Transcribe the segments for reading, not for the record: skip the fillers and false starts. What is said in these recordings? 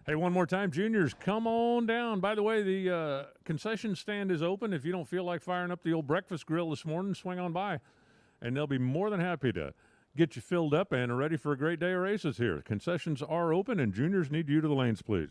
Hey, one more time, juniors, come on down. By the way, the concession stand is open. If you don't feel like firing up the old breakfast grill this morning, swing on by, and they'll be more than happy to get you filled up and ready for a great day of races here. Concessions are open, and juniors need you to the lanes, please.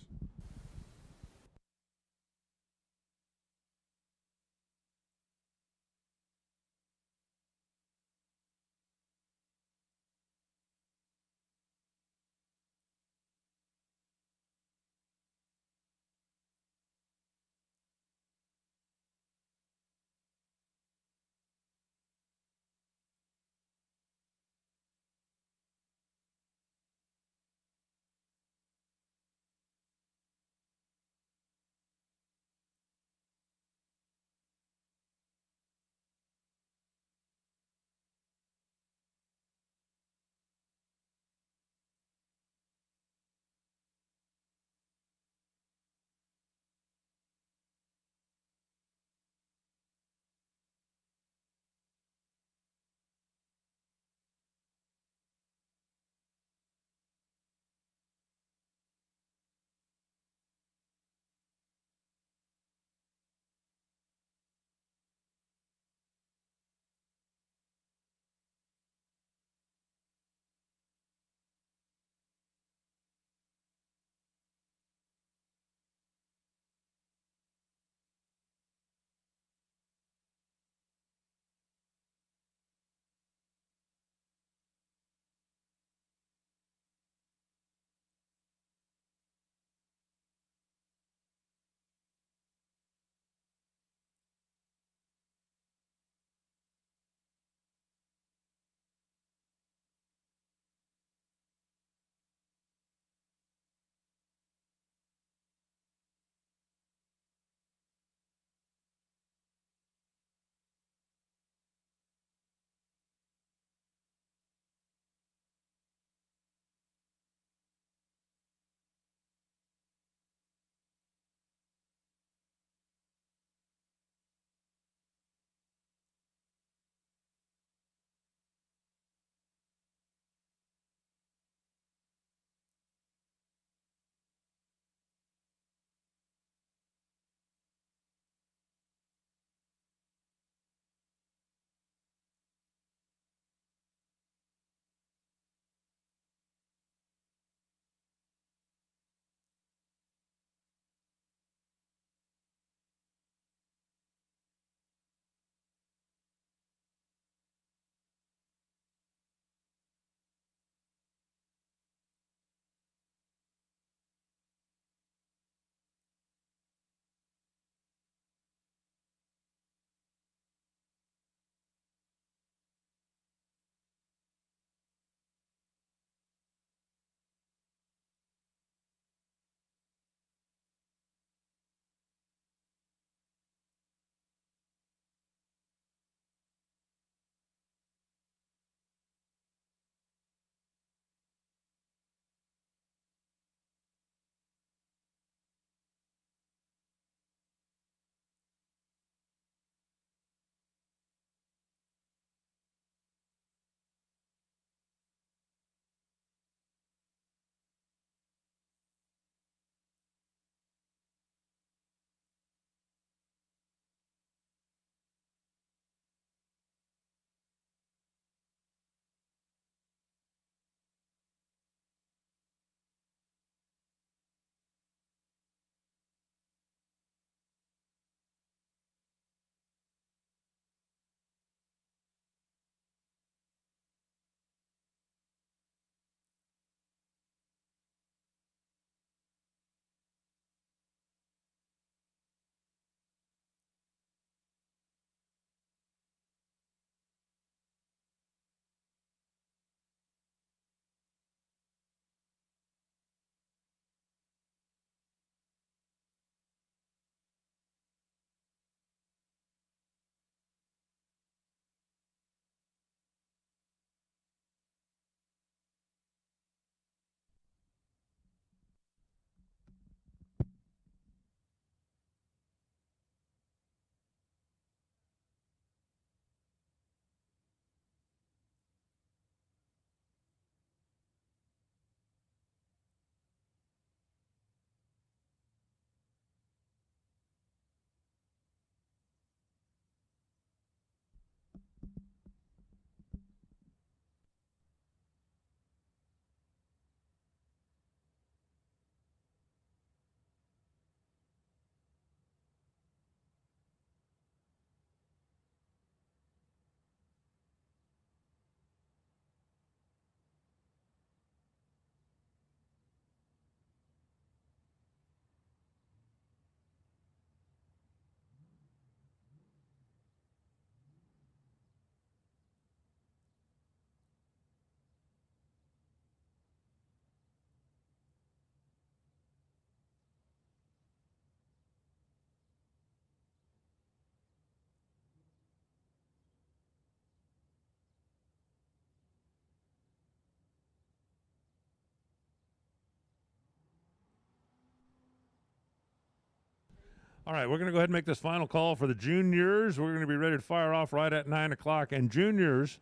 All right, we're going to go ahead and make this final call for the juniors. We're going to be ready to fire off right at 9 o'clock. And juniors,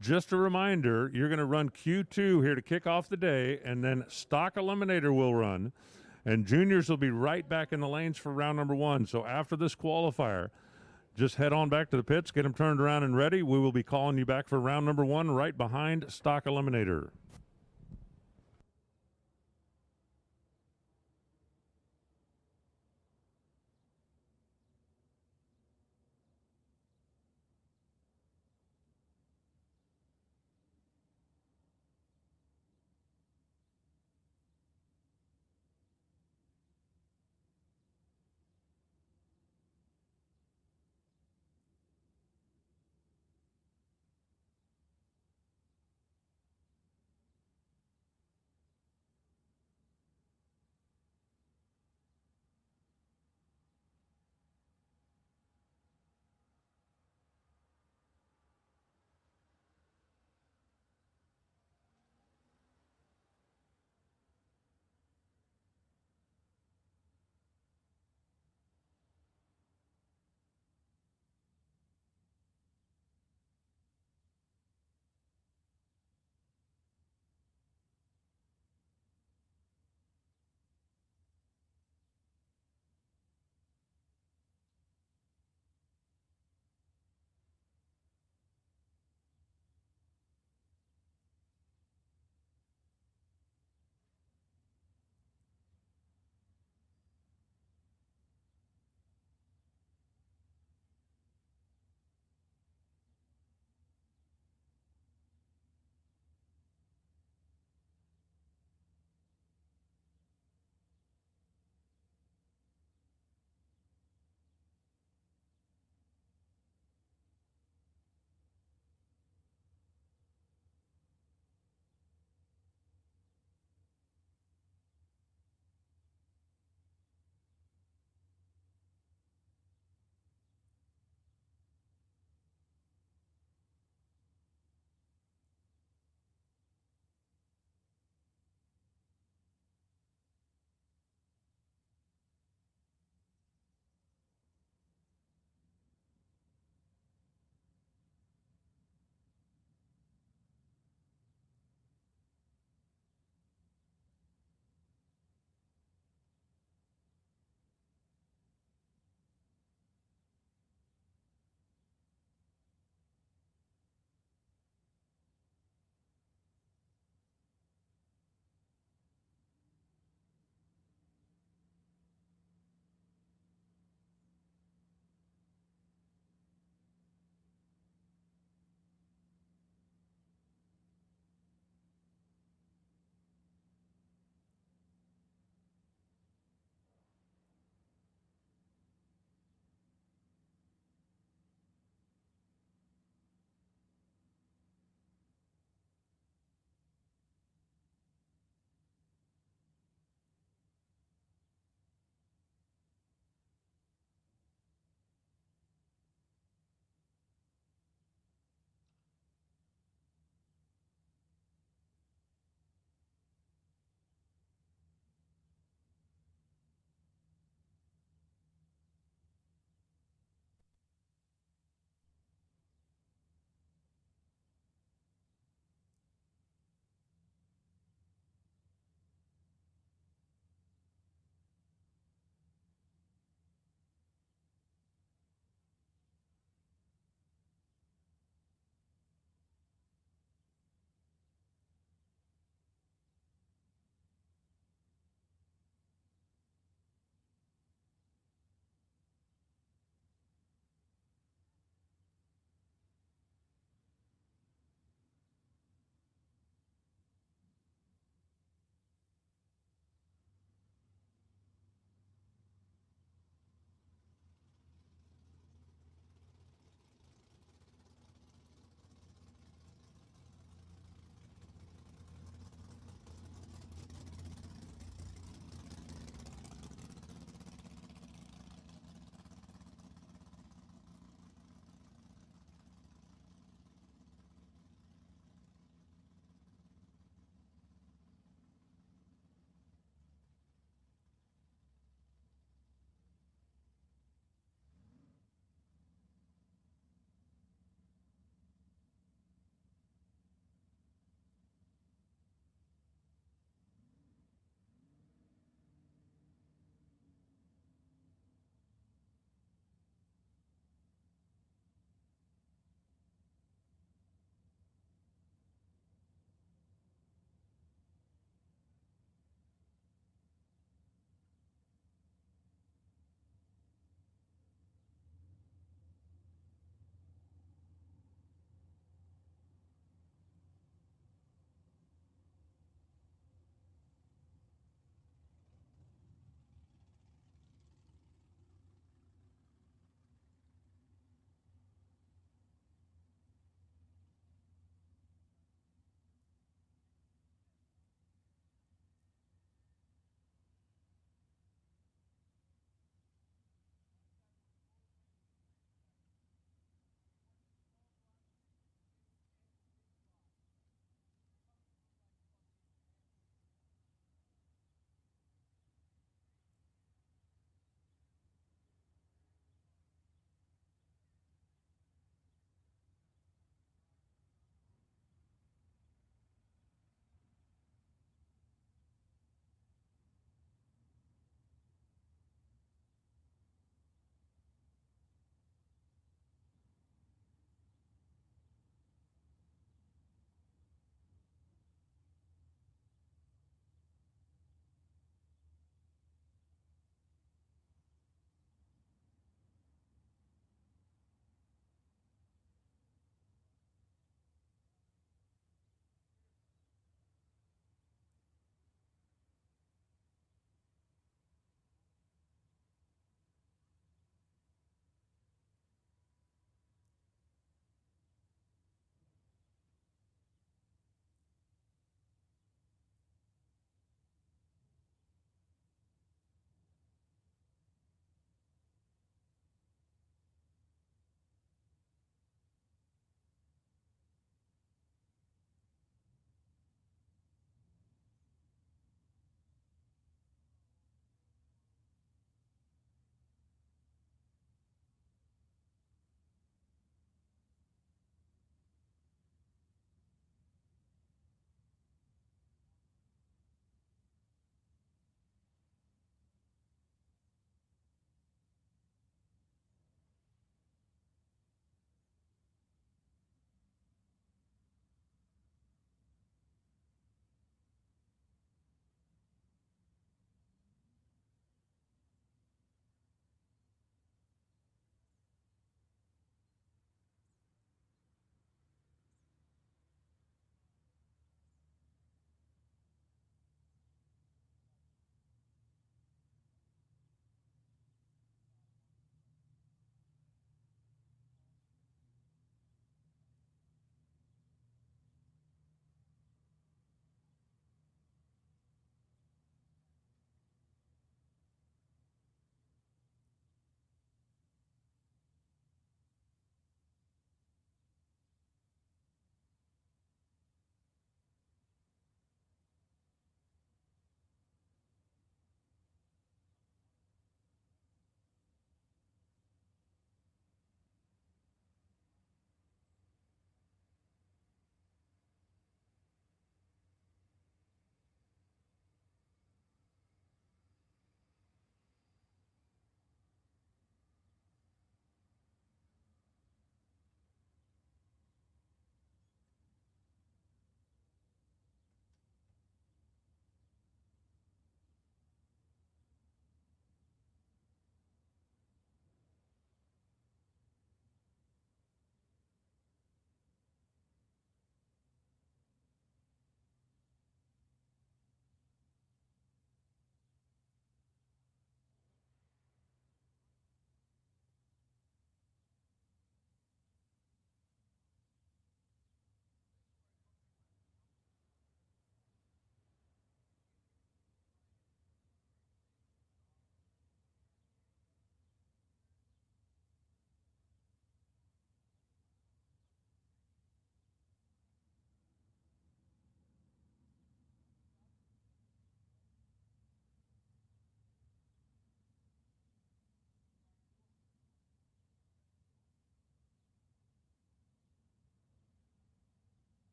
just a reminder, you're going to run Q2 here to kick off the day, and then stock eliminator will run. And juniors will be right back in the lanes for round number 1. So after this qualifier, just head on back to the pits, get them turned around and ready. We will be calling you back for round number 1 right behind stock eliminator.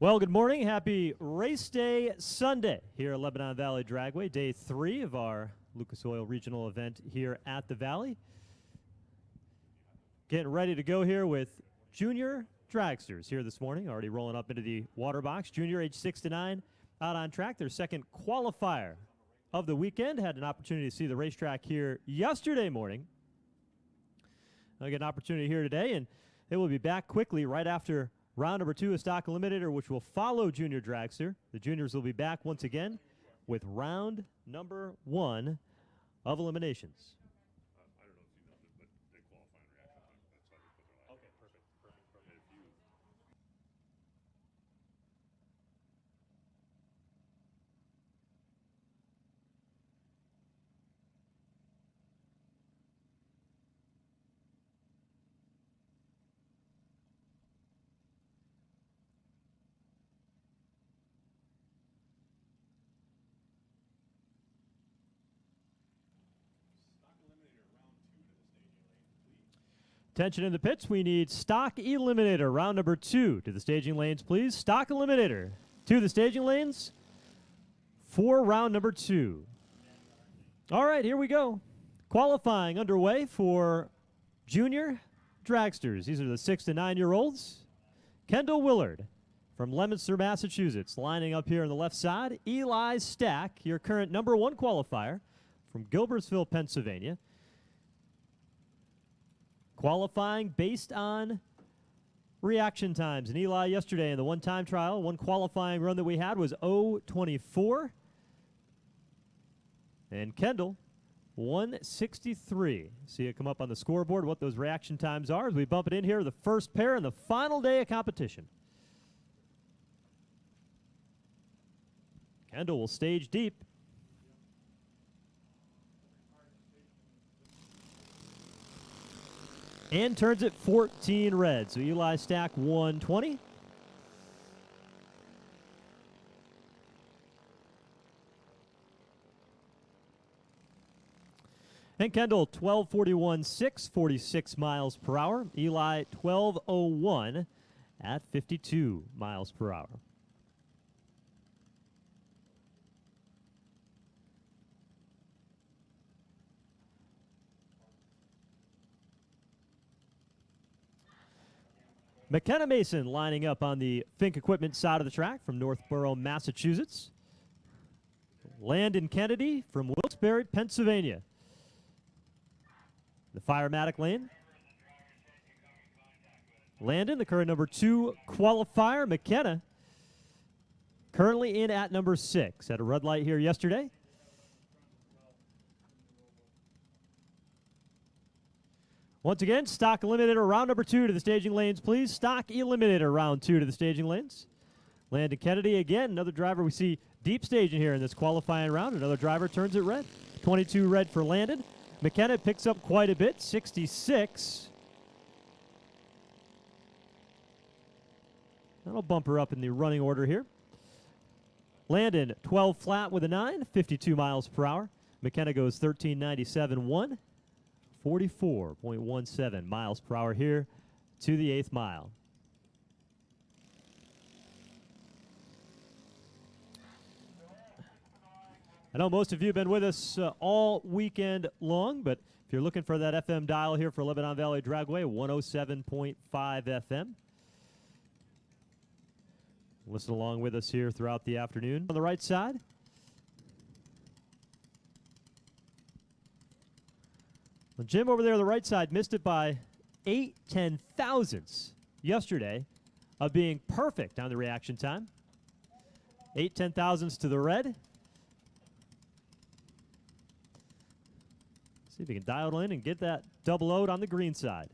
Well, good morning. Happy Race Day Sunday here at Lebanon Valley Dragway, day 3 of our Lucas Oil Regional event here at the Valley. Getting ready to go here with junior dragsters here this morning, already rolling up into the water box. Junior, age 6 to 9, out on track. Their second qualifier of the weekend. Had an opportunity to see the racetrack here yesterday morning. I'll get an opportunity here today, and they will be back quickly right after round number 2 of Stock Eliminator, which will follow Junior Dragster. The juniors will be back once again with round number 1 of eliminations. I don't know if you know this, but they qualify in reaction time. That's how they put their life. Okay, perfect. Attention in the pits, we need Stock Eliminator, round number 2 to the staging lanes, please. Stock Eliminator to the staging lanes for round number 2. All right, here we go. Qualifying underway for junior dragsters. These are the 6 to 9-year-olds. Kendall Willard from Leominster, Massachusetts, lining up here on the left side. Eli Stack, your current number 1 qualifier from Gilbertsville, Pennsylvania. Qualifying based on reaction times. And Eli yesterday in the one-time trial, one qualifying run that we had was 0:24. And Kendall, 1:63. See it come up on the scoreboard what those reaction times are as we bump it in here, the first pair in the final day of competition. Kendall will stage deep. And turns it 14 red. So Eli Stack 120. And Kendall 12:41.6, 46 miles per hour. Eli 12:01 at 52 miles per hour. McKenna Mason lining up on the Fink Equipment side of the track from Northborough, Massachusetts. Landon Kennedy from Wilkes-Barre, Pennsylvania. The Firematic lane. Landon, the current number 2 qualifier. McKenna currently in at number 6. Had a red light here yesterday. Once again, Stock Eliminator round number 2 to the staging lanes, please. Stock Eliminator round 2 to the staging lanes. Landon Kennedy again, another driver we see deep staging here in this qualifying round. Another driver turns it red. 22 red for Landon. McKenna picks up quite a bit, 66. That'll bump her up in the running order here. Landon, 12 flat with a 9, 52 miles per hour. McKenna goes 13.97.1. 44.17 miles per hour here to the 8th mile. I know most of you have been with us all weekend long, but if you're looking for that FM dial here for Lebanon Valley Dragway, 107.5 FM. Listen along with us here throughout the afternoon. On the right side, well, Jim over there on the right side missed it by 8 10,000ths yesterday of being perfect on the reaction time. 8 10,000ths to the red. See if he can dial in and get that double load on the green side.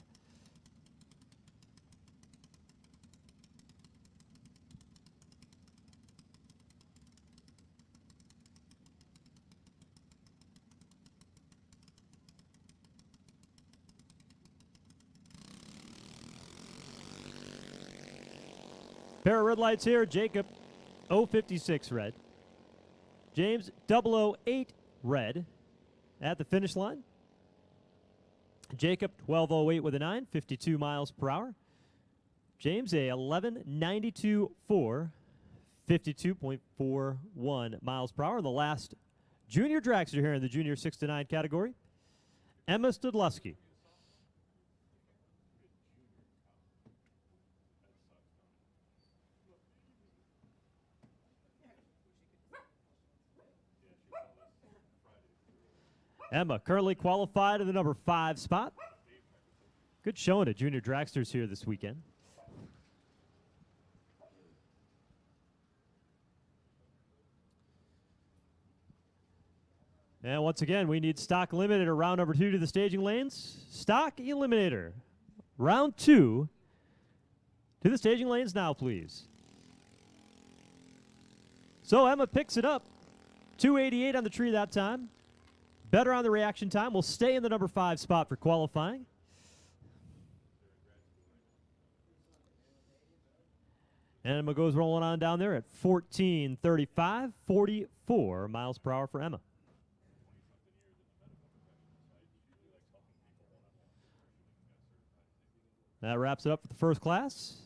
Pair of red lights here. Jacob, 056 red. James, 008 red at the finish line. Jacob, 12:08 with a 9, 52 miles per hour. James, a 11:92.4 52.41 miles per hour. And the last junior dragster here in the junior 6 to 9 category, Emma Studlewski. Emma currently qualified in the number 5 spot. Good showing at junior dragsters here this weekend. And once again, we need stock eliminator round number 2 to the staging lanes. Stock eliminator round 2 to the staging lanes now, please. So Emma picks it up. 288 on the tree that time. Better on the reaction time. Will stay in the number 5 spot for qualifying. And Emma goes rolling on down there at 14:35, 44 miles per hour for Emma. That wraps it up for the first class.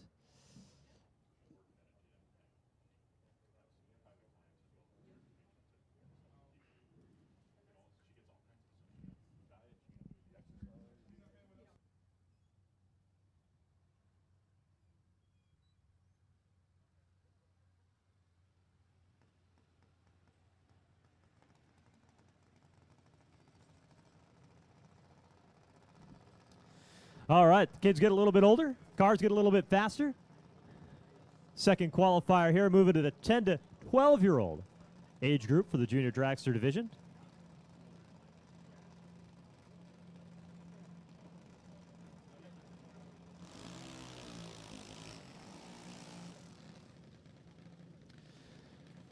All right, kids get a little bit older. Cars get a little bit faster. Second qualifier here, moving to the 10 to 12-year-old age group for the junior dragster division.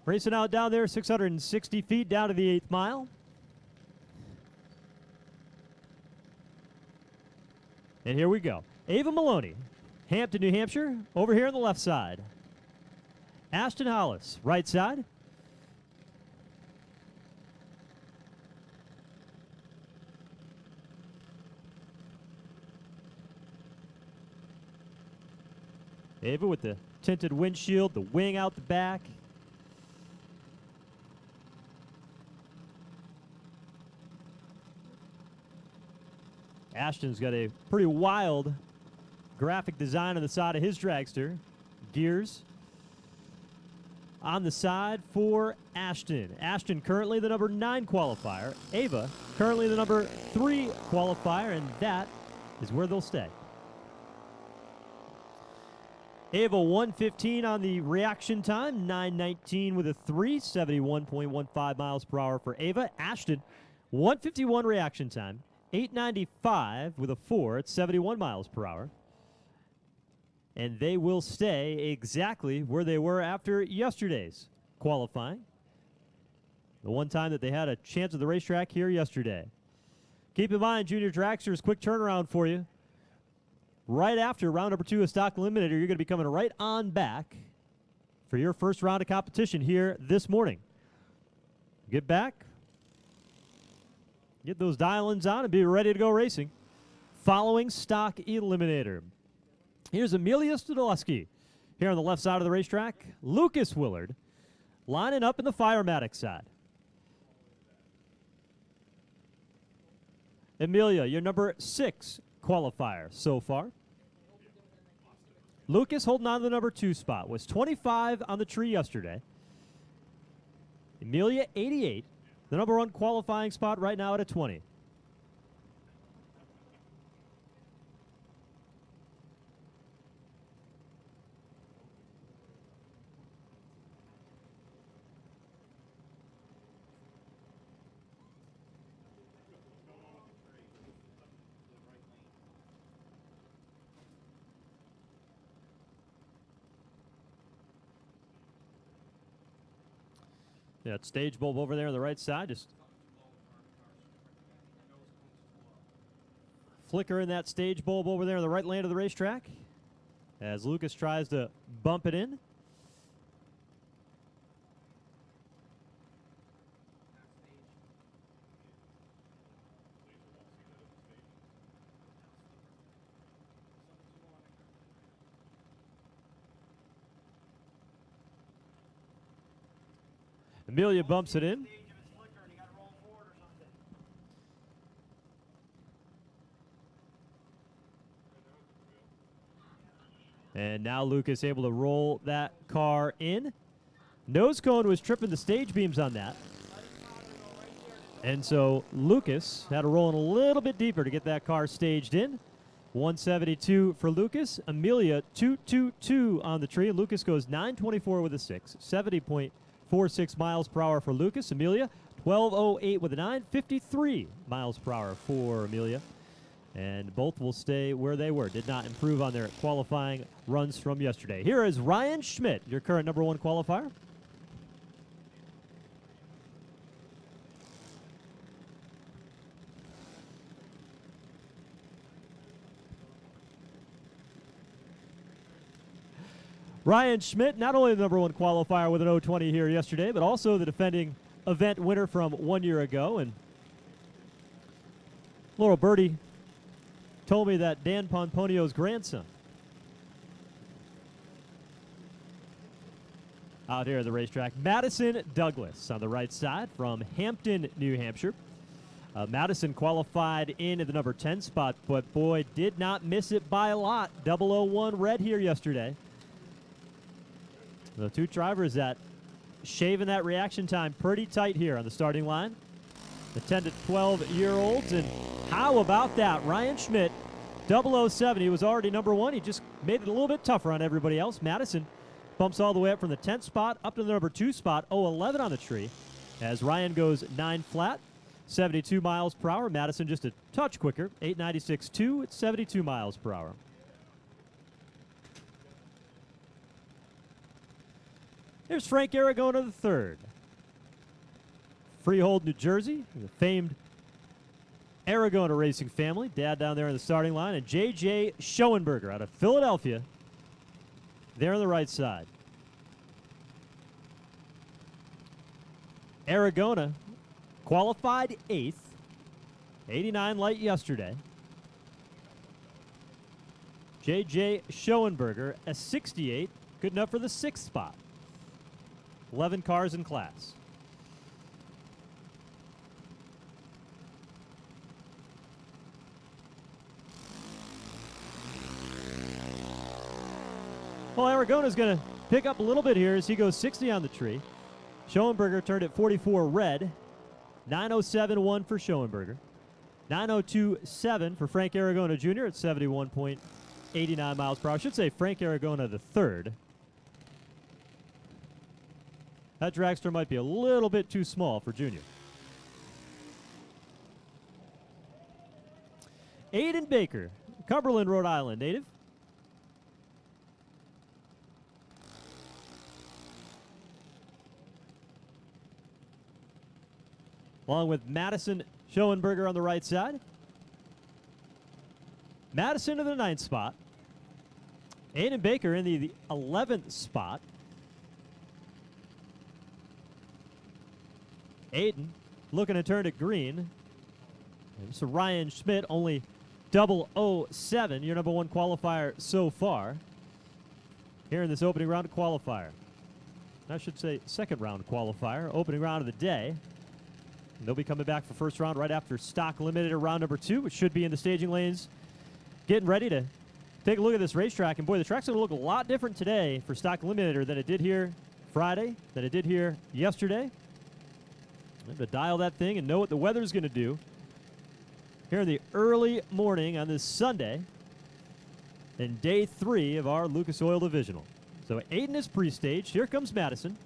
Racing out down there, 660 feet down to the 8th mile. And here we go. Ava Maloney, Hampton, New Hampshire, over here on the left side. Ashton Hollis, right side. Ava with the tinted windshield, the wing out the back. Ashton's got a pretty wild graphic design on the side of his dragster. Gears on the side for Ashton. Ashton currently the number 9 qualifier. Ava currently the number 3 qualifier, and that is where they'll stay. Ava 115 on the reaction time, 919 with a 3, 71.15 miles per hour for Ava. Ashton 151 reaction time, 895 with a 4 at 71 miles per hour. And they will stay exactly where they were after yesterday's qualifying. The one time that they had a chance at the racetrack here yesterday. Keep in mind, junior dragsters, quick turnaround for you. Right after round number 2 of stock eliminator, you're going to be coming right on back for your first round of competition here this morning. Get back, get those dial-ins on, and be ready to go racing. Following stock eliminator. Here's Amelia Studlewski here on the left side of the racetrack. Lucas Willard lining up in the Firematic side. Amelia, your number 6 qualifier so far. Lucas holding on to the number 2 spot. Was 25 on the tree yesterday. Amelia, 88. The number 1 qualifying spot right now at a 20. Yeah, that stage bulb over there on the right side, just flickering that stage bulb over there on the right lane of the racetrack as Lucas tries to bump it in. Amelia bumps it in. And now Lucas able to roll that car in. Nose cone was tripping the stage beams on that. And so Lucas had to roll in a little bit deeper to get that car staged in. 172 for Lucas. Amelia 222 on the tree. Lucas goes 924 with a 6. 70.46 miles per hour for Lucas. Amelia 1208 with a 9. 53 miles per hour for Amelia. And both will stay where they were. Did not improve on their qualifying runs from yesterday. Here is Ryan Schmidt, your current #1 qualifier. Ryan Schmidt, not only the #1 qualifier with an 020 here yesterday, but also the defending event winner from 1 year ago. And little birdie told me that Dan Pomponio's grandson out here at the racetrack. Madison Douglas on the right side from Hampton, New Hampshire. Madison qualified in at the number 10 spot, but boy, did not miss it by a lot. 001 red here yesterday. The two drivers that shaving that reaction time pretty tight here on the starting line. The 10 to 12-year-olds. And how about that? Ryan Schmidt, 007. He was already #1. He just made it a little bit tougher on everybody else. Madison bumps all the way up from the 10th spot up to the number 2 spot. 011 on the tree as Ryan goes 9 flat. 72 miles per hour. Madison just a touch quicker. 896.2 at 72 miles per hour. Here's Frank Aragona III. Freehold, New Jersey, the famed Aragona racing family. Dad down there in the starting line. And J.J. Schoenberger out of Philadelphia. There on the right side. Aragona qualified 8th. 89 light yesterday. J.J. Schoenberger, a 68. Good enough for the 6th spot. 11 cars in class. Well, Aragona's going to pick up a little bit here as he goes 60 on the tree. Schoenberger turned at 44 red. 907.1 for Schoenberger. 902.7 for Frank Aragona Jr. at 71.89 miles per hour. I should say Frank Aragona III. That dragster might be a little bit too small for Junior. Aiden Baker, Cumberland, Rhode Island native. Along with Madison Schoenberger on the right side. Madison in the 9th spot. Aiden Baker in the 11th spot. Aiden looking to turn it green. And so Ryan Schmidt, only 007, your #1 qualifier so far. Here in this opening round qualifier. I should say second round qualifier, opening round of the day. And they'll be coming back for first round right after stock eliminator round number 2, which should be in the staging lanes. Getting ready to take a look at this racetrack. And boy, the track's going to look a lot different today for stock eliminator than it did here Friday, than it did here yesterday. I'm going to dial that thing and know what the weather's going to do here in the early morning on this Sunday in day 3 of our Lucas Oil Divisional. So Aiden is pre-staged. Here comes Madison.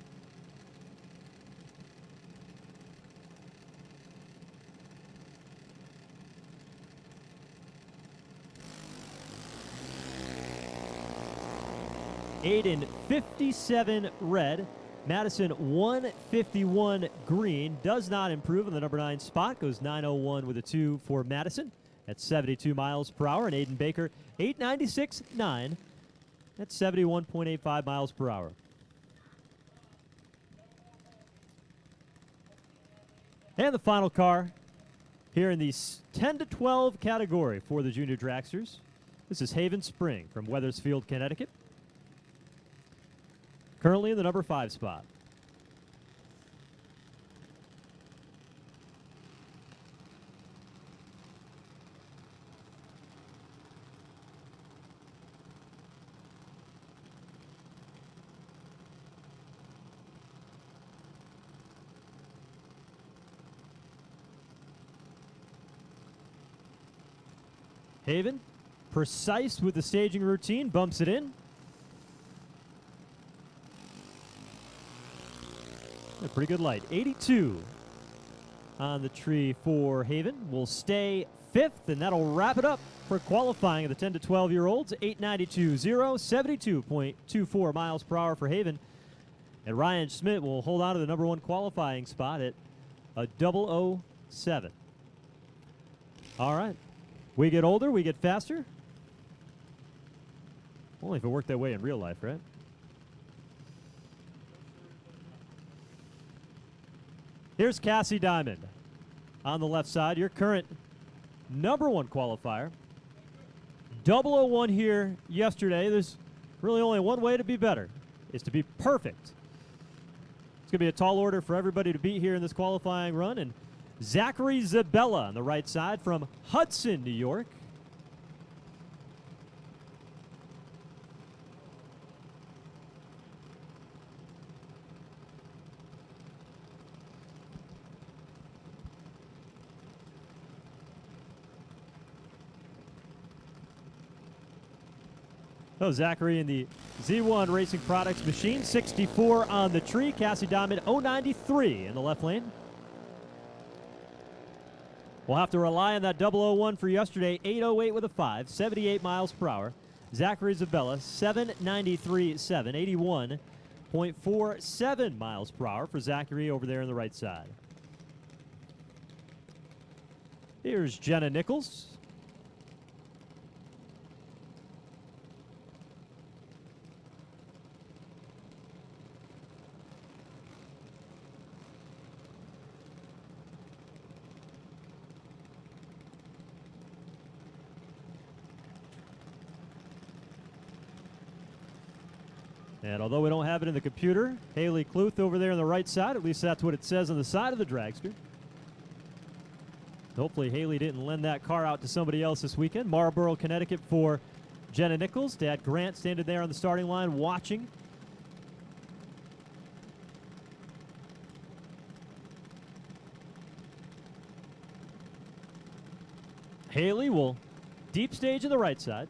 Aiden 57 red. Madison 151 green. Does not improve in the number 9 spot. Goes 901 with a 2 for Madison at 72 miles per hour. And Aiden Baker 896.9 at 71.85 miles per hour. And the final car here in the 10 to 12 category for the junior dragsters. This is Haven Spring from Weathersfield, Connecticut. Currently in the number 5 spot. Haven, precise with the staging routine, bumps it in. A pretty good light. 82 on the tree for Haven. Will stay 5th, and that'll wrap it up for qualifying of the 10 to 12-year-olds. 892.0, 72.24 miles per hour for Haven. And Ryan Schmidt will hold on to the number 1 qualifying spot at a 007. All right. We get older, we get faster. Only if it worked that way in real life, right? Here's Cassie Diamond on the left side, your current number 1 qualifier. 001 here yesterday. There's really only one way to be better, is to be perfect. It's going to be a tall order for everybody to beat here in this qualifying run. And Zachary Zabella on the right side from Hudson, New York. So Zachary in the Z1 Racing Products machine, 64 on the tree. Cassie Diamond, 093 in the left lane. We'll have to rely on that 001 for yesterday, 808 with a 5, 78 miles per hour. Zachary Zabella, 793.7, 81.47 miles per hour for Zachary over there on the right side. Here's Jenna Nichols. And although we don't have it in the computer, Haley Kluth over there on the right side, at least that's what it says on the side of the dragster. Hopefully Haley didn't lend that car out to somebody else this weekend. Marlboro, Connecticut for Jenna Nichols. Dad Grant standing there on the starting line watching. Haley will deep stage in the right side.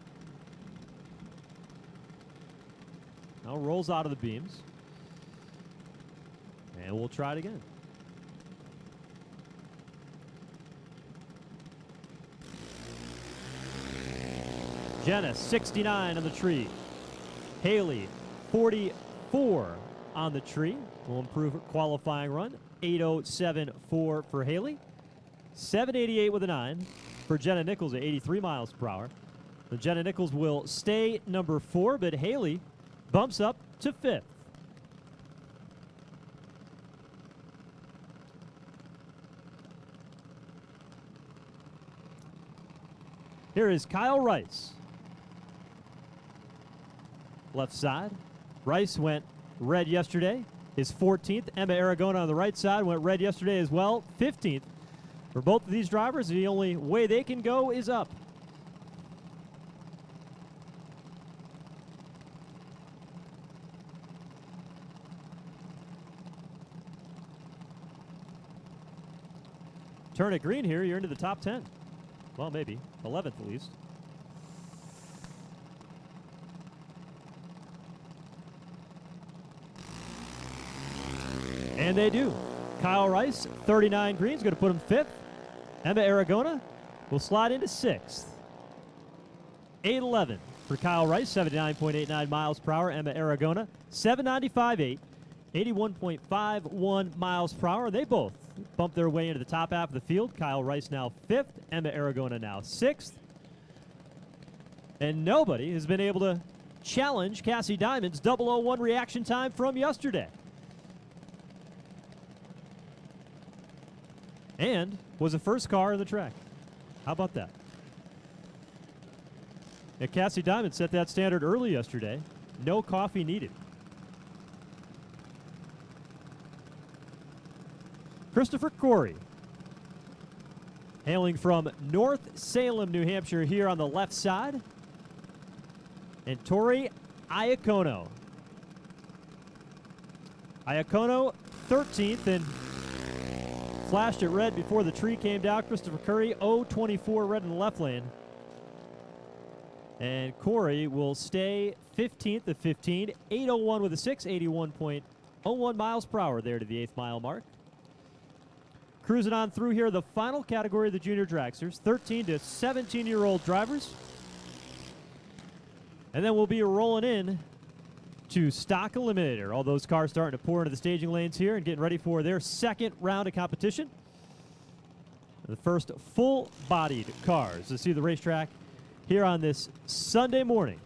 Now rolls out of the beams. And we'll try it again. Jenna, 69 on the tree. Haley, 44 on the tree. Will improve her qualifying run. 807.4 for Haley. 788 with a 9 for Jenna Nichols at 83 miles per hour. So Jenna Nichols will stay number 4, but Haley bumps up to 5th. Here is Kyle Rice. Left side. Rice went red yesterday, his 14th. Emma Aragona on the right side went red yesterday as well, 15th. For both of these drivers, the only way they can go is up. Turn it green here, you're into the top 10. Well, maybe 11th at least. And they do. Kyle Rice, 39 greens, going to put him 5th. Emma Aragona will slide into 6th. 811 for Kyle Rice, 79.89 miles per hour. Emma Aragona, 795.8, 81.51 miles per hour. They both bump their way into the top half of the field. Kyle Rice now 5th, Emma Aragona now 6th. And nobody has been able to challenge Cassie Diamond's 001 reaction time from yesterday. And was the first car in the track. How about that? And Cassie Diamond set that standard early yesterday. No coffee needed. Christopher Corey, hailing from North Salem, New Hampshire, here on the left side. And Tori Iacono. Iacono, 13th, and flashed it red before the tree came down. Christopher Curry, 024 red in the left lane. And Corey will stay 15th of 15, 8:01 with a 6, 81.01 miles per hour there to the 8th mile mark. Cruising on through here, the final category of the junior dragsters, 13 to 17-year-old drivers. And then we'll be rolling in to stock eliminator. All those cars starting to pour into the staging lanes here and getting ready for their second round of competition. The first full-bodied cars to see the racetrack here on this Sunday morning.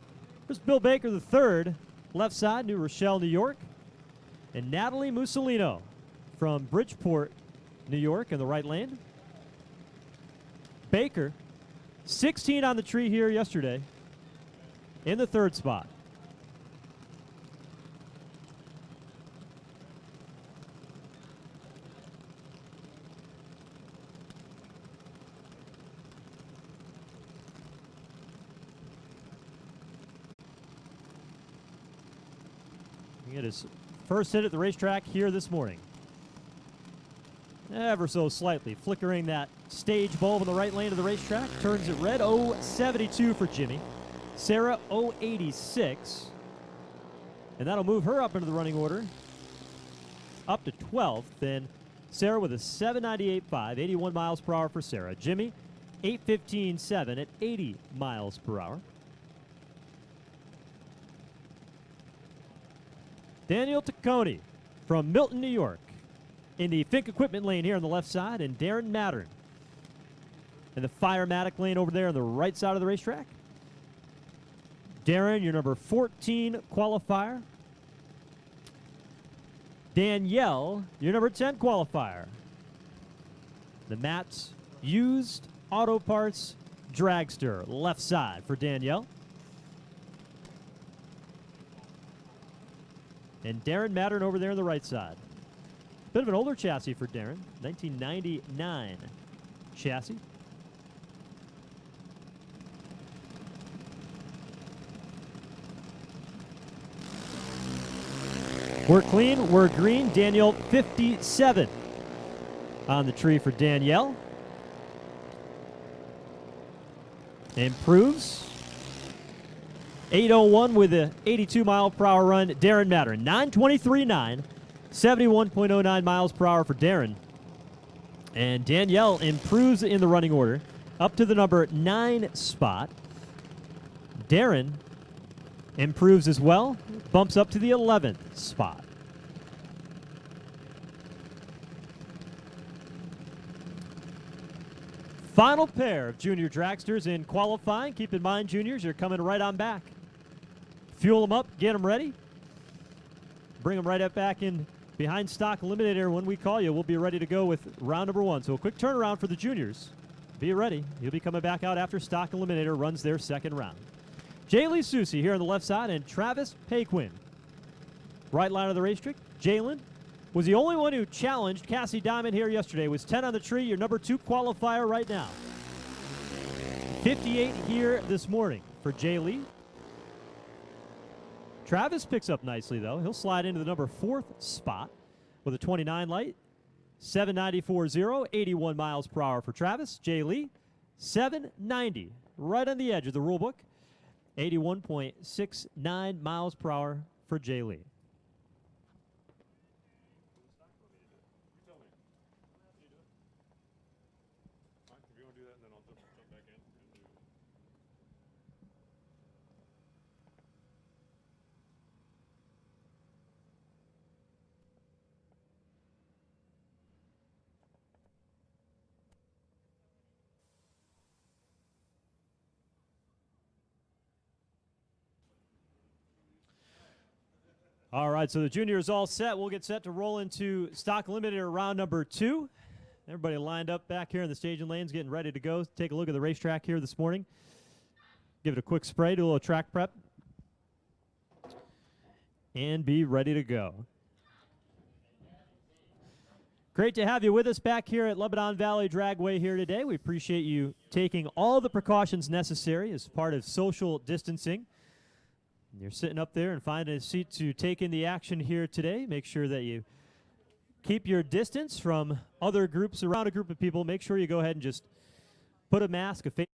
There's Bill Baker III, left side, New Rochelle, New York. And Natalie Mussolino from Bridgeport, New York, in the right lane. Baker, 16 on the tree here yesterday, in the third spot. He had his first hit at the racetrack here this morning. Ever so slightly flickering that stage bulb in the right lane of the racetrack. Turns it red. 072 for Jimmy. Sarah 086. And that'll move her up into the running order. Up to 12th. Then Sarah with a 798.5, 81 miles per hour for Sarah. Jimmy 815.7 at 80 miles per hour. Daniel Taccone from Milton, New York, in the Fink equipment lane here on the left side, and Darren Mattern in the Firematic lane over there on the right side of the racetrack. Darren, your number 14 qualifier. Danielle, your number 10 qualifier. The Matt's used auto parts dragster, left side for Danielle. And Darren Mattern over there on the right side. Bit of an older chassis for Darren, 1999 chassis. We're clean, we're green. Daniel 57 on the tree for Danielle. Improves. 8:01 with a 82 mile per hour run. Darren Mattern, 9:23.9, 71.09 miles per hour for Darren. And Danielle improves in the running order up to the number 9 spot. Darren improves as well, bumps up to the 11th spot. Final pair of junior dragsters in qualifying. Keep in mind, juniors, you're coming right on back. Fuel them up, get them ready. Bring them right up back in behind stock eliminator. When we call you, we'll be ready to go with round number 1. So a quick turnaround for the juniors. Be ready. You'll be coming back out after stock eliminator runs their second round. Jaylee Susie here on the left side, and Travis Paquin. Right line of the racetrack. Jalen was the only one who challenged Cassie Diamond here yesterday. Was 10 on the tree, your number 2 qualifier right now. 58 here this morning for Jaylee. Travis picks up nicely, though. He'll slide into the number 4th spot with a 29 light. 794.0, 81 miles per hour for Travis. Jay Lee, 790, right on the edge of the rule book. 81.69 miles per hour for Jay Lee. All right, so the junior is all set. We'll get set to roll into stock eliminator round number 2. Everybody lined up back here in the staging lanes, getting ready to go. Take a look at the racetrack here this morning. Give it a quick spray, do a little track prep, and be ready to go. Great to have you with us back here at Lebanon Valley Dragway here today. We appreciate you taking all the precautions necessary as part of social distancing. You're sitting up there and finding a seat to take in the action here today. Make sure that you keep your distance from other groups around a group of people. Make sure you go ahead and just put a mask, a face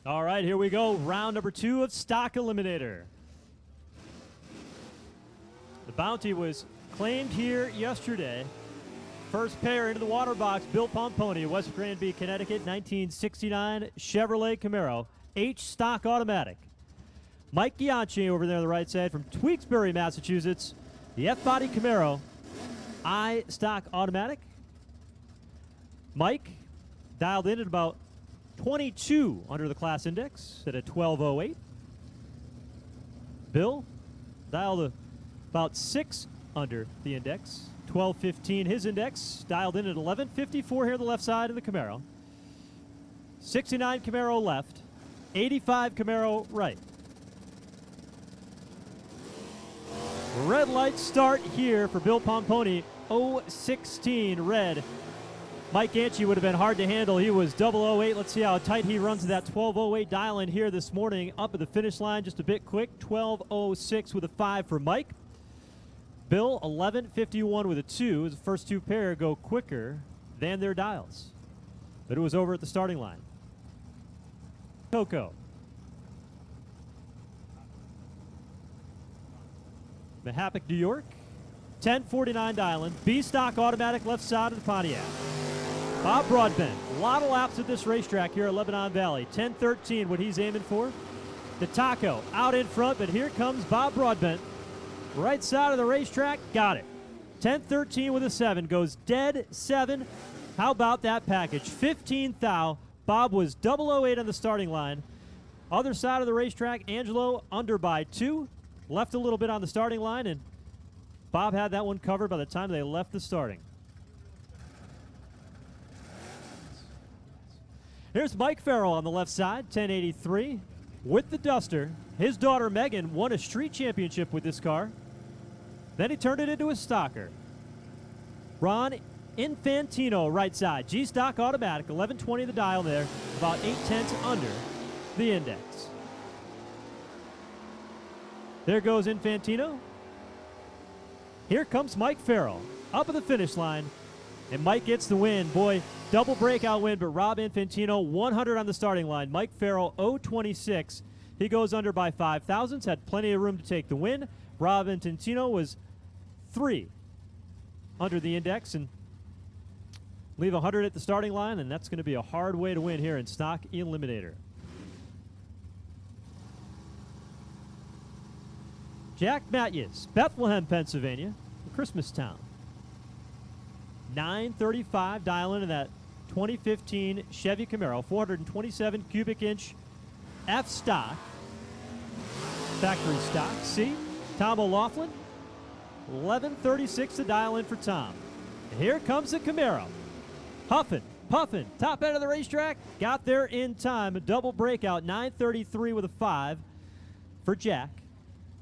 All right, here we go. Round number 2 of Stock Eliminator. The bounty was claimed here yesterday. First pair into the water box, Bill Pomponi, West Granby, Connecticut, 1969 Chevrolet Camaro, H stock automatic. Mike Gianchi over there on the right side from Tewksbury, Massachusetts, the F-body Camaro, I stock automatic. Mike dialed in at about 22 under the class index at a 1208. Bill dialed about 6 under the index, 1215 his index, dialed in at 1154 here on the left side of the Camaro. 69 Camaro left, 85 Camaro right. Red light start here for Bill Pomponi, 016 red. Mike Ganchi would have been hard to handle. He was 008. Let's see how tight he runs to that 1208 dial in here this morning. Up at the finish line just a bit quick, 1206 with a 5 for Mike. Bill, 1151 with a 2. The first 2 pair go quicker than their dials. But it was over at the starting line. Coco. Mahapic, New York. 1049 dialing. B stock automatic left side of the Pontiac. Bob Broadbent. A lot of laps at this racetrack here at Lebanon Valley. 1013 what he's aiming for. The Taco out in front, but here comes Bob Broadbent. Right side of the racetrack, got it. 1013 with a 7, goes dead 7. How about that package? 15 thou. Bob was 008 on the starting line. Other side of the racetrack, Angelo under by 2. Left a little bit on the starting line, and Bob had that one covered by the time they left the starting. Here's Mike Farrell on the left side, 1083 with the Duster. His daughter Megan won a street championship with this car. Then he turned it into a stocker. Ron Infantino, right side, G stock automatic, 1120 the dial there, about 0.8 under the index. There goes Infantino. Here comes Mike Farrell up at the finish line, and Mike gets the win. Boy, double breakout win, but Rob Infantino 100 on the starting line. Mike Farrell 026. He goes under by 5 thousandths, had plenty of room to take the win. Rob Infantino was 3 under the index and leave 100 at the starting line, and that's going to be a hard way to win here in Stock Eliminator. Jack Matthews, Bethlehem, Pennsylvania, Christmastown. 935 dialing in that 2015 Chevy Camaro, 427 cubic inch F stock, factory stock. C. Tom O'Laughlin, 1136 to dial in for Tom. And here comes the Camaro, huffing, puffing, top end of the racetrack, got there in time. A double breakout, 933 with a 5 for Jack,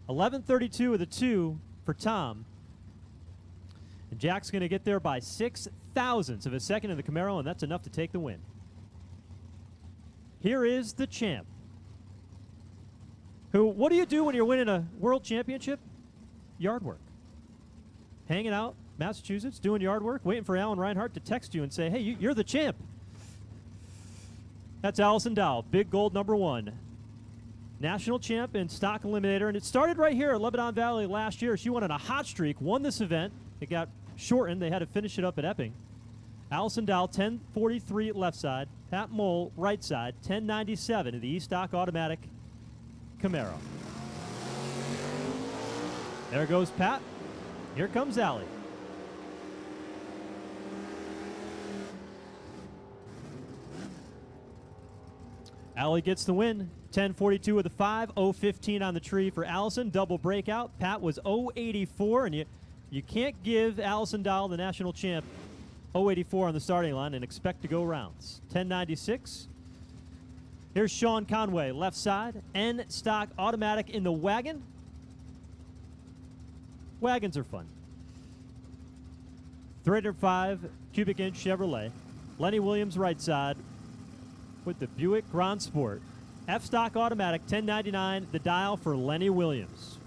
1132 with a 2 for Tom. And Jack's going to get there by 6 thousandths of a second in the Camaro, and that's enough to take the win. Here is the champ. What do you do when you're winning a world championship? Yard work. Hanging out, Massachusetts, doing yard work, waiting for Alan Reinhart to text you and say, hey, you're the champ. That's Allison Dow, big gold #1. National champ in Stock Eliminator, and it started right here at Lebanon Valley last year. She went on a hot streak, won this event. It got shortened. They had to finish it up at Epping. Allison Dow, 1043 left side. Pat Mole, right side, 1097 in the E-Stock automatic Camaro. There goes Pat. Here comes Allie. Allie gets the win. 1042 with a 5, 015 on the tree for Allison. Double breakout. Pat was 084, and you can't give Allison Dahl, the national champ, 084 on the starting line and expect to go rounds. 1096. Here's Sean Conway, left side. N stock automatic in the wagon. Wagons are fun. 305 cubic inch Chevrolet. Lenny Williams, right side, with the Buick Grand Sport. F-stock automatic, 1099, the dial for Lenny Williams.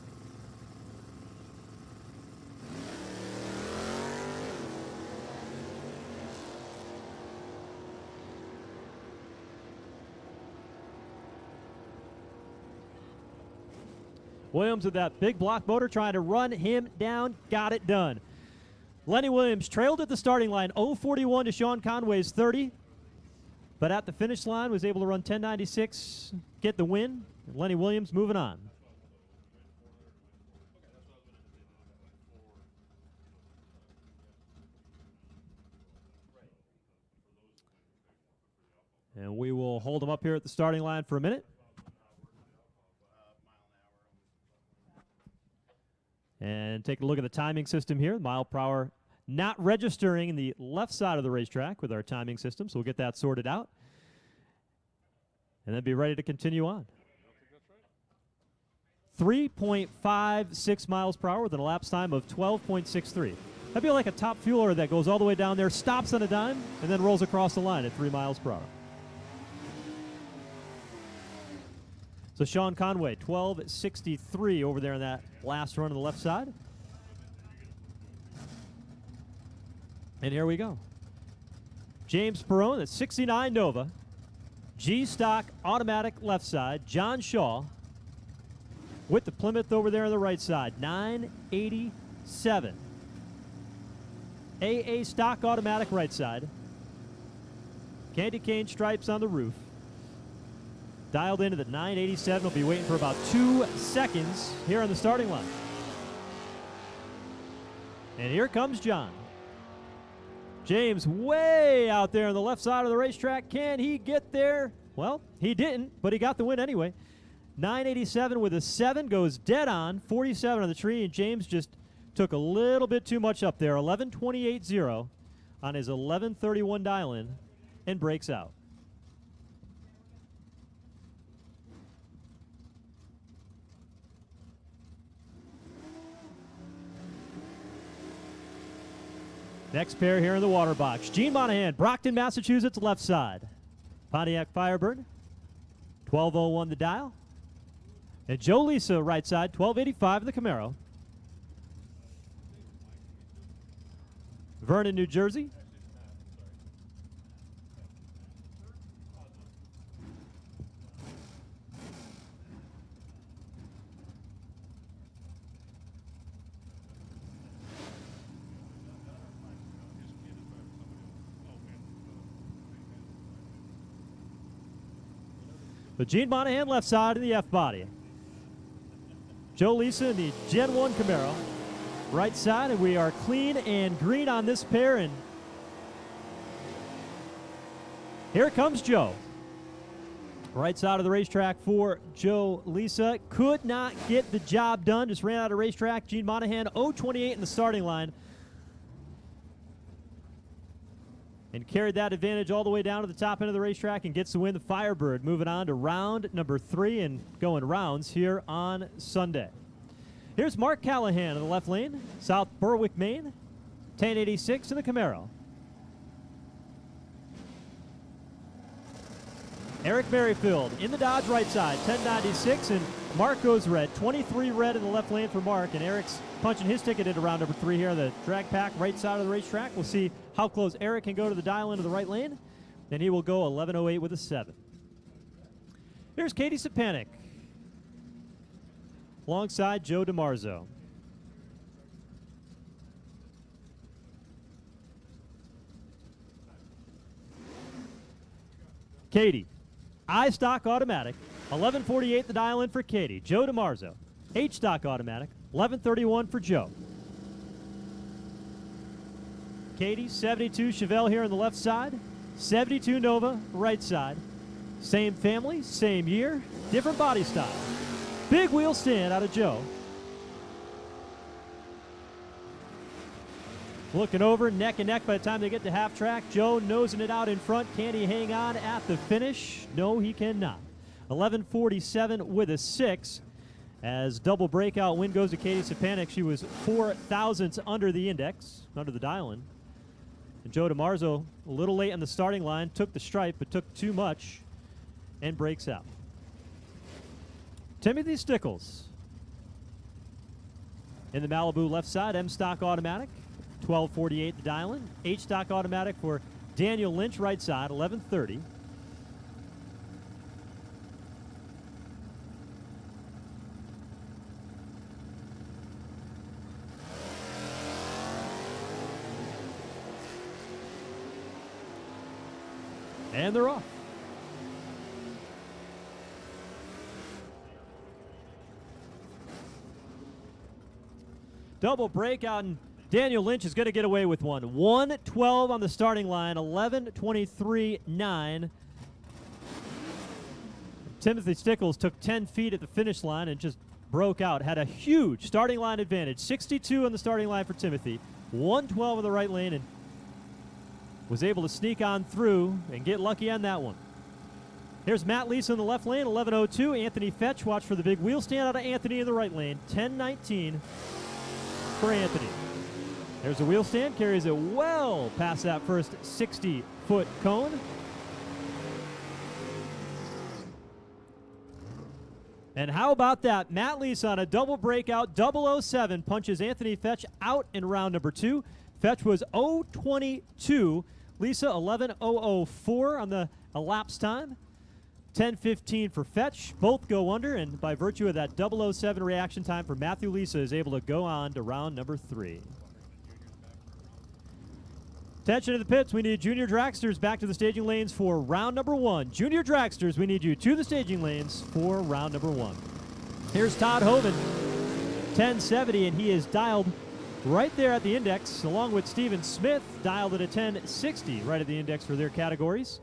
Williams with that big block motor trying to run him down. Got it done. Lenny Williams trailed at the starting line, 0:41 to Sean Conway's 30. But at the finish line was able to run 10:96, get the win. And Lenny Williams moving on. And we will hold him up here at the starting line for a minute. And take a look at the timing system here. Mile per hour not registering in the left side of the racetrack with our timing system, so we'll get that sorted out. And then be ready to continue on. 3.56 miles per hour with an elapsed time of 12.63. That'd be like a top fueler that goes all the way down there, stops on a dime, and then rolls across the line at 3 miles per hour. So Sean Conway, 12.63 over there in that last run on the left side. And here we go. James Perrone, that's 69 Nova. G-Stock automatic left side. John Shaw with the Plymouth over there on the right side, 987. AA stock automatic right side. Candy cane stripes on the roof. Dialed into the 987. Will be waiting for about 2 seconds here on the starting line. And here comes John. James way out there on the left side of the racetrack. Can he get there? Well, he didn't, but he got the win anyway. 987 with a 7 goes dead on. 47 on the tree, and James just took a little bit too much up there. 11.28.0 on his 11.31 dial-in and breaks out. Next pair here in the water box. Gene Monahan, Brockton, Massachusetts, left side. Pontiac Firebird, 12.01 the dial. And Joe Lisa, right side, 12.85 the Camaro. Vernon, New Jersey. But Gene Monahan left side in the F body. Joe Lisa in the Gen 1 Camaro right side, and we are clean and green on this pair. And here comes Joe. Right side of the racetrack for Joe Lisa. Could not get the job done. Just ran out of racetrack. Gene Monahan 0.28 in the starting line. And carried that advantage all the way down to the top end of the racetrack and gets to win the Firebird. Moving on to round number 3 and going rounds here on Sunday. Here's Mark Callahan in the left lane, South Berwick, Maine, 1086 in the Camaro. Eric Merrifield in the Dodge right side, 1096, and Mark goes red. 23 red in the left lane for Mark, and Eric's punching his ticket into round number 3 here on the drag pack right side of the racetrack. We'll see how close Eric can go to the dial into the right lane. Then he will go 11.08 with a 7. Here's Katie Sapanik alongside Joe DiMarzo. Katie, I-Stock automatic, 11.48 the dial in for Katie. Joe DiMarzo, H-Stock automatic, 11.31 for Joe. Katie, 72 Chevelle here on the left side, 72 Nova right side. Same family, same year, different body style. Big wheel stand out of Joe. Looking over, neck and neck by the time they get to half track. Joe nosing it out in front. Can he hang on at the finish? No, he cannot. 11.47 with a 6. As double breakout win goes to Katie Sapanik. She was 4 thousandths under the index, under the dial-in. And Joe DiMarzo, a little late on the starting line, took the stripe, but took too much and breaks out. Timothy Stickles in the Malibu left side, M-Stock automatic, 12.48 the dial-in. H-Stock automatic for Daniel Lynch right side, 11.30. And they're off. Double breakout, and Daniel Lynch is going to get away with one. 1:12 on the starting line, 11:23.9. Timothy Stickles took 10 feet at the finish line and just broke out. Had a huge starting line advantage. 62 on the starting line for Timothy. 1:12 in the right lane, and was able to sneak on through and get lucky on that one. Here's Matt Lisa in the left lane, 11:02. Anthony Fetch, watch for the big wheel stand out of Anthony in the right lane, 10:19 for Anthony. There's a wheel stand, carries it well past that first 60-foot cone. And how about that? Matt Lisa on a double breakout, 007, punches Anthony Fetch out in round number 2. Fetch was 0:22. Lisa 11:004 on the elapsed time. 10:15 for Fetch. Both go under, and by virtue of that 007 reaction time for Matthew Lisa is able to go on to round number 3. Attention to the pits. We need junior dragsters back to the staging lanes for round number 1. Junior dragsters, we need you to the staging lanes for round number 1. Here's Todd Hoven, 1070, and he is dialed right there at the index, along with Steven Smith, dialed at a 1060 right at the index for their categories.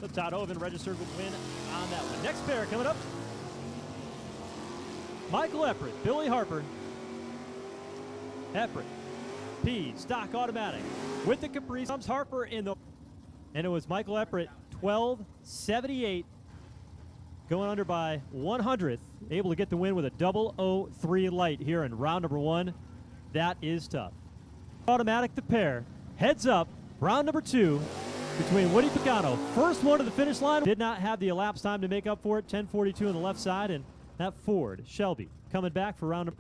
So Todd Hoven registered with win on that one. Next pair coming up. Michael Eppritt, Billy Harper. Eppritt, P, stock automatic. With the Caprice comes Harper in the... And it was Michael Eppritt, 1278. Going under by 100th. Able to get the win with a 003 light here in round number 1. That is tough. Automatic the pair. Heads up, round number 2. Between Woody Pagano, first one to the finish line, did not have the elapsed time to make up for it, 10:42 on the left side, and that Ford, Shelby, coming back for round.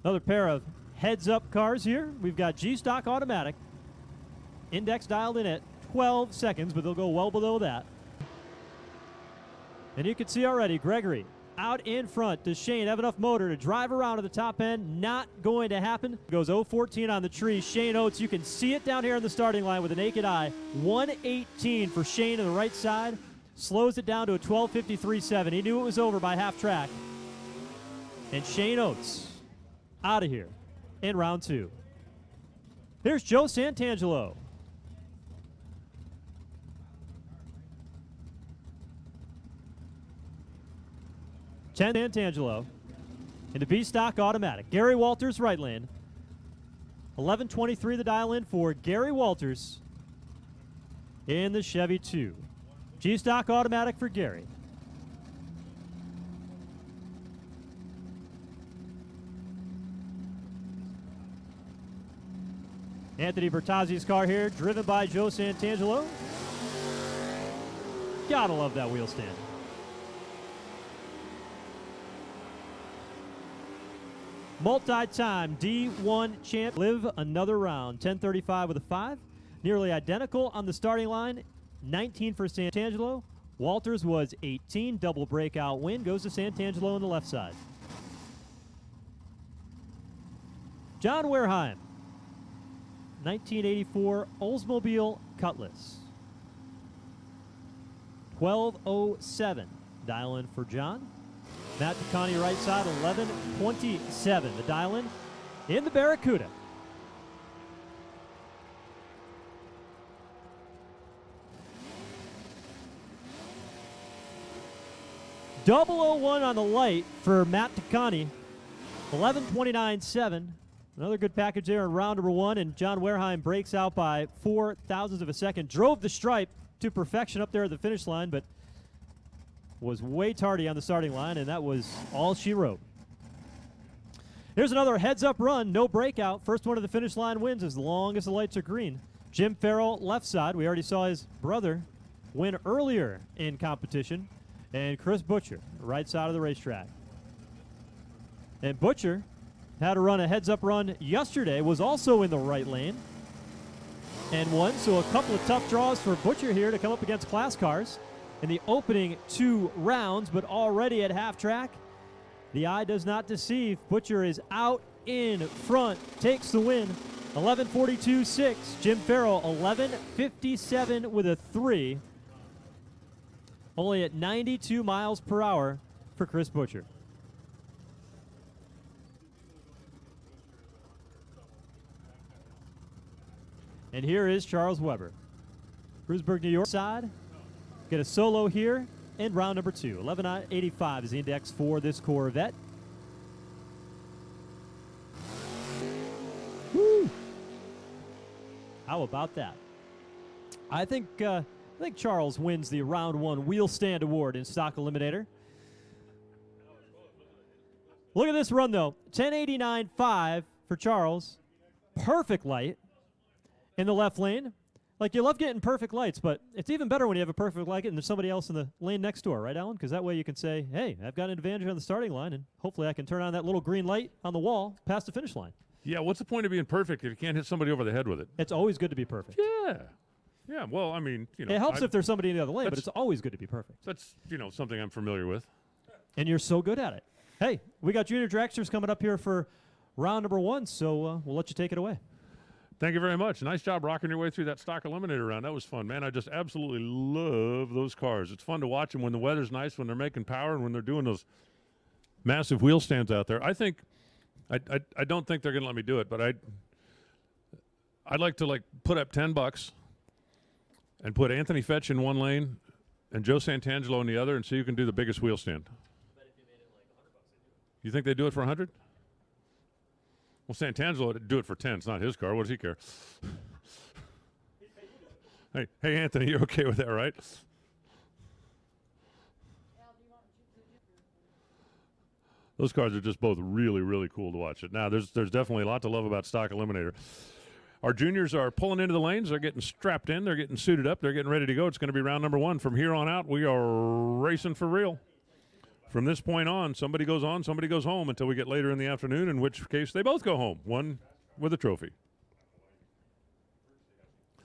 Another pair of heads-up cars here. We've got G-Stock automatic, index dialed in at 12 seconds, but they'll go well below that. And you can see already, Gregory out in front. Does Shane have enough motor to drive around to the top end? Not going to happen. Goes 0:14 on the tree. Shane Oates, you can see it down here on the starting line with a naked eye. 1:18 for Shane on the right side. Slows it down to a 12:53.7. He knew it was over by half track. And Shane Oates out of here in round 2. Here's Joe Santangelo. Santangelo into B-Stock automatic. Gary Walters, right lane. 11:23 the dial in for Gary Walters in the Chevy 2. G-Stock automatic for Gary. Anthony Bertazzi's car here, driven by Joe Santangelo. Gotta love that wheel stand. Multi-time D1 champ. Live another round. 10:35 with a 5. Nearly identical on the starting line. 19 for Santangelo. Walters was 18. Double breakout win. Goes to Santangelo on the left side. John Wareheim. 1984 Oldsmobile Cutlass. 12:07. Dial in for John. Matt Picani right side, 11:27. The dial in the Barracuda. .001 on the light for Matt Picani. 11:29.7. Another good package there in round number 1, and John Wareheim breaks out by 4 thousandths of a second. Drove the stripe to perfection up there at the finish line, but was way tardy on the starting line, and that was all she wrote. Here's another heads-up run, no breakout. First one to the finish line wins as long as the lights are green. Jim Farrell, left side. We already saw his brother win earlier in competition. And Chris Butcher, right side of the racetrack. And Butcher had to run a heads-up run yesterday, was also in the right lane and won. So a couple of tough draws for Butcher here to come up against class cars in the opening 2 rounds, but already at half track, the eye does not deceive. Butcher is out in front, takes the win. 11:42.6. Jim Farrell, 11:57 with a 3. Only at 92 miles per hour for Chris Butcher. And here is Charles Weber. Kreuzberg, New York side. Get a solo here in round number 2. 11:85 is the index for this Corvette. Woo! How about that? I think Charles wins the round 1 wheel stand award in stock eliminator. Look at this run though. 10:89.5 for Charles. Perfect light in the left lane. Like, you love getting perfect lights, but it's even better when you have a perfect light and there's somebody else in the lane next door, right, Alan? Because that way you can say, hey, I've got an advantage on the starting line, and hopefully I can turn on that little green light on the wall past the finish line. Yeah, what's the point of being perfect if you can't hit somebody over the head with it? It's always good to be perfect. Yeah. Yeah, well, I mean, you know. It helps if there's somebody in the other lane, but it's always good to be perfect. That's, something I'm familiar with. And you're so good at it. Hey, we got junior dragsters coming up here for round number 1, so we'll let you take it away. Thank you very much. Nice job rocking your way through that stock eliminator round. That was fun, man. I just absolutely love those cars. It's fun to watch them when the weather's nice, when they're making power, and when they're doing those massive wheel stands out there. I don't think they're going to let me do it, but I'd like to put up $10 and put Anthony Fetch in one lane and Joe Santangelo in the other, and see who can do the biggest wheel stand. You think they do it for 100? Well, Santangelo would do it for 10. It's not his car. What does he care? Hey, Anthony, you're okay with that, right? Those cars are just both really, really cool to watch. Now, there's definitely a lot to love about stock eliminator. Our juniors are pulling into the lanes. They're getting strapped in. They're getting suited up. They're getting ready to go. It's going to be round number 1. From here on out, we are racing for real. From this point on, somebody goes on, somebody goes home until we get later in the afternoon, in which case they both go home, one with a trophy. I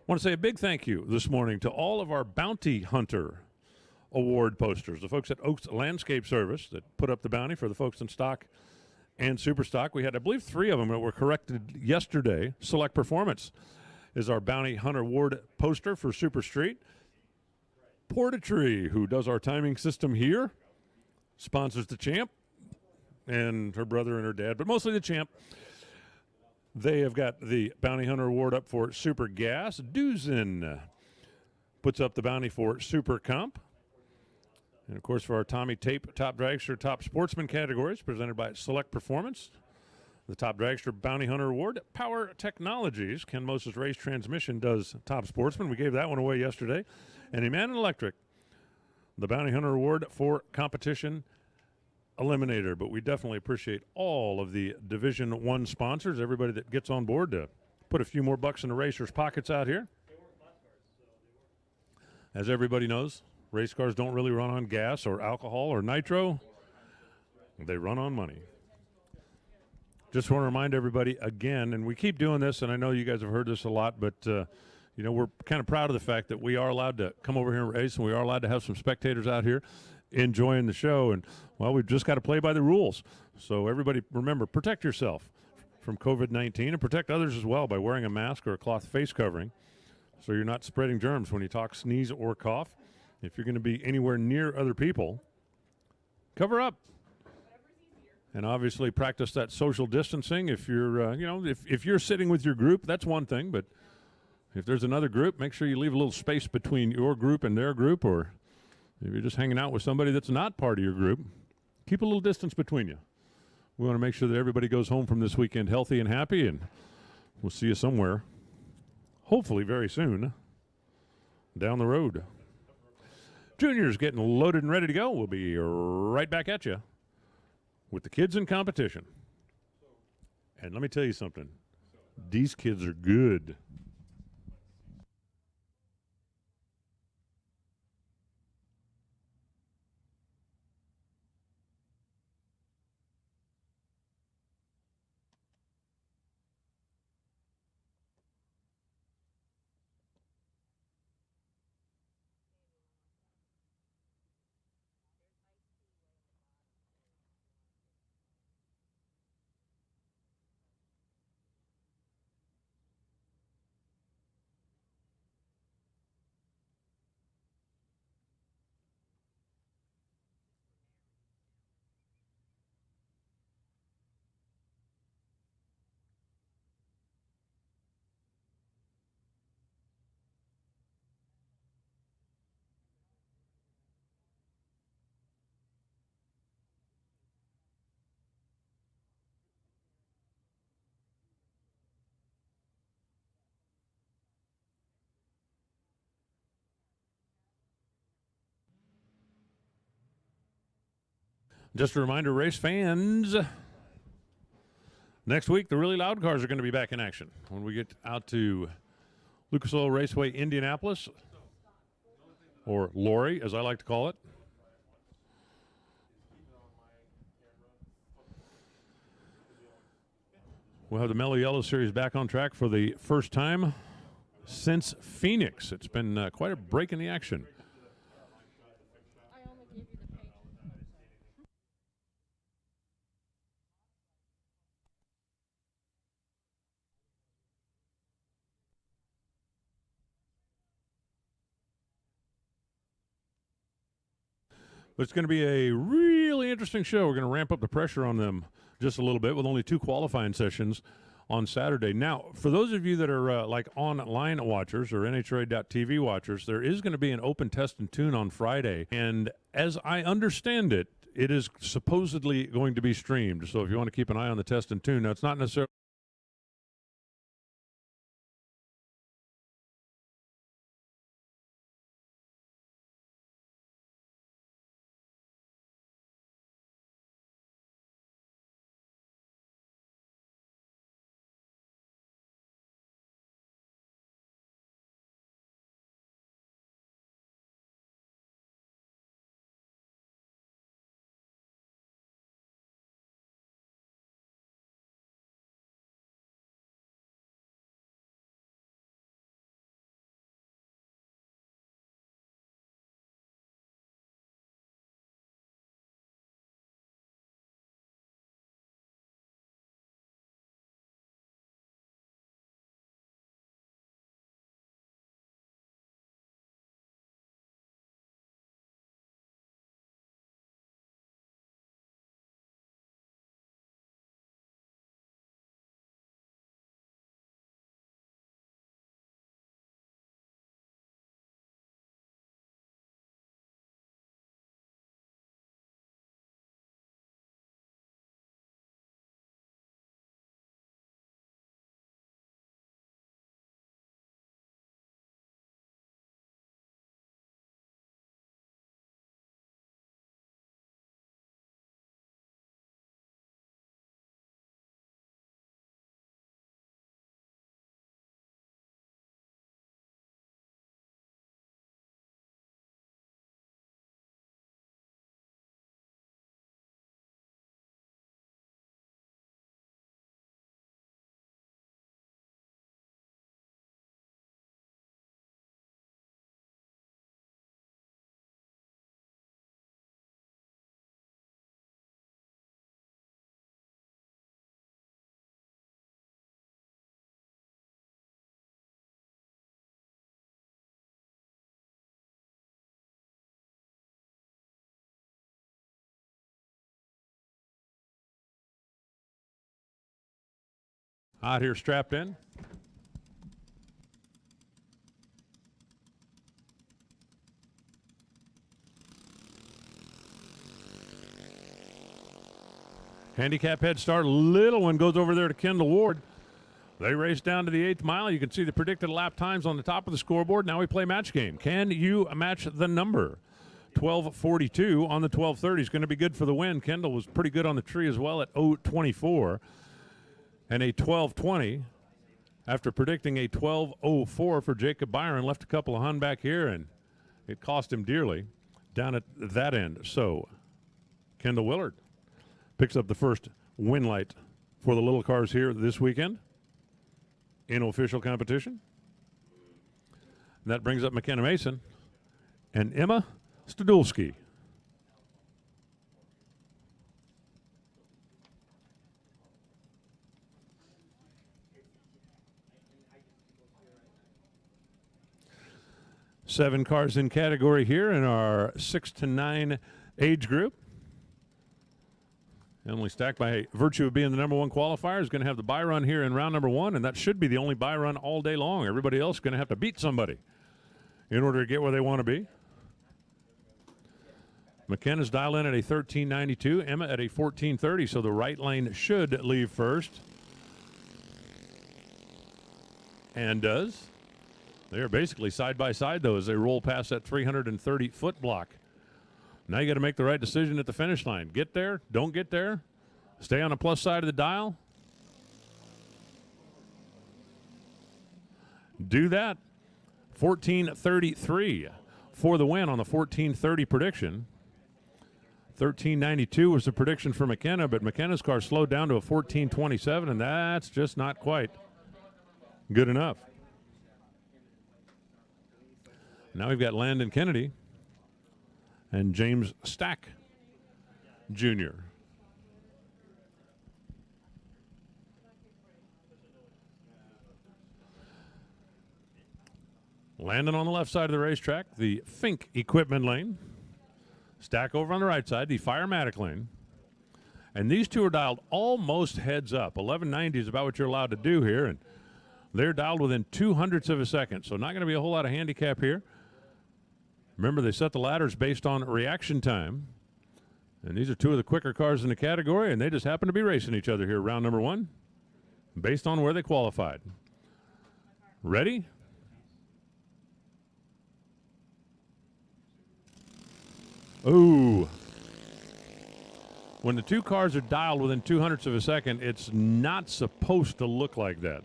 want to say a big thank you this morning to all of our Bounty Hunter Award posters, the folks at Oaks Landscape Service that put up the bounty for the folks in stock and super stock. We had, I believe, 3 of them that were corrected yesterday. Select Performance is our Bounty Hunter Award poster for Super Street. Portatree, who does our timing system here, sponsors the Champ and her brother and her dad, but mostly the Champ. They have got the Bounty Hunter Award up for Super Gas. Duzin puts up the bounty for Super Comp. And, of course, for our Tommy Tape Top Dragster Top Sportsman categories, presented by Select Performance, the Top Dragster Bounty Hunter Award. Power Technologies, Ken Moses Race Transmission does Top Sportsman. We gave that one away yesterday. And Eman Electric, the Bounty Hunter Award for Competition Eliminator. But we definitely appreciate all of the Division 1 sponsors, everybody that gets on board to put a few more bucks in the racers' pockets out here. As everybody knows, race cars don't really run on gas or alcohol or nitro. They run on money. Just want to remind everybody again, and we keep doing this, and I know you guys have heard this a lot, but we're kind of proud of the fact that we are allowed to come over here and race, and we are allowed to have some spectators out here enjoying the show. And, well, we've just got to play by the rules. So everybody, remember, protect yourself from COVID-19 and protect others as well by wearing a mask or a cloth face covering so you're not spreading germs when you talk, sneeze, or cough. If you're going to be anywhere near other people, cover up. And obviously practice that social distancing. If you're, if you're sitting with your group, that's one thing. But if there's another group, make sure you leave a little space between your group and their group. Or if you're just hanging out with somebody that's not part of your group, keep a little distance between you. We want to make sure that everybody goes home from this weekend healthy and happy. And we'll see you somewhere, hopefully very soon, down the road. Juniors getting loaded and ready to go. We'll be right back at you with the kids in competition. And let me tell you something. These kids are good. Just a reminder, race fans, next week the really loud cars are going to be back in action when we get out to Lucas Oil Raceway, Indianapolis, or Lori, as I like to call it. We'll have the Mellow Yellow Series back on track for the first time since Phoenix. It's been quite a break in the action. But it's going to be a really interesting show. We're going to ramp up the pressure on them just a little bit with only 2 qualifying sessions on Saturday. Now, for those of you that are like online watchers or NHRA D1TV watchers, there is going to be an open test and tune on Friday. And as I understand it, it is supposedly going to be streamed. So if you want to keep an eye on the test and tune, now it's not necessarily out here strapped in. Handicap head start. Little one goes over there to Kendall Ward. They race down to the 8th mile. You can see the predicted lap times on the top of the scoreboard. Now we play match game. Can you match the number? 12:42 on the 12:30 is going to be good for the win. Kendall was pretty good on the tree as well at 0:24. And a 12:20 after predicting a 12:04 for Jacob Byron, left a couple of hun back here, and it cost him dearly down at that end. So Kendall Willard picks up the first win light for the little cars here this weekend in official competition. And that brings up McKenna Mason and Emma Studulski. Seven cars in category here in our 6 to 9 age group. Emily Stack, by virtue of being the #1 qualifier, is going to have the bye run here in round number 1, and that should be the only bye run all day long. Everybody else is going to have to beat somebody in order to get where they want to be. McKenna's dialed in at a 13.92, Emma at a 14.30, so the right lane should leave first. And does. They are basically side by side, though, as they roll past that 330-foot block. Now you got to make the right decision at the finish line. Get there, don't get there, stay on the plus side of the dial. Do that. 14.33 for the win on the 14.30 prediction. 13.92 was the prediction for McKenna, but McKenna's car slowed down to a 14.27, and that's just not quite good enough. Now we've got Landon Kennedy and James Stack Jr. Landon on the left side of the racetrack, the Fink equipment lane. Stack over on the right side, the Firematic lane. And these two are dialed almost heads up. 1190 is about what you're allowed to do here, and they're dialed within 0.02 of a second, so not going to be a whole lot of handicap here. Remember, they set the ladders based on reaction time. And these are two of the quicker cars in the category, and they just happen to be racing each other here, round number 1, based on where they qualified. Ready? Ooh. When the two cars are dialed within 0.02 of a second, it's not supposed to look like that.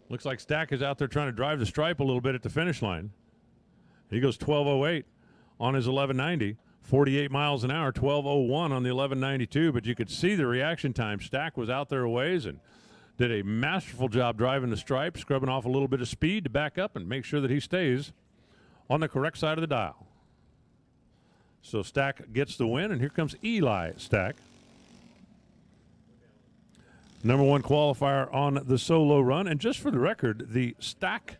Looks like Stack is out there trying to drive the stripe a little bit at the finish line. He goes 12.08 on his 1190, 48 miles an hour, 12.01 on the 1192, but you could see the reaction time. Stack was out there a ways and did a masterful job driving the stripe, scrubbing off a little bit of speed to back up and make sure that he stays on the correct side of the dial. So Stack gets the win, and here comes Eli Stack. #1 qualifier on the solo run. And just for the record, the Stack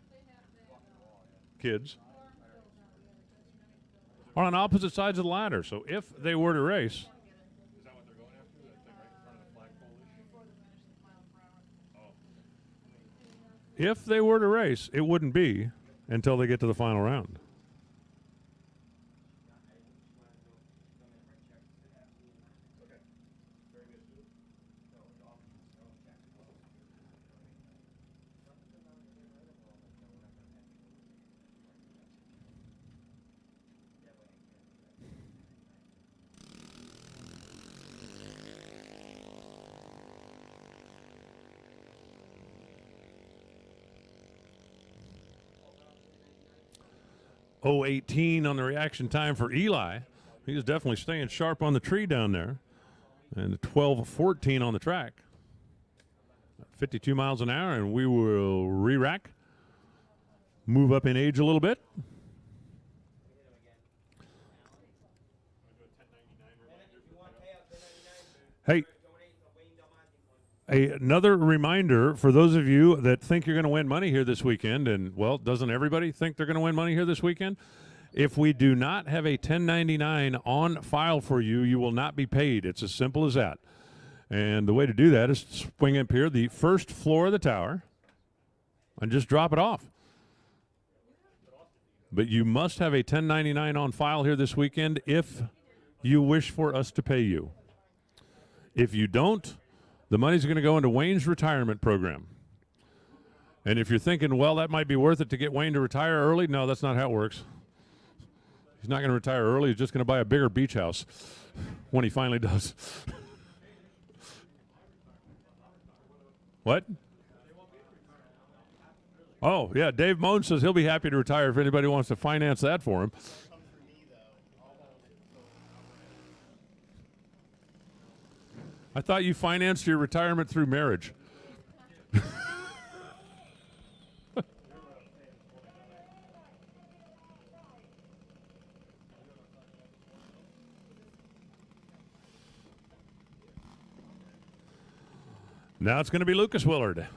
kids are on opposite sides of the ladder. So if they were to race, Is that what they're going after? That thing right in front of the flagpole? if they were to race, it wouldn't be until they get to the final round. .018 on the reaction time for Eli. He's definitely staying sharp on the tree down there. And 12.14 on the track. 52 miles an hour, and we will re-rack. Move up in age a little bit. Hey, another reminder for those of you that think you're going to win money here this weekend, and, well, doesn't everybody think they're going to win money here this weekend? If we do not have a 1099 on file for you, you will not be paid. It's as simple as that. And the way to do that is to swing up here the first floor of the tower and just drop it off. But you must have a 1099 on file here this weekend if you wish for us to pay you. If you don't, the money's going to go into Wayne's retirement program. And if you're thinking, well, that might be worth it to get Wayne to retire early, no, that's not how it works. He's not going to retire early. He's just going to buy a bigger beach house when he finally does. What? Oh, yeah. Dave Moan says he'll be happy to retire if anybody wants to finance that for him. I thought you financed your retirement through marriage. Now it's going to be Lucas Willard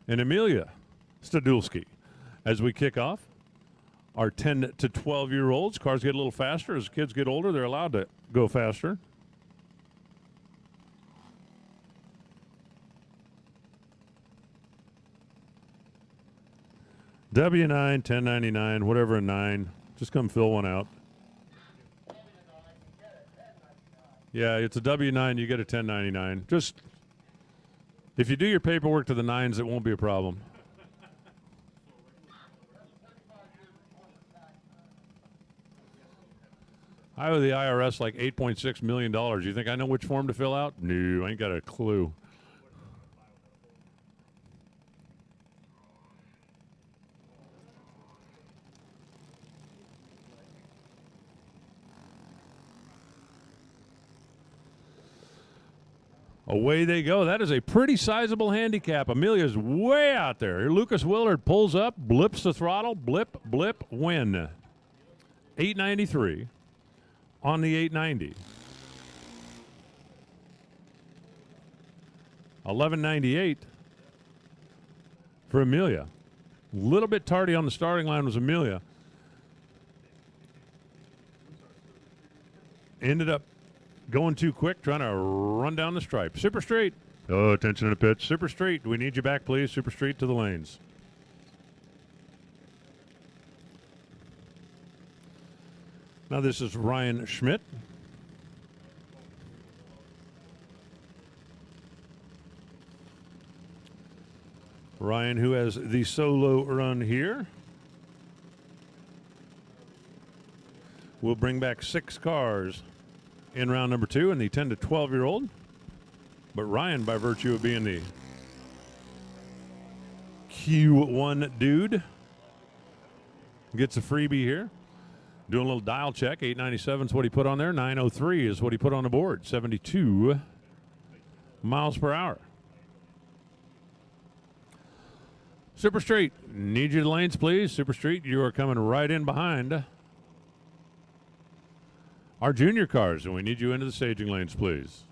and Amelia Stadulski as we kick off our 10 to 12-year-olds. Cars get a little faster. As kids get older, they're allowed to go faster. W9, 1099, whatever a 9. Just come fill one out. Yeah, it's a W9. You get a 1099. Just... if you do your paperwork to the 9s, it won't be a problem. I owe the IRS like $8.6 million. You think I know which form to fill out? No, I ain't got a clue. Away they go. That is a pretty sizable handicap. Amelia's way out there. Lucas Willard pulls up, blips the throttle, blip, blip, win. 893 on the 890. 1198 for Amelia. A little bit tardy on the starting line was Amelia. Ended up going too quick, trying to run down the stripe. Super Street. Oh, attention to the pitch. Super Street, we need you back, please. Super Street to the lanes. Now this is Ryan Schmidt. Ryan, who has the solo run here, will bring back 6 cars in round number 2 in the 10 to 12-year-old. But Ryan, by virtue of being the Q1 dude, gets a freebie here. Doing a little dial check. 897 is what he put on there. 903 is what he put on the board. 72 miles per hour. Super Street, need you to the lanes, please. Super Street, you are coming right in behind our junior cars, and we need you into the staging lanes, please.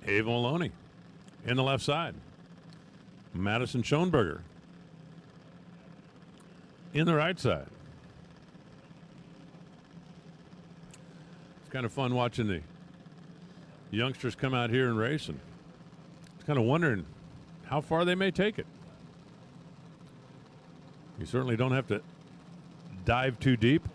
Ava Maloney in the left side. Madison Schoenberger in the right side. It's kind of fun watching the youngsters come out here and race, and it's kind of wondering how far they may take it. You certainly don't have to dive too deep.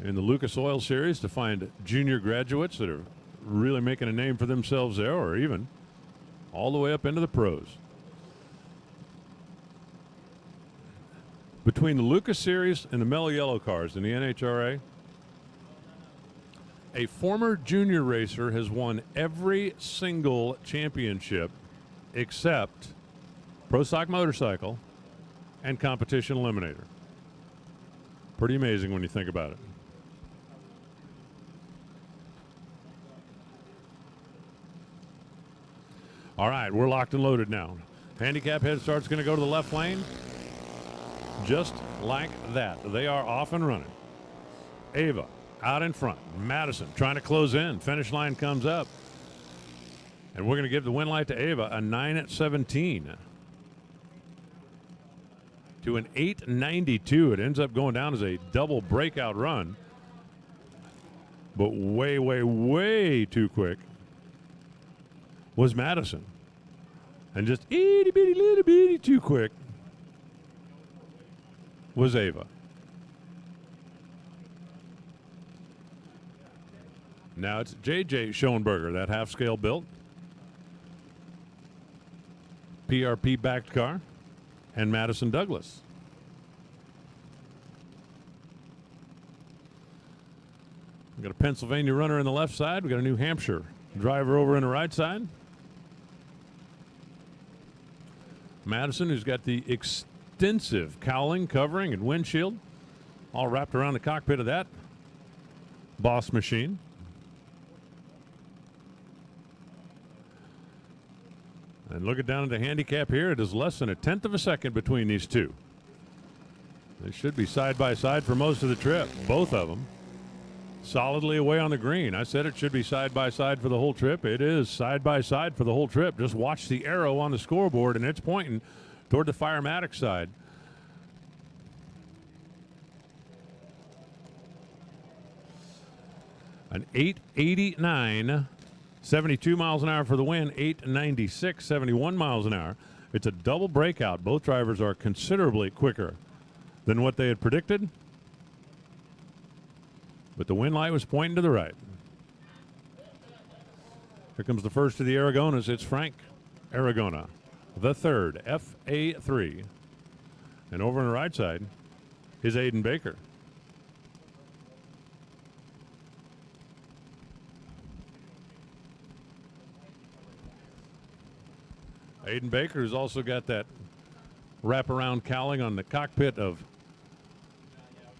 In the Lucas Oil Series to find junior graduates that are really making a name for themselves there, or even all the way up into the pros. Between the Lucas Series and the Mellow Yellow cars in the NHRA, a former junior racer has won every single championship except Pro Stock Motorcycle and Competition Eliminator. Pretty amazing when you think about it. All right, we're locked and loaded now. Handicap head start's going to go to the left lane. Just like that. They are off and running. Ava out in front. Madison trying to close in. Finish line comes up. And we're going to give the win light to Ava, a 9:17 to an 8:92. It ends up going down as a double breakout run. But way, way, way too quick was Madison. And just itty bitty little bitty too quick was Ava. Now it's J.J. Schoenberger, that half-scale built. PRP-backed car. And Madison Douglas. We've got a Pennsylvania runner in the left side. We've got a New Hampshire driver over in the right side. Madison, who's got the extensive cowling, covering, and windshield all wrapped around the cockpit of that boss machine. And look it down at the handicap here. It is less than 1/10 of a second between these two. They should be side by side for most of the trip, both of them. Solidly away on the green. I said it should be side by side for the whole trip. It is side by side for the whole trip. Just watch the arrow on the scoreboard, and it's pointing toward the Firematic side. An 889, 72 miles an hour for the win, 896, 71 miles an hour. It's a double breakout. Both drivers are considerably quicker than what they had predicted. But the wind light was pointing to the right. Here comes the first of the Aragonas. It's Frank Aragona, the third, FA3. And over on the right side is Aiden Baker. Aiden Baker has also got that wraparound cowling on the cockpit of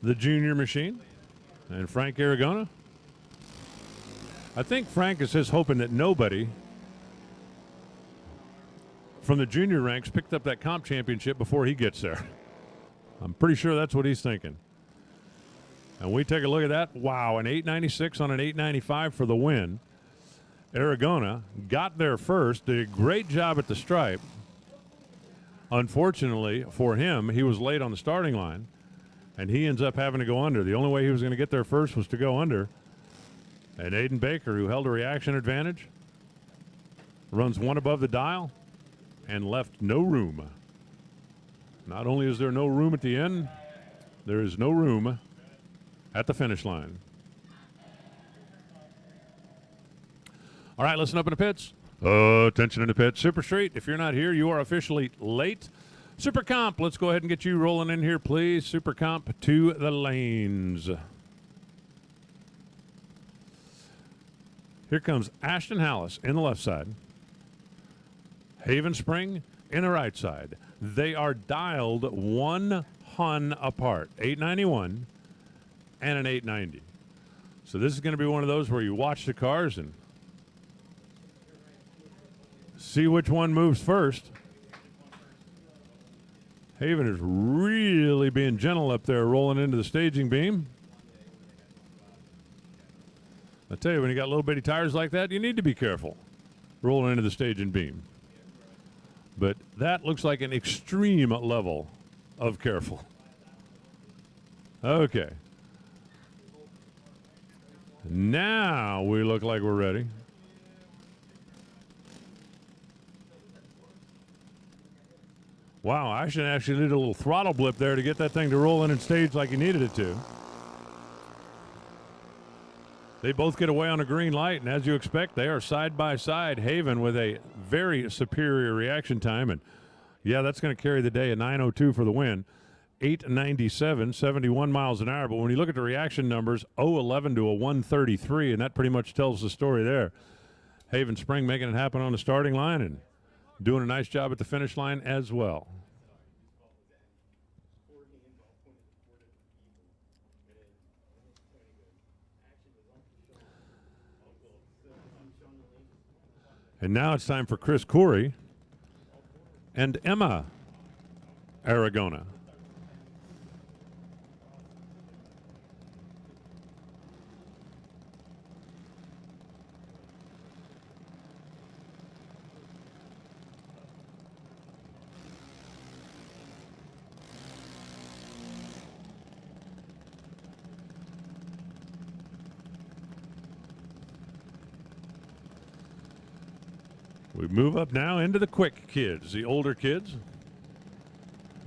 the junior machine. And Frank Aragona. I think Frank is just hoping that nobody from the junior ranks picked up that comp championship before he gets there. I'm pretty sure that's what he's thinking. And we take a look at that. Wow, an 896 on an 895 for the win. Aragona got there first, did a great job at the stripe. Unfortunately for him, he was late on the starting line, and he ends up having to go under. The only way he was going to get there first was to go under. And Aiden Baker, who held a reaction advantage, runs one above the dial and left no room. Not only is there no room at the end, there is no room at the finish line. All right, listen up in the pits. Attention in the pits. Super Street, if you're not here, you are officially late. Super Comp, let's go ahead and get you rolling in here, please. Super Comp to the lanes. Here comes Ashton Hallis in the left side. Haven Spring in the right side. They are dialed 1 hun apart, 891 and an 890. So this is going to be one of those where you watch the cars and see which one moves first. Haven is really being gentle up there, rolling into the staging beam. I tell you, when you got little bitty tires like that, you need to be careful rolling into the staging beam. But that looks like an extreme level of careful. Okay. Now we look like we're ready. Wow, I should actually need a little throttle blip there to get that thing to roll in and stage like you needed it to. They both get away on a green light, and as you expect, they are side by side. Haven with a very superior reaction time, and yeah, that's going to carry the day, a 9:02 for the win. 897, 71 miles an hour, but when you look at the reaction numbers, 011 to a 133, and that pretty much tells the story there. Haven Spring making it happen on the starting line and doing a nice job at the finish line as well. And now it's time for Chris Corey and Emma Aragona. We move up now into the quick kids, the older kids.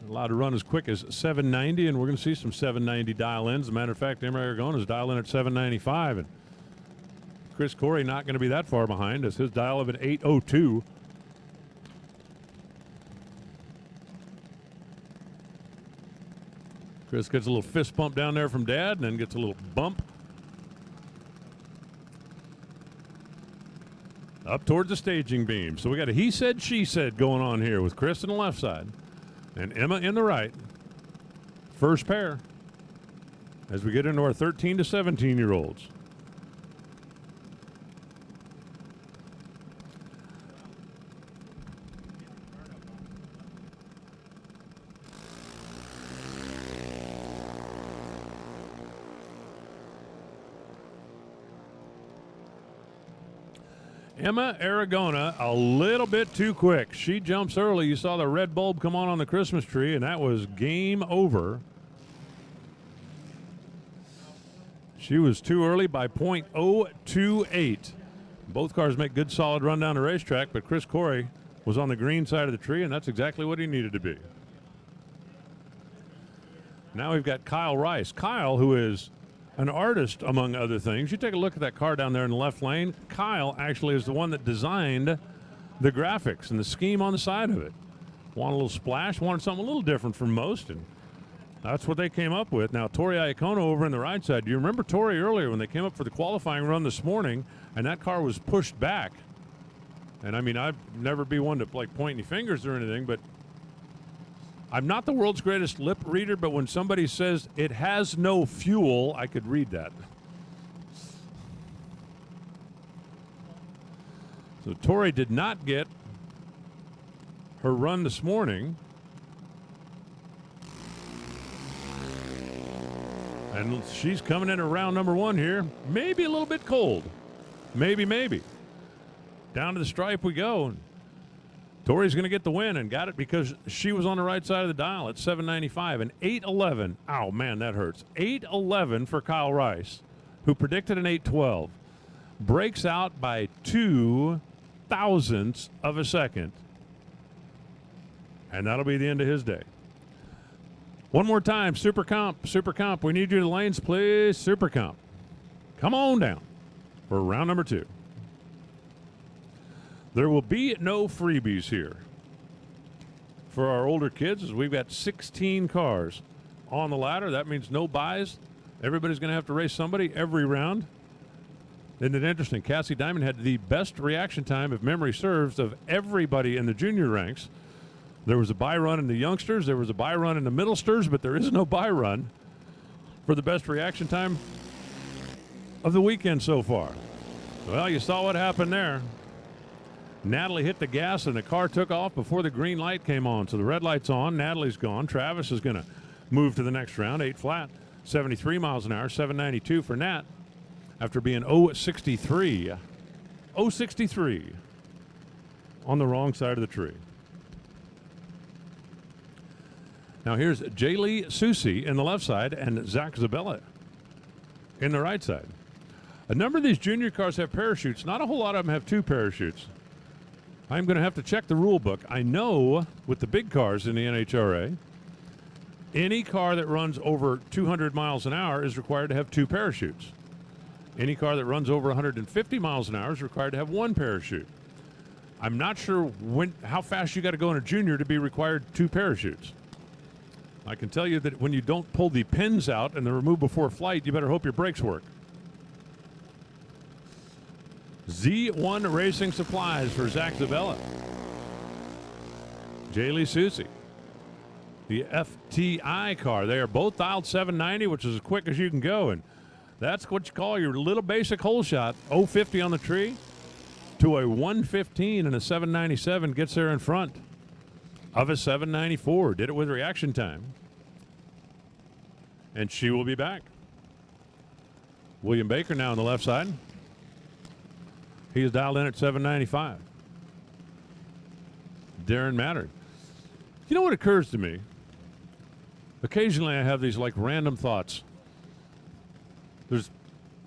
Allowed to run as quick as 790, and we're going to see some 790 dial-ins. As a matter of fact, Hemi is dial-in at 795, and Chris Corey not going to be that far behind as his dial of an 802. Chris gets a little fist bump down there from Dad and then gets a little bump up towards the staging beam. So we got a he said, she said going on here with Chris on the left side and Emma in the right. First pair as we get into our 13 to 17-year-olds. Emma Aragona, a little bit too quick. She jumps early. You saw the red bulb come on the Christmas tree, and that was game over. She was too early by .028. Both cars make good, solid run down the racetrack, but Chris Corey was on the green side of the tree, and that's exactly what he needed to be. Now we've got Kyle Rice. Kyle, who is an artist, among other things. You take a look at that car down there in the left lane. Kyle actually is the one that designed the graphics and the scheme on the side of it. Wanted a little splash, wanted something a little different from most, and that's what they came up with. Now, Tori Iacono over in the right side. Do you remember Tori earlier when they came up for the qualifying run this morning, and that car was pushed back? And, I mean, I'd never be one to, like, point any fingers or anything, but I'm not the world's greatest lip reader, but when somebody says it has no fuel, I could read that. So Tori did not get her run this morning. And she's coming in around number one here. Maybe a little bit cold. Maybe. Down to the stripe we go. Tori's going to get the win and got it because she was on the right side of the dial at 795 and 811. Oh, man, that hurts. 811 for Kyle Rice, who predicted an 812. Breaks out by 2 thousandths of a second. And that'll be the end of his day. One more time, Super Comp. We need you to the lanes, please. Super Comp. Come on down for round number 2. There will be no freebies here for our older kids as we've got 16 cars on the ladder. That means no buys. Everybody's going to have to race somebody every round. Isn't it interesting? Cassie Diamond had the best reaction time, if memory serves, of everybody in the junior ranks. There was a buy run in the youngsters. There was a buy run in the middlesters, but there is no buy run for the best reaction time of the weekend so far. Well, you saw what happened there. Natalie hit the gas and the car took off before the green light came on. So the red light's on. Natalie's gone. Travis is going to move to the next round. 8 flat, 73 miles an hour, 792 for Nat after being 063. 063 on the wrong side of the tree. Now here's Jaylee Susi in the left side and Zach Zabella in the right side. A number of these junior cars have parachutes. Not a whole lot of them have 2 parachutes. I'm going to have to check the rule book. I know with the big cars in the NHRA, any car that runs over 200 miles an hour is required to have 2 parachutes. Any car that runs over 150 miles an hour is required to have 1 parachute. I'm not sure how fast you got to go in a junior to be required 2 parachutes. I can tell you that when you don't pull the pins out and they're removed before flight, you better hope your brakes work. Z1 Racing Supplies for Zach Zabella. Jaylee Susi. The FTI car. They are both dialed 790, which is as quick as you can go. And that's what you call your little basic hole shot. 050 on the tree to a 115 and a 797 gets there in front of a 794. Did it with reaction time. And she will be back. William Baker now on the left side. He is dialed in at 795. Darren Mattern. You know what occurs to me? Occasionally I have these like random thoughts.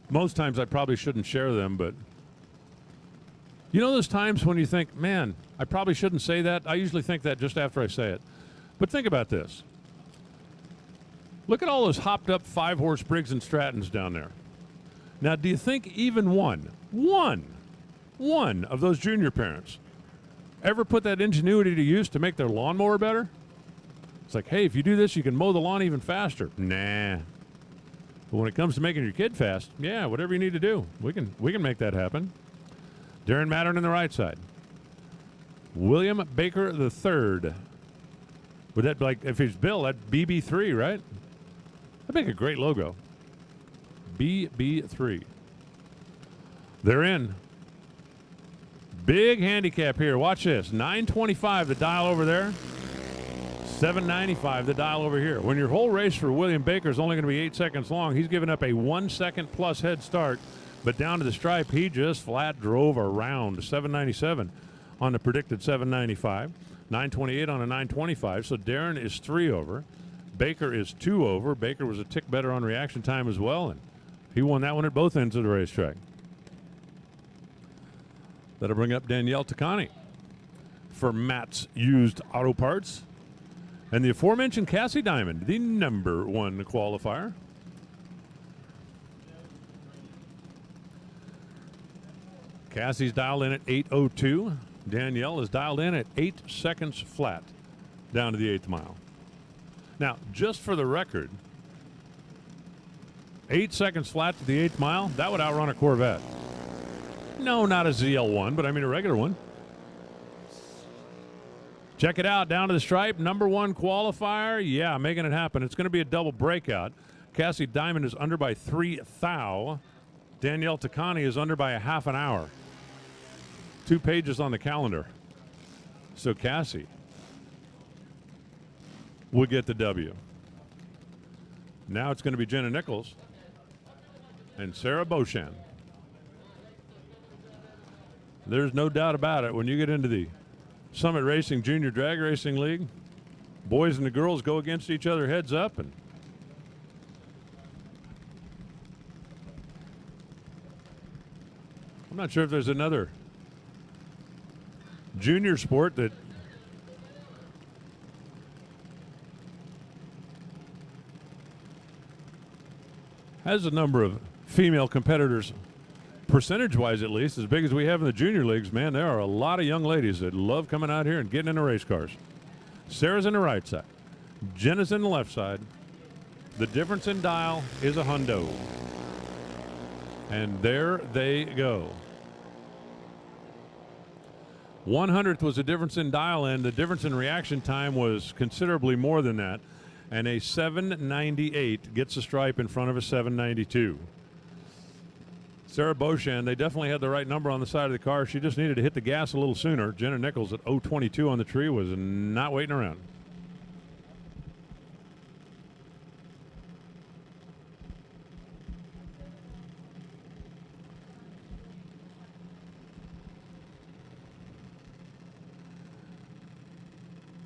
Most times I probably shouldn't share them, but You know those times when you think, man, I probably shouldn't say that? I usually think that just after I say it. But think about this. Look at all those hopped up 5-horse Briggs and Strattons down there. Now, do you think even one of those junior parents ever put that ingenuity to use to make their lawnmower better? It's like, hey, if you do this, you can mow the lawn even faster. Nah. But when it comes to making your kid fast, yeah, whatever you need to do, we can make that happen. Darren Mattern on the right side. William Baker III. Would that, like, if he's Bill, that'd BB3, right? That'd make a great logo. BB3. They're in. Big handicap here. Watch this. 925, the dial over there. 795, the dial over here. When your whole race for William Baker is only going to be 8 seconds long, he's given up a 1 second plus head start. But down to the stripe, he just flat drove around. 797 on the predicted 795. 928 on a 925. So Darren is 3 over. Baker is 2 over. Baker was a tick better on reaction time as well, and he won that one at both ends of the racetrack. That'll bring up Danielle Takani for Matt's Used Auto Parts. And the aforementioned Cassie Diamond, the #1 qualifier. Cassie's dialed in at 8:02. Danielle is dialed in at 8 seconds flat down to the 8th mile. Now, just for the record, 8 seconds flat to the 8th mile, that would outrun a Corvette. No, not a ZL1, but I mean a regular one. Check it out, down to the stripe, #1 qualifier. Yeah, making it happen. It's going to be a double breakout. Cassie Diamond is under by 3 thou. Danielle Takani is under by a half an hour. 2 pages on the calendar. So Cassie will get the W. Now it's going to be Jenna Nichols and Sarah Beauchamp. There's no doubt about it. When you get into the Summit Racing Junior Drag Racing League, boys and the girls go against each other heads up, and I'm not sure if there's another junior sport that has a number of female competitors, percentage-wise at least, as big as we have in the junior leagues. Man, there are a lot of young ladies that love coming out here and getting into race cars. Sarah's in the right side. Jenna's in the left side. The difference in dial is a hundo. And there they go. 1/100th was the difference in dial, and the difference in reaction time was considerably more than that. And a 798 gets a stripe in front of a 792. Sarah Beauchamp, they definitely had the right number on the side of the car. She just needed to hit the gas a little sooner. Jenna Nichols at 022 on the tree was not waiting around.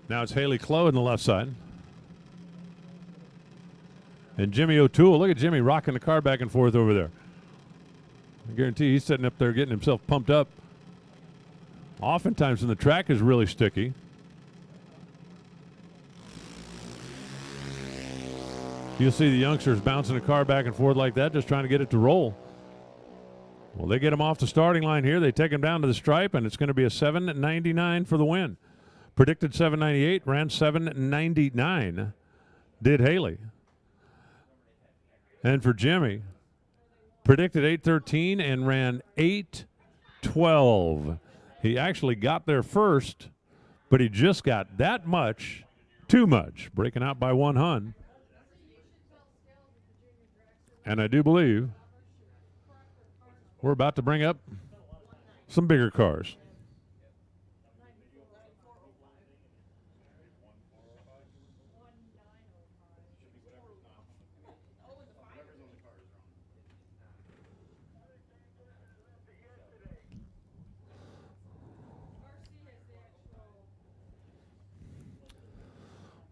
Now it's Haley Clow in the left side. And Jimmy O'Toole. Look at Jimmy rocking the car back and forth over there. I guarantee he's sitting up there getting himself pumped up. Oftentimes when the track is really sticky. You'll see the youngsters bouncing the car back and forth like that, just trying to get it to roll. Well, they get him off the starting line here. They take him down to the stripe, and it's going to be a 799 for the win. Predicted 798, ran 799, did Haley. And for Jimmy, predicted 813 and ran 812. He actually got there first, but he just got that much, too much, breaking out by 1 hun. And I do believe we're about to bring up some bigger cars.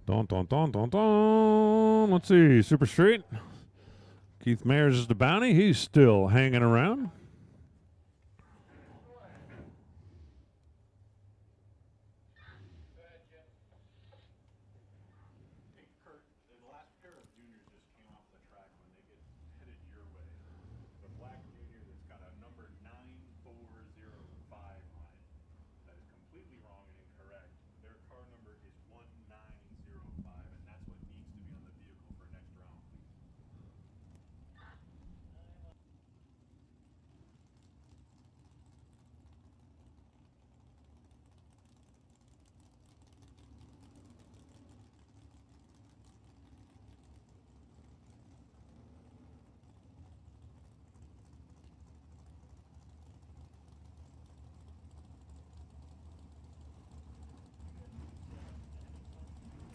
Dun, dun, dun, dun, dun. Let's see, Super Street. Keith Mayers is the bounty. He's still hanging around.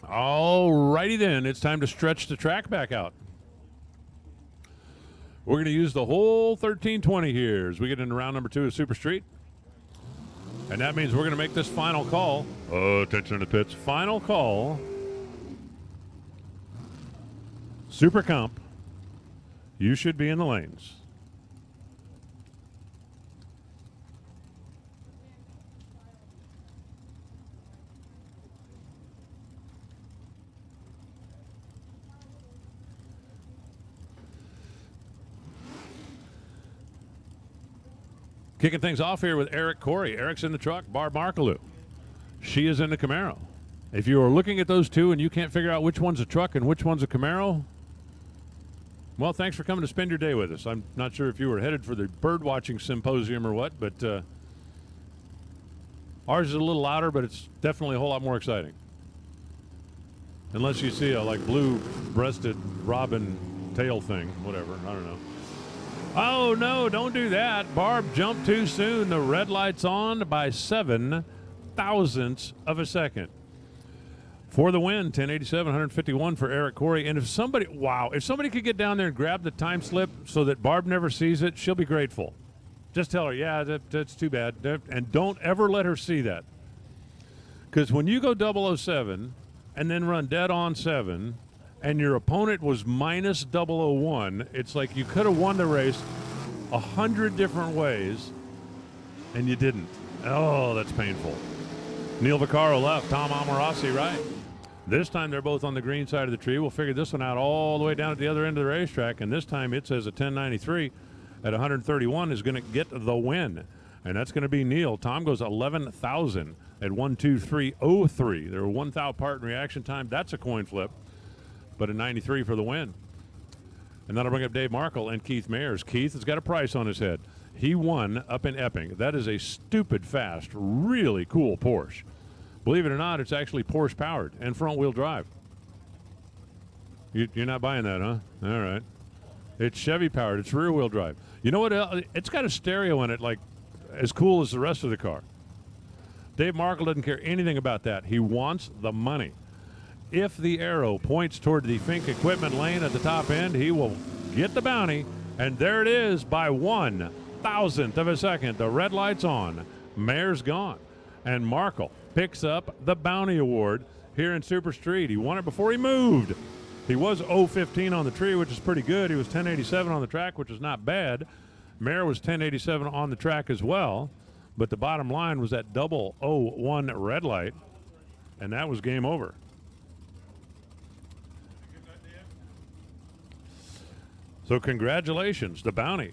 All righty then. It's time to stretch the track back out. We're going to use the whole 1320 here as we get into round number 2 of Super Street. And that means we're going to make this final call. Oh, attention to the pits. Final call. Super Comp. You should be in the lanes. Kicking things off here with Eric Corey. Eric's in the truck. Barb Markaloo. She is in the Camaro. If you are looking at those two and you can't figure out which one's a truck and which one's a Camaro, well, thanks for coming to spend your day with us. I'm not sure if you were headed for the bird watching symposium or what, but ours is a little louder, but it's definitely a whole lot more exciting. Unless you see a like blue-breasted robin tail thing, whatever. I don't know. Oh, no, don't do that. Barb jumped too soon. The red light's on by 7 thousandths of a second. For the win, 1087, 151 for Eric Corey. And if somebody, if somebody could get down there and grab the time slip so that Barb never sees it, she'll be grateful. Just tell her, yeah, that's too bad. And don't ever let her see that. Because when you go 007 and then run dead on 7, and your opponent was minus 001, it's like you could have won the race 100 different ways, and you didn't. Oh, that's painful. Neil Vaccaro left, Tom Amorossi right. This time they're both on the green side of the tree. We'll figure this one out all the way down at the other end of the racetrack, and this time it says a 1093 at 131 is going to get the win, and that's going to be Neil. Tom goes 11,000 at 123.03. They're a 1,000 part in reaction time. That's a coin flip. But a 93 for the win. And that'll bring up Dave Markle and Keith Mayers. Keith has got a price on his head. He won up in Epping. That is a stupid fast, really cool Porsche. Believe it or not, it's actually Porsche powered and front wheel drive. You're not buying that, huh? All right. It's Chevy powered. It's rear wheel drive. You know what? It's got a stereo in it, like as cool as the rest of the car. Dave Markle doesn't care anything about that. He wants the money. If the arrow points toward the Fink equipment lane at the top end, he will get the bounty. And there it is by 1 thousandth of a second. The red light's on. Mayer's gone. And Markle picks up the bounty award here in Super Street. He won it before he moved. He was 015 on the tree, which is pretty good. He was 1087 on the track, which is not bad. Mayer was 1087 on the track as well. But the bottom line was that 001 red light, and that was game over. So congratulations, the bounty.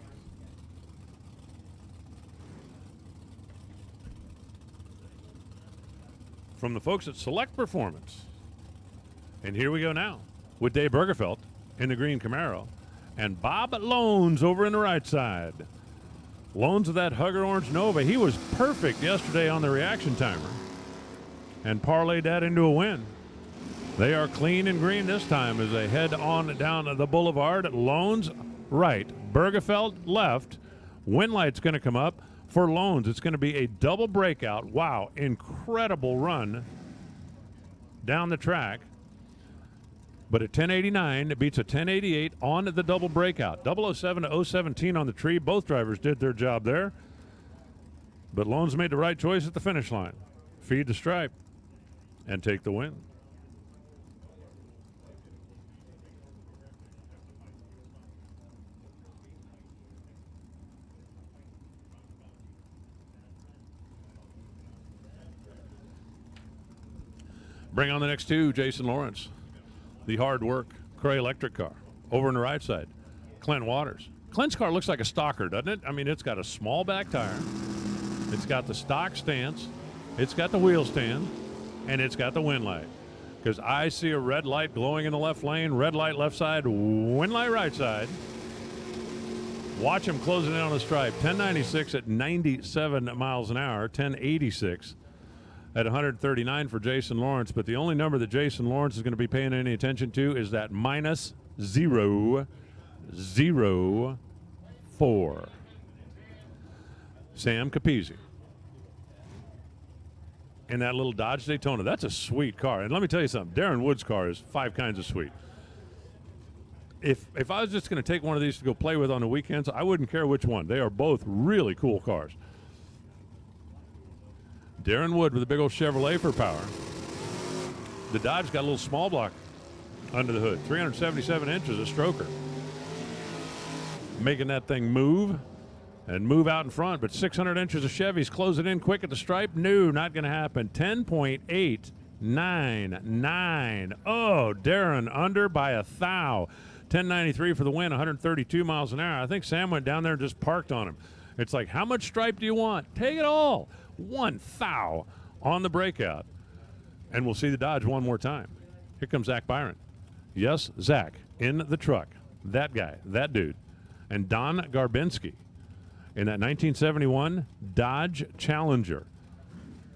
From the folks at Select Performance. And here we go now with Dave Bergerfeldt in the green Camaro and Bob Loans over in the right side. Loans of that Hugger Orange Nova. He was perfect yesterday on the reaction timer and parlayed that into a win. They are clean and green this time as they head on down the boulevard. Loans right, Bergerfeldt left. Winlight's going to come up for Loans. It's going to be a double breakout. Wow, incredible run down the track. But at 1089, it beats a 1088 on the double breakout. 007 to 017 on the tree. Both drivers did their job there. But Loans made the right choice at the finish line. Feed the stripe and take the win. Bring on the next two, Jason Lawrence. The hard work, Cray electric car. Over on the right side, Clint Waters. Clint's car looks like a stalker, doesn't it? I mean, it's got a small back tire. It's got the stock stance. It's got the wheel stand. And it's got the wind light. Because I see a red light glowing in the left lane, red light left side, wind light right side. Watch him closing in on the stripe. 1096 at 97 miles an hour, 1086. At 139 for Jason Lawrence, but the only number that Jason Lawrence is going to be paying any attention to is that minus 004. Sam Capizzi. in that little Dodge Daytona. That's a sweet car. And let me tell you something. Darren Wood's car is 5 kinds of sweet. If I was just going to take one of these to go play with on the weekends, I wouldn't care which one. They are both really cool cars. Darren Wood with a big old Chevrolet for power. The Dodge got a little small block under the hood. 377 inches, a stroker. Making that thing move and move out in front. But 600 inches of Chevys close it in quick at the stripe. No, not going to happen. 10.899. Oh, Darren under by a thou. 1093 for the win, 132 miles an hour. I think Sam went down there and just parked on him. It's like, how much stripe do you want? Take it all. 1 thou on the breakout. And we'll see the Dodge one more time. Here comes Zach Byron. Yes, Zach, in the truck. That guy, that dude. And Don Garbinski in that 1971 Dodge Challenger.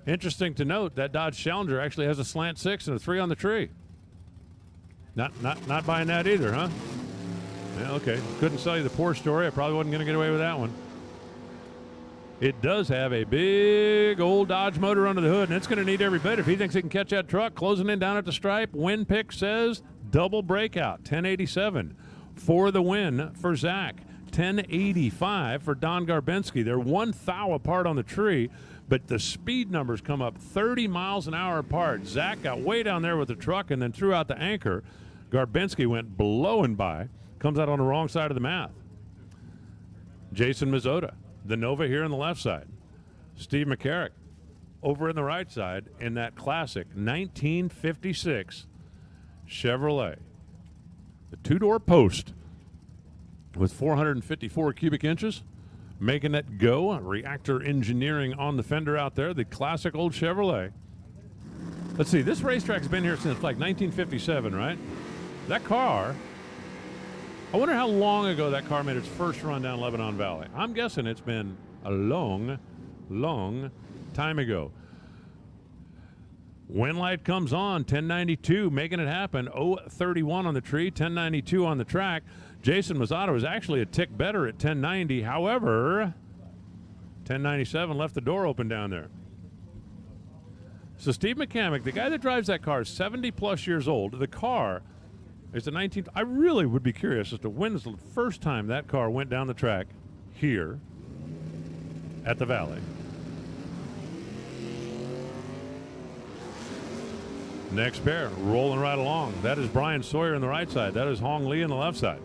Interesting to note, that Dodge Challenger actually has a slant 6 and a 3 on the tree. Not buying that either, huh? Yeah, okay. Couldn't sell you the Porsche story. I probably wasn't going to get away with that one. It does have a big old Dodge motor under the hood, and it's going to need every bit. If he thinks he can catch that truck, closing in down at the stripe, win pick says double breakout, 1087 for the win for Zach. 1085 for Don Garbinski. They're 1 thou apart on the tree, but the speed numbers come up 30 miles an hour apart. Zach got way down there with the truck and then threw out the anchor. Garbinski went blowing by, comes out on the wrong side of the math. Jason Mazzota, the Nova here on the left side. Steve McCarrick over in the right side in that classic 1956 Chevrolet. The 2-door post with 454 cubic inches, making it go. Reactor engineering on the fender out there. The classic old Chevrolet. Let's see, this racetrack's been here since like 1957, right? That car, I wonder how long ago that car made its first run down Lebanon Valley. I'm guessing it's been a long, long time ago. Win light comes on, 1092, making it happen. 031 on the tree, 1092 on the track. Jason Mazzotto was actually a tick better at 1090. However, 1097 left the door open down there. So Steve McCamick, the guy that drives that car, is 70-plus years old. The car is the 19th. I really would be curious as to when's the first time that car went down the track here at the Valley. Next pair, rolling right along. That is Brian Sawyer on the right side. That is Hong Lee on the left side.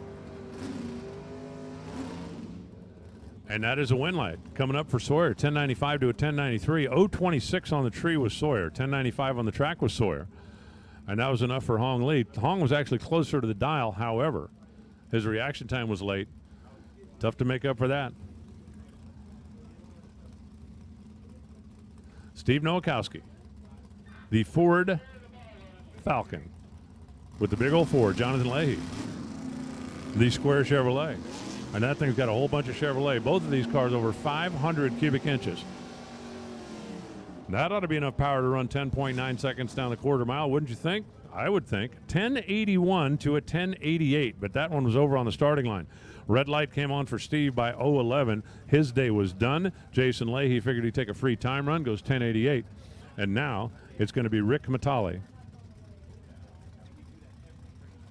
And that is a win light coming up for Sawyer. 1095 to a 1093. 026 on the tree was Sawyer. 1095 on the track was Sawyer. And that was enough for Hong Lee. Hong was actually closer to the dial. However, his reaction time was late. Tough to make up for that. Steve Nowakowski, the Ford Falcon with the big old Ford, Jonathan Leahy, the square Chevrolet. And that thing's got a whole bunch of Chevrolet. Both of these cars over 500 cubic inches. That ought to be enough power to run 10.9 seconds down the quarter mile, wouldn't you think? I would think. 1081 to a 1088, but that one was over on the starting line. Red light came on for Steve by 011. His day was done. Jason Leahy figured he'd take a free time run, goes 1088. And now it's going to be Rick Mattioli.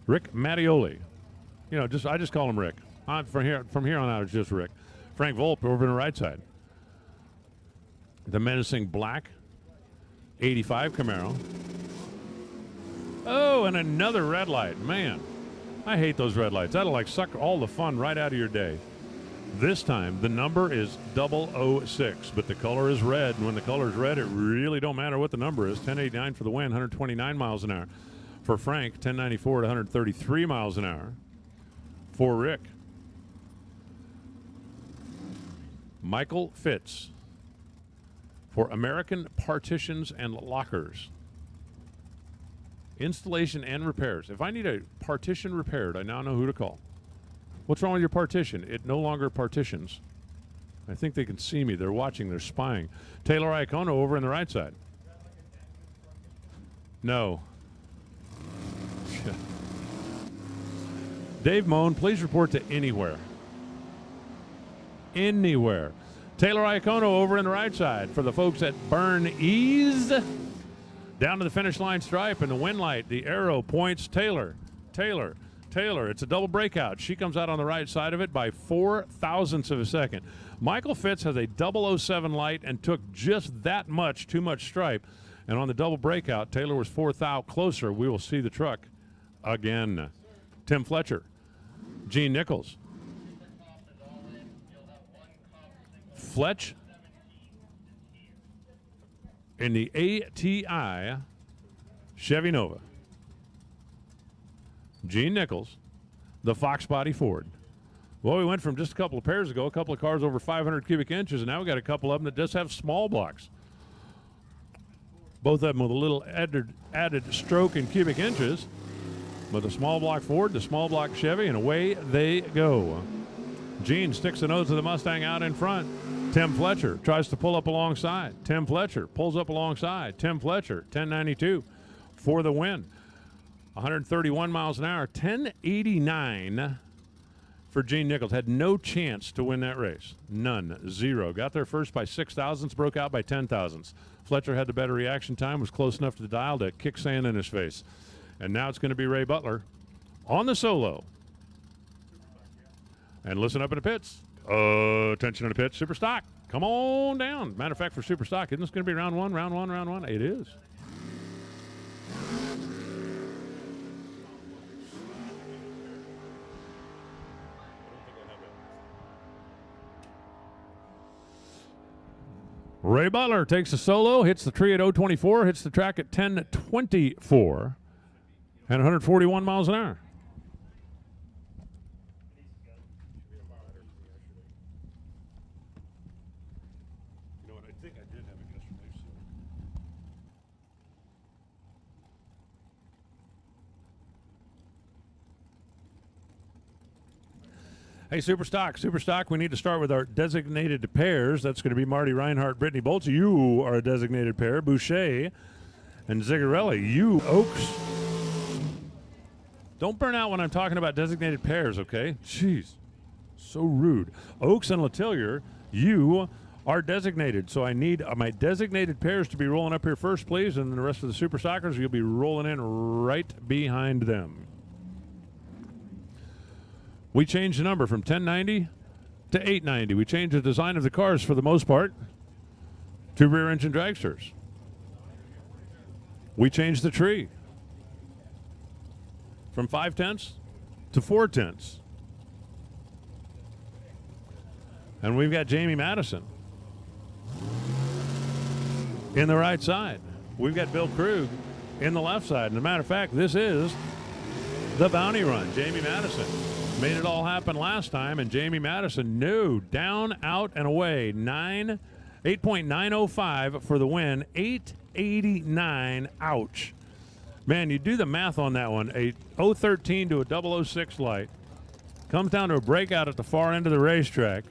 Rick Mattioli. You know, I just call him Rick. From here on out, it's just Rick. Frank Volpe over on the right side. The menacing black 85 Camaro. Oh, and another red light. Man, I hate those red lights. That'll like suck all the fun right out of your day. This time, the number is 006, but the color is red. And when the color is red, it really don't matter what the number is. 1089 for the win, 129 miles an hour. For Frank, 1094 to 133 miles an hour. For Rick. Michael Fitz for American Partitions and Lockers. Installation and repairs. If I need a partition repaired, I now know who to call. What's wrong with your partition? It no longer partitions. I think they can see me. They're watching. They're spying. Taylor Iacono over on the right side. No. Dave Moan, please report to anywhere. Anywhere. Taylor Iacono over in the right side for the folks at Burn Ease. Down to the finish line stripe, and the win light, the arrow points Taylor. Taylor. It's a double breakout. She comes out on the right side of it by 4 thousandths of a second. Michael Fitz has a 007 light and took just that much, too much stripe. And on the double breakout, Taylor was 4 thou closer. We will see the truck again. Tim Fletcher, Gene Nichols. Fletch in the ATI Chevy Nova. Gene Nichols, the Fox Body Ford. Well, we went from just a couple of pairs ago, a couple of cars over 500 cubic inches, and now we got a couple of them that just have small blocks. Both of them with a little added stroke in cubic inches. But the small block Ford, the small block Chevy, and away they go. Gene sticks the nose of the Mustang out in front. Tim Fletcher tries to pull up alongside. Tim Fletcher pulls up alongside. Tim Fletcher, 1092 for the win. 131 miles an hour, 1089 for Gene Nichols. Had no chance to win that race. None. Zero. Got there first by 6 thousandths, broke out by 10 thousandths. Fletcher had the better reaction time, was close enough to the dial to kick sand in his face. And now it's going to be Ray Butler on the solo. And listen up in the pits. Attention in the pits. Super stock. Come on down. Matter of fact, for super stock, isn't this going to be round one? It is. Ray Butler takes a solo, hits the tree at 024, hits the track at 1024 and 141 miles an hour. You know what, I think I did have it yesterday. Hey, Super Stock, we need to start with our designated pairs. That's going to be Marty Reinhardt, Brittany Bolts. You are a designated pair. Boucher and Zigarelli. You, Oaks. Don't burn out when I'm talking about designated pairs, okay? Jeez, so rude. Oaks and Letellier, you are designated. So I need my designated pairs to be rolling up here first, please, and the rest of the Super Stockers, you'll be rolling in right behind them. We changed the number from 1090 to 890. We changed the design of the cars for the most part to rear engine dragsters. We changed the tree from 5/10 to 4/10. And we've got Jamie Madison in the right side. We've got Bill Krug in the left side. And as a matter of fact, this is the bounty run. Jamie Madison made it all happen last time, and Jamie Madison, no, down, out, and away. 8.905 for the win, 889, ouch. Man, you do the math on that one. A 013 to a 006 light. Comes down to a breakout at the far end of the racetrack.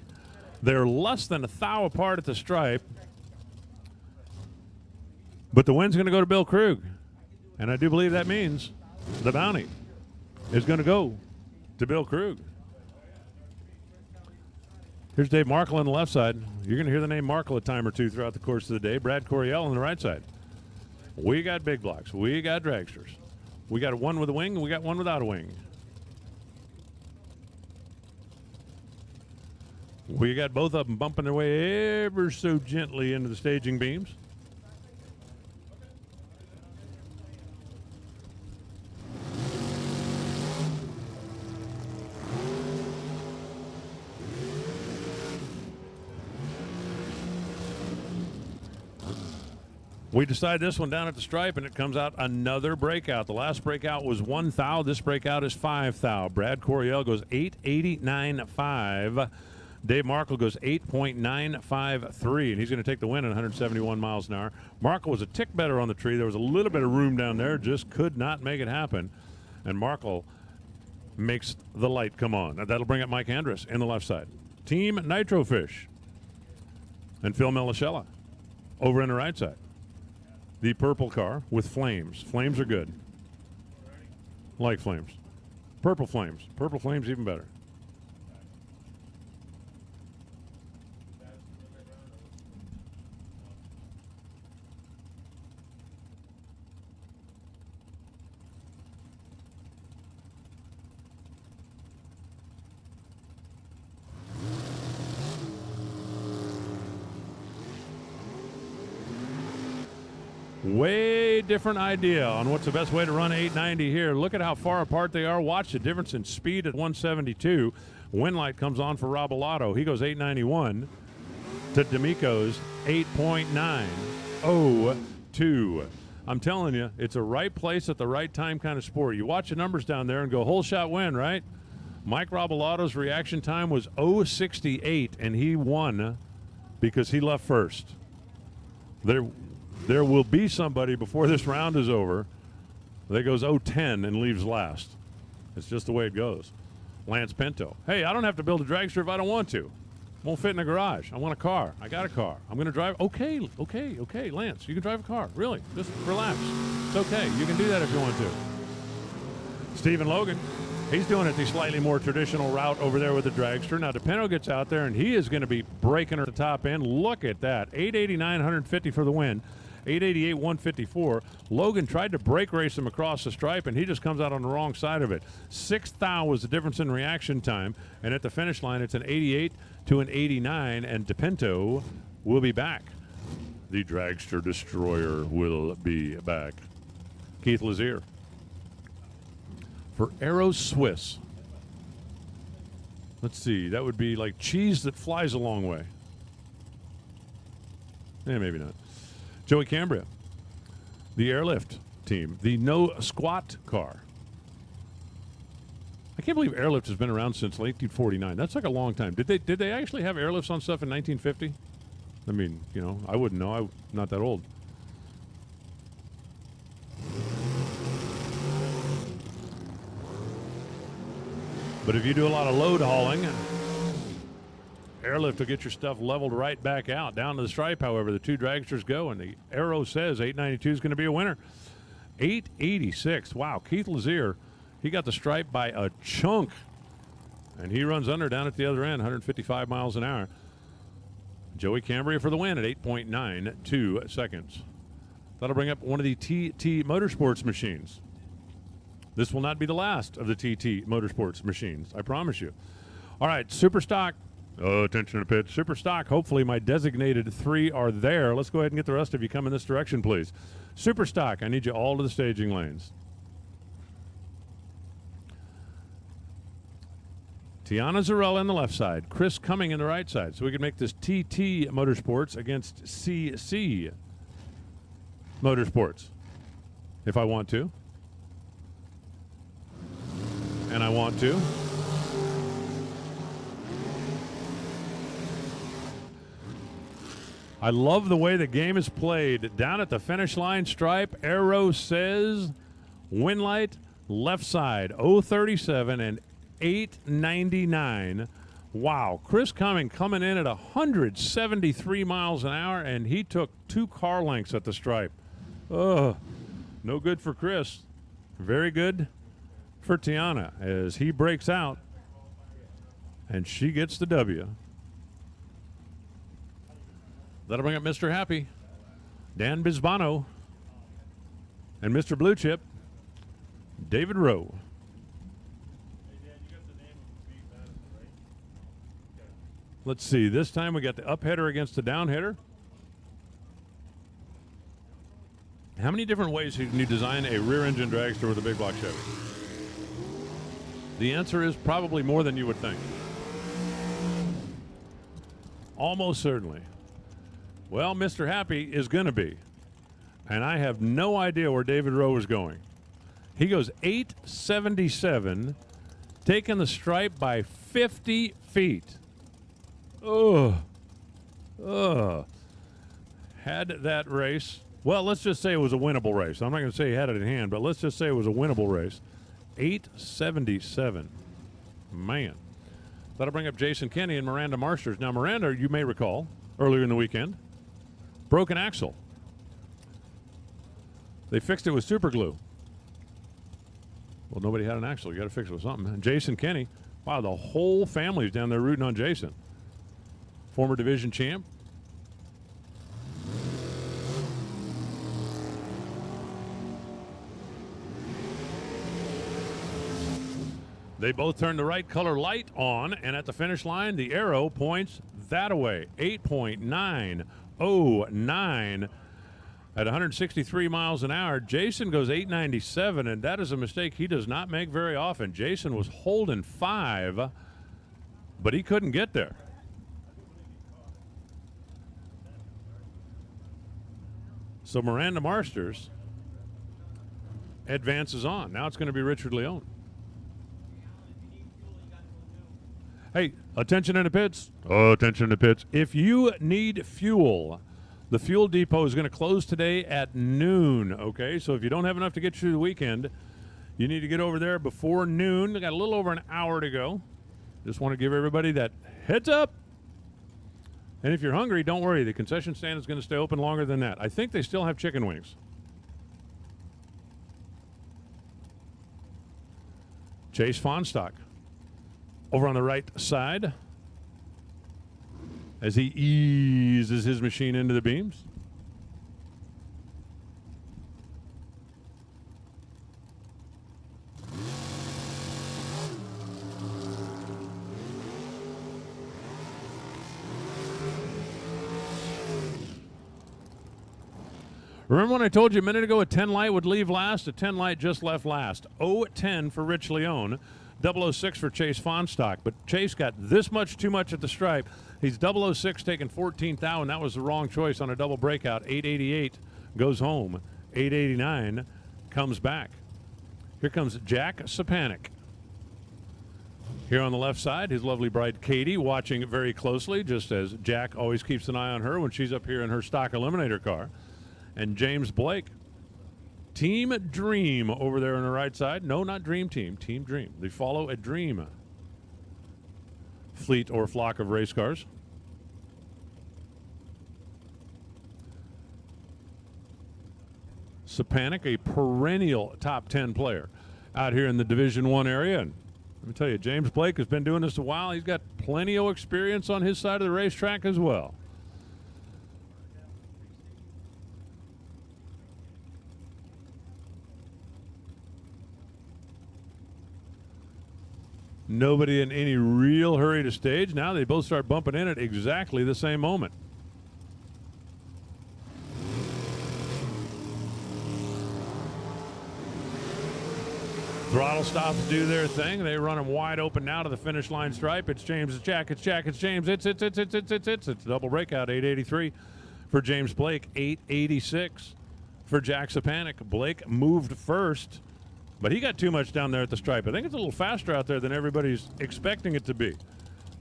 They're less than a thou apart at the stripe. But the win's going to go to Bill Krug. And I do believe that means the bounty is going to go to Bill Krug. Here's Dave Markle on the left side. You're going to hear the name Markle a time or two throughout the course of the day. Brad Coryell on the right side. We got big blocks. We got dragsters. We got one with a wing, and we got one without a wing. We got both of them bumping their way ever so gently into the staging beams. We decide this one down at the stripe, and it comes out another breakout. The last breakout was 1 thou. This breakout is 5 thou. Brad Coryell goes 889.5. Dave Markle goes 8.953, and he's going to take the win at 171 miles an hour. Markle was a tick better on the tree. There was a little bit of room down there, just could not make it happen. And Markle makes the light come on. That'll bring up Mike Andrus in the left side. Team Nitrofish and Phil Melichella over in the right side. The purple car with flames. Flames are good. Like flames. Purple flames. Purple flames even better. Way different idea on what's the best way to run 890 here. Look at how far apart they are. Watch the difference in speed at 172. Wind light comes on for Robalato. He goes 891 to D'Amico's 8.902. I'm telling you, it's a right place at the right time kind of sport. You watch the numbers down there and go, whole shot win, right? Mike Robalato's reaction time was 0.68, and he won because he left first. There will be somebody before this round is over that goes 0.10 and leaves last. It's just the way it goes. Lance Pinto. Hey, I don't have to build a dragster if I don't want to. Won't fit in a garage. I want a car. I got a car. I'm going to drive. Okay, Lance, you can drive a car. Really, just relax. It's okay. You can do that if you want to. Stephen Logan. He's doing it the slightly more traditional route over there with the dragster. Now, DePinto gets out there, and he is going to be breaking her at the top end. Look at that. 889, 150 for the win. 888, 154. Logan tried to brake race him across the stripe, and he just comes out on the wrong side of it. 6 thou was the difference in reaction time, and at the finish line, it's an 88 to an 89, and DePinto will be back. The dragster destroyer will be back. Keith Lazier. For Aero Swiss. Let's see, that would be like cheese that flies a long way. Maybe not. Joey Cambria, the airlift team, the no squat car. I can't believe airlift has been around since 1949. That's like a long time. Did they actually have airlifts on stuff in 1950? I mean, you know, I wouldn't know. I'm not that old. But if you do a lot of load hauling, airlift will get your stuff leveled right back out. Down to the stripe, however, the two dragsters go, and the arrow says 892 is going to be a winner. 886. Wow, Keith Lazier, he got the stripe by a chunk, and he runs under down at the other end, 155 miles an hour. Joey Cambria for the win at 8.92 seconds. That'll bring up one of the TT Motorsports machines. This will not be the last of the TT Motorsports machines, I promise you. All right, Super Stock. Oh, attention to pitch. Super Stock. Hopefully my designated 3 are there. Let's go ahead and get the rest of you come in this direction, please. Super Stock, I need you all to the staging lanes. Tiana Zarella on the left side. Chris Cumming in the right side. So we can make this TT Motorsports against CC Motorsports if I want to. And I want to. I love the way the game is played. Down at the finish line stripe, arrow says win light left side 037 and 899. Wow, Chris Cumming coming in at 173 miles an hour, and he took 2 car lengths at the stripe. Oh, no good for Chris. Very good for Tiana as he breaks out, and she gets the W. That'll bring up Mr. Happy, Dan Bisbano, and Mr. Blue Chip, David Rowe. Let's see, this time we got the up header against the down header. How many different ways can you design a rear engine dragster with a big block Chevy? The answer is probably more than you would think. Almost certainly. Well, Mr. Happy is going to be. And I have no idea where David Rowe is going. He goes 877, taking the stripe by 50 feet. Had that race. Well, let's just say it was a winnable race. I'm not going to say he had it in hand, but let's just say it was a winnable race. 877. Man. That'll bring up Jason Kenny and Miranda Marsters. Now, Miranda, you may recall, earlier in the weekend, broken axle. They fixed it with super glue. Well, nobody had an axle. You got to fix it with something. And Jason Kenny, wow, the whole family's down there rooting on Jason. Former division champ. They both turn the right color light on, and at the finish line, the arrow points that away. 8.909. at 163 miles an hour. Jason goes 897, and that is a mistake he does not make very often. Jason was holding 5, but he couldn't get there. So Miranda Marsters advances on. Now it's going to be Richard Leone. Hey, attention in the pits. Oh, attention in the pits. If you need fuel, the fuel depot is going to close today at noon, okay? So if you don't have enough to get you through the weekend, you need to get over there before noon. They got a little over an hour to go. Just want to give everybody that heads up. And if you're hungry, don't worry. The concession stand is going to stay open longer than that. I think they still have chicken wings. Chase Fonstock over on the right side as he eases his machine into the beams. Remember when I told you a minute ago a 10 light would leave last? A 10 light just left last. 0-10 for Rich Leone. 006 for Chase Fonstock. But Chase got this much too much at the stripe. He's 006 taking 14th out, and that was the wrong choice on a double breakout. 888 goes home. 889 comes back. Here comes Jack Sapanik. Here on the left side, his lovely bride Katie watching very closely, just as Jack always keeps an eye on her when she's up here in her stock eliminator car. And James Blake, Team Dream over there on the right side. No, not Dream Team, Team Dream. They follow a Dream fleet or flock of race cars. Sapanik, a perennial top 10 player out here in the Division I area. And let me tell you, James Blake has been doing this a while. He's got plenty of experience on his side of the racetrack as well. Nobody in any real hurry to stage. Now they both start bumping in at exactly the same moment. Throttle stops do their thing. They run them wide open now to the finish line stripe. It's James, it's Jack, it's Jack, it's James. It's a double breakout. 883 for James Blake. 886 for Jack Sapanik. Blake moved first, but he got too much down there at the stripe. I think it's a little faster out there than everybody's expecting it to be.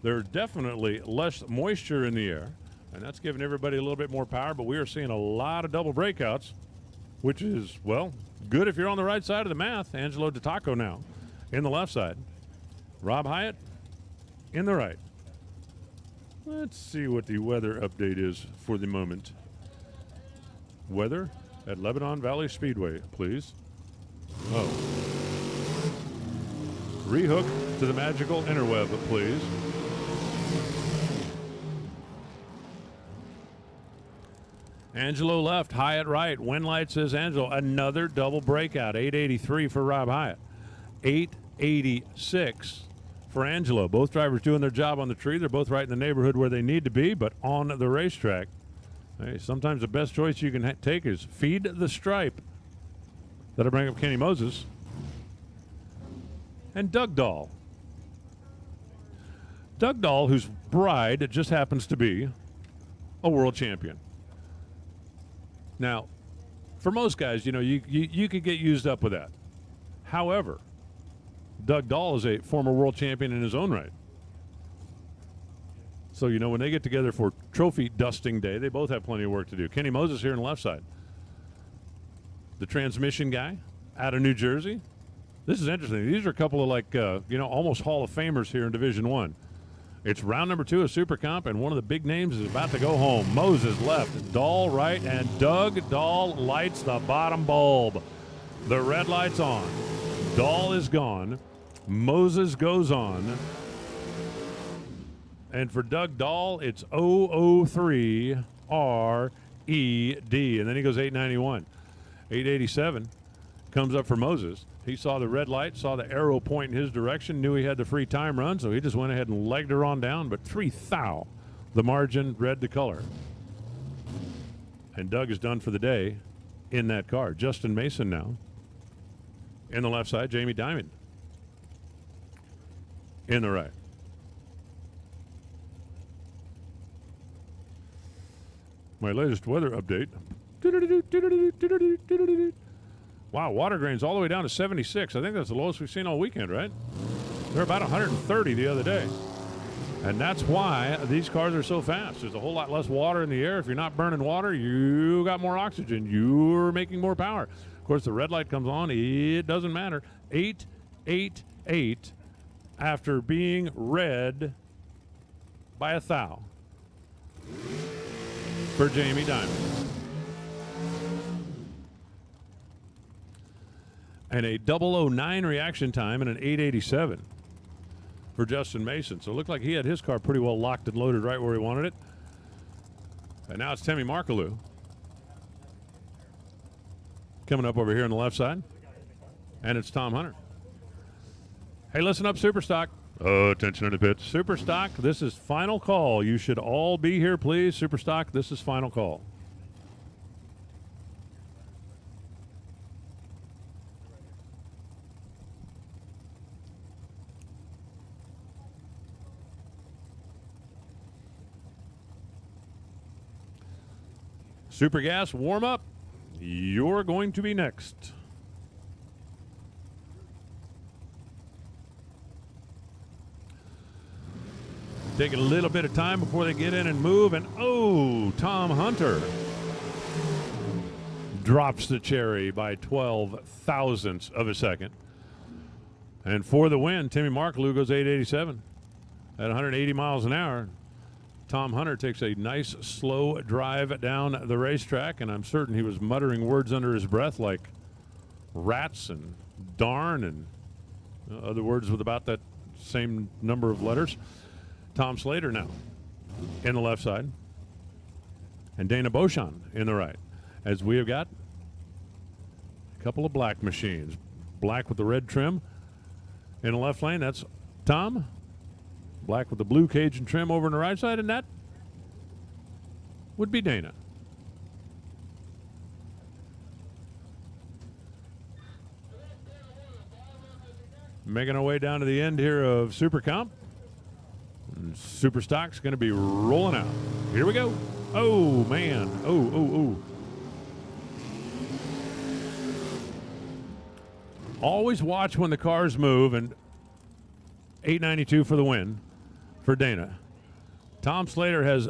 There's definitely less moisture in the air, and that's giving everybody a little bit more power, but we are seeing a lot of double breakouts, which is, well, good if you're on the right side of the math. Angelo DiTacco now in the left side. Rob Hyatt in the right. Let's see what the weather update is for the moment. Weather at Lebanon Valley Speedway, please. Oh. Rehook to the magical interweb, please. Angelo left, Hyatt right. Wind light says Angelo. Another double breakout. 883 for Rob Hyatt. 886 for Angelo. Both drivers doing their job on the tree. They're both right in the neighborhood where they need to be, but on the racetrack. Hey, sometimes the best choice you can take is feed the stripe. That'll bring up Kenny Moses and Doug Dahl. Doug Dahl, whose bride just happens to be a world champion. Now, for most guys, you know, you could get used up with that. However, Doug Dahl is a former world champion in his own right. So, you know, when they get together for trophy dusting day, they both have plenty of work to do. Kenny Moses here on the left side. The transmission guy out of New Jersey. This is interesting. These are a couple of almost Hall of Famers here in Division I. It's round number 2 of Super Comp, and one of the big names is about to go home. Moses left, Dahl right, and Doug Dahl lights the bottom bulb. The red light's on. Dahl is gone. Moses goes on. And for Doug Dahl, it's 003 R-E-D, and then he goes 891. 887 comes up for Moses. He saw the red light, saw the arrow point in his direction, knew he had the free time run, so he just went ahead and legged her on down, but 3 thou. The margin, red the color. And Doug is done for the day in that car. Justin Mason now. In the left side, Jamie Diamond. In the right. My latest weather update. Wow, water grains all the way down to 76. I think that's the lowest we've seen all weekend, right? They're about 130 the other day. And that's why these cars are so fast. There's a whole lot less water in the air. If you're not burning water, you got more oxygen. You're making more power. Of course, the red light comes on. It doesn't matter. 888 after being red by a thou for Jamie Diamond. And a 009 reaction time and an 887 for Justin Mason. So it looked like he had his car pretty well locked and loaded right where he wanted it. And now it's Temi Markaloo coming up over here on the left side. And it's Tom Hunter. Hey, listen up, Superstock. Attention in the pits. Superstock, this is final call. You should all be here, please. Superstock, this is final call. Super Gas, warm up. You're going to be next. Taking a little bit of time before they get in and move, and oh, Tom Hunter drops the cherry by 12 thousandths of a second. And for the win, Temi Markaloo goes 887 at 180 miles an hour. Tom Hunter takes a nice slow drive down the racetrack, and I'm certain he was muttering words under his breath like rats and darn and other words with about that same number of letters. Tom Slater now in the left side, and Dana Beauchamp in the right, as we have got a couple of black machines. Black with the red trim in the left lane, that's Tom. Black with the blue Cajun trim over on the right side, and that would be Dana. Making our way down to the end here of Super Comp. And Super Stock's going to be rolling out. Here we go. Oh, man. Oh. Always watch when the cars move, and 892 for the win for Dana. Tom Slater has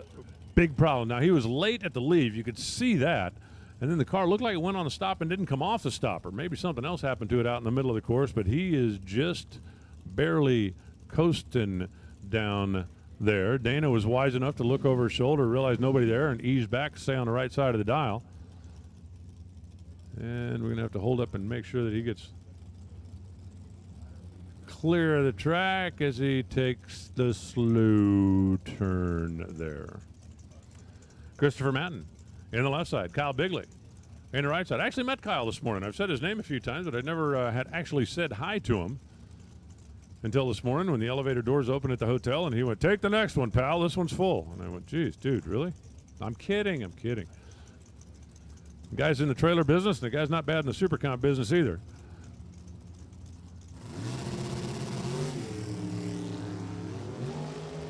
big problem. Now, he was late at the leave. You could see that. And then the car looked like it went on a stop and didn't come off the stopper. Maybe something else happened to it out in the middle of the course, but he is just barely coasting down there. Dana was wise enough to look over his shoulder, realize nobody there, and ease back, stay on the right side of the dial. And we're going to have to hold up and make sure that he gets clear of the track as he takes the slow turn there. Christopher Madden in the left side. Kyle Bigley in the right side. I actually met Kyle this morning. I've said his name a few times, but I never had actually said hi to him until this morning when the elevator doors opened at the hotel, and he went, "Take the next one, pal. This one's full." And I went, "Geez, dude, really?" I'm kidding. The guy's in the trailer business, and the guy's not bad in the super comp business either.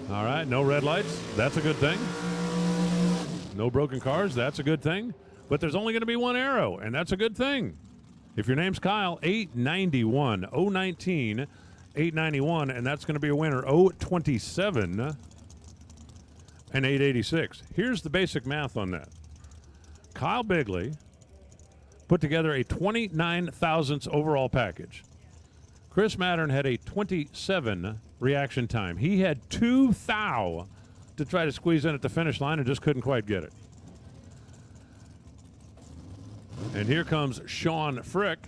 All right, no red lights. That's a good thing. No broken cars. That's a good thing. But there's only going to be one arrow, and that's a good thing. If your name's Kyle, 891, 019, 891, and that's going to be a winner, 027 and 886. Here's the basic math on that. Kyle Bigley put together a 29 thousandths overall package. Chris Mattern had a 27 reaction time. He had 2 thou to try to squeeze in at the finish line and just couldn't quite get it. And here comes Sean Frick,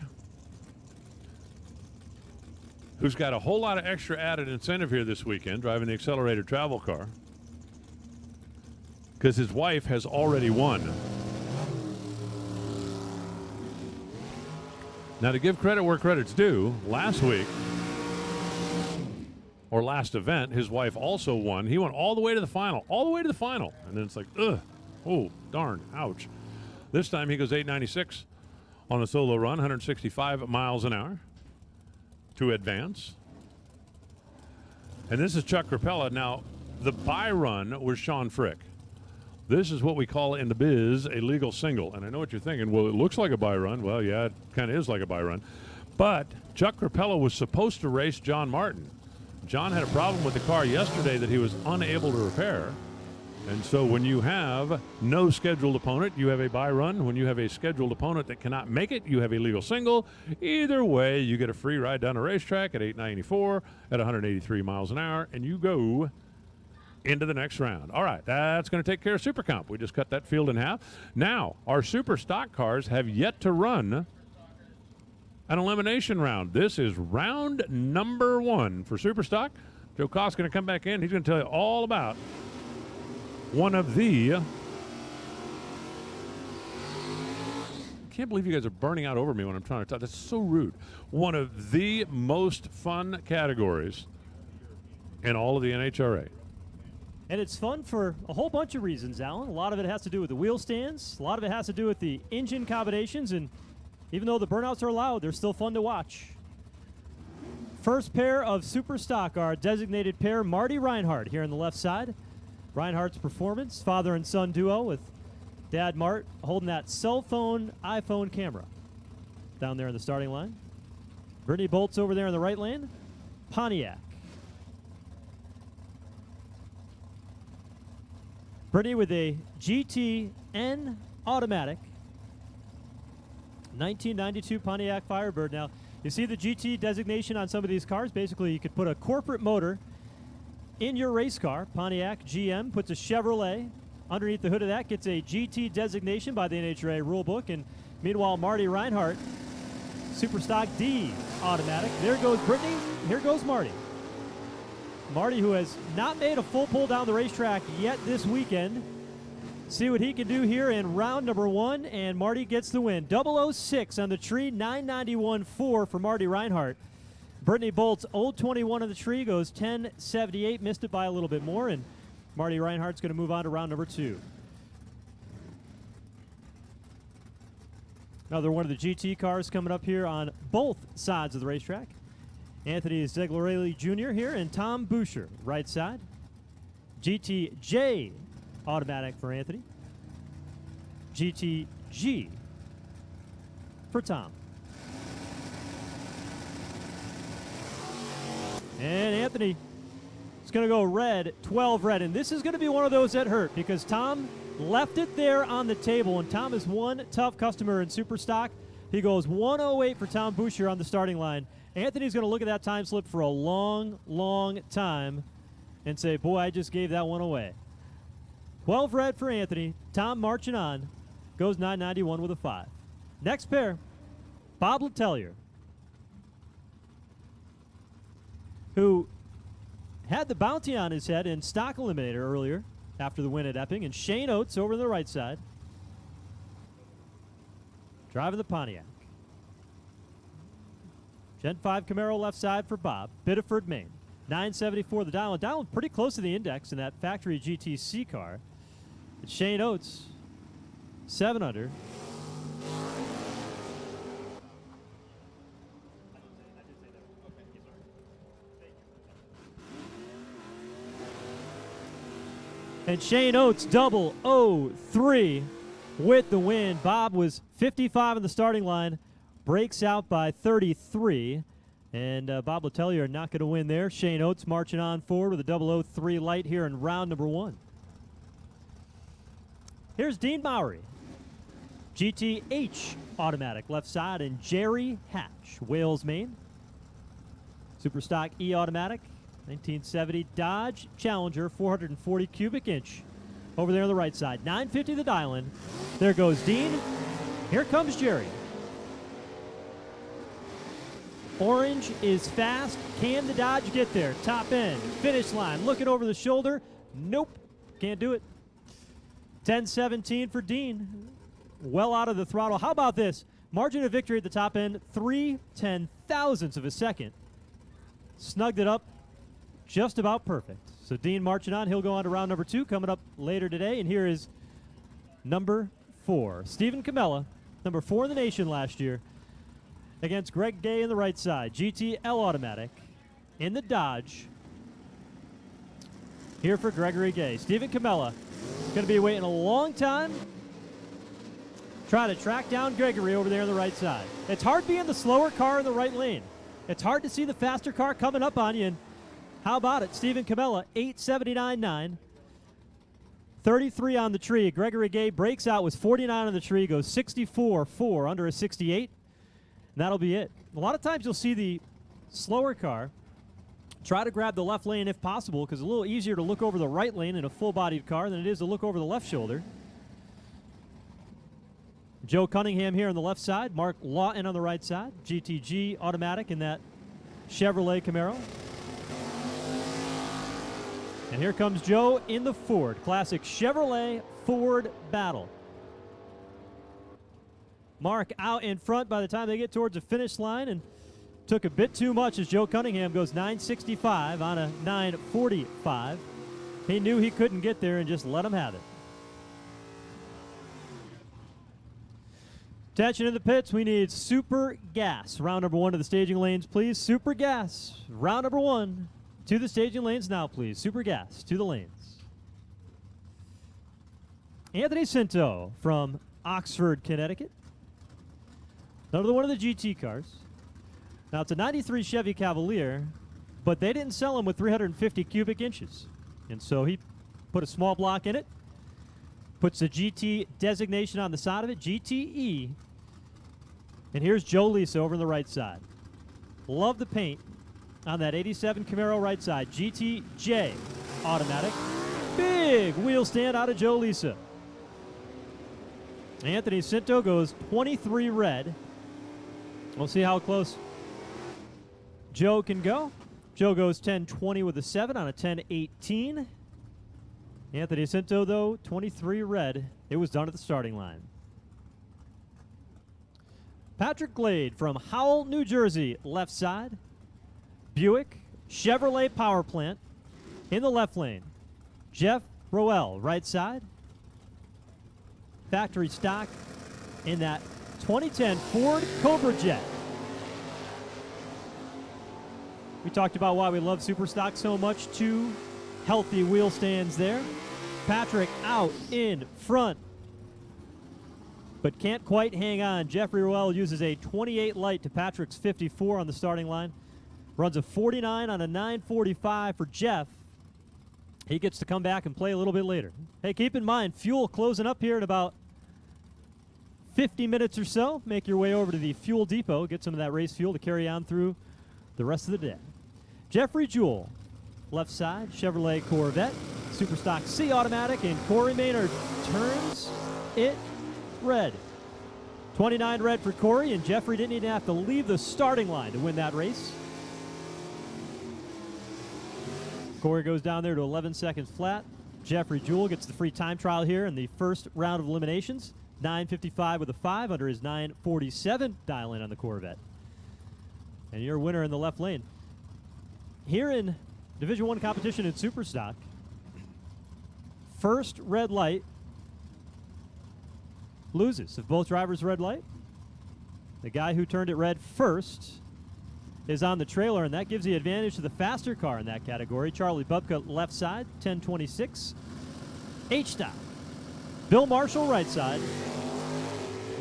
who's got a whole lot of extra added incentive here this weekend, driving the accelerated travel car, because his wife has already won. Now, to give credit where credit's due, last week, or last event, his wife also won. He went all the way to the final, And then it's like, ugh, oh, darn, ouch. This time he goes 896 on a solo run, 165 miles an hour to advance. And this is Chuck Rapella. Now, the bye run was Sean Frick. This is what we call in the biz a legal single. And I know what you're thinking. Well, it looks like a bye run. Well, yeah, it kind of is like a bye run. But Chuck Rapella was supposed to race John Martin. John had a problem with the car yesterday that he was unable to repair. And so when you have no scheduled opponent, you have a bye run. When you have a scheduled opponent that cannot make it, you have a legal single. Either way, you get a free ride down the racetrack at 894 at 183 miles an hour, and you go into the next round. All right, that's going to take care of Super Comp. We just cut that field in half. Now, our super stock cars have yet to run an elimination round. This is round number 1 for super stock. Joe Koss going to come back in. He's going to tell you all about one of the, can't believe you guys are burning out over me when I'm trying to talk. That's so rude. One of the most fun categories in all of the NHRA. And it's fun for a whole bunch of reasons, Alan. A lot of it has to do with the wheel stands. A lot of it has to do with the engine combinations. And even though the burnouts are allowed, they're still fun to watch. First pair of super stock, our designated pair, Marty Reinhardt here on the left side. Reinhardt's performance, father and son duo with Dad Mart holding that cell phone, iPhone camera down there in the starting line. Brittany Bolt's over there in the right lane. Pontiac. Brittany with a GTN automatic. 1992 Pontiac Firebird. Now, you see the GT designation on some of these cars. Basically, you could put a corporate motor in your race car. Pontiac GM puts a Chevrolet underneath the hood of that, gets a GT designation by the NHRA rulebook. And meanwhile, Marty Reinhardt, Super Stock D automatic. There goes Brittany. Here goes Marty. Marty, who has not made a full pull down the racetrack yet this weekend. See what he can do here in round number 1, and Marty gets the win. 006 on the tree, 991.4 for Marty Reinhardt. Brittany Bolt's old 21 on the tree goes 1078, missed it by a little bit more, and Marty Reinhardt's going to move on to round number 2. Another one of the GT cars coming up here on both sides of the racetrack. Anthony Zeglorelli Jr. here, and Tom Boucher, right side. GTJ automatic for Anthony. GTG for Tom. And Anthony is going to go red, 12 red. And this is going to be one of those that hurt because Tom left it there on the table. And Tom is one tough customer in Super Stock. He goes 108 for Tom Boucher on the starting line. Anthony's going to look at that time slip for a long, long time and say, boy, I just gave that one away. 12 red for Anthony. Tom marching on. Goes 991 with a 5. Next pair, Bob Letelier, who had the bounty on his head in stock eliminator earlier after the win at Epping, and Shane Oates over to the right side, driving the Pontiac. Gen 5 Camaro left side for Bob. Biddeford, Maine. 974 the dial. Dial pretty close to the index in that factory GTC car. It's Shane Oates, 7 under. And Shane Oates, 003 with the win. Bob was 55 in the starting line, breaks out by 33. And Bob Letelier not going to win there. Shane Oates marching on forward with a 003 light here in round number 1. Here's Dean Mowry. GTH automatic left side, and Jerry Hatch, Wales, Maine. Super Stock E automatic, 1970 Dodge Challenger, 440 cubic inch. Over there on the right side, 950 the dial-in. There goes Dean. Here comes Jerry. Orange is fast. Can the Dodge get there? Top end, finish line, looking over the shoulder. Nope, can't do it. 10-17 for Dean. Well out of the throttle. How about this? Margin of victory at the top end, 3/10,000ths of a second. Snugged it up just about perfect. So Dean marching on. He'll go on to round number 2 coming up later today. And here is number 4. Stephen Camella, number 4 in the nation last year, against Greg Gay in the right side. GTL automatic in the Dodge. Here for Gregory Gay. Stephen Camella going to be waiting a long time. Trying to track down Gregory over there on the right side. It's hard being the slower car in the right lane. It's hard to see the faster car coming up on you. And how about it? Stephen Camella, 879.9. 33 on the tree. Gregory Gay breaks out with 49 on the tree, goes 64.4 under a 68. And that'll be it. A lot of times you'll see the slower car try to grab the left lane if possible, because it's a little easier to look over the right lane in a full-bodied car than it is to look over the left shoulder. Joe Cunningham here on the left side. Mark Lawton on the right side. GTG automatic in that Chevrolet Camaro. And here comes Joe in the Ford. Classic Chevrolet Ford battle. Mark out in front by the time they get towards the finish line, and took a bit too much as Joe Cunningham goes 965 on a 945. He knew he couldn't get there and just let him have it. Attention in the pits, we need Super Gas. Round number 1 to the staging lanes, please. Super Gas, round number 1 to the staging lanes now, please. Super Gas to the lanes. Anthony Cinto from Oxford, Connecticut. Another one of the GT cars. Now, it's a 93 Chevy Cavalier, but they didn't sell them with 350 cubic inches. And so he put a small block in it, puts the GT designation on the side of it, GTE. And here's Joe Lisa over on the right side. Love the paint on that 87 Camaro right side. GTJ automatic. Big wheel stand out of Joe Lisa. Anthony Cinto goes 23 red. We'll see how close Joe can go. Joe goes 10-20 with a 7 on a 10-18. Anthony Cinto, though, 23 red. It was done at the starting line. Patrick Glade from Howell, New Jersey, left side. Buick Chevrolet power plant in the left lane. Jeff Roel, right side. Factory stock in that 2010 Ford Cobra Jet. We talked about why we love Super Stock so much. 2 healthy wheel stands there. Patrick out in front, but can't quite hang on. Jeffrey Roel uses a 28 light to Patrick's 54 on the starting line. Runs a 49 on a 945 for Jeff. He gets to come back and play a little bit later. Hey, keep in mind, fuel closing up here in about 50 minutes or so. Make your way over to the fuel depot. Get some of that race fuel to carry on through the rest of the day. Jeffrey Jewell, left side, Chevrolet Corvette, Super Stock C automatic, and Corey Maynard turns it red. 29 red for Corey, and Jeffrey didn't even have to leave the starting line to win that race. Corey goes down there to 11 seconds flat. Jeffrey Jewell gets the free time trial here in the first round of eliminations. 9:55 with a 5 under his 9:47 dial in on the Corvette. And your winner in the left lane. Here in Division I competition in Super Stock, first red light loses. If both drivers red light, the guy who turned it red first is on the trailer, and that gives the advantage to the faster car in that category. Charlie Bubka left side, 10:26. H-stop. Bill Marshall right side.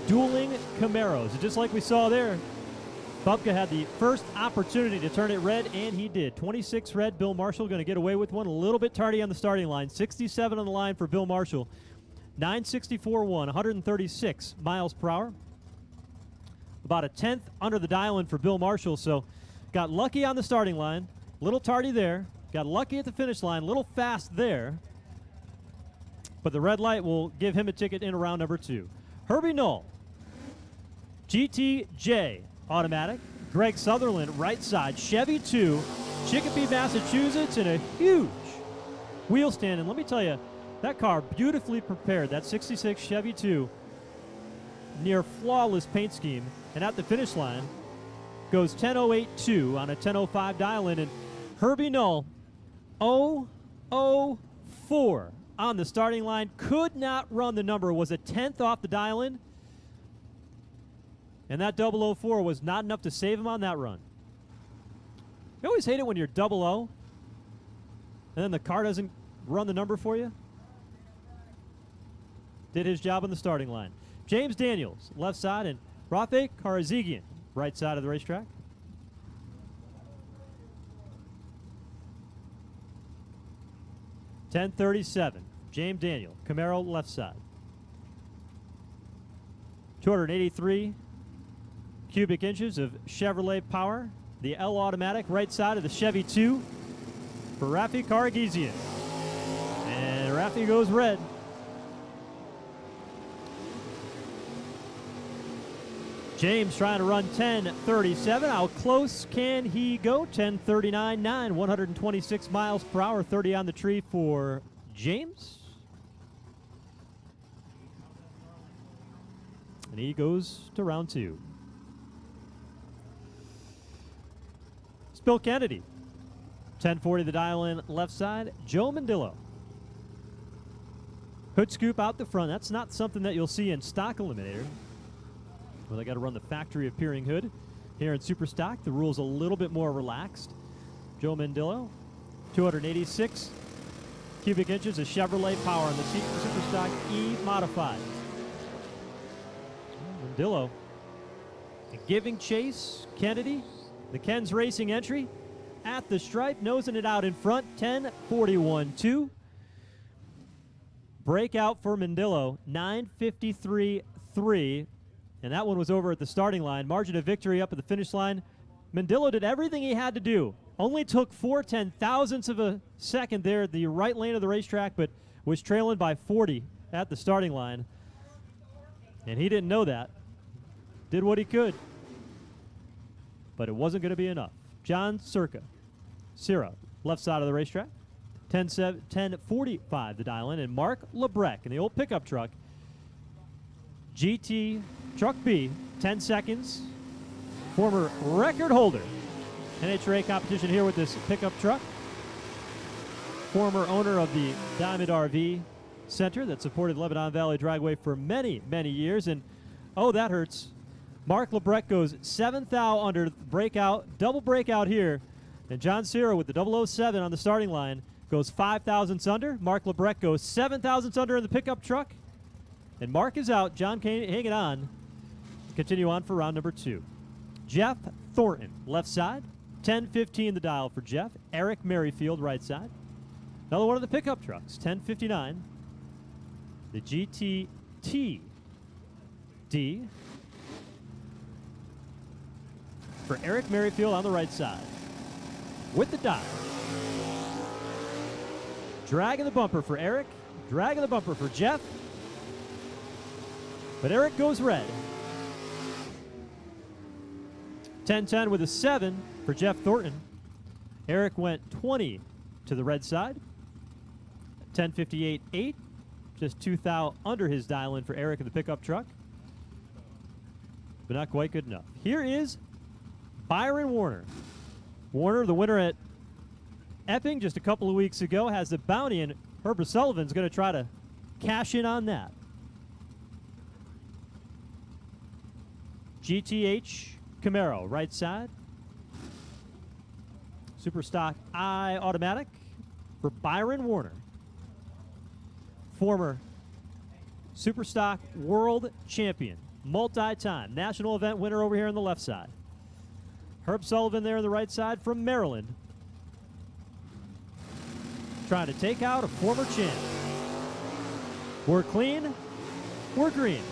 Dueling Camaros. And just like we saw there, Bubka had the first opportunity to turn it red, and he did. 26 red. Bill Marshall going to get away with one. A little bit tardy on the starting line. 67 on the line for Bill Marshall. 964.1, 136 miles per hour. About a 10th under the dial-in for Bill Marshall, so got lucky on the starting line. Little tardy there. Got lucky at the finish line. Little fast there. But the red light will give him a ticket in round number 2. Herbie Knoll. GTJ automatic. Greg Sutherland right side. Chevy 2. Chicopee, Massachusetts, and a huge wheel stand. And let me tell you, that car beautifully prepared. That 66 Chevy 2. Near flawless paint scheme. And at the finish line goes 10:08.2 on a 10:05 dial-in. And Herbie Knoll, 0:04 on the starting line. Could not run the number. Was a 10th off the dial-in. And that 004 was not enough to save him on that run. You always hate it when you're 00 and then the car doesn't run the number for you. Did his job on the starting line. James Daniels, left side, and Rafe Karazigian, right side of the racetrack. .1037, James Daniel, Camaro left side. 283 cubic inches of Chevrolet power. The L automatic, right side of the Chevy 2 for Rafi Karagizian. And Rafi goes red. James trying to run 10:37. How close can he go? 10:39.9, 126 miles per hour, 30 on the tree for James. And he goes to round 2. It's Bill Kennedy. 10:40 the dial-in left side. Joe Mandillo. Hood scoop out the front. That's not something that you'll see in stock eliminator. Well, they got to run the factory appearing hood. Here in Super Stock, the rule's a little bit more relaxed. Joe Mandillo, 286 cubic inches of Chevrolet power on the Super Stock E Modified. Mandillo giving chase. Kennedy, the Ken's Racing entry at the stripe, nosing it out in front. 10:41.2. Breakout for Mandillo, 9:53.3. And that one was over at the starting line. Margin of victory up at the finish line. Mandillo did everything he had to do. Only took 4/10,000ths of a second there at the right lane of the racetrack, but was trailing by 40 at the starting line. And he didn't know that. Did what he could. But it wasn't going to be enough. John Cira, left side of the racetrack. 10:45 the dial-in. And Mark Lebrecht in the old pickup truck. GT Truck B, 10 seconds. Former record holder. NHRA competition here with this pickup truck. Former owner of the Diamond RV Center that supported Lebanon Valley Dragway for many, many years. And, oh, that hurts. Mark Lebrecht goes 7th thou under breakout, double breakout here. And John Cira with the 007 on the starting line goes 5 thousandths under. Mark Lebrecht goes 7 thousandths under in the pickup truck. And Mark is out. John Kane hanging on. Continue on for round number 2. Jeff Thornton, left side. 10:15 the dial for Jeff. Eric Merrifield, right side. Another one of the pickup trucks. 10:59. The GTT D for Eric Merrifield on the right side. With the dial. Dragging the bumper for Eric. Dragging the bumper for Jeff. But Eric goes red. 10:10 with a 7 for Jeff Thornton. Eric went 20 to the red side. 10:58.8. Just 2 thou under his dial-in for Eric in the pickup truck. But not quite good enough. Here is Byron Warner. Warner, the winner at Epping just a couple of weeks ago, has the bounty, and Herbert Sullivan's going to try to cash in on that. GTH Camaro, right side. Super Stock I Automatic for Byron Warner. Former Super Stock World Champion, multi-time national event winner over here on the left side. Herb Sullivan there on the right side from Maryland. Trying to take out a former champ. We're clean, we're green.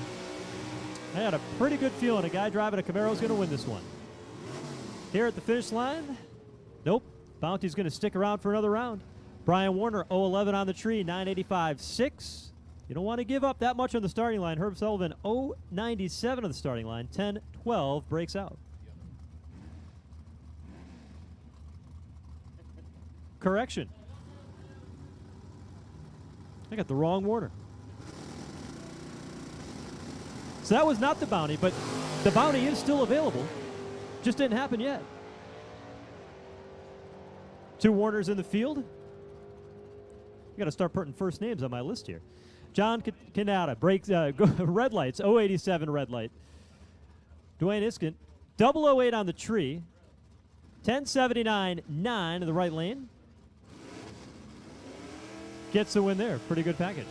I had a pretty good feeling a guy driving a Camaro is going to win this one. Here at the finish line, nope. Bounty's going to stick around for another round. Brian Warner, 0-11 on the tree, 985.6. You don't want to give up that much on the starting line. Herb Sullivan, 0-97 on the starting line, 10-12 breaks out. Correction. I got the wrong Warner. So that was not the bounty, but the bounty is still available. Just didn't happen yet. 2 Warners in the field. got to start putting first names on my list here. John Canada breaks red lights, 087 red light. Dwayne Iskent, 008 on the tree. 1079.9 in the right lane. Gets the win there. Pretty good package.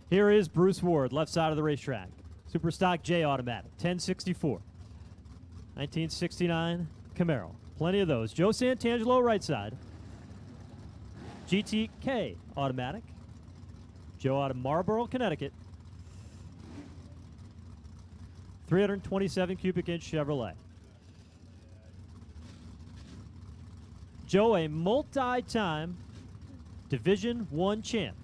Here is Bruce Ward, left side of the racetrack. Super Stock J automatic, 1064. 1969 Camaro. Plenty of those. Joe Santangelo, right side. GTK automatic. Joe out of Marlboro, Connecticut. 327 cubic inch Chevrolet. Joe, a multi-time Division I champ.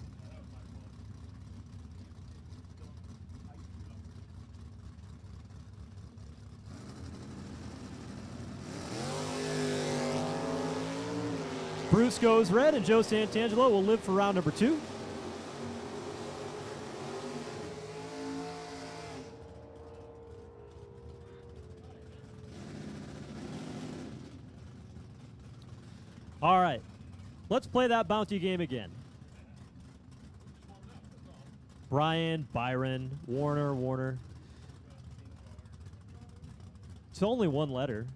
Bruce goes red, and Joe Santangelo will live for round number 2. All right, let's play that bounty game again. Brian, Byron, Warner. It's only one letter,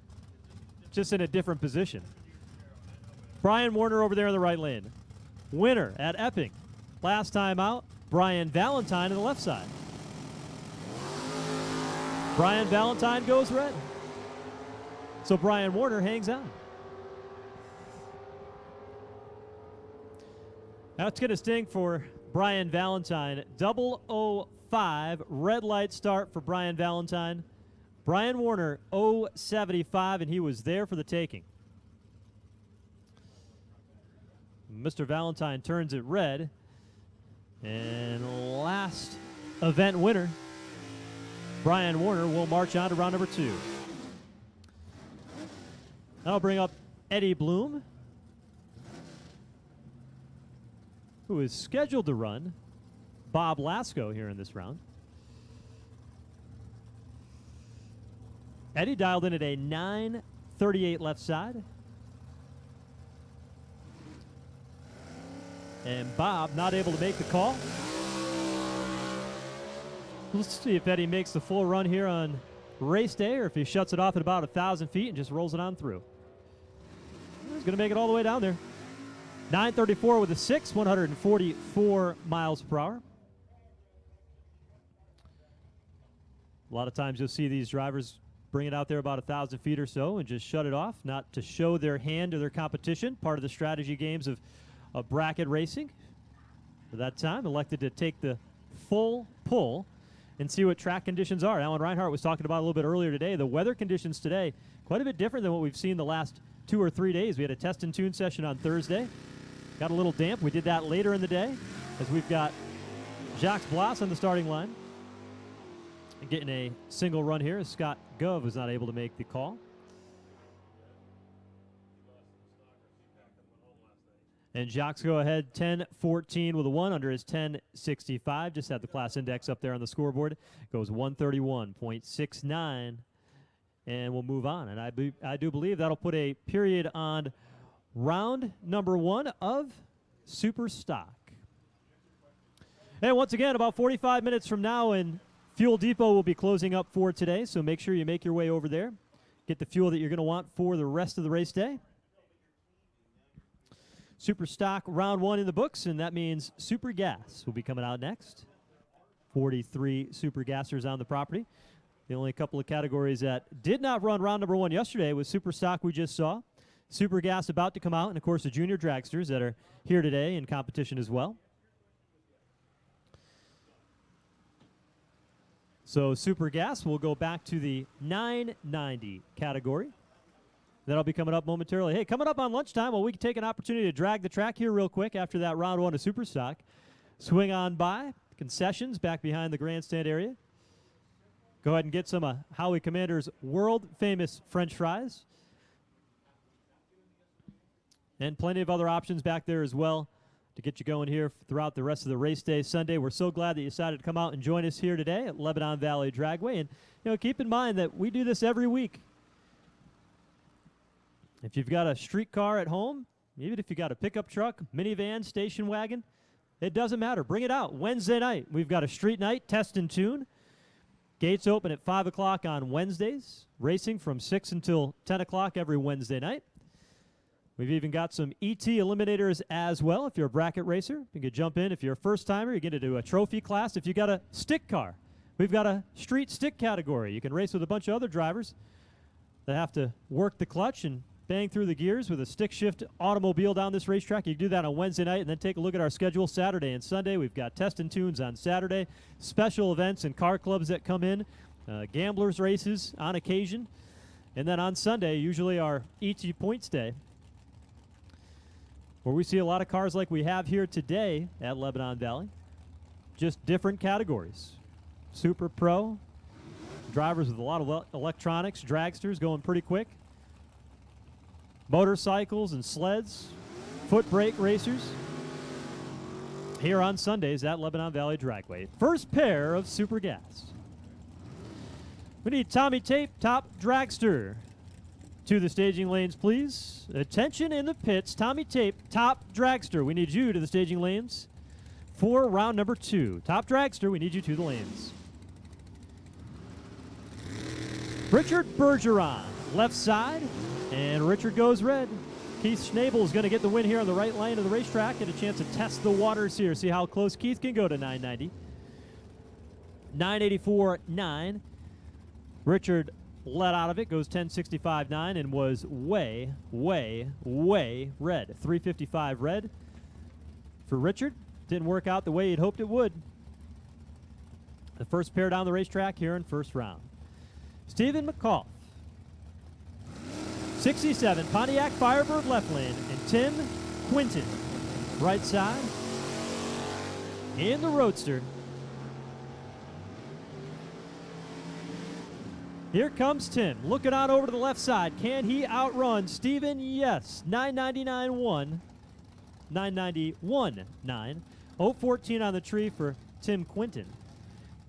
just in a different position. Brian Warner over there in the right lane. Winner at Epping. Last time out, Brian Valentine on the left side. Brian Valentine goes red. So Brian Warner hangs on. That's going to sting for Brian Valentine. 005 red light start for Brian Valentine. Brian Warner 075, and he was there for the taking. Mr. Valentine turns it red. And last event winner, Brian Warner, will march on to round number 2. That'll bring up Eddie Bloom, who is scheduled to run Bob Lasko here in this round. Eddie dialed in at a 938 left side. And Bob not able to make the call. Let's see if Eddie makes the full run here on race day, or if he shuts it off at about 1,000 feet and just rolls it on through. He's going to make it all the way down there. 934 with a 6, 144 miles per hour. A lot of times you'll see these drivers bring it out there about 1,000 feet or so and just shut it off, not to show their hand to their competition. Part of the strategy games of bracket racing. For that time, elected to take the full pull and see what track conditions are. Alan Reinhart was talking about a little bit earlier today. The weather conditions today, quite a bit different than what we've seen the last 2 or 3 days. We had a test and tune session on Thursday. Got a little damp. We did that later in the day, as we've got Jacques Blas on the starting line. And getting a single run here as Scott Gove was not able to make the call. And Jacques go ahead 10-14 with a 1 under his 1065. Just had the class index up there on the scoreboard. Goes 131.69. And we'll move on. And I do believe that'll put a period on round number 1 of Super Stock. And once again, about 45 minutes from now, and Fuel Depot will be closing up for today. So make sure you make your way over there. Get the fuel that you're going to want for the rest of the race day. Super Stock round 1 in the books, and that means Super Gas will be coming out next. 43 Super Gassers on the property. The only couple of categories that did not run round number 1 yesterday was Super Stock we just saw. Super Gas about to come out, and of course the junior dragsters that are here today in competition as well. So Super Gas will go back to the 990 category. That'll be coming up momentarily. Hey, coming up on lunchtime, well, we can take an opportunity to drag the track here real quick after that round 1 of Super Stock. Swing on by, concessions back behind the grandstand area. Go ahead and get some Howie Commander's world-famous French fries. And plenty of other options back there as well to get you going here throughout the rest of the race day Sunday. We're so glad that you decided to come out and join us here today at Lebanon Valley Dragway. And, you know, keep in mind that we do this every week. If you've got a street car at home, even if you got a pickup truck, minivan, station wagon, it doesn't matter. Bring it out. Wednesday night, we've got a street night, test and tune. Gates open at 5 o'clock on Wednesdays. Racing from 6 until 10 o'clock every Wednesday night. We've even got some ET eliminators as well. If you're a bracket racer, you can jump in. If you're a first-timer, you get into a trophy class. If you got a stick car, we've got a street stick category. You can race with a bunch of other drivers that have to work the clutch and bang through the gears with a stick shift automobile down this racetrack. You can do that on Wednesday night and then take a look at our schedule Saturday and Sunday. We've got test and tunes on Saturday, special events and car clubs that come in, gamblers races on occasion. And then on Sunday, usually our ET Points Day, where we see a lot of cars like we have here today at Lebanon Valley, just different categories. Super Pro, drivers with a lot of electronics, dragsters going pretty quick. Motorcycles and sleds, foot brake racers, here on Sundays at Lebanon Valley Dragway. First pair of Super Gas. We need Tommy Tape, top dragster. To the staging lanes, please. Attention in the pits. Tommy Tape, top dragster. We need you to the staging lanes for round number 2. Top dragster, we need you to the lanes. Richard Bergeron, left side. And Richard goes red. Keith Schnabel is going to get the win here on the right lane of the racetrack. Get a chance to test the waters here. See how close Keith can go to 990. 984.9. Richard let out of it. Goes 1065.9 and was way, way, way red. 355 red for Richard. Didn't work out the way he'd hoped it would. The first pair down the racetrack here in first round. Stephen McCall. 67, Pontiac Firebird left lane, and Tim Quinton, right side, in the Roadster. Here comes Tim, looking on over to the left side. Can he outrun Steven? Yes, 999.1, 991.9, 014 on the tree for Tim Quinton.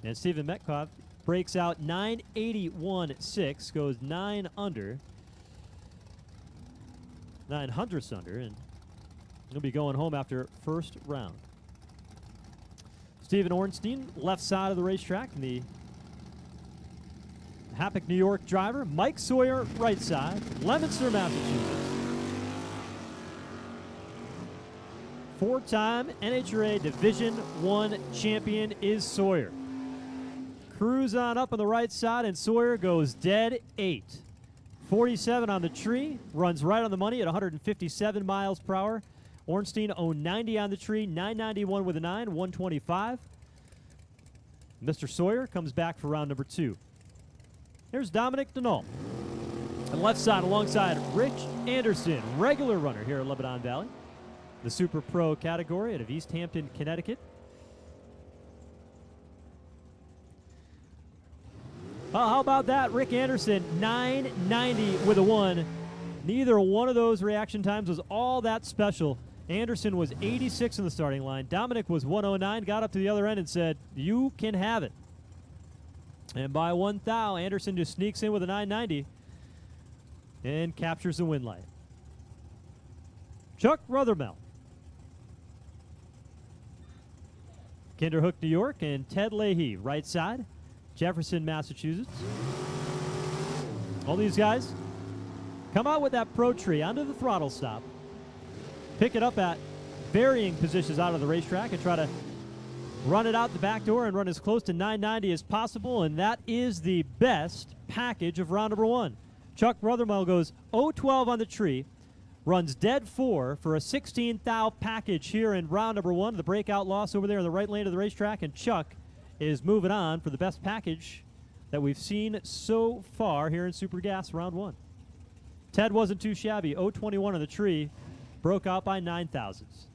And Stephen Metcalf breaks out 981.6, goes 9 under. 9 hundredths under, and he'll be going home after first round. Stephen Ornstein, left side of the racetrack, and the Happick, New York driver. Mike Sawyer, right side, Leominster, Massachusetts. 4-time NHRA Division I champion is Sawyer. Cruise on up on the right side, and Sawyer goes dead 8. 47 on the tree, runs right on the money at 157 miles per hour. Ornstein 090 on the tree, 991 with a 9, 125. Mr. Sawyer comes back for round number 2. Here's Dominic Denault. On the left side alongside Rich Anderson, regular runner here at Lebanon Valley. The Super Pro category out of East Hampton, Connecticut. How about that? Rick Anderson, 990 with a 1. Neither one of those reaction times was all that special. Anderson was 86 in the starting line. Dominic was 109, got up to the other end and said, you can have it. And by 1 thou, Anderson just sneaks in with a 990 and captures the win light. Chuck Rothermel. Kinderhook, New York, and Ted Leahy, right side. Jefferson, Massachusetts. All these guys come out with that pro tree onto the throttle stop, pick it up at varying positions out of the racetrack, and try to run it out the back door and run as close to 990 as possible, and that is the best package of round number 1. Chuck Rothermel goes 012 on the tree, runs dead 4 for a 16 thou package here in round number 1. The breakout loss over there in the right lane of the racetrack, and Chuck is moving on for the best package that we've seen so far here in Super Gas round 1. Ted wasn't too shabby. 021 on the tree, broke out by 9 thousandths.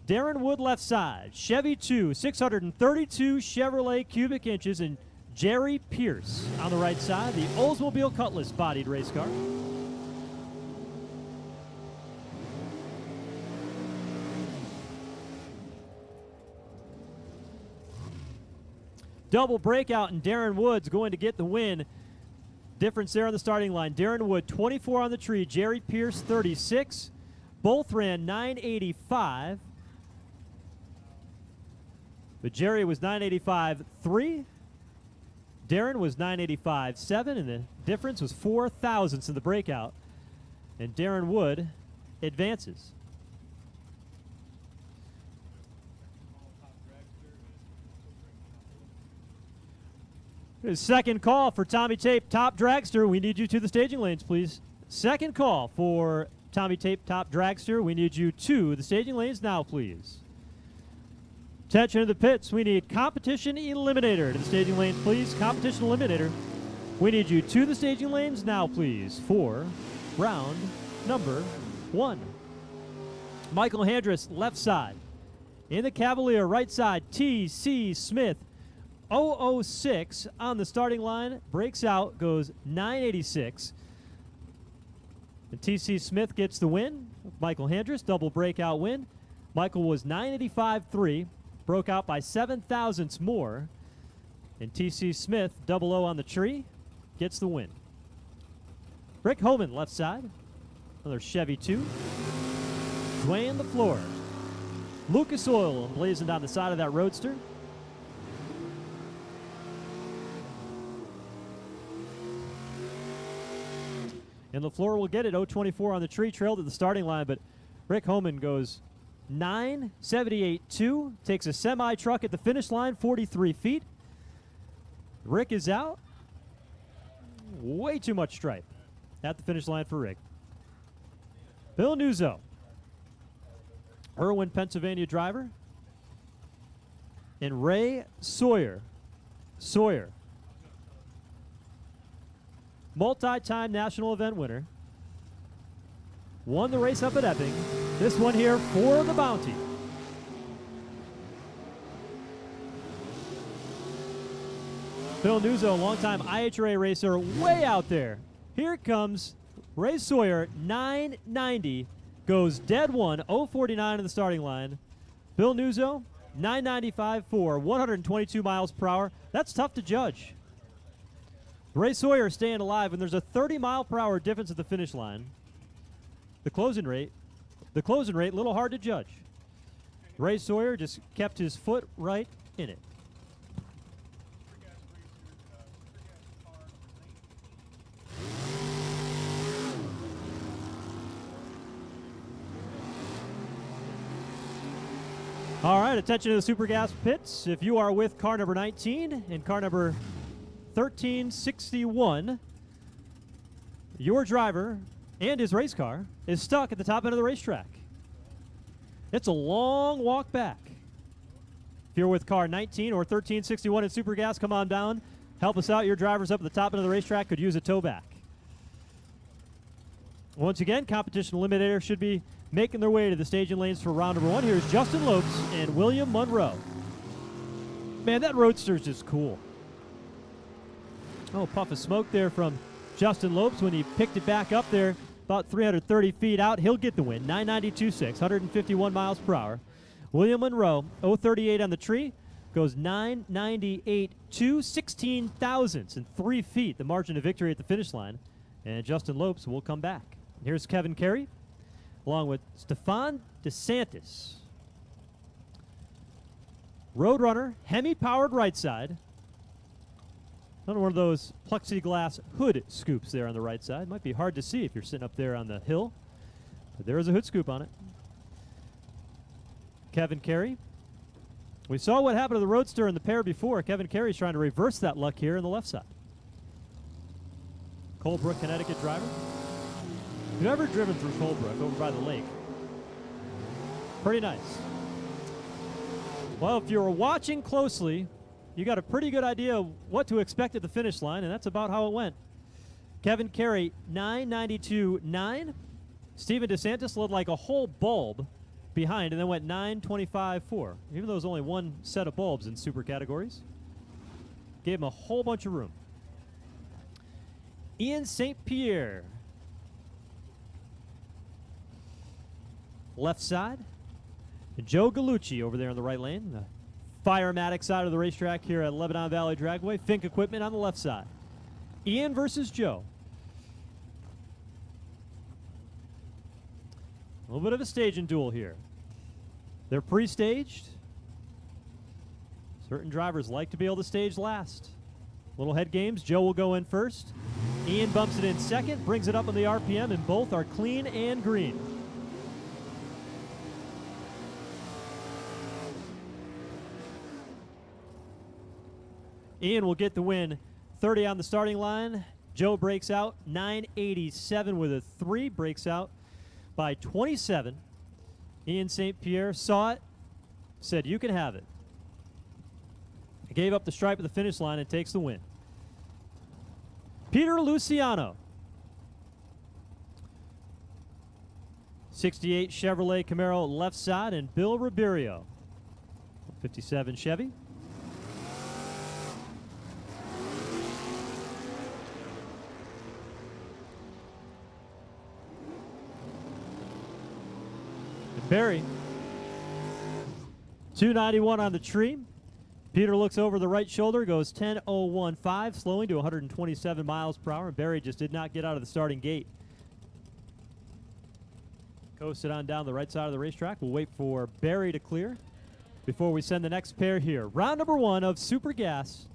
Darren Wood left side, Chevy 2, 632 Chevrolet cubic inches, and Jerry Pierce on the right side, the Oldsmobile Cutlass bodied race car. Double breakout, and Darren Wood's going to get the win. Difference there on the starting line. Darren Wood, 24 on the tree. Jerry Pierce, 36. Both ran 985. But Jerry was 985.3. Darren was 985.7, and the difference was 4 thousandths in the breakout. And Darren Wood advances. His second call for Tommy Tape, top dragster. We need you to the staging lanes, please. Second call for Tommy Tape, top dragster. We need you to the staging lanes now, please. Attention to the pits. We need competition eliminator to the staging lanes, please. Competition eliminator. We need you to the staging lanes now, please, for round number 1. Michael Handress, left side. In the Cavalier, right side, T.C. Smith, 006 on the starting line. Breaks out, goes 986. And T.C. Smith gets the win. Michael Handress, double breakout win. Michael was 985.3, broke out by 7 thousandths more. And T.C. Smith, 00 on the tree, gets the win. Rick Homan, left side. Another Chevy 2. Dwayne LaFleur. Lucas Oil blazing down the side of that Roadster. And LaFleur will get it, 024 on the tree, trailed at the starting line, but Rick Homan goes 978.2, takes a semi-truck at the finish line, 43 feet. Rick is out. Way too much stripe at the finish line for Rick. Bill Nuzzo, Irwin, Pennsylvania driver. And Ray Sawyer. Multi-time national event winner. Won the race up at Epping. This one here for the bounty. Bill Nuzzo, longtime IHRA racer, way out there. Here comes Ray Sawyer, 990. Goes dead one, 049 in the starting line. Bill Nuzzo, 995.4, 122 miles per hour. That's tough to judge. Ray Sawyer staying alive, and there's a 30 mile per hour difference at the finish line. The closing rate, a little hard to judge. Ray Sawyer just kept his foot right in it. All right, attention to the Super Gas pits. If you are with car number 19 and car number 1361, your driver and his race car is stuck at the top end of the racetrack. It's a long walk back. If you're with car 19 or 1361 in Super Gas, come on down. Help us out. Your driver's up at the top end of the racetrack could use a tow back. Once again, competition eliminator should be making their way to the staging lanes for round number 1. Here's Justin Lopes and William Monroe. Man, that Roadster is just cool. Oh, puff of smoke there from Justin Lopes when he picked it back up there about 330 feet out. He'll get the win, 992.6, 151 miles per hour. William Monroe, 038 on the tree, goes 998.2, 16 thousandths and 3 feet, the margin of victory at the finish line. And Justin Lopes will come back. Here's Kevin Carey, along with Stefan DeSantis. Roadrunner, Hemi-powered right side. Another one of those plexiglass hood scoops there on the right side. Might be hard to see if you're sitting up there on the hill, but there is a hood scoop on it. Kevin Carey. We saw what happened to the Roadster in the pair before. Kevin Carey's trying to reverse that luck here on the left side. Colebrook, Connecticut driver. If you've ever driven through Colebrook over by the lake, pretty nice. Well, if you were watching closely, you got a pretty good idea of what to expect at the finish line, and that's about how it went. Kevin Carey, 992.9. Steven DeSantis led like a whole bulb behind and then went 925.4. Even though there's only one set of bulbs in super categories. Gave him a whole bunch of room. Ian St. Pierre. Left side. And Joe Gallucci over there on the right lane. The Firematic side of the racetrack here at Lebanon Valley Dragway. Fink equipment on the left side. Ian versus Joe. A little bit of a staging duel here. They're pre-staged. Certain drivers like to be able to stage last. Little head games. Joe will go in first. Ian bumps it in second, brings it up on the RPM, and both are clean and green. Ian will get the win. 30 on the starting line. Joe breaks out 987 with a 3, breaks out by 27. Ian St. Pierre saw it, said, "You can have it." Gave up the stripe at the finish line and takes the win. Peter Luciano. 68 Chevrolet Camaro left side, and Bill Ribeiro. 57 Chevy. Barry, 291 on the tree. Peter looks over the right shoulder, goes 10.015, slowing to 127 miles per hour. And Barry just did not get out of the starting gate. Coasted on down the right side of the racetrack. We'll wait for Barry to clear before we send the next pair here. Round number 1 of Super Gas.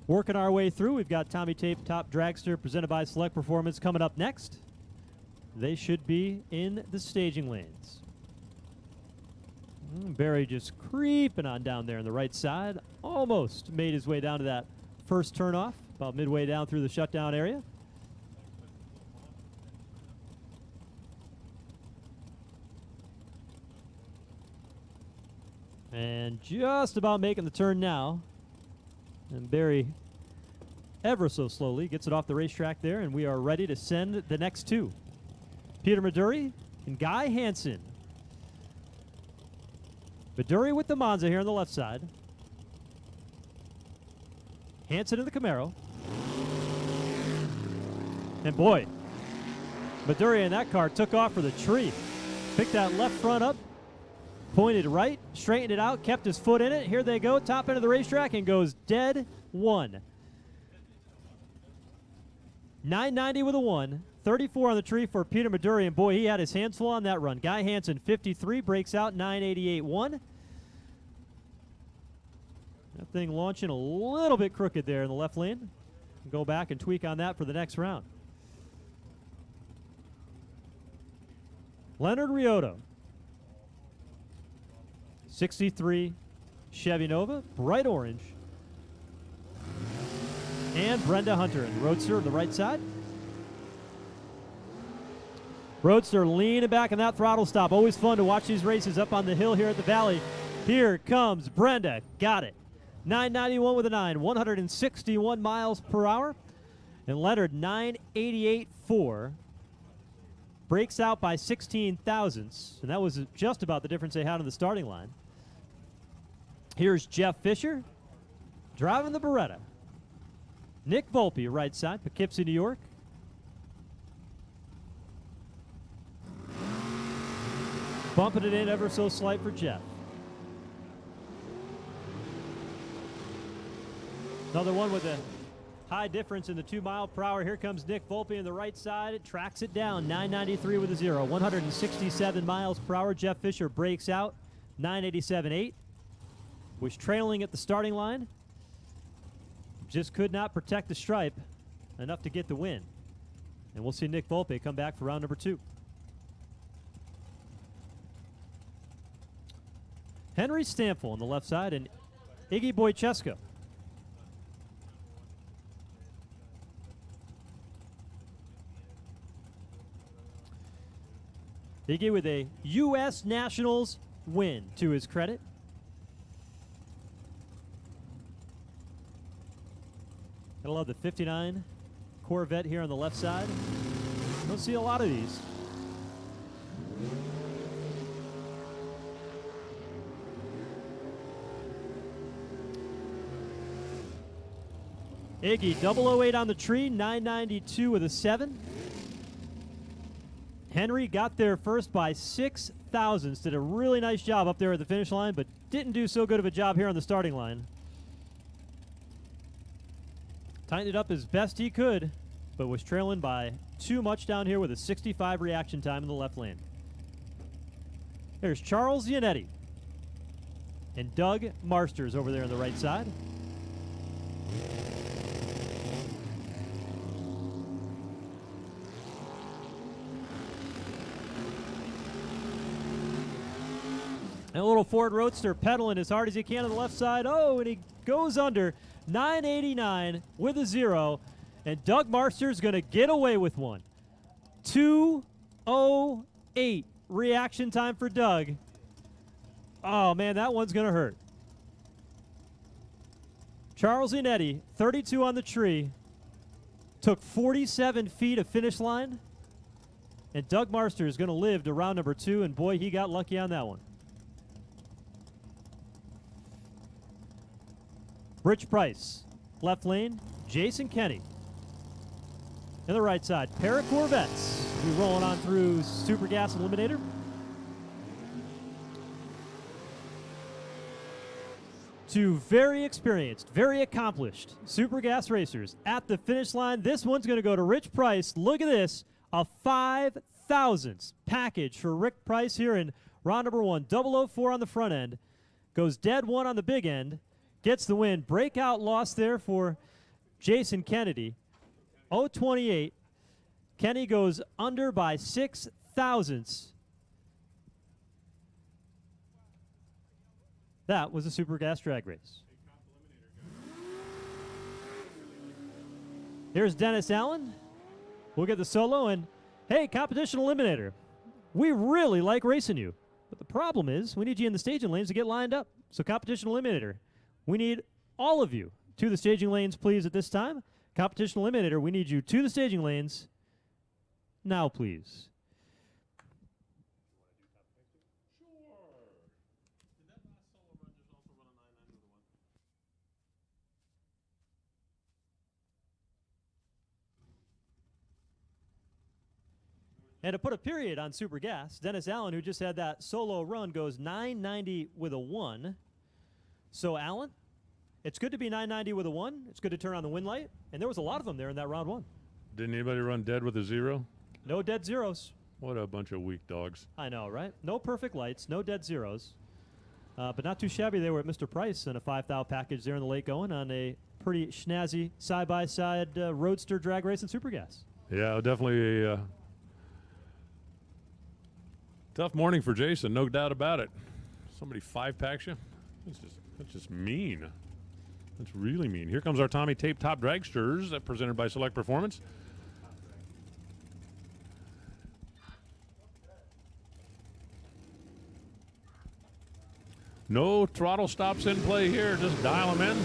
Working our way through. We've got Tommy Tape Top Dragster presented by Select Performance coming up next. They should be in the staging lanes. Barry just creeping on down there on the right side. Almost made his way down to that first turnoff, about midway down through the shutdown area. And just about making the turn now. And Barry, ever so slowly, gets it off the racetrack there, and we are ready to send the next two. Peter Maduri and Guy Hansen. Maduri with the Monza here on the left side. Hansen in the Camaro. And boy, Maduri in that car took off for the tree. Picked that left front up, pointed right, straightened it out, kept his foot in it. Here they go, top end of the racetrack, and goes dead one. 990 with a 1. 34 on the tree for Peter Maduri, and boy, he had his hands full on that run. Guy Hansen, 53, breaks out 988-1. That thing launching a little bit crooked there in the left lane. Go back and tweak on that for the next round. Leonard Riotto, 63 Chevy Nova, bright orange. And Brenda Hunter in the Roadster on the right side. Roadster leaning back in that throttle stop. Always fun to watch these races up on the hill here at the Valley. Here comes Brenda. Got it. 991 with a 9. 161 miles per hour. And Leonard 988.4. Breaks out by 16 thousandths. And that was just about the difference they had on the starting line. Here's Jeff Fisher driving the Beretta. Nick Volpe, right side, Poughkeepsie, New York. Bumping it in ever so slight for Jeff. Another one with a high difference in the 2 mile per hour. Here comes Nick Volpe on the right side. It tracks it down. 993 with a 0. 167 miles per hour. Jeff Fisher breaks out. 987.8. Was trailing at the starting line. Just could not protect the stripe enough to get the win. And we'll see Nick Volpe come back for round number 2. Henry Stamfel on the left side and Iggy Boychesko. Iggy with a U.S. Nationals win to his credit. I love the 59 Corvette here on the left side. Don't see a lot of these. Iggy, 008 on the tree, 992 with a 7. Henry got there first by 6 thousandths. Did a really nice job up there at the finish line, but didn't do so good of a job here on the starting line. Tightened it up as best he could, but was trailing by too much down here with a 65 reaction time in the left lane. There's Charles Giannetti and Doug Marsters over there on the right side. And a little Ford Roadster pedaling as hard as he can on the left side. Oh, and he goes under 989 with a 0. And Doug Marster's going to get away with one. 2:08 reaction time for Doug. Oh, man, that one's going to hurt. Charles Inetti, 32 on the tree, took 47 feet of finish line. And Doug Marster is going to live to round number 2, and boy, he got lucky on that one. Rich Price, left lane, Jason Kenny. And the right side, pair of Corvettes. We rolling on through Super Gas Eliminator. Two very experienced, very accomplished Super Gas racers at the finish line. This one's going to go to Rich Price. Look at this, a 5,000th package for Rick Price here in round number 1. 004 on the front end, goes dead 1 on the big end, gets the win. Breakout loss there for Jason Kennedy. 028. Kenny goes under by 6 thousandths. That was a Super Gas drag race. Here's Dennis Allen. We'll get the solo, and hey, competition eliminator. We really like racing you, but the problem is we need you in the staging lanes to get lined up. So competition eliminator, we need all of you to the staging lanes, please, at this time. Competition eliminator, we need you to the staging lanes now, please. And to put a period on Super Gas, Dennis Allen, who just had that solo run, goes 990 with a 1. So, Allen, it's good to be 990 with a 1. It's good to turn on the win light. And there was a lot of them there in that round 1. Didn't anybody run dead with a 0? No dead zeros. What a bunch of weak dogs. I know, right? No perfect lights, no dead zeros. But not too shabby. They were at Mr. Price and a 5,000 package there in the late going on a pretty snazzy side-by-side roadster drag race in Super Gas. Yeah, definitely a tough morning for Jason, no doubt about it. Somebody 5-packs you? That's just mean. That's really mean. Here comes our Tommy Tape Top Dragsters, presented by Select Performance. No throttle stops in play here. Just dial them in.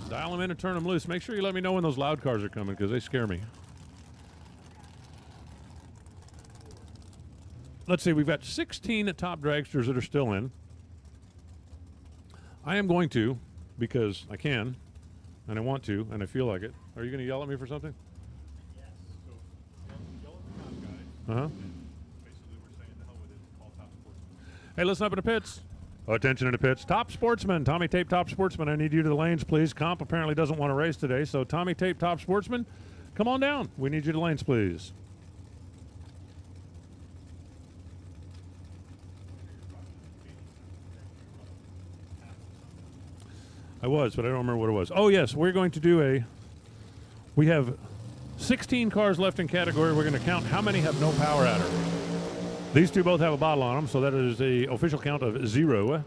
Dial them in and turn them loose. Make sure you let me know when those loud cars are coming, because they scare me. Let's see, we've got 16 top dragsters that are still in. I am going to, because I can, and I want to, and I feel like it. Are you going to yell at me for something? Yes. So, yell at the top guy. Uh-huh. Basically, we're saying the hell with it. Call top sportsman. Hey, listen up in the pits. Attention in the pits. Top Sportsman. Tommy Tape Top Sportsman. I need you to the lanes, please. Comp apparently doesn't want to race today, so Tommy Tape Top Sportsman, come on down. We need you to the lanes, please. I was, but I don't remember what it was. Oh, yes, we're going to do we have 16 cars left in category. We're going to count how many have no power adder. These two both have a bottle on them, so that is the official count of 0.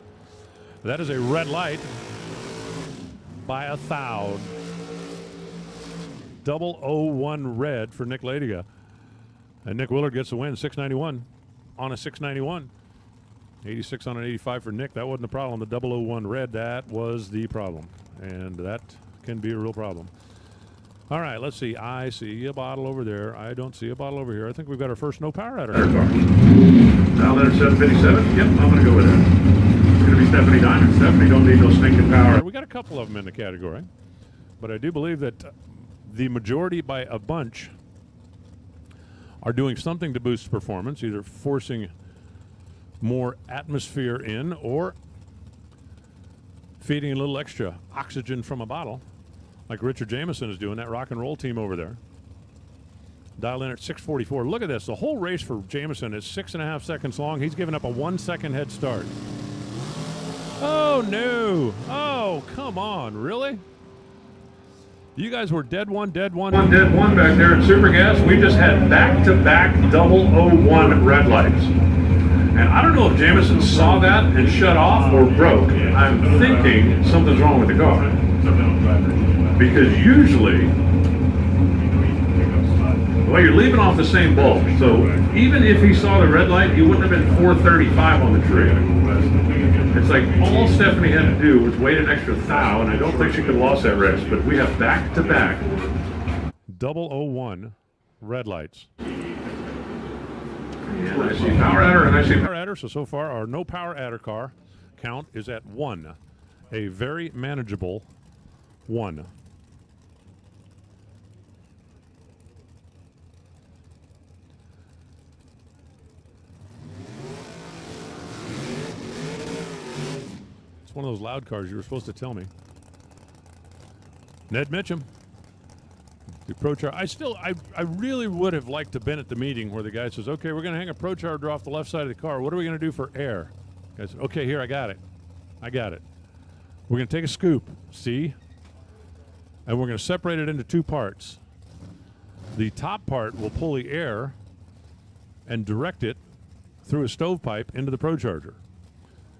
That is a red light by 1,000. 001 red for Nick Ladybug. And Nick Willard gets the win, 691 on a 691. 86 on an 85 for Nick. That wasn't the problem. The 001 red, that was the problem. And that can be a real problem. All right, let's see. I see a bottle over there. I don't see a bottle over here. I think we've got our first no power adder. Now letter 757. Yep, I'm going to go with that. It's going to be Stephanie Diamond. Stephanie don't need no stinking power. We got a couple of them in the category. But I do believe that the majority by a bunch are doing something to boost performance, either forcing more atmosphere in or feeding a little extra oxygen from a bottle. like Richard Jameson is doing, that rock and roll team over there. Dial in at 6:44. Look at this. The whole race for Jameson is 6.5 seconds long. He's given up a 1 second head start. Oh, no. Oh, come on. Really? You guys were dead one. Dead one back there at Super Gas. We just had back-to-back 001 red lights. And I don't know if Jameson saw that and shut off or broke. I'm thinking something's wrong with the car. Because usually, well, you're leaving off the same bulb. So even if he saw the red light, he wouldn't have been 435 on the tree. It's like all Stephanie had to do was wait an extra thou, and I don't think she could have lost that race. But we have back-to-back 001 red lights. And I see power adder, and I see Power adder. So far, our no power adder car count is at 1. A very manageable 1. It's one of those loud cars you were supposed to tell me. Ned Mitchum. The Pro Charger. I really would have liked to have been at the meeting where the guy says, okay, we're going to hang a Pro Charger off the left side of the car. What are we going to do for air? The guy said, okay, here, I got it. We're going to take a scoop, see? And we're going to separate it into 2 parts. The top part will pull the air and direct it through a stovepipe into the Pro Charger.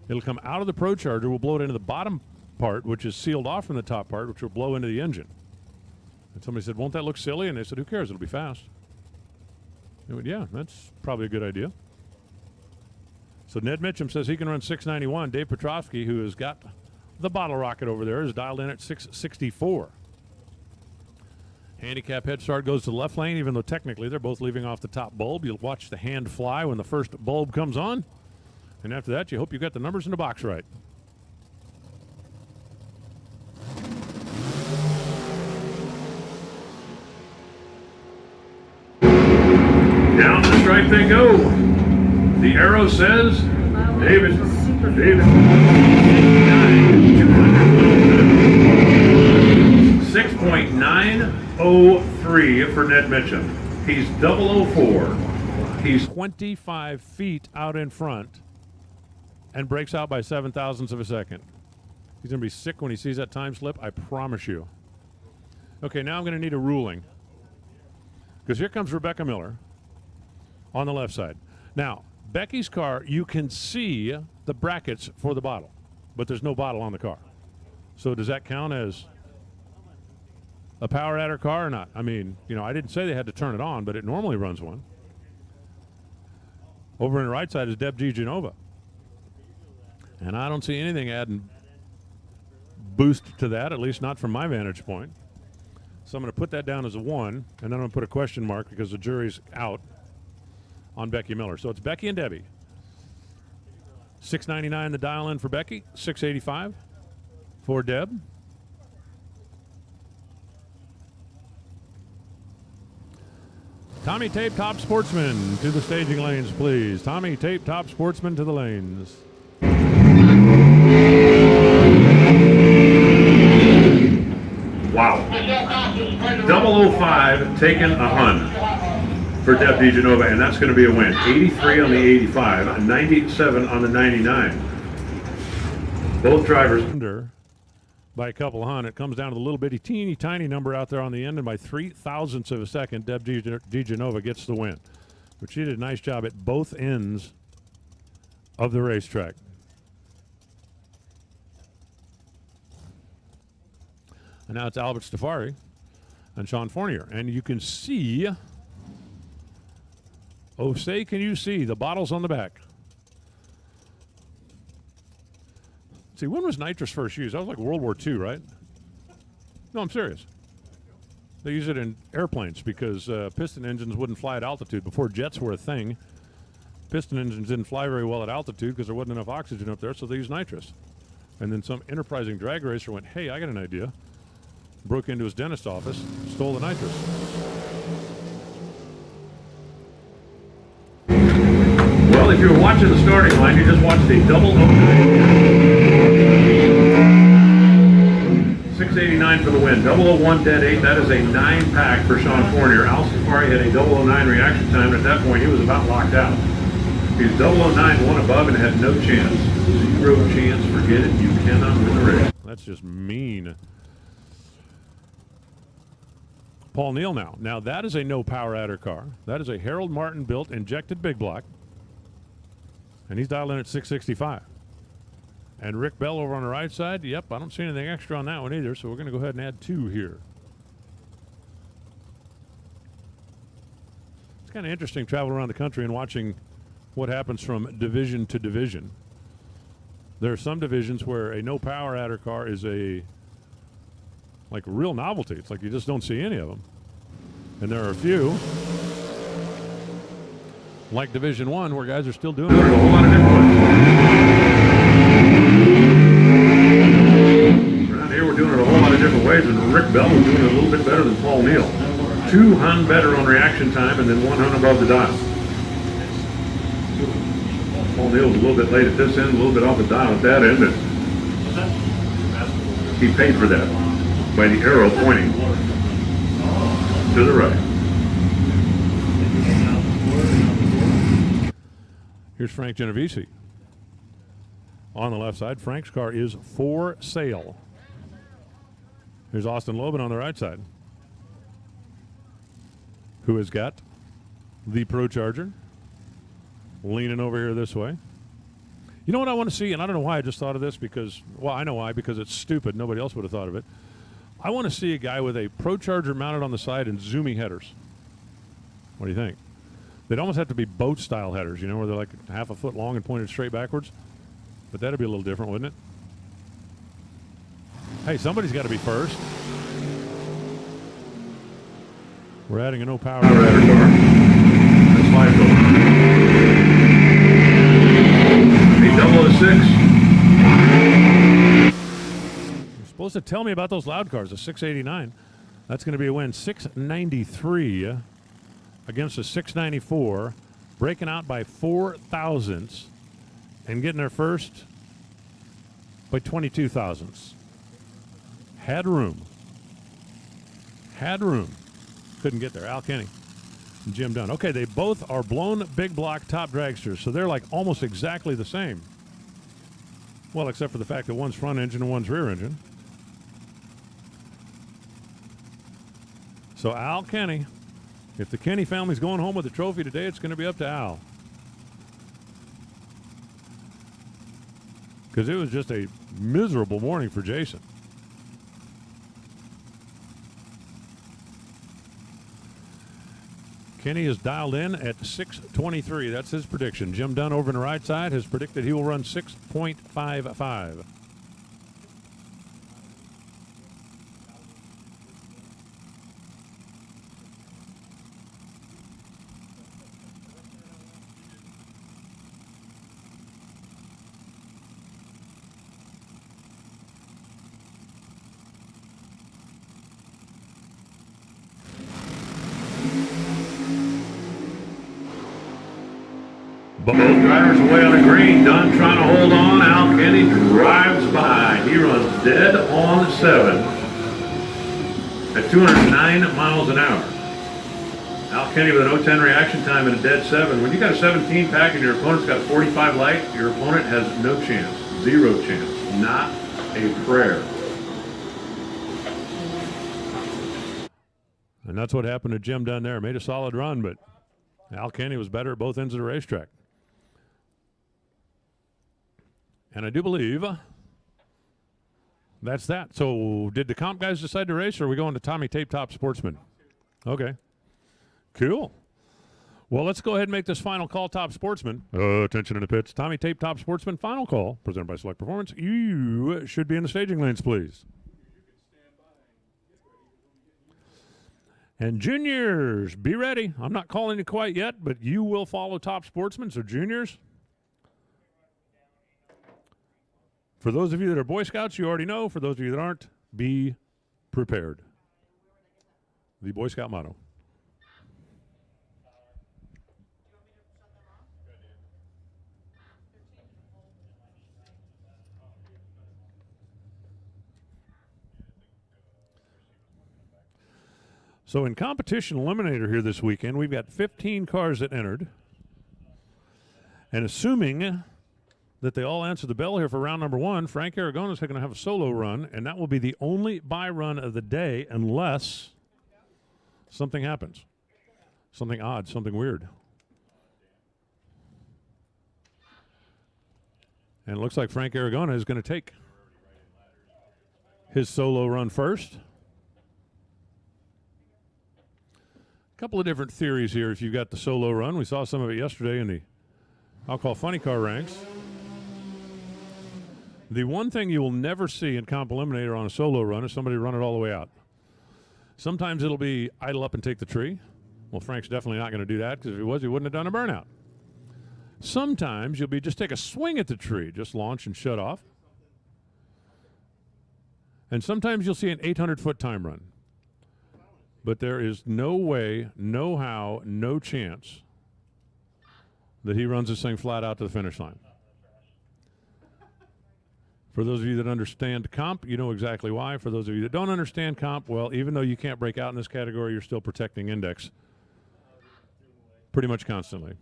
It'll come out of the Pro Charger. We'll blow it into the bottom part, which is sealed off from the top part, which will blow into the engine. And somebody said, won't that look silly? And they said, who cares? It'll be fast. I went, yeah, that's probably a good idea. So Ned Mitchum says he can run 691. Dave Petrovsky, who has got the bottle rocket over there, is dialed in at 664. Handicap head start goes to the left lane, even though technically they're both leaving off the top bulb. You'll watch the hand fly when the first bulb comes on. And after that, you hope you got the numbers in the box right. down the stripe they go. The arrow says, David. 6.903 for Ned Mitchum. He's 004. He's 25 feet out in front and breaks out by 7 thousandths of a second. He's going to be sick when he sees that time slip, I promise you. Okay, now I'm going to need a ruling. Because here comes Rebecca Miller on the left side. Now, Becky's car, you can see the brackets for the bottle, but there's no bottle on the car. So does that count as a power adder car or not? I mean, you know, I didn't say they had to turn it on, but it normally runs one. Over on the right side is Deb G. Genova. And I don't see anything adding boost to that, at least not from my vantage point. So I'm going to put that down as a 1, and then I'm going to put a question mark because the jury's out on Becky Miller. So it's Becky and Debbie. $6.99 the dial in for Becky, $6.85 for Deb. Tommy Tape Top Sportsman to the staging lanes, please. Tommy Tape Top Sportsman to the lanes. Wow. 005 taking a Hun for Deb DeGenova, and that's going to be a win. 83 on the 85, 97 on the 99. Both drivers Under by a couple of Hun. It comes down to the little bitty teeny tiny number out there on the end, and by 3 thousandths of a second, Deb DeGenova gets the win. But she did a nice job at both ends of the racetrack. And now it's Albert Stafari and Sean Fournier. And you can see, oh, say, can you see the bottles on the back? See, when was nitrous first used? That was like World War II, right? No, I'm serious. They use it in airplanes because piston engines wouldn't fly at altitude. Before jets were a thing, piston engines didn't fly very well at altitude because there wasn't enough oxygen up there, so they used nitrous. And then some enterprising drag racer went, hey, I got an idea. Broke into his dentist's office, stole the nitrous. Well, if you were watching the starting line, you just watched a 009. 689 for the win. 001 dead 8. That is a 9-pack for Sean Fournier. Al Safari had a 009 reaction time. At that point, he was about locked out. He's 009, one above, and had no chance. 0 chance. Forget it. You cannot win the race. That's just mean. Paul Neal now. Now, that is a no power adder car. That is a Harold Martin built injected big block. And he's dialed in at 665. And Rick Bell over on the right side. Yep, I don't see anything extra on that one either, so we're going to go ahead and add 2 here. It's kind of interesting traveling around the country and watching what happens from division to division. There are some divisions where a no power adder car is a real novelty. It's like you just don't see any of them. And there are a few, like Division 1, where guys are still doing it. A whole lot of different ways. Around here we're doing it a whole lot of different ways, and Rick Bell was doing it a little bit better than Paul Neal. 2 hun better on reaction time, and then 1 hun above the dial. Paul Neal was a little bit late at this end, a little bit off the dial at that end, and he paid for that by the arrow pointing to the right. Here's Frank Genovese on the left side. Frank's car is for sale. Here's Austin Loban on the right side, who has got the Pro Charger leaning over here this way. You know what I want to see, and I don't know why I just thought of this because, well, I know why, because it's stupid. Nobody else would have thought of it. I want to see a guy with a Pro Charger mounted on the side and zoomy headers. What do you think? They'd almost have to be boat-style headers, you know, where they're like half a foot long and pointed straight backwards. But that'd be a little different, wouldn't it? Hey, somebody's got to be first. We're adding a no-power adder car. That's 5 goals. 006. You're supposed to tell me about those loud cars, a 689. That's going to be a win. 693 against a 694, breaking out by 4 thousandths and getting there first by 22 thousandths. Had room. Couldn't get there. Al Kenny and Jim Dunn. Okay, they both are blown big block top dragsters, so they're like almost exactly the same. Well, except for the fact that one's front engine and one's rear engine. So Al Kenny, if the Kenny family's going home with a trophy today, it's going to be up to Al. Because it was just a miserable morning for Jason. Kenny is dialed in at 6:23. That's his prediction. Jim Dunn over on the right side has predicted he will run 6.55. Both drivers away on the green. Dunn trying to hold on. Al Kenny drives by. He runs dead on 7 at 209 miles an hour. Al Kenny with an 010 reaction time and a dead 7. When you got a 17 pack and your opponent's got 45 light, your opponent has no chance. 0 chance. Not a prayer. And that's what happened to Jim Dunn there. Made a solid run, but Al Kenny was better at both ends of the racetrack. And I do believe that's that. So did the comp guys decide to race, or are we going to Tommy Tape Top Sportsman? Okay. Cool. Well, let's go ahead and make this final call, Top Sportsman. Attention in the pits. Tommy Tape Top Sportsman, final call, presented by Select Performance. You should be in the staging lanes, please. And juniors, be ready. I'm not calling it quite yet, but you will follow Top Sportsman. So juniors, for those of you that are Boy Scouts, you already know. For those of you that aren't, be prepared. The Boy Scout motto. So in competition eliminator here this weekend, we've got 15 cars that entered. And assuming that they all answer the bell here for round number 1, Frank Aragona is going to have a solo run, and that will be the only buy run of the day unless something happens. Something odd, something weird. And it looks like Frank Aragona is going to take his solo run first. A couple of different theories here if you've got the solo run. We saw some of it yesterday in the, I'll call funny car ranks. The one thing you will never see in Comp Eliminator on a solo run is somebody run it all the way out. Sometimes it'll be idle up and take the tree. Well, Frank's definitely not going to do that, because if he was, he wouldn't have done a burnout. Sometimes you'll be just take a swing at the tree, just launch and shut off. And sometimes you'll see an 800-foot time run. But there is no way, no how, no chance that he runs this thing flat out to the finish line. For those of you that understand comp, you know exactly why. For those of you that don't understand comp, well, even though you can't break out in this category, you're still protecting index pretty much constantly.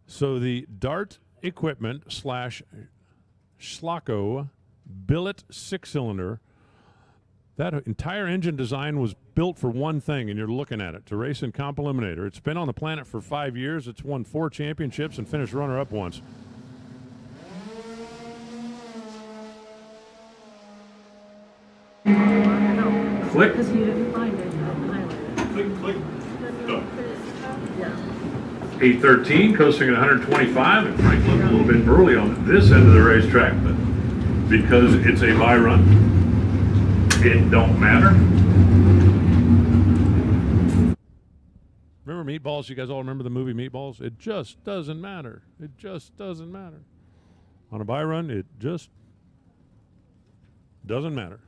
So the Dart Equipment / Schlacko billet 6-cylinder, that entire engine design was built for one thing, and you're looking at it, to race in Comp Eliminator. It's been on the planet for 5 years. It's won 4 championships and finished runner-up once. Click. Because you didn't find it. Highlighted. Click, click. Done. Yeah. 813, coasting at 125, and Frank looked a little bit early on this end of the racetrack, but because it's a buy run, it don't matter. Remember Meatballs? You guys all remember the movie Meatballs? It just doesn't matter. It just doesn't matter. On a buy run, it just doesn't matter.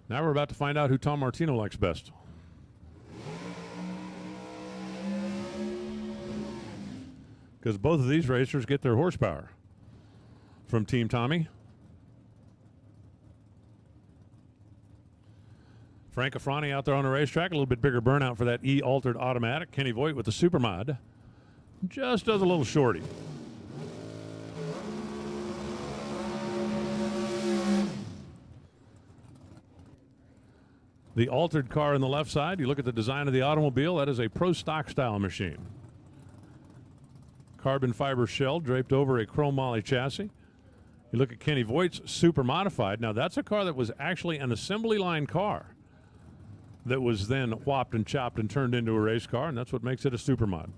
Now we're about to find out who Tom Martino likes best. Because both of these racers get their horsepower from Team Tommy. Frank Afrani out there on the racetrack, a little bit bigger burnout for that E-altered automatic. Kenny Voigt with the super mod just does a little shorty. The altered car on the left side, you look at the design of the automobile, that is a pro stock style machine. Carbon fiber shell draped over a chrome moly chassis. You look at Kenny Voigt's super modified. Now that's a car that was actually an assembly line car that was then whopped and chopped and turned into a race car, and that's what makes it a super mod.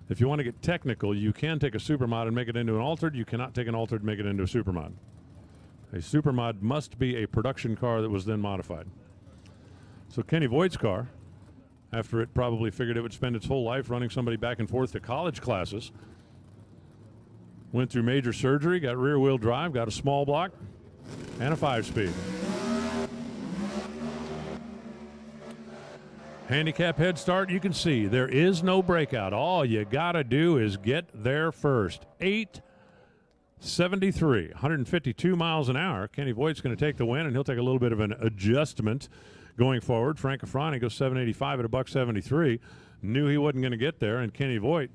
If you want to get technical, you can take a super mod and make it into an altered. You cannot take an altered and make it into a super mod. A super mod must be a production car that was then modified. So Kenny Voigt's car, after it probably figured it would spend its whole life running somebody back and forth to college classes, went through major surgery, got rear wheel drive, got a small block, and a 5-speed. Handicap head start, you can see there is no breakout. All you gotta do is get there first. 873, 152 miles an hour. Kenny Voigt's going to take the win, and he'll take a little bit of an adjustment going forward. Frank Afrani goes 785 at $1.73. Knew he wasn't going to get there, and Kenny Voigt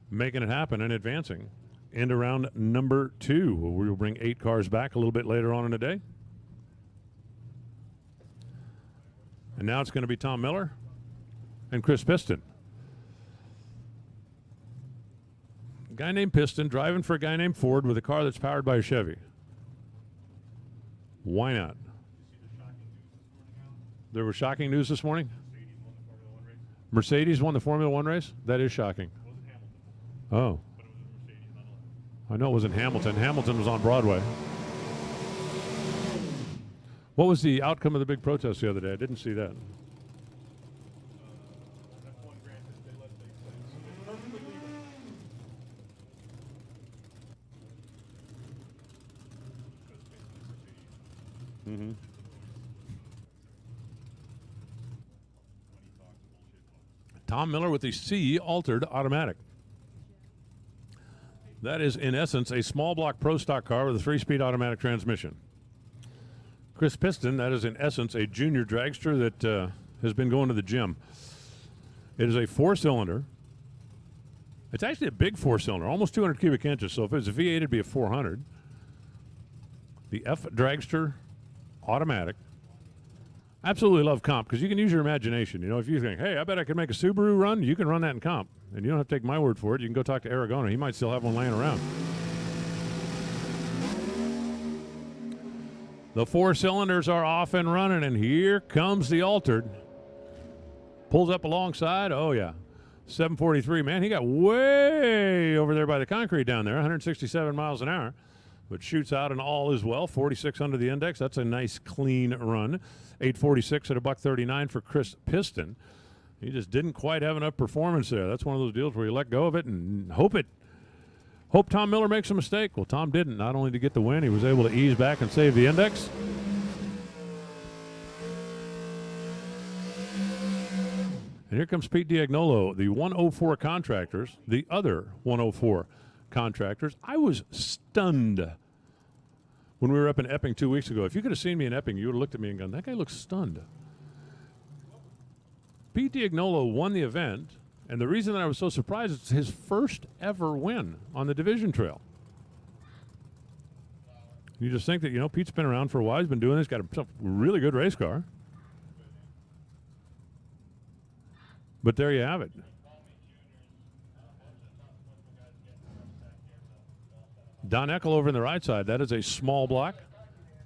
making it happen and advancing into round number 2. We'll bring 8 cars back a little bit later on in the day. And now it's going to be Tom Miller and Chris Piston. A guy named Piston driving for a guy named Ford with a car that's powered by a Chevy. Why not? There was shocking news this morning? Mercedes won the Formula One race? That is shocking. Oh. I know it was in Hamilton. Hamilton was on Broadway. What was the outcome of the big protest the other day? I didn't see that. Mm-hmm. Tom Miller with the C altered automatic. That is, in essence, a small block pro stock car with a 3-speed automatic transmission. Chris Piston, that is, in essence, a junior dragster that has been going to the gym. It is a 4-cylinder. It's actually a big 4-cylinder, almost 200 cubic inches. So if it was a V8, it'd be a 400. The F dragster, automatic. Absolutely love comp because you can use your imagination. You know, if you think, hey, I bet I could make a Subaru run, you can run that in comp. And you don't have to take my word for it. You can go talk to Aragona. He might still have one laying around. The 4 cylinders are off and running, and here comes the altered. Pulls up alongside. Oh, yeah. 743, man. He got way over there by the concrete down there, 167 miles an hour. But shoots out and all is well. 46 under the index. That's a nice, clean run. 846 at $139 for Chris Piston. He just didn't quite have enough performance there. That's one of those deals where you let go of it and hope Tom Miller makes a mistake. Well, Tom didn't. Not only to get the win, he was able to ease back and save the index. And here comes Pete Diagnolo, the 104 contractors, the other 104 contractors. I was stunned when we were up in Epping 2 weeks ago. If you could have seen me in Epping, you would have looked at me and gone, that guy looks stunned. Pete Diagnolo won the event, and the reason that I was so surprised is it's his first ever win on the division trail. You just think that, you know, Pete's been around for a while. He's been doing this, got a really good race car. But there you have it. Don Eckel over in the right side. That is a small block,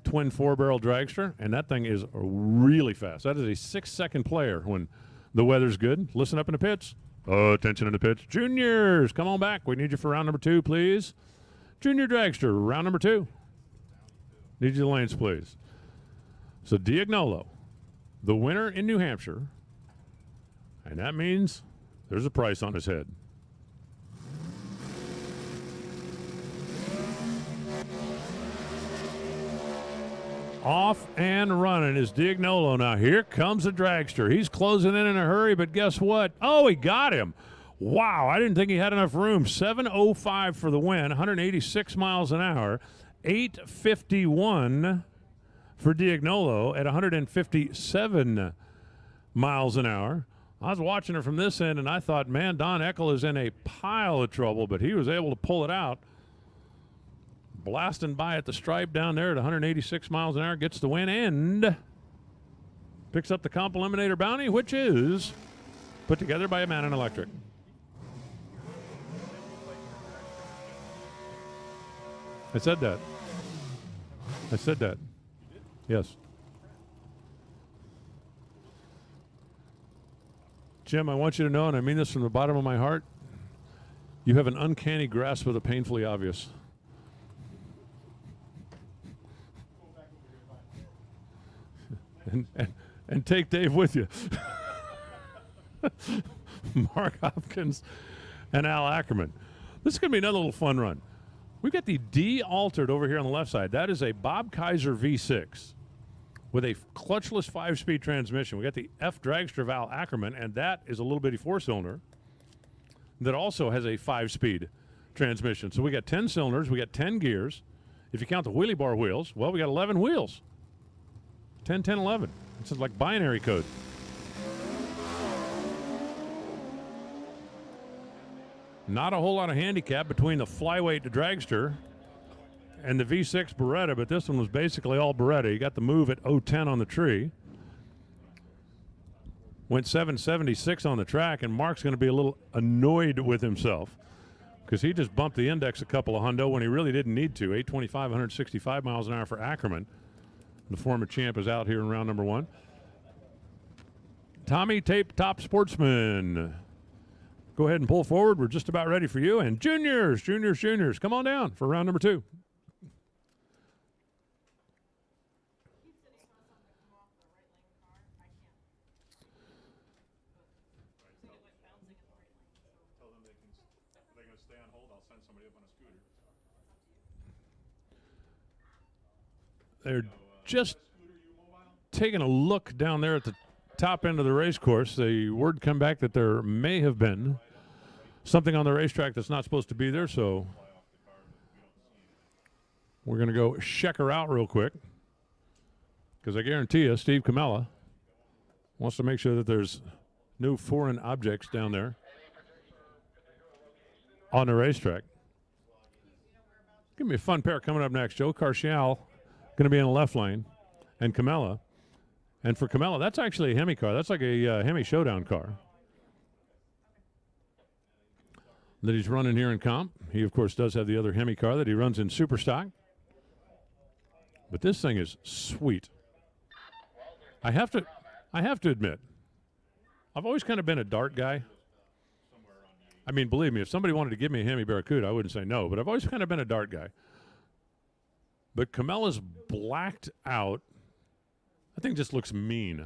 twin 4-barrel dragster, and that thing is really fast. That is a 6-second player when the weather's good. Listen up in the pits. Oh, attention in the pits. Juniors, come on back. We need you for round number 2, please. Junior dragster, round number 2. Need you the lanes, please. So Diagnolo, the winner in New Hampshire, and that means there's a price on his head. Off and running is Diagnolo. Now here comes the dragster. He's closing in a hurry, but guess what? Oh, he got him. Wow, I didn't think he had enough room. 7:05 for the win, 186 miles an hour, 8:51 for Diagnolo at 157 miles an hour. I was watching her from this end, and I thought, man, Don Eckel is in a pile of trouble, but he was able to pull it out. Blasting by at the stripe down there at 186 miles an hour, gets the win and picks up the comp eliminator bounty, which is put together by a man in electric. I said that. Yes. Jim, I want you to know, and I mean this from the bottom of my heart, you have an uncanny grasp of the painfully obvious. And take Dave with you. Mark Hopkins and Al Ackerman. This is going to be another little fun run. We've got the D altered over here on the left side. That is a Bob Kaiser V6 with a clutchless 5-speed transmission. We got the F dragster of Al Ackerman, and that is a little bitty 4-cylinder that also has a 5-speed transmission. So we got 10 cylinders, we got 10 gears. If you count the wheelie bar wheels, well, we got 11 wheels. 10, 10, 11. This is like binary code. Not a whole lot of handicap between the flyweight dragster and the V6 Beretta, but this one was basically all Beretta. You got the move at 010 on the tree. Went 776 on the track, and Mark's going to be a little annoyed with himself because he just bumped the index a couple of hundo when he really didn't need to. 825, 165 miles an hour for Ackerman. The former champ is out here in round number 1. Tommy Tape Top Sportsman. Go ahead and pull forward. We're just about ready for you. And juniors, come on down for round number 2. Tell them they're going to stay on hold. I'll send somebody up on a scooter. They're just taking a look down there at the top end of the race course. The word come back that there may have been something on the racetrack that's not supposed to be there, so We're going to go check her out real quick, because I guarantee you, Steve Camella wants to make sure that there's no foreign objects down there on the racetrack. Give me a fun pair coming up next. Joe Carcial going to be in the left lane, and Camella. And for Camella, that's actually a Hemi car. That's like a Hemi showdown car that he's running here in comp. He, of course, does have the other Hemi car that he runs in super stock. But this thing is sweet. I have to admit, I've always kind of been a dart guy. I mean, believe me, if somebody wanted to give me a Hemi Barracuda, I wouldn't say no, but I've always kind of been a dart guy. But Camella's blacked out. That thing just looks mean. I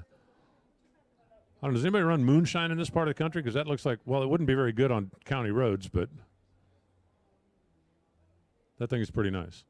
don't know, does anybody run moonshine in this part of the country? Because that looks like, well, it wouldn't be very good on county roads, but that thing is pretty nice.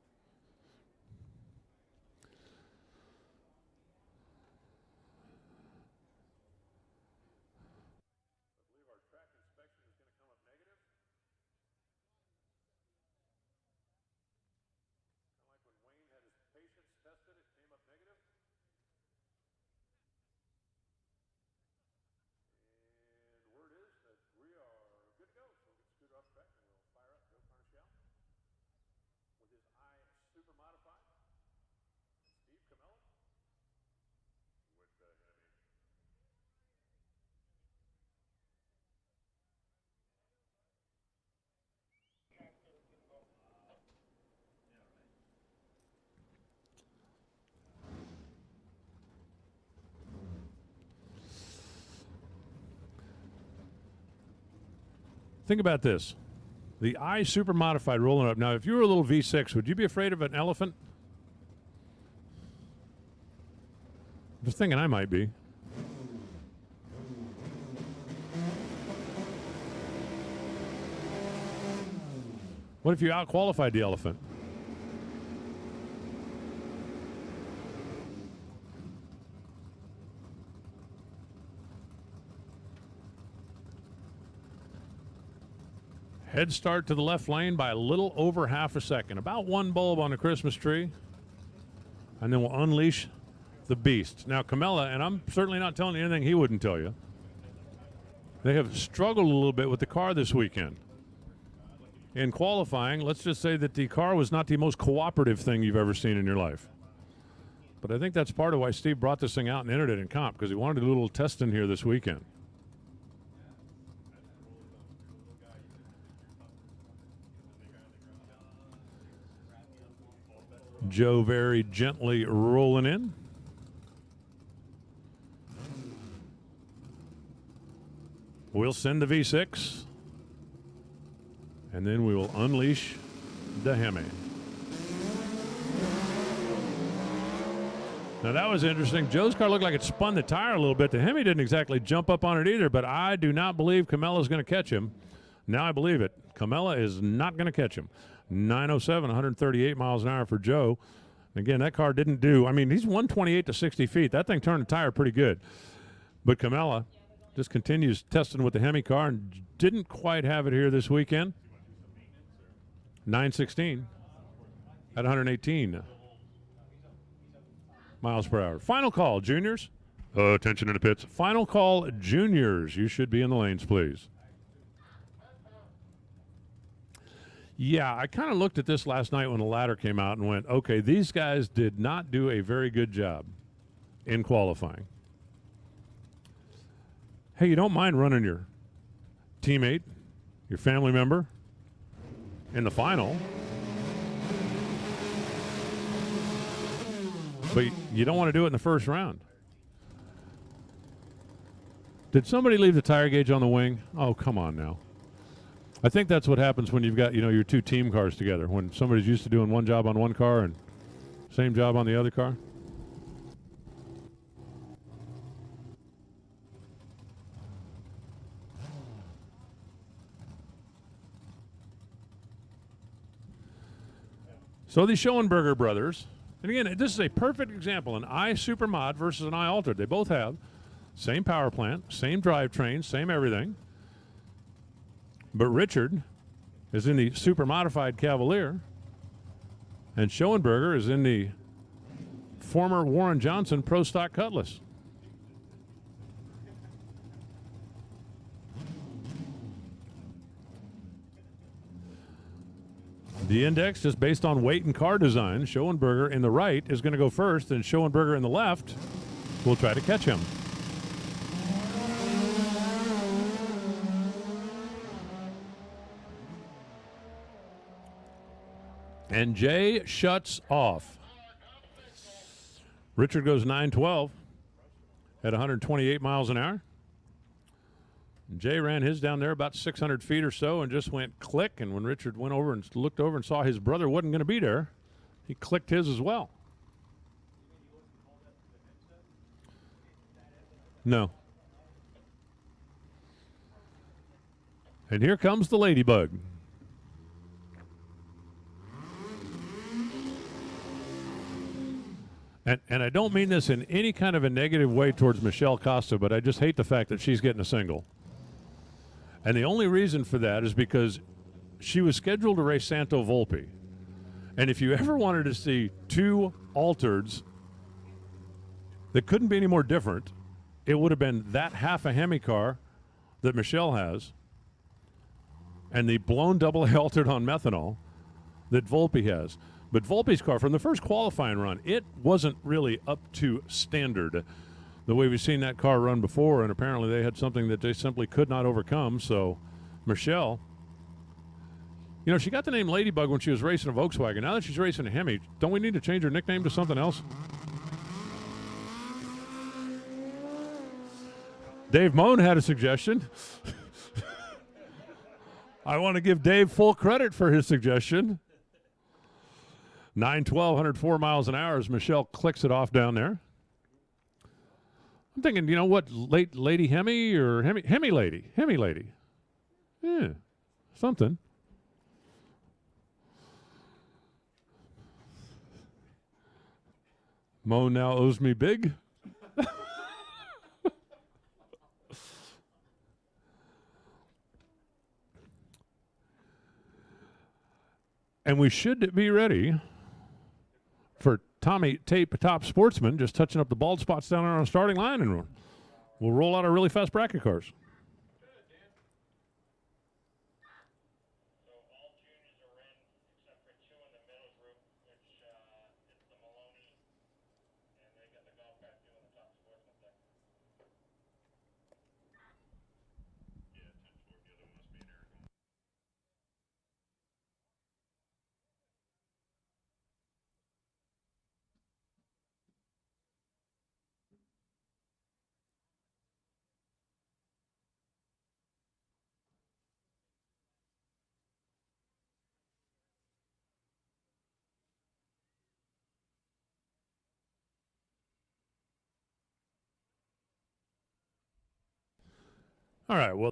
Think about this. The I Super Modified rolling up. Now, if you were a little V6, would you be afraid of an elephant? I'm just thinking I might be. What if you out-qualified the elephant? Head start to the left lane by a little over half a second. About one bulb on the Christmas tree. And then we'll unleash the beast. Now, Camella, and I'm certainly not telling you anything he wouldn't tell you, they have struggled a little bit with the car this weekend. In qualifying, let's just say that the car was not the most cooperative thing you've ever seen in your life. But I think that's part of why Steve brought this thing out and entered it in comp, because he wanted to do a little testing here this weekend. Joe very gently rolling in. We'll send the V6. And then we will unleash the Hemi. Now that was interesting. Joe's car looked like it spun the tire a little bit. The Hemi didn't exactly jump up on it either, but I do not believe Camella's going to catch him. Now I believe it. Camella is not going to catch him. 907, 138 miles an hour for Joe. Again, that car didn't do, I mean, he's 128 to 60 feet. That thing turned the tire pretty good. But Camella just continues testing with the Hemi car and didn't quite have it here this weekend. 916 at 118 miles per hour. Final call, juniors. Attention in the pits. Final call, juniors. You should be in the lanes, please. Yeah, I kind of looked at this last night when the ladder came out and went, okay, these guys did not do a very good job in qualifying. Hey, you don't mind running your teammate, your family member, in the final, but you don't want to do it in the first round. Did somebody leave the tire gauge on the wing? Oh, come on now. I think that's what happens when you've got, you know, your two team cars together. When somebody's used to doing one job on one car and same job on the other car. So the Schoenberger brothers, and again, this is a perfect example, an I Supermod versus an I Altered. They both have same power plant, same drivetrain, same everything. But Richard is in the super modified Cavalier, And Schoenberger is in the former Warren Johnson Pro Stock Cutlass. The index, just based on weight and car design, Schoenberger in the right is going to go first, and Schoenberger in the left will try to catch him. And Jay shuts off. Richard goes 912 at 128 miles an hour. Jay ran his down there about 600 feet or so and just went click. And when Richard went over and looked over and saw his brother wasn't going to be there, he clicked his as well. No. And here comes the Ladybug. And I don't mean this in any kind of a negative way towards Michelle Costa, but I just hate the fact that she's getting a single. And the only reason for that is because she was scheduled to race Santo Volpe. And if you ever wanted to see two altereds that couldn't be any more different, it would have been that half a Hemi car that Michelle has and the blown double A altered on methanol that Volpe has. But Volpe's car, from the first qualifying run, it wasn't really up to standard the way we've seen that car run before, and apparently they had something that they simply could not overcome. So Michelle, you know, she got the name Ladybug when she was racing a Volkswagen. Now that she's racing a Hemi, don't we need to change her nickname to something else? Dave Moan had a suggestion. I want to give Dave full credit for his suggestion. 912, 104 miles an hour as Michelle clicks it off down there. I'm thinking, you know what, Lady Hemi or Hemi Lady. Yeah, something. Mo now owes me big. And we should be ready for Tommy Tape Top Sportsman, just touching up the bald spots down there on the starting line, and we'll roll out our really fast bracket cars. So all juniors are in, except for two in the middle group, which it's the Maloney, and they got the golf cart doing the Top Sportsman thing. Yeah, 10-4, the other one must be in Arizona. All right, well.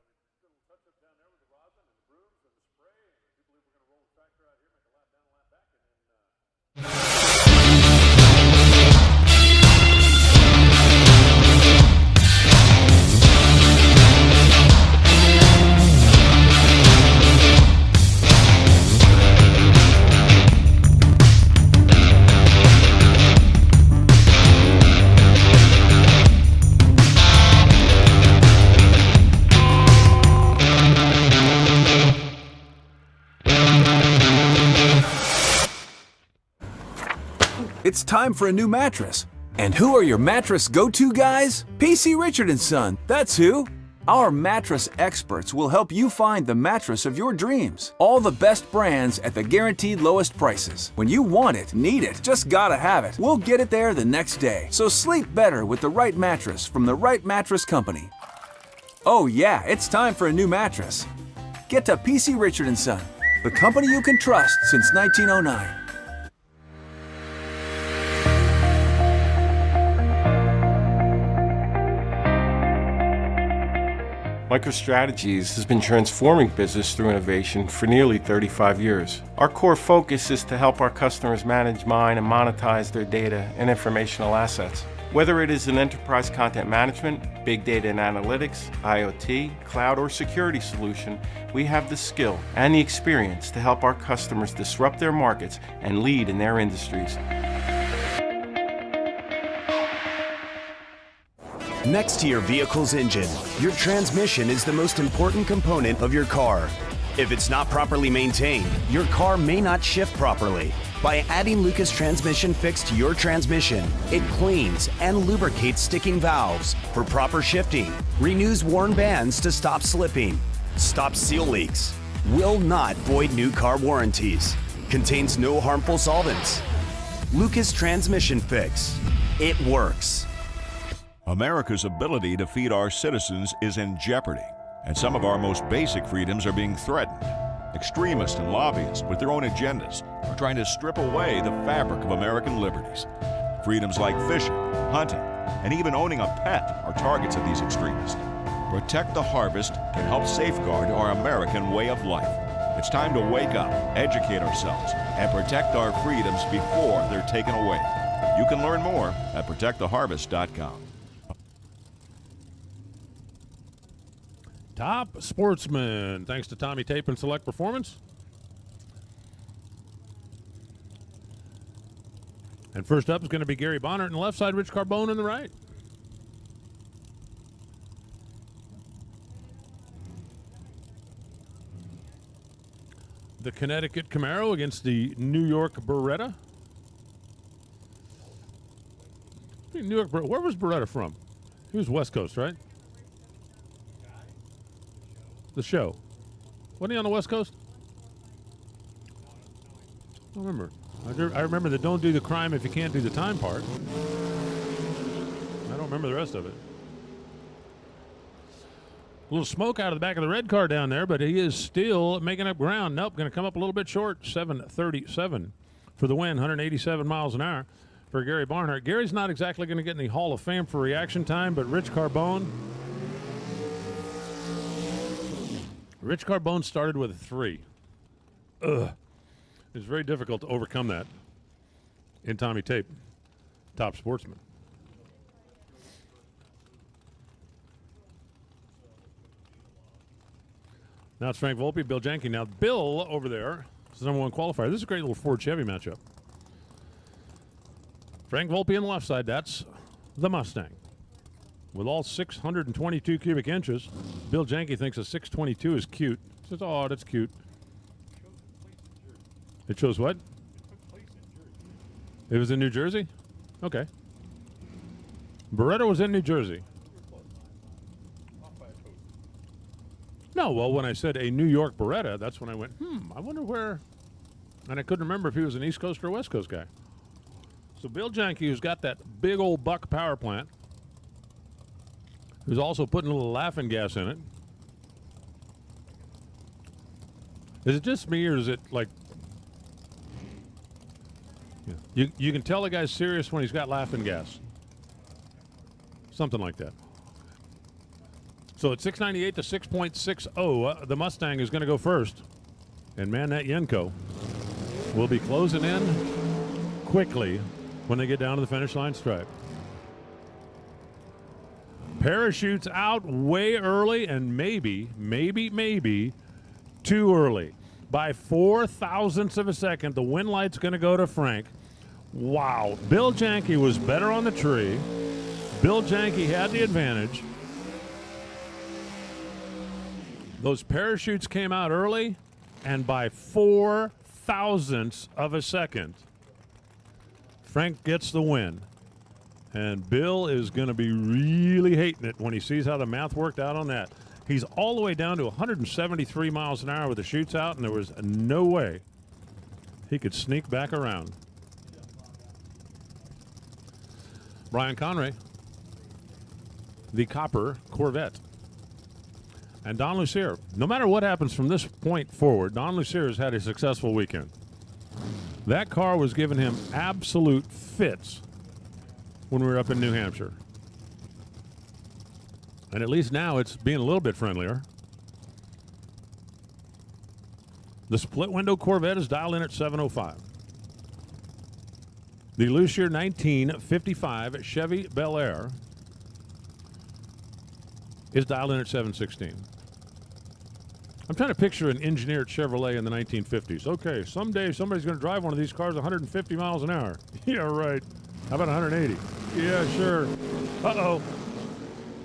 It's time for a new mattress. And who are your mattress go-to guys? PC Richard & Son, that's who. Our mattress experts will help you find the mattress of your dreams. All the best brands at the guaranteed lowest prices. When you want it, need it, just gotta have it, we'll get it there the next day. So sleep better with the right mattress from the right mattress company. Oh yeah, it's time for a new mattress. Get to PC Richard & Son, the company you can trust since 1909. MicroStrategies has been transforming business through innovation for nearly 35 years. Our core focus is to help our customers manage, mine, and monetize their data and informational assets. Whether it is in enterprise content management, big data and analytics, IoT, cloud, or security solution, we have the skill and the experience to help our customers disrupt their markets and lead in their industries. Next to your vehicle's engine, your transmission is the most important component of your car. If it's not properly maintained, your car may not shift properly. By adding Lucas Transmission Fix to your transmission, it cleans and lubricates sticking valves for proper shifting, renews worn bands to stop slipping, stops seal leaks, will not void new car warranties, contains no harmful solvents. Lucas Transmission Fix. It works. America's ability to feed our citizens is in jeopardy, and some of our most basic freedoms are being threatened. Extremists and lobbyists with their own agendas are trying to strip away the fabric of American liberties. Freedoms like fishing, hunting, and even owning a pet are targets of these extremists. Protect the Harvest can help safeguard our American way of life. It's time to wake up, educate ourselves, and protect our freedoms before they're taken away. You can learn more at protecttheharvest.com. Top Sportsman, thanks to Tommy Tape and Select Performance. And first up is going to be Gary Bonnert on the left side, Rich Carbone on the right. The Connecticut Camaro against the New York Beretta. New York, where was Beretta from? He was West Coast, right? The show. Wasn't he on the West Coast? I don't remember. I remember the don't do the crime if you can't do the time part. I don't remember the rest of it. A little smoke out of the back of the red car down there, but he is still making up ground. Nope, going to come up a little bit short. 7:37 for the win, 187 miles an hour for Gary Barnhart. Gary's not exactly going to get in the Hall of Fame for reaction time, but Rich Carbone started with a 3. Ugh. It's very difficult to overcome that in Tommy Tape, Top Sportsman. Now it's Frank Volpe, Bill Janke. Now Bill over there is the number 1 qualifier. This is a great little Ford Chevy matchup. Frank Volpe on the left side, that's the Mustang. With all 622 cubic inches, Bill Janke thinks a 622 is cute. He says, oh, that's cute. It shows what? It was in New Jersey? Okay. Beretta was in New Jersey. No, well, when I said a New York Beretta, that's when I went, I wonder where. And I couldn't remember if he was an East Coast or a West Coast guy. So Bill Janke, who's got that big old Buck power plant, who's also putting a little laughing gas in it. Is it just me, or is it like... You can tell the guy's serious when he's got laughing gas. Something like that. So at 698 to 6.60, the Mustang is going to go first. And man, that Yenko will be closing in quickly when they get down to the finish line stripe. Parachutes out way early and maybe too early. By 4 thousandths of a second, the wind light's going to go to Frank. Wow. Bill Janke was better on the tree. Bill Janke had the advantage. Those parachutes came out early, and by 4 thousandths of a second, Frank gets the win. And Bill is going to be really hating it when he sees how the math worked out on that. He's all the way down to 173 miles an hour with the chutes out, and there was no way he could sneak back around. Brian Conray, the Copper Corvette. And Don Lucier. No matter what happens from this point forward, Don Lucier has had a successful weekend. That car was giving him absolute fits when we were up in New Hampshire. And at least now it's being a little bit friendlier. The split window Corvette is dialed in at 705. The loose year 1955 Chevy Bel Air is dialed in at 716. I'm trying to picture an engineered Chevrolet in the 1950s. Okay, someday somebody's going to drive one of these cars 150 miles an hour. Yeah, right. How about 180? Yeah, sure. Uh-oh.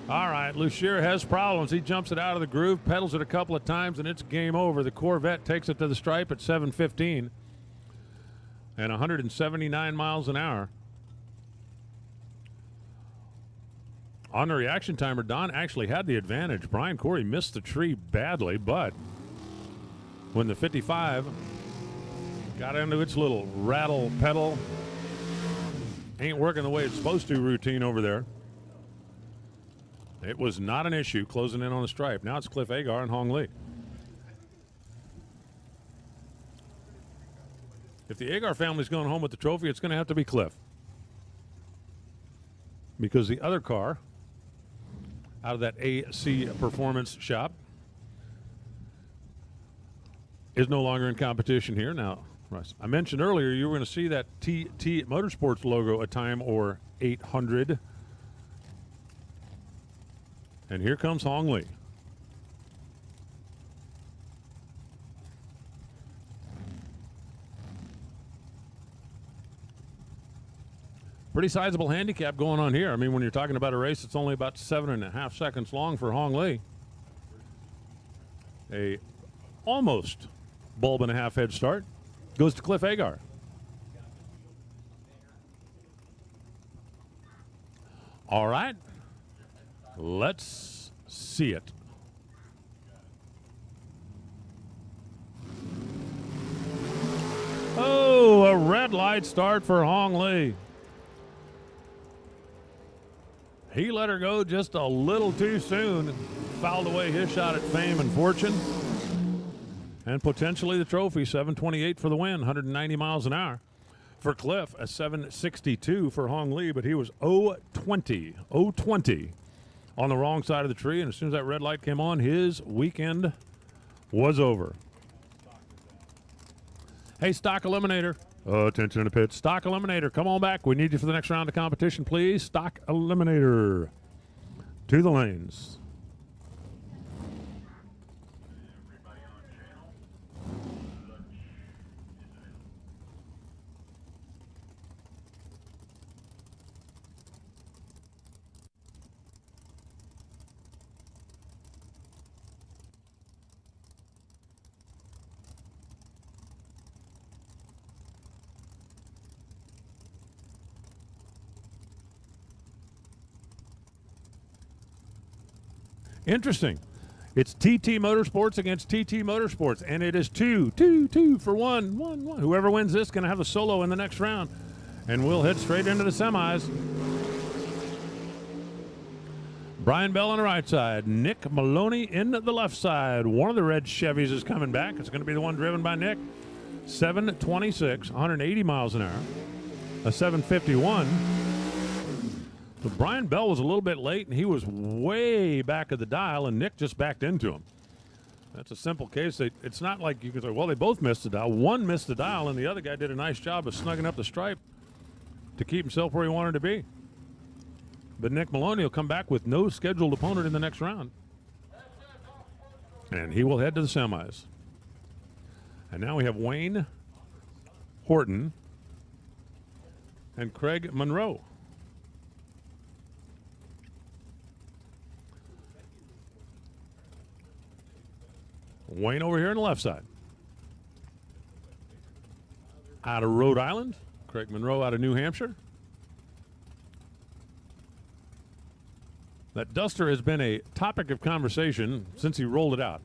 All right, Lucier has problems. He jumps it out of the groove, pedals it a couple of times, and it's game over. The Corvette takes it to the stripe at 715 and 179 miles an hour. On the reaction timer, Don actually had the advantage. Brian Corey missed the tree badly, but when the 55 got into its little rattle pedal, ain't working the way it's supposed to routine over there, it was not an issue closing in on the stripe. Now it's Cliff Agar and Hong Lee. If the Agar family's going home with the trophy, it's going to have to be Cliff, because the other car out of that AC Performance shop is no longer in competition here. Now, I mentioned earlier you were going to see that TT Motorsports logo a time or 800. And here comes Hong Lee. Pretty sizable handicap going on here. I mean, when you're talking about a race, it's only about 7.5 seconds long for Hong Lee. A almost bulb and a half head start goes to Cliff Agar. All right, let's see it. Oh, a red light start for Hong Lee. He let her go just a little too soon and fouled away his shot at fame and fortune. And potentially the trophy, 728 for the win, 190 miles an hour. For Cliff, a 762 for Hong Lee, but he was 020 on the wrong side of the tree. And as soon as that red light came on, his weekend was over. Hey, Stock Eliminator. Attention in the pit. Stock Eliminator, come on back. We need you for the next round of competition, please. Stock Eliminator to the lanes. Interesting. It's TT Motorsports against TT Motorsports, and it is two for one. Whoever wins this is going to have a solo in the next round, and we'll head straight into the semis. Brian Bell on the right side, Nick Maloney in the left side. One of the red Chevys is coming back. It's going to be the one driven by Nick. 726, 180 miles an hour, a 751. So Brian Bell was a little bit late, and he was way back of the dial, and Nick just backed into him. That's a simple case. It's not like you can say, well, they both missed the dial. One missed the dial, and the other guy did a nice job of snugging up the stripe to keep himself where he wanted to be. But Nick Maloney will come back with no scheduled opponent in the next round. And he will head to the semis. And now we have Wayne Horton and Craig Monroe. Wayne over here on the left side. Out of Rhode Island. Craig Monroe out of New Hampshire. That Duster has been a topic of conversation since he rolled it out.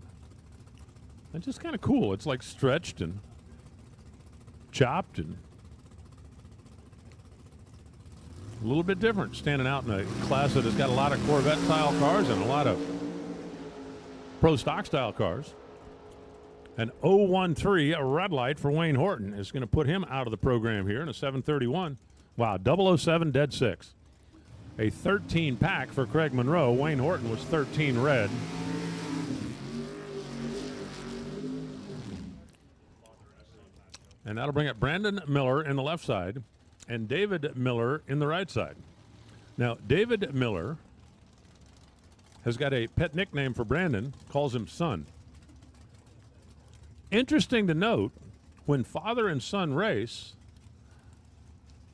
It's just kind of cool. It's like stretched and chopped and a little bit different, standing out in a class that has got a lot of Corvette-style cars and a lot of Pro Stock-style cars. An 013, a red light for Wayne Horton, is going to put him out of the program here in a 731. Wow, 007, dead 6. A 13 pack for Craig Monroe. Wayne Horton was 13 red. And that'll bring up Brandon Miller in the left side and David Miller in the right side. Now, David Miller has got a pet nickname for Brandon, calls him Son. Interesting to note, when father and son race,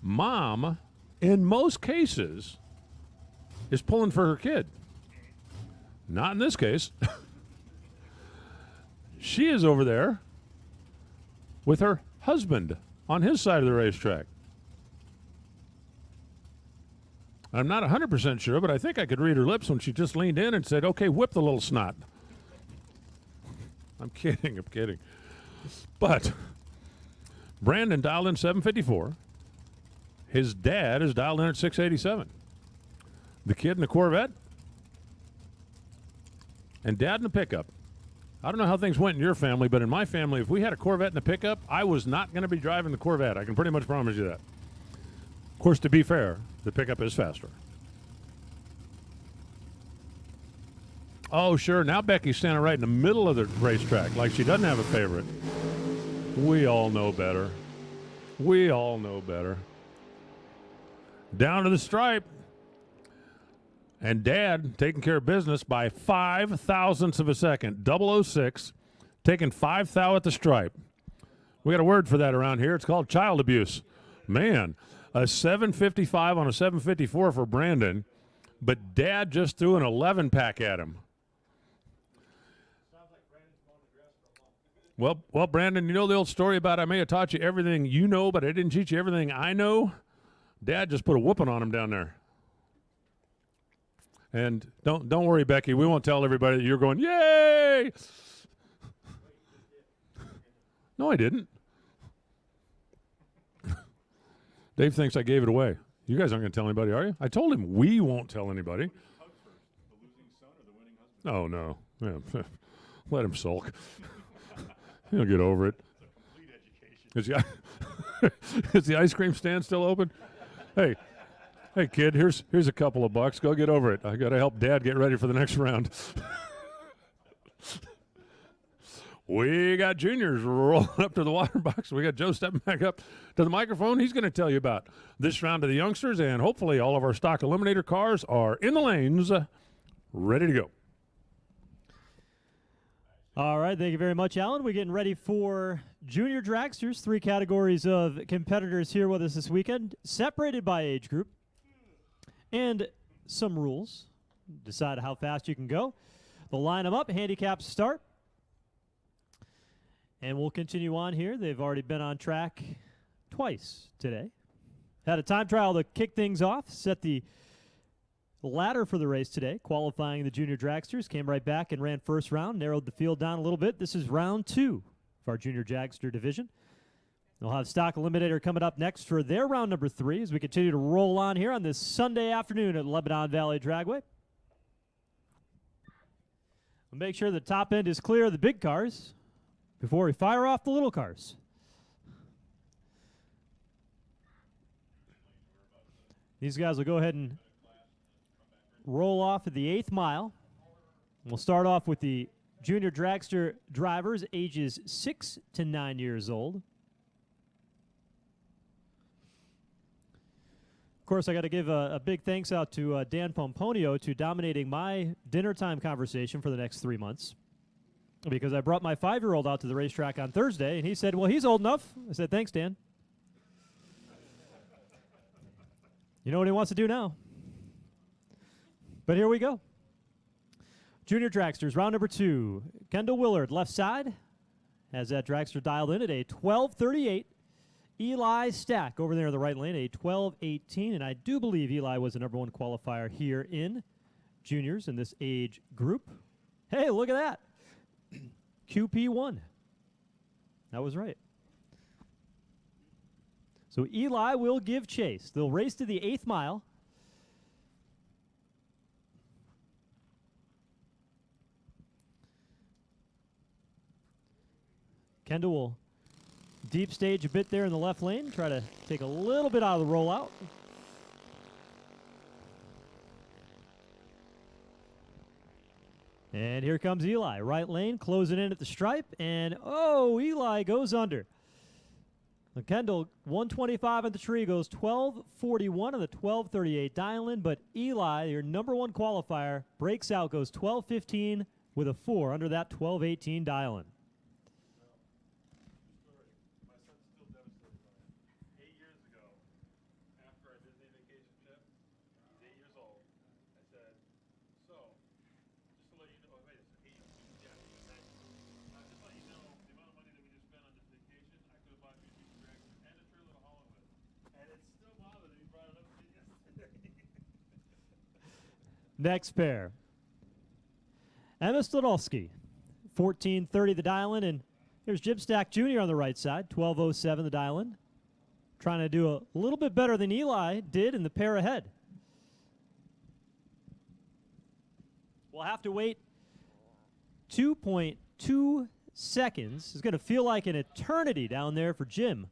mom, in most cases, is pulling for her kid. Not in this case. She is over there with her husband on his side of the racetrack. I'm not 100% sure, but I think I could read her lips when she just leaned in and said, okay, whip the little snot. I'm kidding, I'm kidding. But Brandon dialed in 754. His dad is dialed in at 687. The kid in the Corvette and dad in the pickup. I don't know how things went in your family, but in my family, if we had a Corvette and a pickup, I was not going to be driving the Corvette. I can pretty much promise you that. Of course, to be fair, the pickup is faster. Oh, sure. Now Becky's standing right in the middle of the racetrack like she doesn't have a favorite. We all know better. We all know better. Down to the stripe. And Dad taking care of business by 5 thousandths of a second. 006, taking 5 thou at the stripe. We got a word for that around here. It's called child abuse. Man, a 755 on a 754 for Brandon, but Dad just threw an 11-pack at him. Well, Brandon, you know the old story about I may have taught you everything you know, but I didn't teach you everything I know? Dad just put a whooping on him down there. And don't worry, Becky. We won't tell everybody that you're going, yay! No, I didn't. Dave thinks I gave it away. You guys aren't going to tell anybody, are you? I told him we won't tell anybody. Oh, no. Yeah. Let him sulk. He'll get over it. Is the ice cream stand still open? Hey, kid, here's a couple of bucks. Go get over it. I got to help Dad get ready for the next round. We got juniors rolling up to the water box. We got Joe stepping back up to the microphone. He's going to tell you about this round of the youngsters, and hopefully all of our stock eliminator cars are in the lanes, ready to go. All right, thank you very much, Alan. We're getting ready for junior dragsters, 3 categories of competitors here with us this weekend, separated by age group, and some rules. Decide how fast you can go. They'll line them up, handicaps start. And we'll continue on here. They've already been on track twice today. Had a time trial to kick things off, set the ladder for the race today, qualifying the junior dragsters. Came right back and ran first round, narrowed the field down a little bit. This is round 2 of our junior dragster division. They'll have stock eliminator coming up next for their round number 3 as we continue to roll on here on this Sunday afternoon at Lebanon Valley Dragway. We'll make sure the top end is clear of the big cars before we fire off the little cars. These guys will go ahead and roll off at the 8th mile. We'll start off with the junior dragster drivers ages 6 to 9 years old. Of course, I got to give a big thanks out to Dan Pomponio to dominating my dinner time conversation for the next 3 months. Because I brought my 5-year-old out to the racetrack on Thursday, and he said, well, he's old enough. I said, thanks, Dan. You know what he wants to do now. But here we go. Junior dragsters, round number 2. Kendall Willard, left side, has that dragster dialed in at a 12:38. Eli Stack over there in the right lane, a 12:18. And I do believe Eli was the number 1 qualifier here in juniors in this age group. Hey, look at that. QP1. That was right. So Eli will give chase. They'll race to the 8th mile. Kendall will deep stage a bit there in the left lane, try to take a little bit out of the rollout. And here comes Eli, right lane, closing in at the stripe, and oh, Eli goes under. Kendall, 125 on the tree, goes 12:41 on the 12:38 dial-in, but Eli, your #1 qualifier, breaks out, goes 12:15 with a 4 under that 12:18 dial-in. My son's still devastated by it. 8 years ago, after our Disney vacation trip, he's 8 years old. I said, so, just to let you know, wait, it's 8, yeah, he's 9. Just to let you know, the amount of money that we just spent on this vacation, I could have bought you a Jeep Dragster and a trailer to haul it with. And it's still bothered that he brought it up to me yesterday. Next pair. Emma Stodolski, 14:30 the dial-in, and here's Jim Stack Jr. on the right side, 12:07 the dial-in. Trying to do a little bit better than Eli did in the pair ahead. We'll have to wait 2.2 seconds. It's going to feel like an eternity down there for Jim.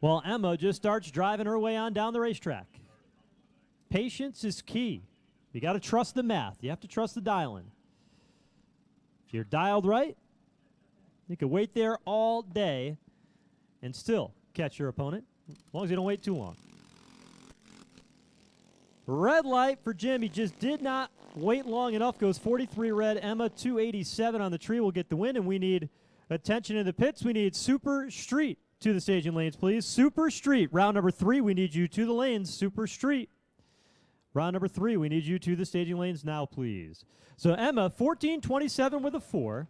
Well, Emma just starts driving her way on down the racetrack. Patience is key. You got to trust the math. You have to trust the dialing. If you're dialed right, you can wait there all day and still catch your opponent, as long as you don't wait too long. Red light for Jim. He just did not wait long enough. Goes 43 red. Emma, 287 on the tree, will get the win, and we need attention in the pits. We need Super Street to the staging lanes, please. Super Street, round number 3. We need you to the lanes. Super Street. Round number 3, we need you to the staging lanes now, please. So Emma, 14:27 with a 4.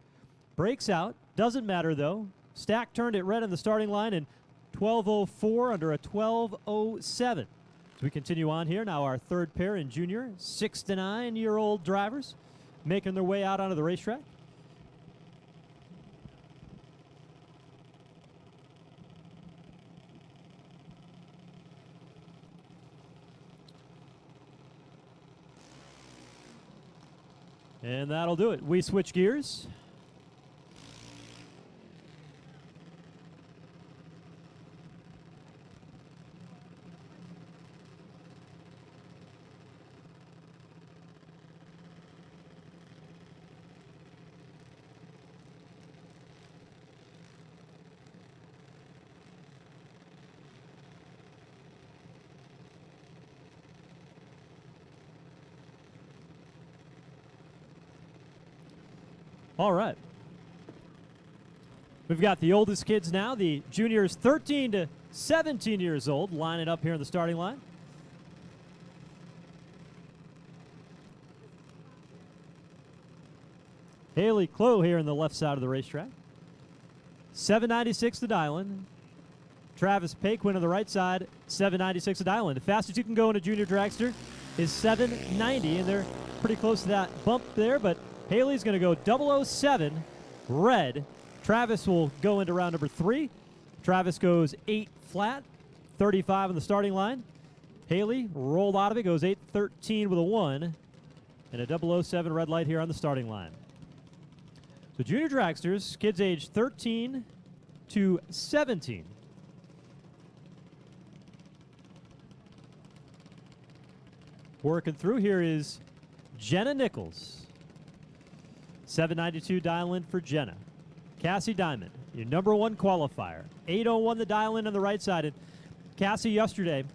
Breaks out. Doesn't matter, though. Stack turned it red on the starting line, and 12:04 under a 12:07. So we continue on here. Now our third pair in junior, 6 to 9-year-old drivers making their way out onto the racetrack. And that'll do it. We switch gears. All right. We've got the oldest kids now, the juniors 13 to 17 years old, lining up here in the starting line. Haley Clough here in the left side of the racetrack. 796 to dial-in. Travis Paquin on the right side, 796 to dial-in. The fastest you can go in a junior dragster is 790, and they're pretty close to that bump there, but Haley's going to go 007 red. Travis will go into round number 3. Travis goes 8 flat, 35 on the starting line. Haley rolled out of it, goes 813 with a 1, and a 007 red light here on the starting line. So junior dragsters, kids age 13 to 17. Working through here is Jenna Nichols. 792 dial-in for Jenna. Cassie Diamond, your #1 qualifier. 801 the dial-in on the right side. And Cassie, yesterday,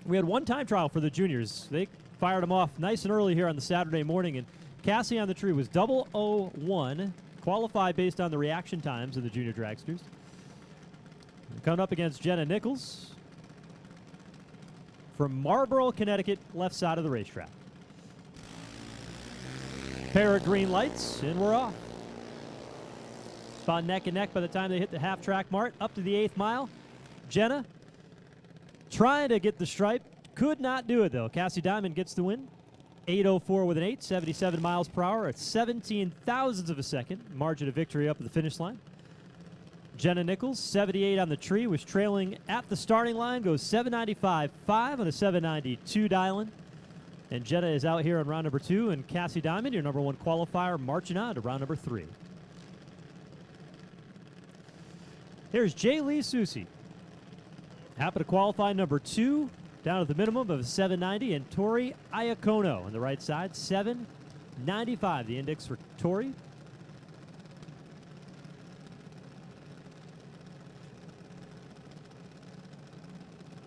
we had one time trial for the juniors. They fired them off nice and early here on the Saturday morning. And Cassie on the tree was 001, qualified based on the reaction times of the junior dragsters. Coming up against Jenna Nichols from Marlboro, Connecticut, left side of the racetrack. Pair of green lights, and we're off. About neck and neck by the time they hit the half-track mark, up to the 8th mile. Jenna trying to get the stripe. Could not do it, though. Cassie Diamond gets the win. 8:04 with an 8, 77 miles per hour at 17 thousandths of a second. Margin of victory up at the finish line. Jenna Nichols, 78 on the tree, was trailing at the starting line. Goes 795.5 on a 792 dial-in. And Jenna is out here on round number 2, and Cassie Diamond, your #1 qualifier, marching on to round number 3. Here's Jay Lee Susi. Happened to qualify number 2, down at the minimum of 790, and Tori Iacono on the right side, 795, the index for Tori.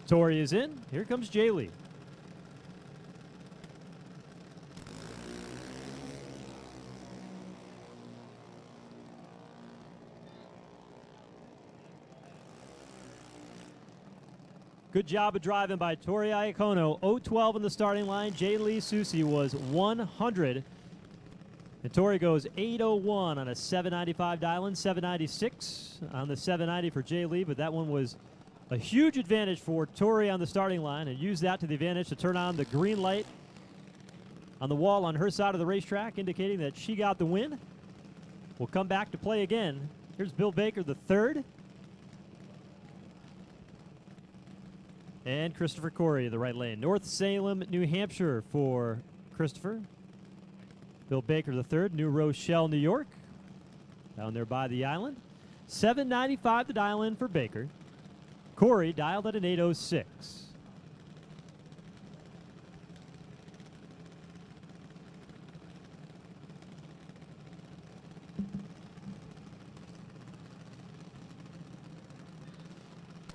Tori is in. Here comes Jaylee. Good job of driving by Tori Iacono. 0-12 in the starting line. Jaylee Susi was 100. And Tori goes 8:01 on a 795 dial-in, 796 on the 790 for Jaylee, but that one was a huge advantage for Tori on the starting line, and used that to the advantage to turn on the green light on the wall on her side of the racetrack, indicating that she got the win. We'll come back to play again. Here's Bill Baker, the third. And Christopher Corey in the right lane. North Salem, New Hampshire for Christopher. Bill Baker the third. New Rochelle, New York. Down there by the island. 795 the dial-in for Baker. Corey dialed at an 806.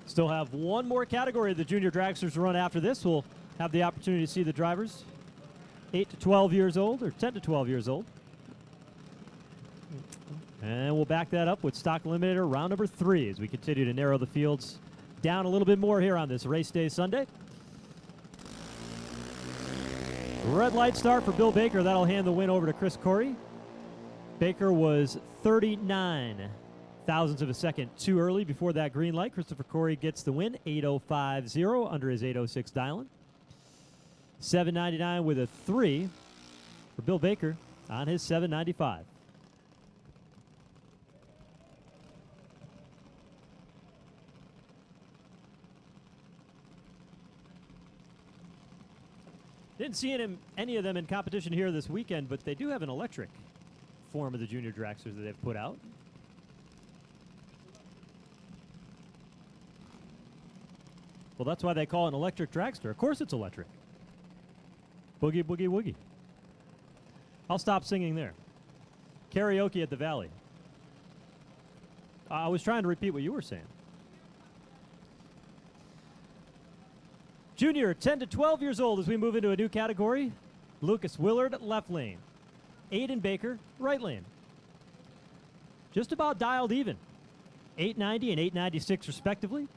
Still have one more category of the junior dragsters to run after this. We'll have the opportunity to see the drivers 8 to 12 years old, or 10 to 12 years old. And we'll back that up with stock eliminator round number 3 as we continue to narrow the fields down a little bit more here on this race day Sunday. Red light start for Bill Baker. That'll hand the win over to Chris Corey. Baker was 39 thousandths of a second too early before that green light. Christopher Corey gets the win, 8:050 under his 8:06 dial-in. 799 with a 3 for Bill Baker on his 795. Didn't see any of them in competition here this weekend, but they do have an electric form of the junior dragsters that they've put out. Well, that's why they call it an electric dragster. Of course it's electric. Boogie, boogie, woogie. I'll stop singing there. Karaoke at the Valley. I was trying to repeat what you were saying. Junior, 10 to 12 years old as we move into a new category. Lucas Willard, left lane. Aiden Baker, right lane. Just about dialed even. 890 and 896 respectively.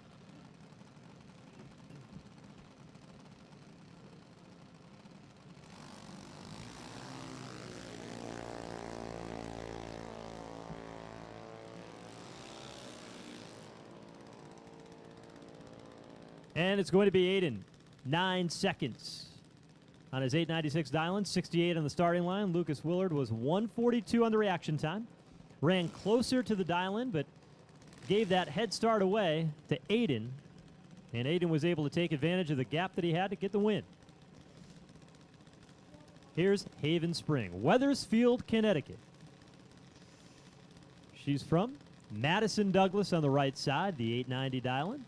And it's going to be Aiden. 9 seconds on his 896 dial-in, 68 on the starting line. Lucas Willard was 142 on the reaction time. Ran closer to the dial-in, but gave that head start away to Aiden. And Aiden was able to take advantage of the gap that he had to get the win. Here's Haven Spring, Weathersfield, Connecticut. She's from Madison Douglas on the right side, the 890 dial-in.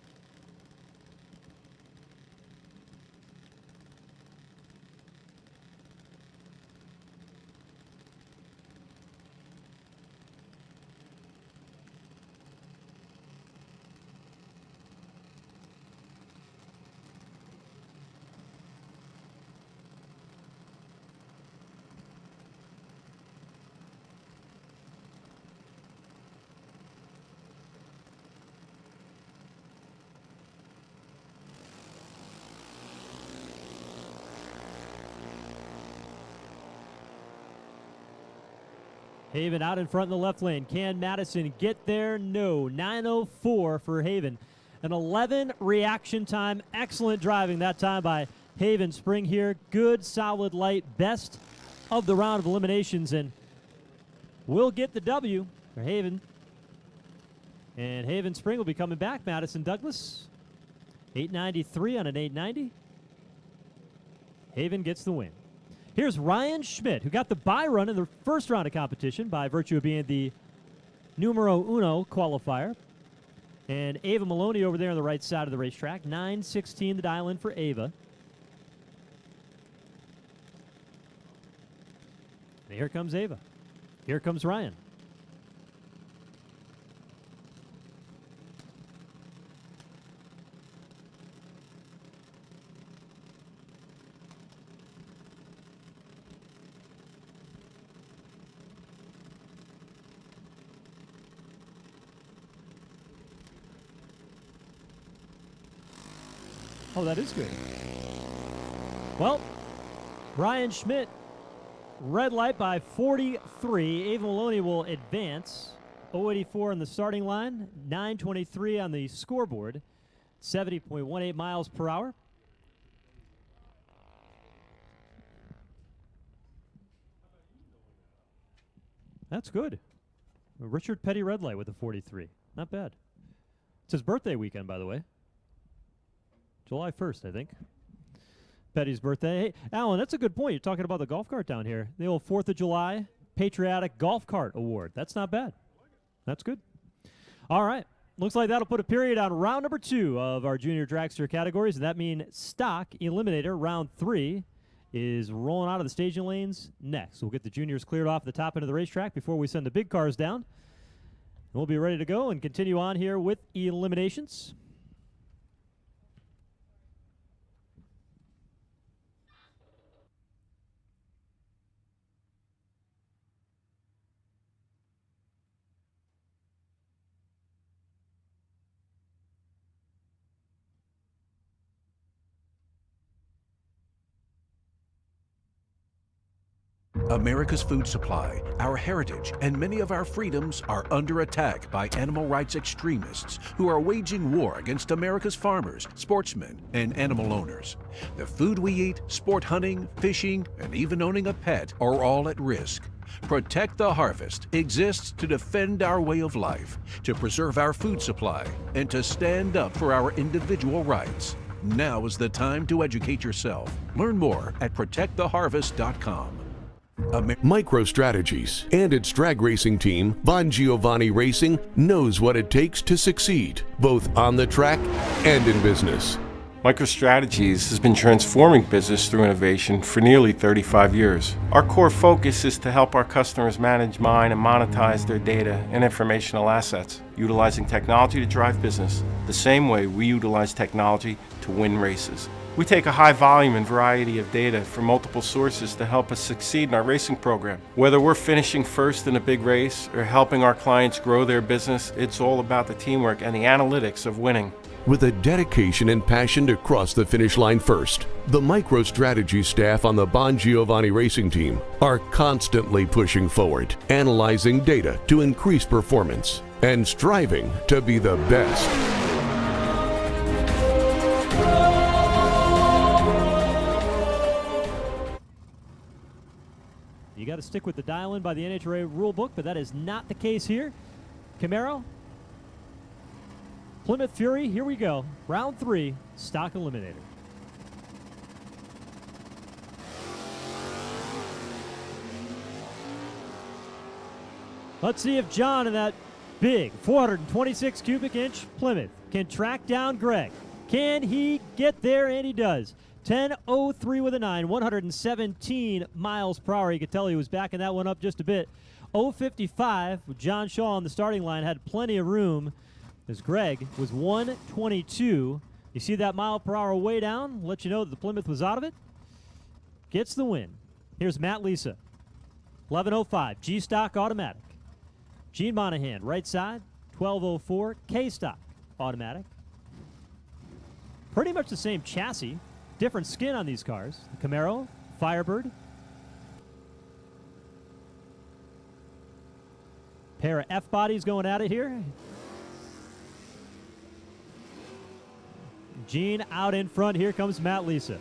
Haven out in front in the left lane. Can Madison get there? No. 9:04 for Haven. An 11 reaction time. Excellent driving that time by Haven Spring here. Good, solid light. Best of the round of eliminations. And we'll get the W for Haven. And Haven Spring will be coming back. Madison Douglas. 893 on an 890. Haven gets the win. Here's Ryan Schmidt, who got the bye run in the first round of competition by virtue of being the numero uno qualifier. And Ava Maloney over there on the right side of the racetrack. 916 the dial-in for Ava. And here comes Ava. Here comes Ryan. Oh, that is good. Well, Ryan Schmidt, red light by 43. Ava Maloney will advance. 084 on the starting line, 923 on the scoreboard, 70.18 miles per hour. That's good. Richard Petty red light with a 43. Not bad. It's his birthday weekend, by the way. July 1st, I think. Petty's birthday. Hey, Alan, that's a good point. You're talking about the golf cart down here. The old 4th of July Patriotic Golf Cart Award. That's not bad. That's good. All right. Looks like that'll put a period on round number 2 of our junior dragster categories, and that means stock eliminator round 3 is rolling out of the staging lanes next. We'll get the juniors cleared off the top end of the racetrack before we send the big cars down. We'll be ready to go and continue on here with eliminations. America's food supply, our heritage, and many of our freedoms are under attack by animal rights extremists who are waging war against America's farmers, sportsmen, and animal owners. The food we eat, sport hunting, fishing, and even owning a pet are all at risk. Protect the Harvest exists to defend our way of life, to preserve our food supply, and to stand up for our individual rights. Now is the time to educate yourself. Learn more at protecttheharvest.com. MicroStrategies and its drag racing team, Von Giovanni Racing, knows what it takes to succeed, both on the track and in business. MicroStrategies has been transforming business through innovation for nearly 35 years. Our core focus is to help our customers manage, mine, and monetize their data and informational assets, utilizing technology to drive business, the same way we utilize technology to win races. We take a high volume and variety of data from multiple sources to help us succeed in our racing program. Whether we're finishing first in a big race or helping our clients grow their business, it's all about the teamwork and the analytics of winning. With a dedication and passion to cross the finish line first, the MicroStrategy staff on the Bon Giovanni Racing team are constantly pushing forward, analyzing data to increase performance, and striving to be the best. You got to stick with the dial-in by the NHRA rule book, but that is not the case here. Camaro, Plymouth Fury, here we go. Round 3, stock eliminator. Let's see if John in that big 426 cubic inch Plymouth can track down Greg. Can he get there? And he does. 10.03 with a 9, 117 miles per hour. You could tell he was backing that one up just a bit. 0.55 with John Shaw on the starting line, had plenty of room as Greg was 122. You see that mile per hour way down? Let you know that the Plymouth was out of it. Gets the win. Here's Matt Lisa. 11.05, G-Stock automatic. Gene Monahan, right side. 12.04, K-Stock automatic. Pretty much the same chassis. Different skin on these cars. The Camaro, Firebird. Pair of F-bodies going at it here. Gene out in front. Here comes Matt Lisa.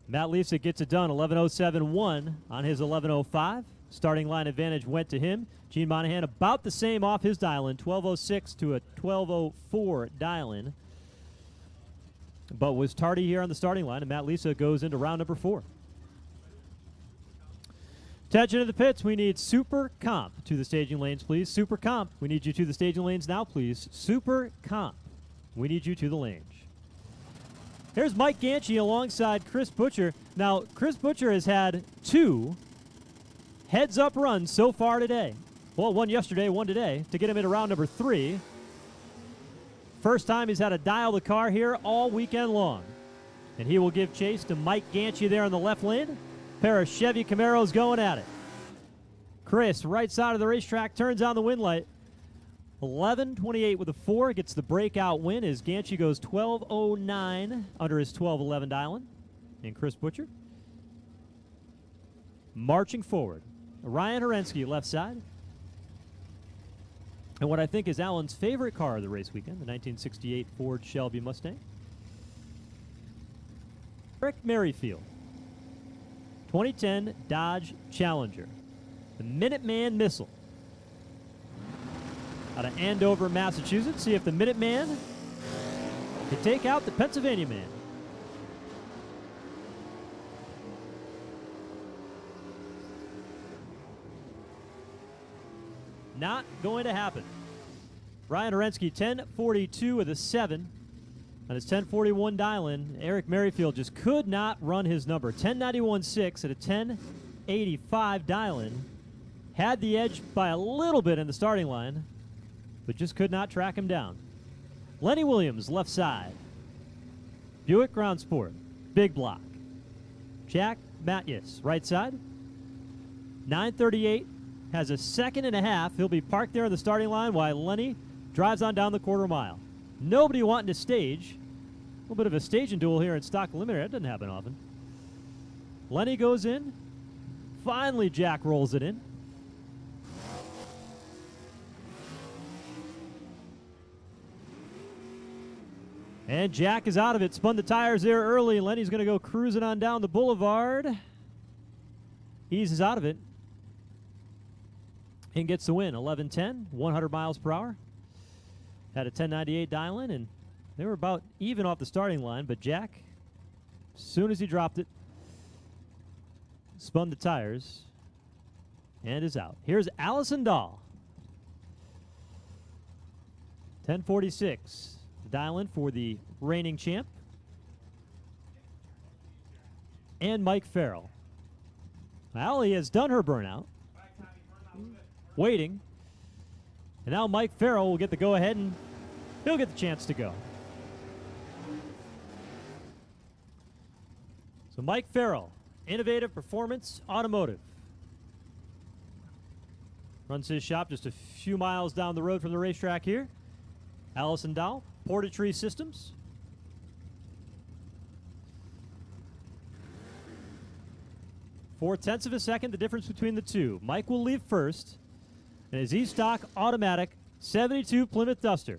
Matt Lisa gets it done. 11.07.1 on his 11.05. Starting line advantage went to him. Gene Monahan about the same off his dial-in, 12.06 to a 12.04 dial-in. But was tardy here on the starting line, and Matt Lisa goes into round number 4. Attention to the pits. We need Super Comp to the staging lanes, please. Super Comp, we need you to the staging lanes now, please. Super Comp, we need you to the lanes. Here's Mike Ganchey alongside Chris Butcher. Now, Chris Butcher has had 2 heads-up runs so far today. Well, one yesterday, one today, to get him into round number 3. First time he's had to dial the car here all weekend long. And he will give chase to Mike Ganchey there in the left lane. Pair of Chevy Camaros going at it. Chris, right side of the racetrack, turns on the win light. 11:28 with a 4, gets the breakout win as Ganchi goes 12:09 under his 12:11 dial-in. And Chris Butcher marching forward. Ryan Horensky, left side. And what I think is Alan's favorite car of the race weekend, the 1968 Ford Shelby Mustang. Eric Merrifield, 2010 Dodge Challenger. The Minuteman Missile. Out of Andover, Massachusetts. See if the Minuteman can take out the Pennsylvania man. Not going to happen. Ryan Orensky, 10:42 with a 7. On his 10:41 dial-in, Eric Merrifield just could not run his number. 10:91.6 at a 10:85 dial-in. Had the edge by a little bit in the starting line, but just could not track him down. Lenny Williams, left side. Buick Ground Sport, big block. Jack Matjes, right side. 9:38, has a 2.5. He'll be parked there in the starting line while Lenny drives on down the quarter mile. Nobody wanting to stage. A little bit of a staging duel here in stock eliminator. That doesn't happen often. Lenny goes in. Finally, Jack rolls it in. And Jack is out of it. Spun the tires there early. Lenny's going to go cruising on down the boulevard. Eases out of it. And gets the win. 11:10, 100 miles per hour. Had a 10:98 dial-in, and they were about even off the starting line, but Jack, as soon as he dropped it, spun the tires and is out. Here's Allison Dahl. 10:46. Dial-in for the reigning champ. And Mike Farrell. Allie has done her burnout. Waiting. And now Mike Farrell will get the go-ahead, and he'll get the chance to go. So Mike Farrell, Innovative Performance Automotive. Runs his shop just a few miles down the road from the racetrack here. Allison Dahl, Portatree Systems. Four-tenths of a second, the difference between the two. Mike will leave first. And his E-Stock automatic 72 Plymouth Duster.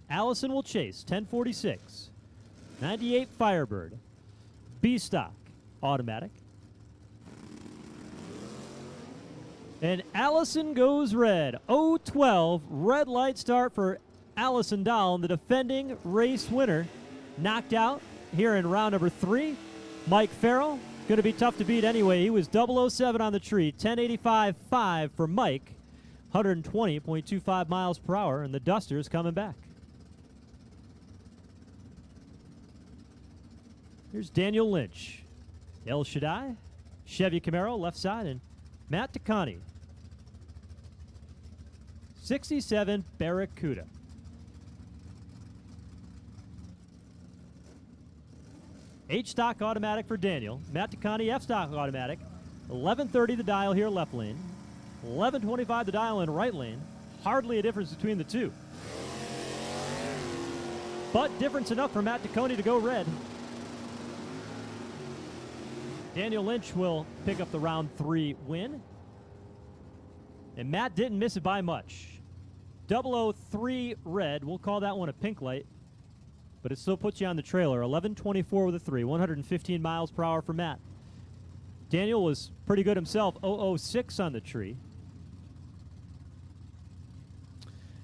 Allison will chase, 10:46. 98 Firebird. B-Stock automatic. And Allison goes red. 0-12, red light start for Allison Dahl, the defending race winner. Knocked out here in round number 3. Mike Farrell, going to be tough to beat anyway. He was 007 on the tree, 10:85.5 for Mike. 120.25 miles per hour, and the Duster's coming back. Here's Daniel Lynch. El Shaddai, Chevy Camaro, left side, and Matt Takani. 67 Barracuda. H-Stock automatic for Daniel. Matt Takani, F-Stock automatic. 11:30 the dial here, left lane. 11:25 the dial in right lane. Hardly a difference between the two. But difference enough for Matt Taccone to go red. Daniel Lynch will pick up the round 3 win. And Matt didn't miss it by much. 003 red. We'll call that one a pink light. But it still puts you on the trailer. 11:24 with a 3. 115 miles per hour for Matt. Daniel was pretty good himself. 006 on the tree.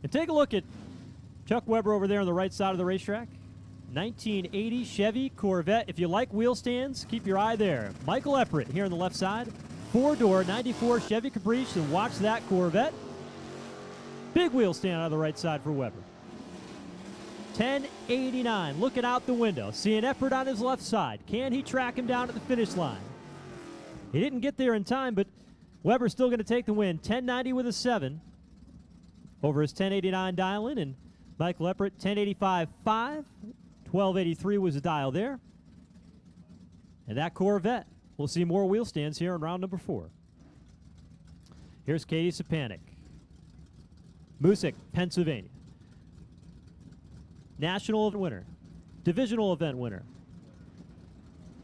And take a look at Chuck Weber over there on the right side of the racetrack. 1980 Chevy Corvette. If you like wheel stands, keep your eye there. Michael Epperett here on the left side. 4-door 94 Chevy Caprice, and watch that Corvette. Big wheel stand out of the right side for Weber. 1089, looking out the window. Seeing Epperett on his left side. Can he track him down at the finish line? He didn't get there in time, but Weber's still going to take the win. 1090 with a 7 over his 1089 dial-in, and Michael Epperett 1085.5. 1283 was the dial there. And that Corvette, we'll see more wheel stands here in round number 4. Here's Katie Sapanik. Moosic, Pennsylvania. National event winner. Divisional event winner.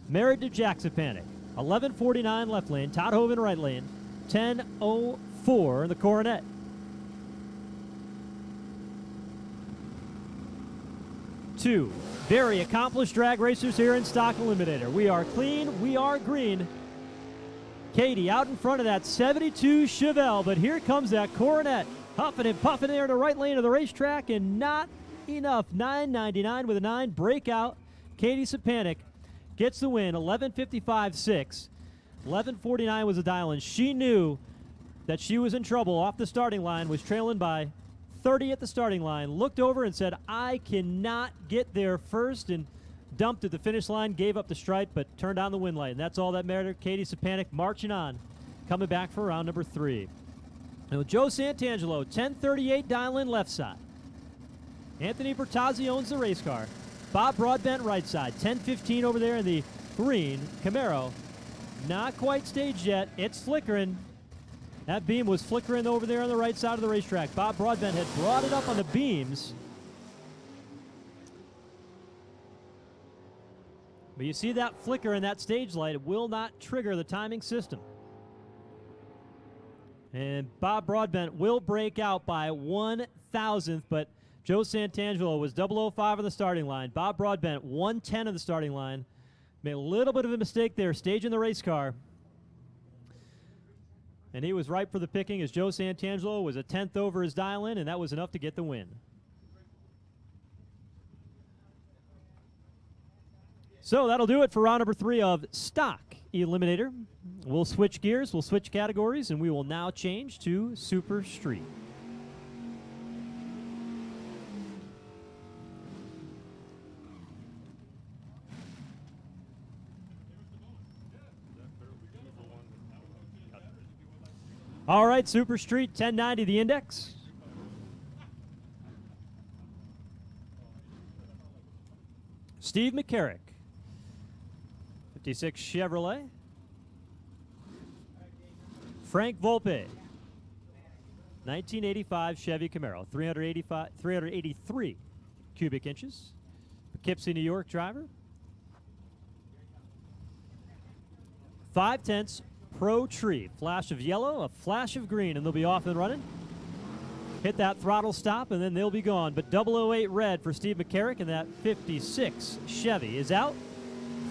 Married to Jack Sapanik. 11:49 left lane. Todd Hoven right lane. 10:04 in the Coronet. Two very accomplished drag racers here in Stock Eliminator. We are clean, we are green. Katie out in front of that 72 Chevelle, but here comes that Coronet. Huffing and puffing there in the right lane of the racetrack, and not enough. 9.99 with a 9 breakout. Katie Sapanik gets the win, 11:55.6. 11:49 was the dial, and she knew that she was in trouble off the starting line, was trailing by 30 at the starting line, looked over and said, I cannot get there first, and dumped at the finish line, gave up the stripe, but turned on the win light, and that's all that mattered. Katie Sapanik marching on, coming back for round number 3. Now, Joe Santangelo, 10:38 dial in left side. Anthony Bertazzi owns the race car. Bob Broadbent right side, 10:15 over there in the green Camaro. Not quite staged yet, it's flickering. That beam was flickering over there on the right side of the racetrack. Bob Broadbent had brought it up on the beams. But you see that flicker in that stage light, it will not trigger the timing system. And Bob Broadbent will break out by 1/1000th, but Joe Santangelo was 005 on the starting line. Bob Broadbent 110 on the starting line. Made a little bit of a mistake there, staging the race car. And he was ripe for the picking as Joe Santangelo was a 10th over his dial-in, and that was enough to get the win. So that'll do it for round number 3 of Stock Eliminator. We'll switch gears, we'll switch categories, and we will now change to Super Street. All right, Super Street, 1090 the index. Steve McCarrick, 56 Chevrolet. Frank Volpe, 1985 Chevy Camaro, 383 cubic inches. Poughkeepsie, New York driver. 5/10 Pro Tree. Flash of yellow, a flash of green, and they'll be off and running. Hit that throttle stop, and then they'll be gone. But 008 red for Steve McCarrick, and that 56 Chevy is out.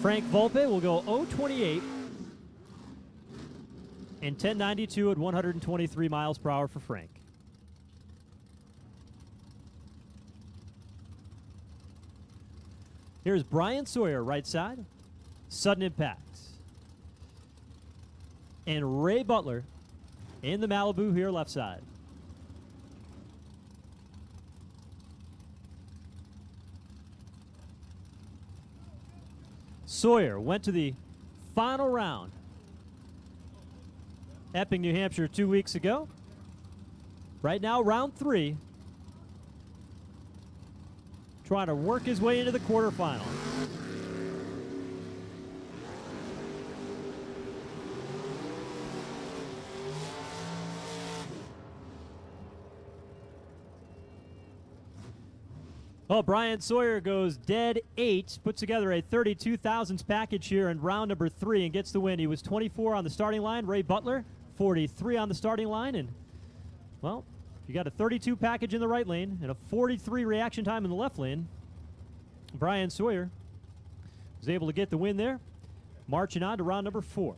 Frank Volpe will go 028 and 1092 at 123 miles per hour for Frank. Here's Brian Sawyer, right side. Sudden Impact. And Ray Butler in the Malibu here, left side. Sawyer went to the final round. Epping, New Hampshire 2 weeks ago. Right now, round 3. Trying to work his way into the quarterfinal. Well, Brian Sawyer goes dead 8, puts together a 32 thousandths package here in round number 3 and gets the win. He was 24 on the starting line. Ray Butler, 43 on the starting line. And, well, you got a 32 package in the right lane and a 43 reaction time in the left lane. Brian Sawyer was able to get the win there. Marching on to round number 4.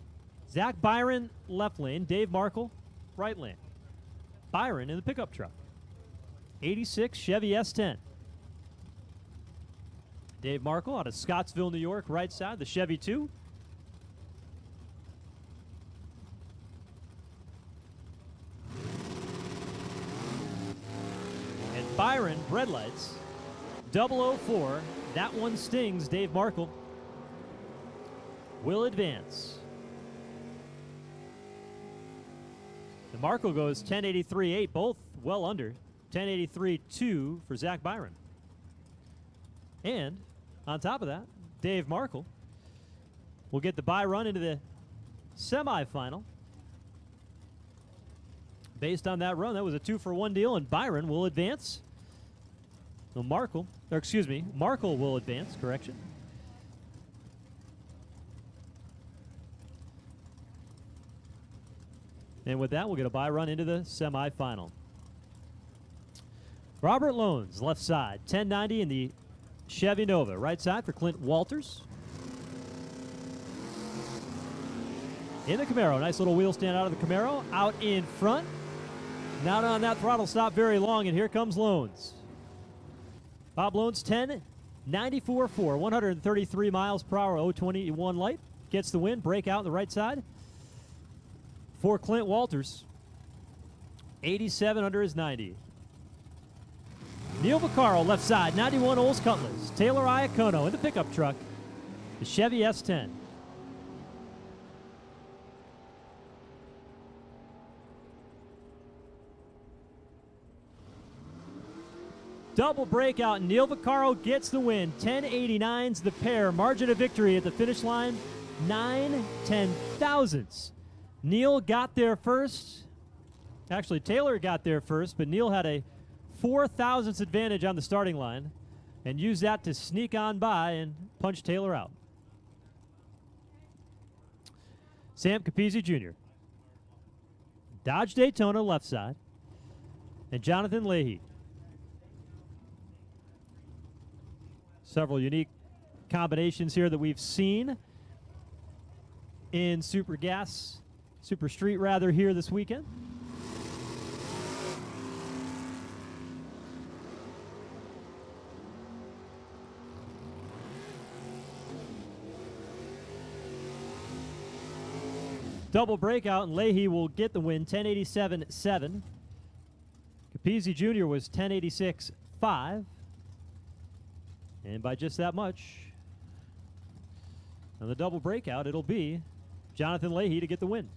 Zach Byron, left lane. Dave Markle, right lane. Byron in the pickup truck. 86 Chevy S10. Dave Markle out of Scottsville, New York, right side, the Chevy 2. And Byron, red lights, 004. That one stings. Dave Markle will advance. The Markle goes 1083.8, both well under. 1083.2 for Zach Byron. And on top of that, Dave Markle will get the bye run into the semifinal based on that run, that was a 2-for-1 deal, and Byron will advance. No, Markle will advance, correction. And with that, we'll get a bye run into the semifinal. Robert Loans, left side, 1090 in the Chevy Nova. Right side for Clint Walters. In the Camaro, nice little wheel stand out of the Camaro. Out in front. Not on that throttle stop very long, and here comes Loans. Bob Loans, 1094 for 133 miles per hour, 021 light. Gets the win, break out on the right side. For Clint Walters, 87 under his 90. Neil Vaccaro, left side, 91 Olds Cutlass. Taylor Iacono in the pickup truck, the Chevy S10. Double breakout, Neil Vaccaro gets the win. 1089's the pair. Margin of victory at the finish line, 9/10,000ths. Neil got there first. Actually, Taylor got there first, but Neil had a 4/1000ths advantage on the starting line and used that to sneak on by and punch Taylor out. Sam Capizzi Jr. Dodge Daytona, left side. And Jonathan Leahy. Several unique combinations here that we've seen in Super Street rather, here this weekend. Double breakout, and Leahy will get the win, 1087.7. Capizzi Jr. was 1086.5. And by just that much, on the double breakout, it'll be Jonathan Leahy to get the win.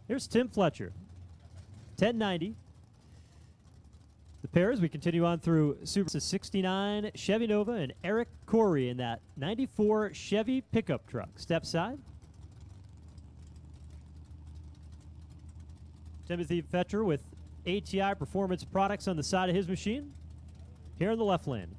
Here's Tim Fletcher, 1090. The pairs, we continue on through Super 69 Chevy Nova and Eric Corey in that 94 Chevy pickup truck. Step side. Timothy Fletcher with ATI Performance Products on the side of his machine. Here in the left lane.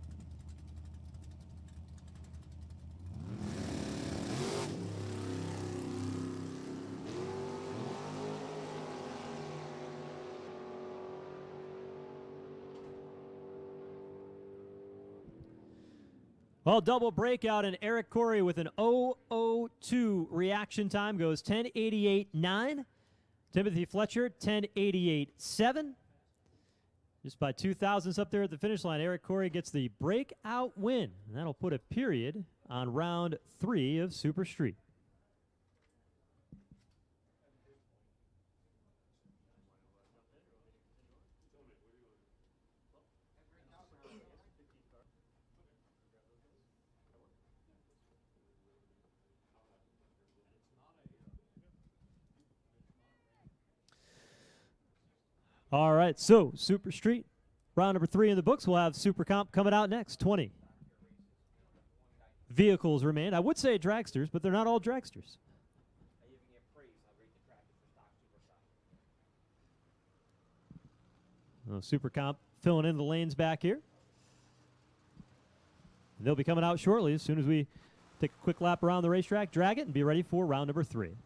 Well, double breakout, and Eric Corey with an 002 reaction time goes 1088.9. Timothy Fletcher, 1088.7. Just by 2/1000ths up there at the finish line, Eric Corey gets the breakout win. And that'll put a period on round 3 of Super Street. All right, so Super Street, round number 3 in the books. We'll have Super Comp coming out next. 20 vehicles remain. I would say dragsters, but they're not all dragsters. Super Comp filling in the lanes back here. They'll be coming out shortly as soon as we take a quick lap around the racetrack, drag it, and be ready for round number 3.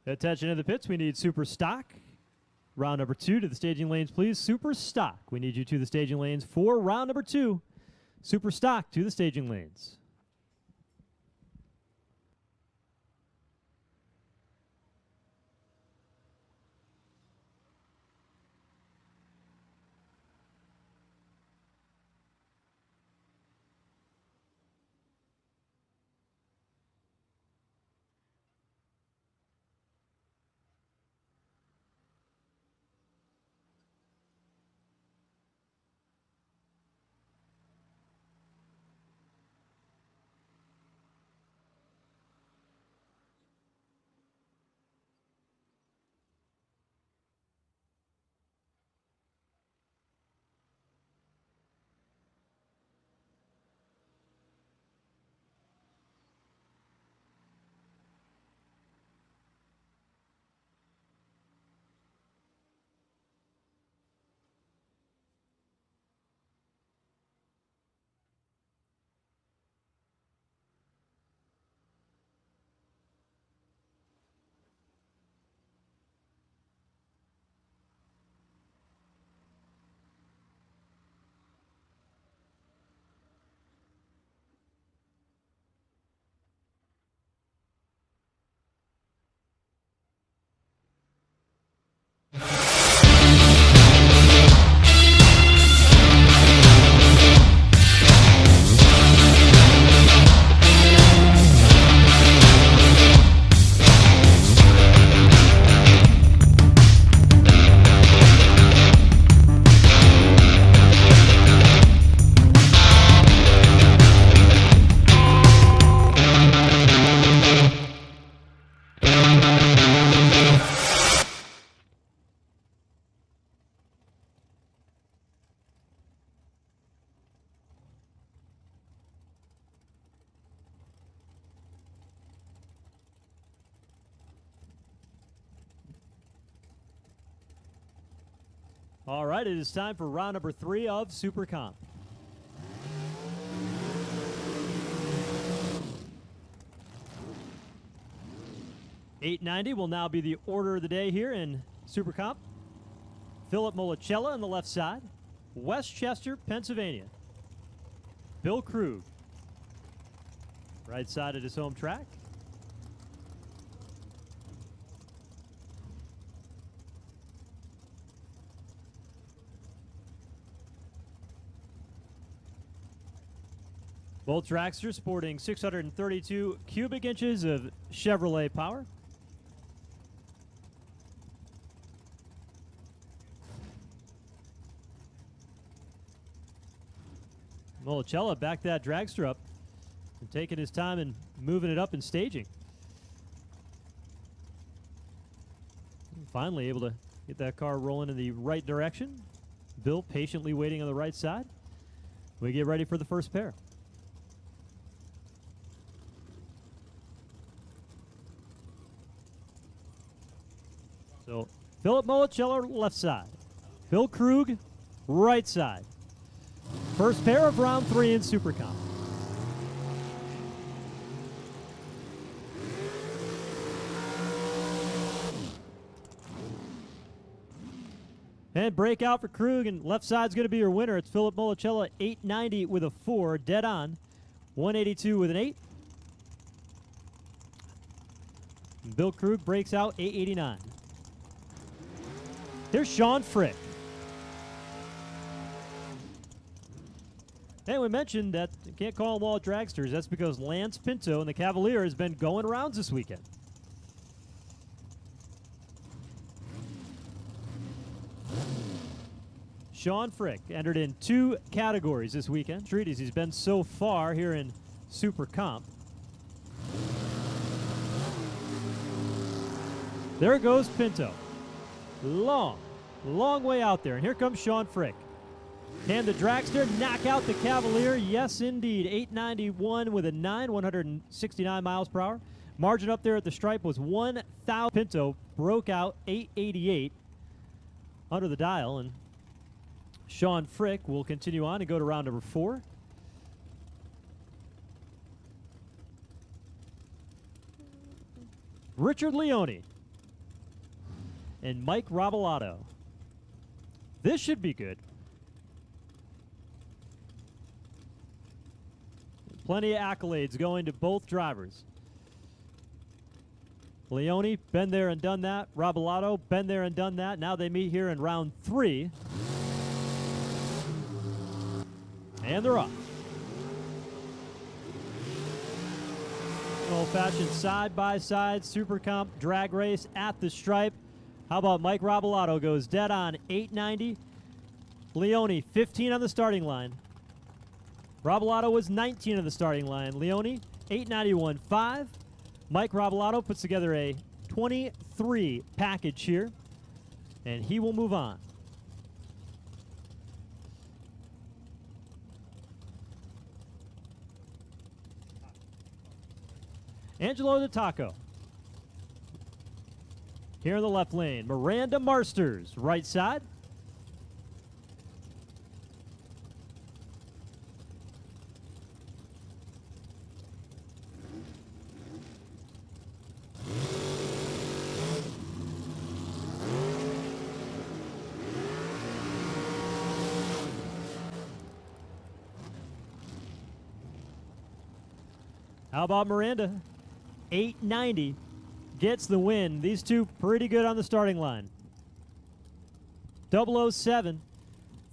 Attention to the pits. We need super stock. Round number 2 to the staging lanes, please. Super stock. We need you to the staging lanes for round number 2. Super stock to the staging lanes. All right, it is time for round number 3 of Super Comp. $8.90 will now be the order of the day here in Super Comp. Philip Molicella on the left side. Westchester, Pennsylvania. Bill Krug, right side of his home track. Both dragsters sporting 632 cubic inches of Chevrolet power. Molicella backed that dragster up and taking his time and moving it up and staging. Finally able to get that car rolling in the right direction. Bill patiently waiting on the right side. We get ready for the first pair. So, Philip Molicella, left side. Bill Krug, right side. First pair of round 3 in Super Comp. And breakout for Krug, and left side's going to be your winner. It's Philip Molicella, 890 with a 4, dead on. 182 with an 8. Bill Krug breaks out, 889. Here's Sean Frick. And we mentioned that you can't call them all dragsters. That's because Lance Pinto and the Cavalier has been going rounds this weekend. Sean Frick entered in 2 categories this weekend. Treat as he's been so far here in Super Comp. There goes Pinto. Long way out there. And here comes Sean Frick. Can the dragster knock out the Cavalier? Yes, indeed. 891 with a 9, 169 miles per hour. Margin up there at the stripe was 1,000. Pinto broke out 888 under the dial, and Sean Frick will continue on and go to round number 4. Richard Leone and Mike Rabalato. This should be good. Plenty of accolades going to both drivers. Leone, been there and done that. Rabalato, been there and done that. Now they meet here in round 3. And they're off. An old-fashioned side-by-side Super Comp drag race at the stripe. How about Mike Rabalato goes dead on 890. Leone, 15 on the starting line. Rabalato was 19 on the starting line. Leone, 891.5. Mike Rabalato puts together a 23 package here, and he will move on. Angelo DeTaco. Here in the left lane, Miranda Marsters, right side. How about Miranda? 890 gets the win. These two pretty good on the starting line. 007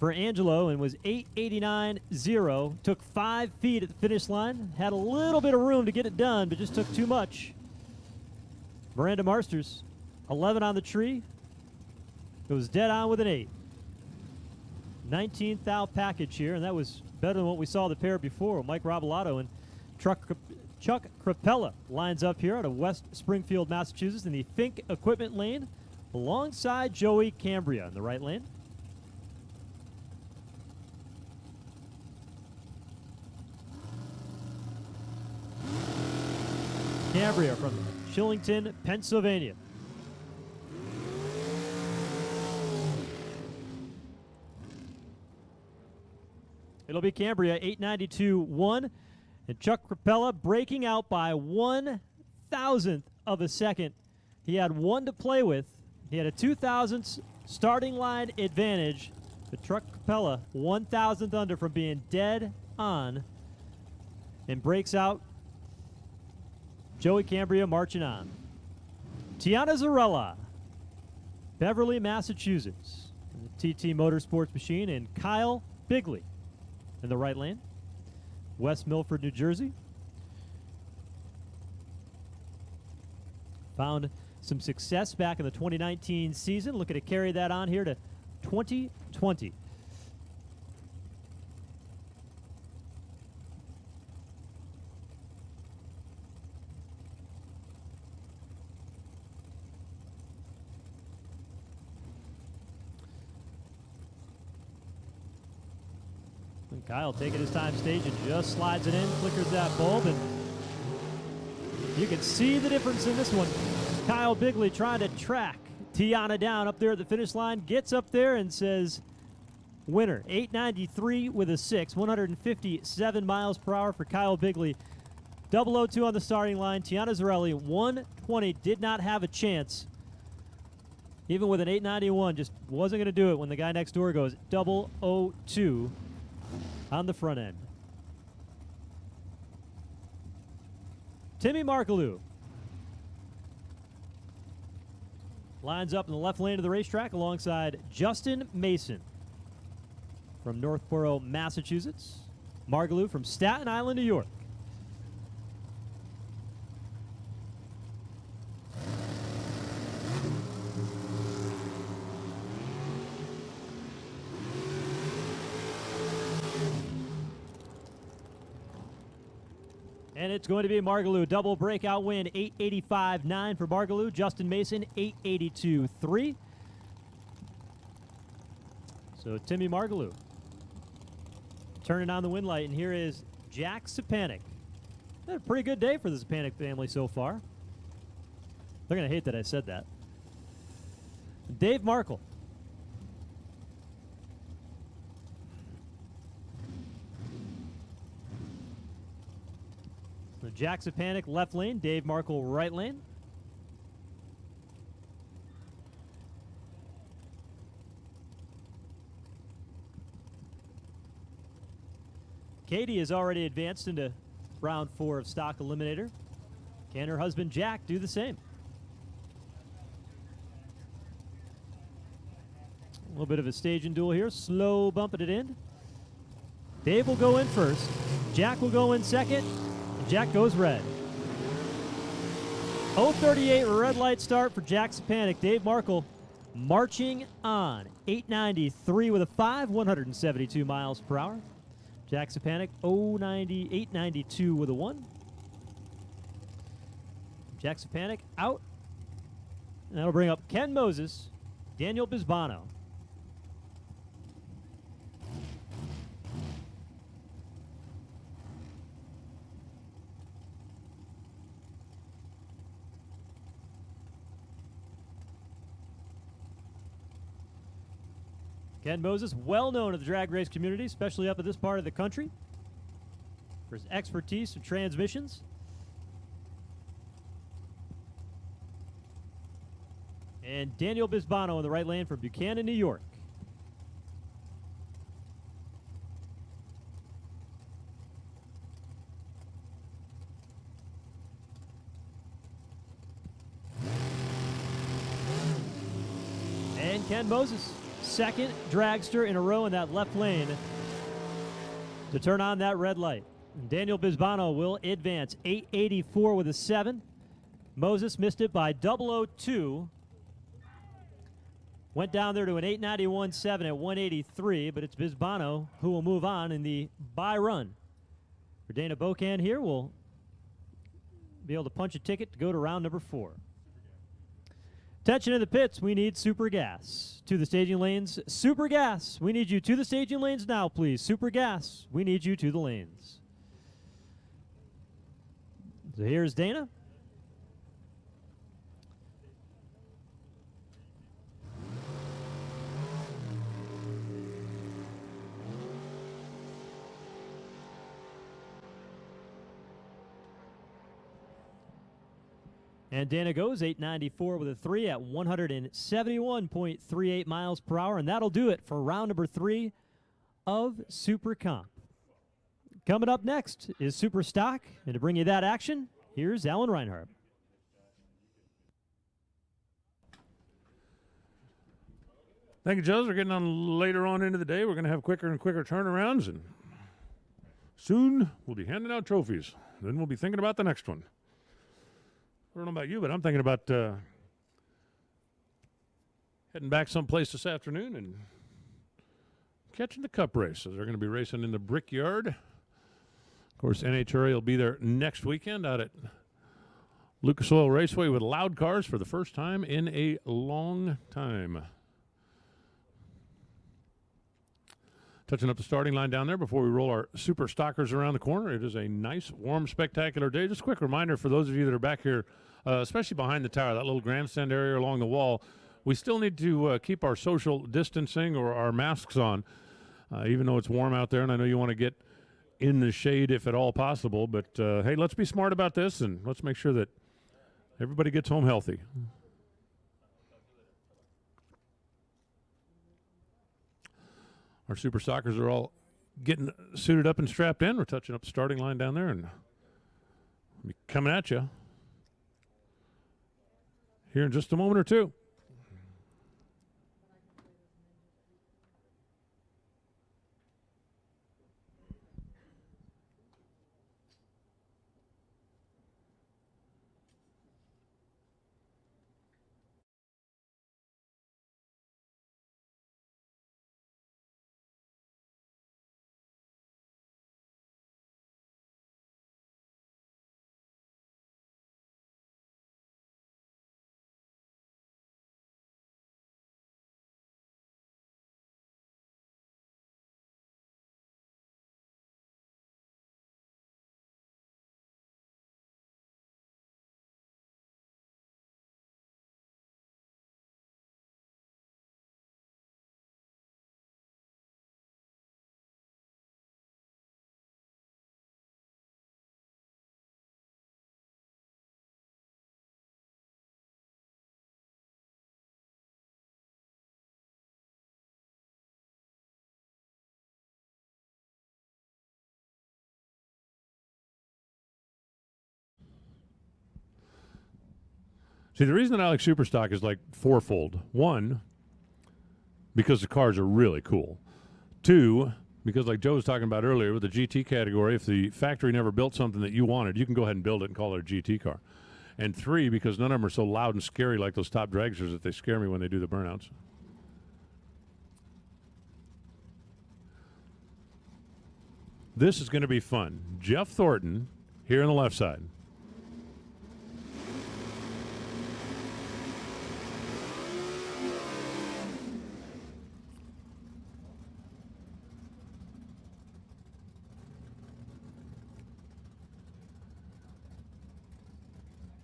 for Angelo and was 889.0. Took 5 feet at the finish line. Had a little bit of room to get it done, but just took too much. Miranda Marsters, 11 on the tree. Goes dead on with an 8. 19th out package here, and that was better than what we saw the pair before. Mike Rabalato and Chuck Crapella lines up here out of West Springfield, Massachusetts in the Fink equipment lane alongside Joey Cambria in the right lane. Cambria from Shillington, Pennsylvania. It'll be Cambria 892.1. And Chuck Crapella breaking out by 1/1000th of a second. He had 1 to play with. He had a 2/1000th starting line advantage. But Chuck Crapella 1/1000th under from being dead on and breaks out. Joey Cambria marching on. Tiana Zarella, Beverly, Massachusetts. The TT Motorsports machine, and Kyle Bigley in the right lane. West Milford, New Jersey. Found some success back in the 2019 season. Looking to carry that on here to 2020. And Kyle taking his time staging, just slides it in, flickers that bulb, and you can see the difference in this one. Kyle Bigley trying to track Tiana down up there at the finish line, gets up there and says, winner, 893 with a 6, 157 miles per hour for Kyle Bigley. 002 on the starting line. Tiana Zarelli, 120, did not have a chance. Even with an 891, just wasn't going to do it when the guy next door goes 002 on the front end. Timmy Markaloo lines up in the left lane of the racetrack alongside Justin Mason from Northborough, Massachusetts. Markaloo from Staten Island, New York. And it's going to be Markaloo. Double breakout win, 885.9 for Markaloo. Justin Mason, 882.3. So Timmy Markaloo turning on the win light. And here is Jack Sapanik. Had a pretty good day for the Sapanik family so far. They're going to hate that I said that. Dave Markle. So Jack Sapanik left lane, Dave Markle right lane. Katie has already advanced into round 4 of Stock Eliminator. Can her husband Jack do the same? A little bit of a staging duel here. Slow bumping it in. Dave will go in first. Jack will go in second. And Jack goes red. 038 red light start for Jack Sapanic. Dave Markle marching on. 893 with a 5, 172 miles per hour. Jack Sapanic 892 with a 1. Jack Sapanic out. And that'll bring up Ken Moses, Daniel Bisbano. Ken Moses, well known in the drag race community, especially up in this part of the country, for his expertise in transmissions. And Daniel Bisbano in the right lane from Buchanan, New York. And Ken Moses, second dragster in a row in that left lane to turn on that red light. And Daniel Bisbano will advance 884 with a 7. Moses missed it by 002. Went down there to an 891.7 at 183, but it's Bisbano who will move on in the bye run. For Dana Bocan here, will be able to punch a ticket to go to round number 4. Attention in the pits, we need Super Gas. To the staging lanes, Super Gas. We need you to the staging lanes now, please. Super Gas, we need you to the lanes. So here's Dana. And Dana goes 894 with a 3 at 171.38 miles per hour. And that'll do it for round number 3 of Super Comp. Coming up next is Super Stock. And to bring you that action, here's Alan Reinhardt. Thank you, Joe. We're getting on later on into the day. We're going to have quicker and quicker turnarounds. And soon we'll be handing out trophies. Then we'll be thinking about the next one. I don't know about you, but I'm thinking about heading back someplace this afternoon and catching the cup races. They're going to be racing in the Brickyard. Of course, NHRA will be there next weekend out at Lucas Oil Raceway with loud cars for the first time in a long time. Touching up the starting line down there before we roll our Super Stockers around the corner. It is a nice, warm, spectacular day. Just a quick reminder for those of you that are back here, especially behind the tower, that little grandstand area along the wall, we still need to keep our social distancing or our masks on, even though it's warm out there, and I know you want to get in the shade if at all possible. But, hey, let's be smart about this, and let's make sure that everybody gets home healthy. Our Super Stockers are all getting suited up and strapped in. We're touching up the starting line down there and be coming at you here in just a moment or two. See, the reason that I like Superstock is like fourfold. One, because the cars are really cool. Two, because like Joe was talking about earlier with the GT category, if the factory never built something that you wanted, you can go ahead and build it and call it a GT car. And three, because none of them are so loud and scary like those top dragsters that they scare me when they do the burnouts. This is going to be fun. Jeff Thornton here on the left side.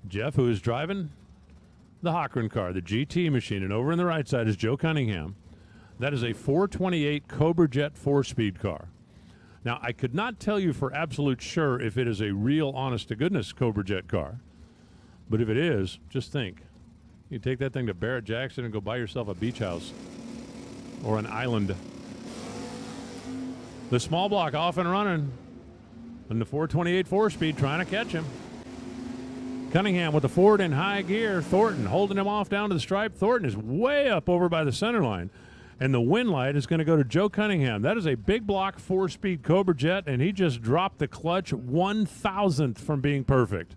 Jeff, who is driving the Hochran car, the GT machine, and over on the right side is Joe Cunningham. That is a 428 Cobra Jet 4-speed car. Now, I could not tell you for absolute sure if it is a real, honest-to-goodness Cobra Jet car, but if it is, just think. You take that thing to Barrett Jackson and go buy yourself a beach house or an island. The small block off and running, and the 428 4-speed trying to catch him. Cunningham with the forward in high gear. Thornton holding him off down to the stripe. Thornton is way up over by the center line. And the wind light is going to go to Joe Cunningham. That is a big block 4-speed Cobra Jet, and he just dropped the clutch 1,000th from being perfect.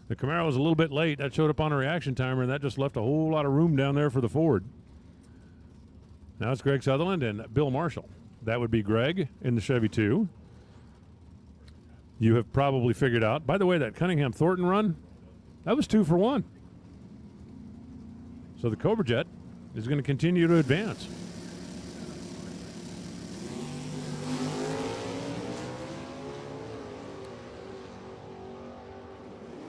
The Camaro was a little bit late. That showed up on a reaction timer, and that just left a whole lot of room down there for the Ford. Now it's Greg Sutherland and Bill Marshall. That would be Greg in the Chevy 2. You have probably figured out. By the way, that Cunningham-Thornton run, that was 2 for 1. So the Cobra Jet is going to continue to advance.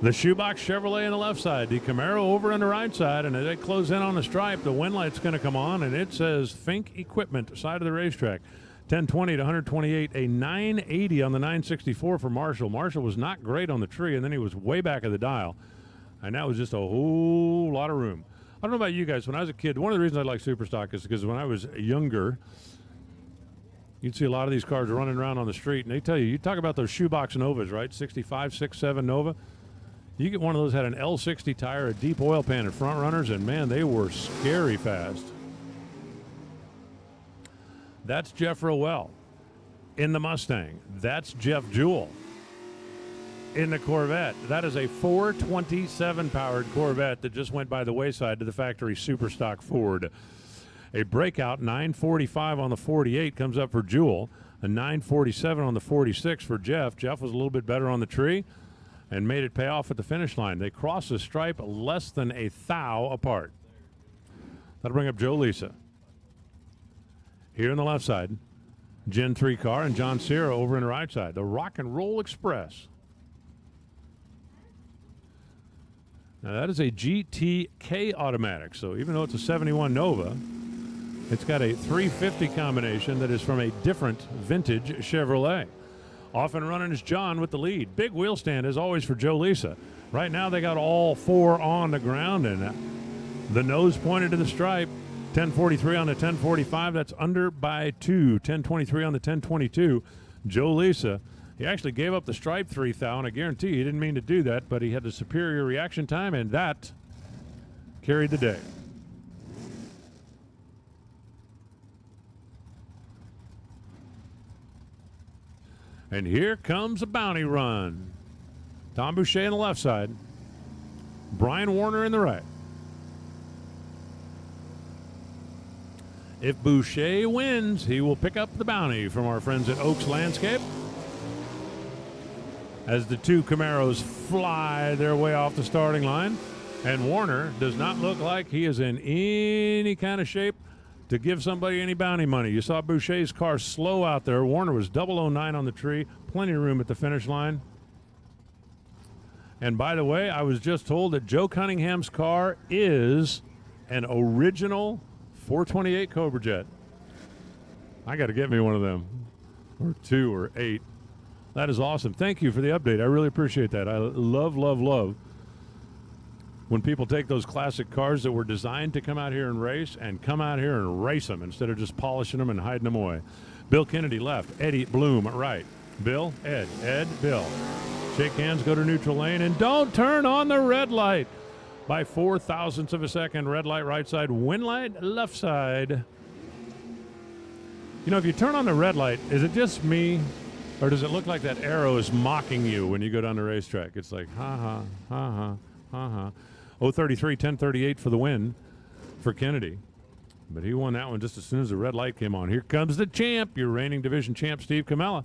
The Shoebox Chevrolet on the left side, the Camaro over on the right side, and as they close in on the stripe, the wind light's going to come on, and it says Fink Equipment, side of the racetrack. 1020 to 128, a 980 on the 964 for Marshall. Marshall was not great on the tree, and then he was way back of the dial, and that was just a whole lot of room. I don't know about you guys. When I was a kid, one of the reasons I like Superstock is because when I was younger, you'd see a lot of these cars running around on the street, and they tell you, you talk about those shoebox Novas, right? 65, 67 Nova. You get one of those, had an L60 tire, a deep oil pan, and front runners, and man, they were scary fast. That's Jeff Rowell in the Mustang. That's Jeff Jewell in the Corvette. That is a 427 powered Corvette that just went by the wayside to the factory Superstock Ford. A breakout 945 on the 48 comes up for Jewell. A 947 on the 46 for Jeff. Jeff was a little bit better on the tree and made it pay off at the finish line. They crossed the stripe less than a thou apart. That'll bring up Joe Lisa. Here on the left side, Gen 3 car, and John Sierra over in the right side. The Rock and Roll Express. Now that is a GTK automatic, so even though it's a 71 Nova, it's got a 350 combination that is from a different vintage Chevrolet. Off and running is John with the lead. Big wheel stand as always for Joe Lisa. Right now they got all four on the ground, and the nose pointed to the stripe. 1043 on the 1045, that's under by 2. 1023 on the 1022. Joe Lisa, he actually gave up the stripe 3 thou, and I guarantee he didn't mean to do that, but he had the superior reaction time, and that carried the day. And here comes a bounty run. Tom Boucher on the left side. Brian Warner in the right. If Boucher wins, he will pick up the bounty from our friends at Oaks Landscape. As the two Camaros fly their way off the starting line. And Warner does not look like he is in any kind of shape to give somebody any bounty money. You saw Boucher's car slow out there. Warner was 009 on the tree. Plenty of room at the finish line. And by the way, I was just told that Joe Cunningham's car is an original 428 Cobra Jet. I got to get me one of them, or 2 or 8. That is awesome. Thank you for the update. I really appreciate that. I love, love, love when people take those classic cars that were designed to come out here and race and come out here and race them instead of just polishing them and hiding them away. Bill Kennedy left. Eddie Bloom right. Bill, Ed, Bill. Shake hands, go to neutral lane, and don't turn on the red light. by 4 thousandths of a second. Red light right side, win light left side. You know, if you turn on the red light, is it just me, or does it look like that arrow is mocking you when you go down the racetrack? It's like, ha ha, 033, 1038 for the win for Kennedy. But he won that one just as soon as the red light came on. Here comes the champ, your reigning division champ, Steve Camella.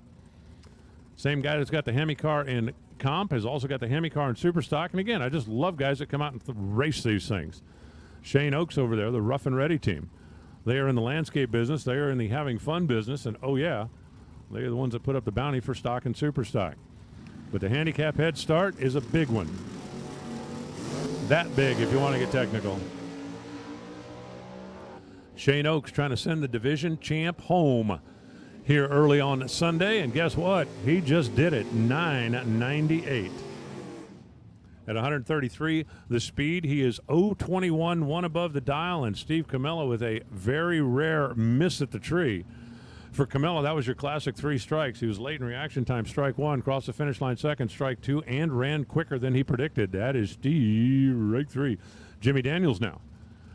Same guy that's got the Hemi car in comp has also got the Hemi car in super stock. And again, I just love guys that come out and race these things. Shane Oaks over there, the Rough and Ready team. They are in the landscape business. They are in the having fun business. And, oh, yeah, they are the ones that put up the bounty for stock and super stock. But the handicap head start is a big one. That big, if you want to get technical. Shane Oaks trying to send the division champ home here early on Sunday. And guess what? He just did it, 998. At 133, the speed, he is 021, one above the dial, and Steve Camella with a very rare miss at the tree. For Camella, that was your classic 3 strikes. He was late in reaction time, strike 1, crossed the finish line second, strike 2, and ran quicker than he predicted. That is strike 3. Jimmy Daniels now,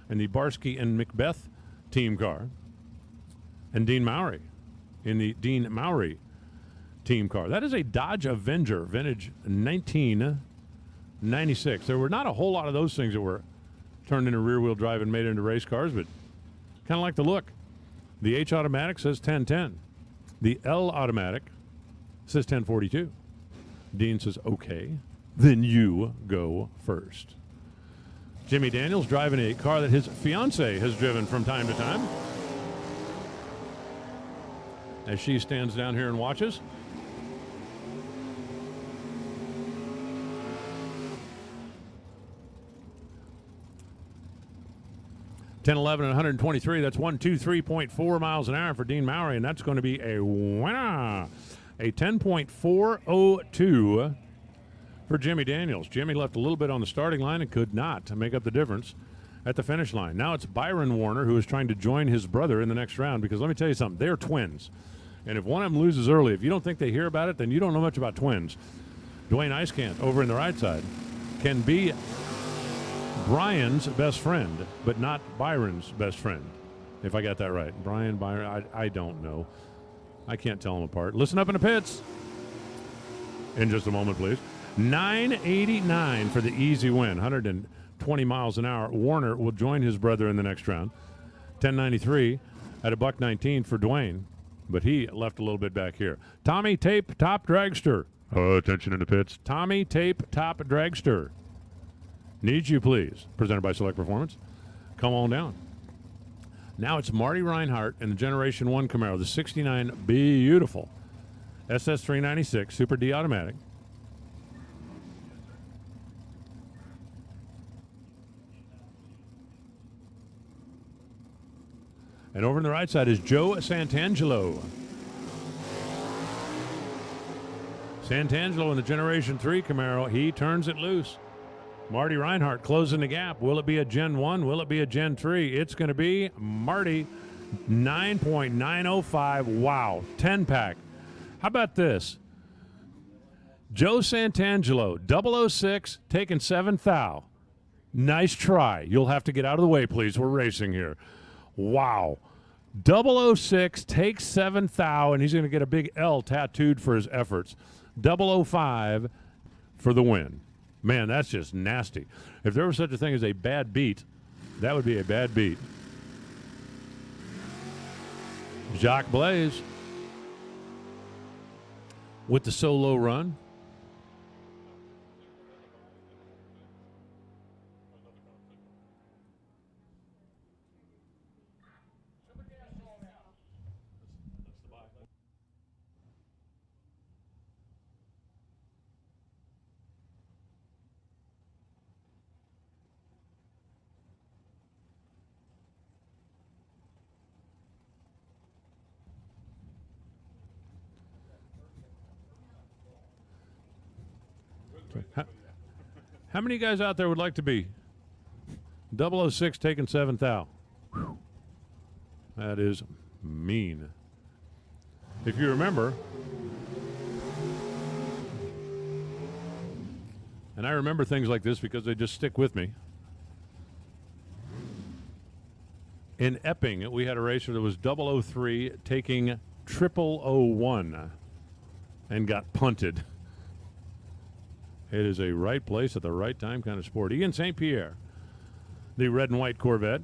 and the Barsky and Macbeth team car, and Dean Mowry in the Dean Mowry team car. That is a Dodge Avenger, vintage 1996. There were not a whole lot of those things that were turned into rear-wheel drive and made into race cars, but kind of like the look. The H automatic says 1010. The L automatic says 1042. Dean says, okay, then you go first. Jimmy Daniels driving a car that his fiance has driven from time to time. As she stands down here and watches. $10, 11, and 123. That's 123.4 miles an hour for Dean Mowry, and that's going to be a winner. A 10.402 for Jimmy Daniels. Jimmy left a little bit on the starting line and could not make up the difference at the finish line. Now it's Byron Warner who is trying to join his brother in the next round, because let me tell you something, they're twins. And if one of them loses early, if you don't think they hear about it, then you don't know much about twins. Dwayne Eiskamp over in the right side can be Brian's best friend, but not Byron's best friend, if I got that right. Byron, I don't know. I can't tell them apart. Listen up in the pits. In just a moment, please. 989 for the easy win, 120 miles an hour. Warner will join his brother in the next round. 1093 at a $119 for Dwayne, but he left a little bit back here. Tommy Tape Top Dragster. Attention in the pits. Tommy Tape Top Dragster. Need you, please. Presented by Select Performance. Come on down. Now it's Marty Reinhardt and the Generation 1 Camaro, the 69 beautiful SS396 Super D automatic. And over on the right side is Joe Santangelo. Santangelo in the Generation 3 Camaro. He turns it loose. Marty Reinhardt closing the gap. Will it be a Gen 1? Will it be a Gen 3? It's going to be Marty. 9.905. Wow. 10-pack. How about this? Joe Santangelo, 006, taking 7 thou. Nice try. You'll have to get out of the way, please. We're racing here. Wow. 006 takes 7 thou, and he's going to get a big L tattooed for his efforts. 005 for the win. Man, that's just nasty. If there was such a thing as a bad beat, that would be a bad beat. Jacques Blaze with the solo run. How many guys out there would like to be 006 taking 7 thou? Whew. That is mean. If you remember, and I remember things like this because they just stick with me. In Epping, we had a racer that was 003 taking 0001 and got punted. It is a right place at the right time kind of sport. Ian St. Pierre, the red and white Corvette,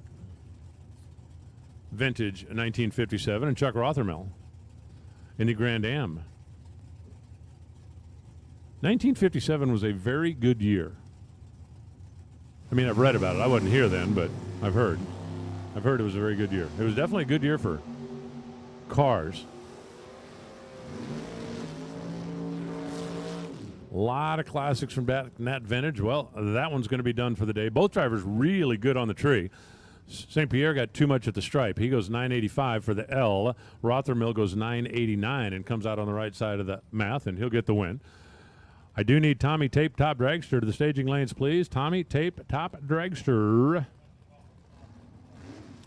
vintage 1957, and Chuck Rothermel in the Grand Am. 1957 was a very good year. I mean, I've read about it. I wasn't here then, but I've heard. I've heard it was a very good year. It was definitely a good year for cars. A lot of classics from that vintage. Well, that one's going to be done for the day. Both drivers really good on the tree. St. Pierre got too much at the stripe. He goes 985 for the L. Rothermel goes 989 and comes out on the right side of the math, and he'll get the win. I do need Tommy Tape Top Dragster to the staging lanes, please. Tommy Tape Top Dragster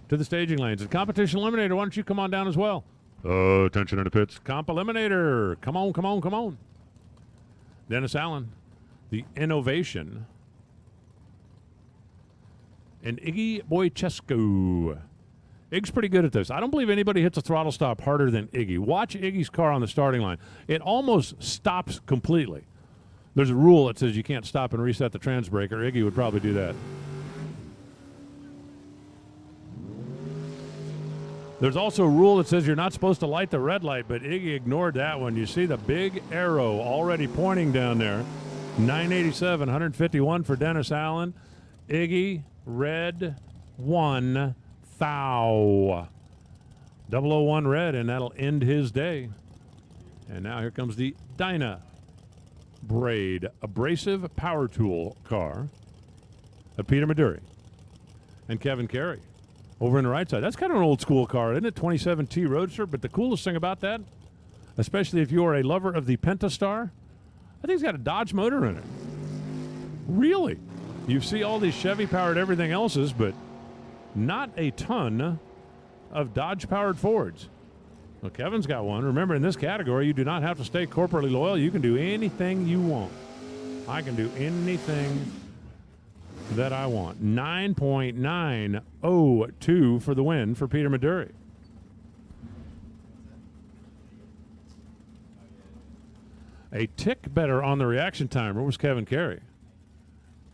to the staging lanes. And Competition Eliminator, why don't you come on down as well? Attention in the pits. Comp Eliminator. Come on, come on, come on. Dennis Allen, the Innovation. And Iggy Boychescu. Iggy's pretty good at this. I don't believe anybody hits a throttle stop harder than Iggy. Watch Iggy's car on the starting line. It almost stops completely. There's a rule that says you can't stop and reset the trans breaker. Iggy would probably do that. There's also a rule that says you're not supposed to light the red light, but Iggy ignored that one. You see the big arrow already pointing down there. 987, 151 for Dennis Allen. Iggy, red, 1, foul. 001 red, and that'll end his day. And now here comes the Dyna Braid abrasive power tool car of Peter Maduri and Kevin Carey over on the right side. That's kind of an old school car, isn't it? 27T Roadster. But the coolest thing about that, especially if you are a lover of the Pentastar, I think it's got a Dodge motor in it. Really? You see all these Chevy powered everything else's, but not a ton of Dodge powered Fords. Well, Kevin's got one. Remember, in this category, you do not have to stay corporately loyal. You can do anything you want. I can do anything that I want. 9.902 for the win for Peter Maduri. A tick better on the reaction timer was Kevin Carey.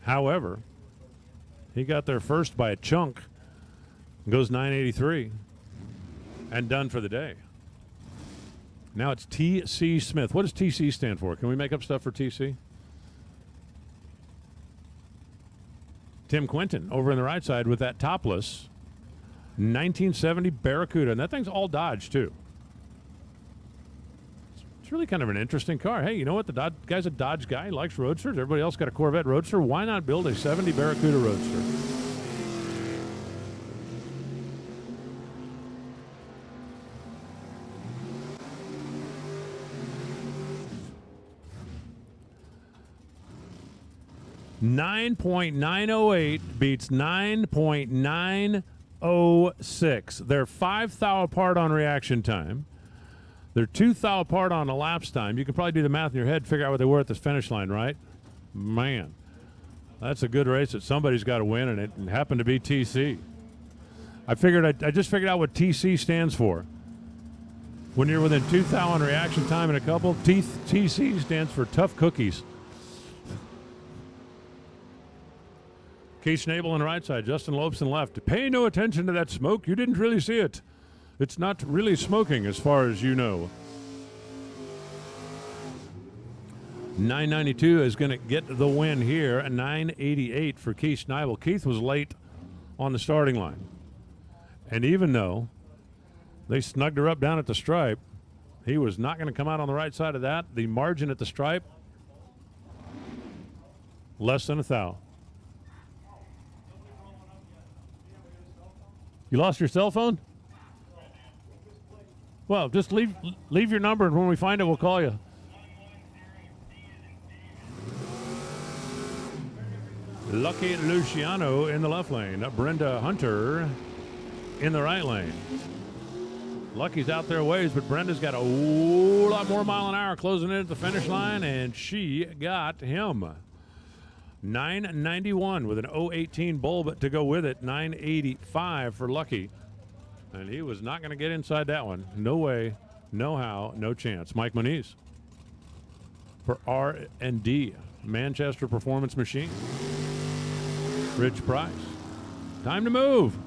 However, he got there first by a chunk. Goes 983 and done for the day. Now it's T.C. Smith. What does T.C. stand for? Can we make up stuff for T.C.? Tim Quinton over on the right side with that topless 1970 Barracuda. And that thing's all Dodge, too. It's really kind of an interesting car. Hey, you know what? The guy's a Dodge guy. He likes Roadsters. Everybody else got a Corvette Roadster. Why not build a 70 Barracuda Roadster? .908 beats 9.906. They're 5 thou apart on reaction time. They're 2 thou apart on elapsed time. You can probably do the math in your head, figure out what they were at this finish line, right? Man, that's a good race that somebody's got to win, and it happened to be TC. I just figured out what TC stands for. When you're within 2 thou on reaction time and a couple, TC stands for tough cookies. Keith Schnabel on the right side, Justin Lobson left. Pay no attention to that smoke. You didn't really see it. It's not really smoking as far as you know. 992 is going to get the win here. 988 for Keith Schnabel. Keith was late on the starting line. And even though they snugged her up down at the stripe, he was not going to come out on the right side of that. The margin at the stripe, less than a thou. You lost your cell phone? Well, just leave your number, and when we find it, we'll call you. Lucky Luciano in the left lane. Brenda Hunter in the right lane. Lucky's out there ways, but Brenda's got a whole lot more mile an hour closing in at the finish line, and she got him. 991 with an 018 bulb to go with it. 985 for Lucky. And he was not going to get inside that one. No way, no how, no chance. Mike Moniz for R&D, Manchester Performance Machine. Rich Price. Time to move.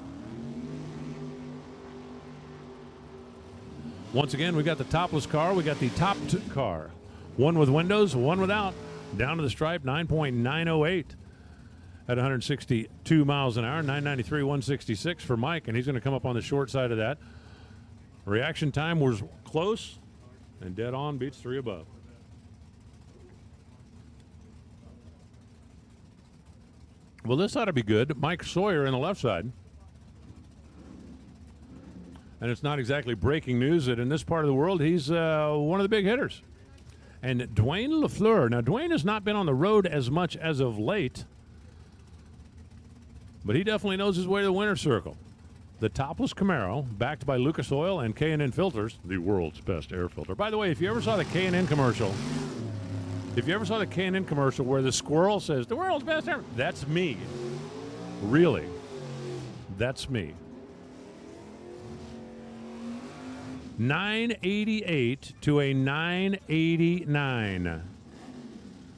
Once again, we got the topless car. We got the topped car. One with windows, one without. Down to the stripe, 9.908 at 162 miles an hour. 993, 166 for Mike, and he's going to come up on the short side of that. Reaction time was close, and dead on beats 3 above. Well, this ought to be good. Mike Sawyer in the left side. And it's not exactly breaking news that in this part of the world, he's one of the big hitters. And Dwayne LaFleur. Now, Dwayne has not been on the road as much as of late, but he definitely knows his way to the winner's circle. The topless Camaro, backed by Lucas Oil and K&N Filters, the world's best air filter. By the way, if you ever saw the K&N commercial, where the squirrel says, the world's best air, that's me. Really. That's me. 988 to a 989.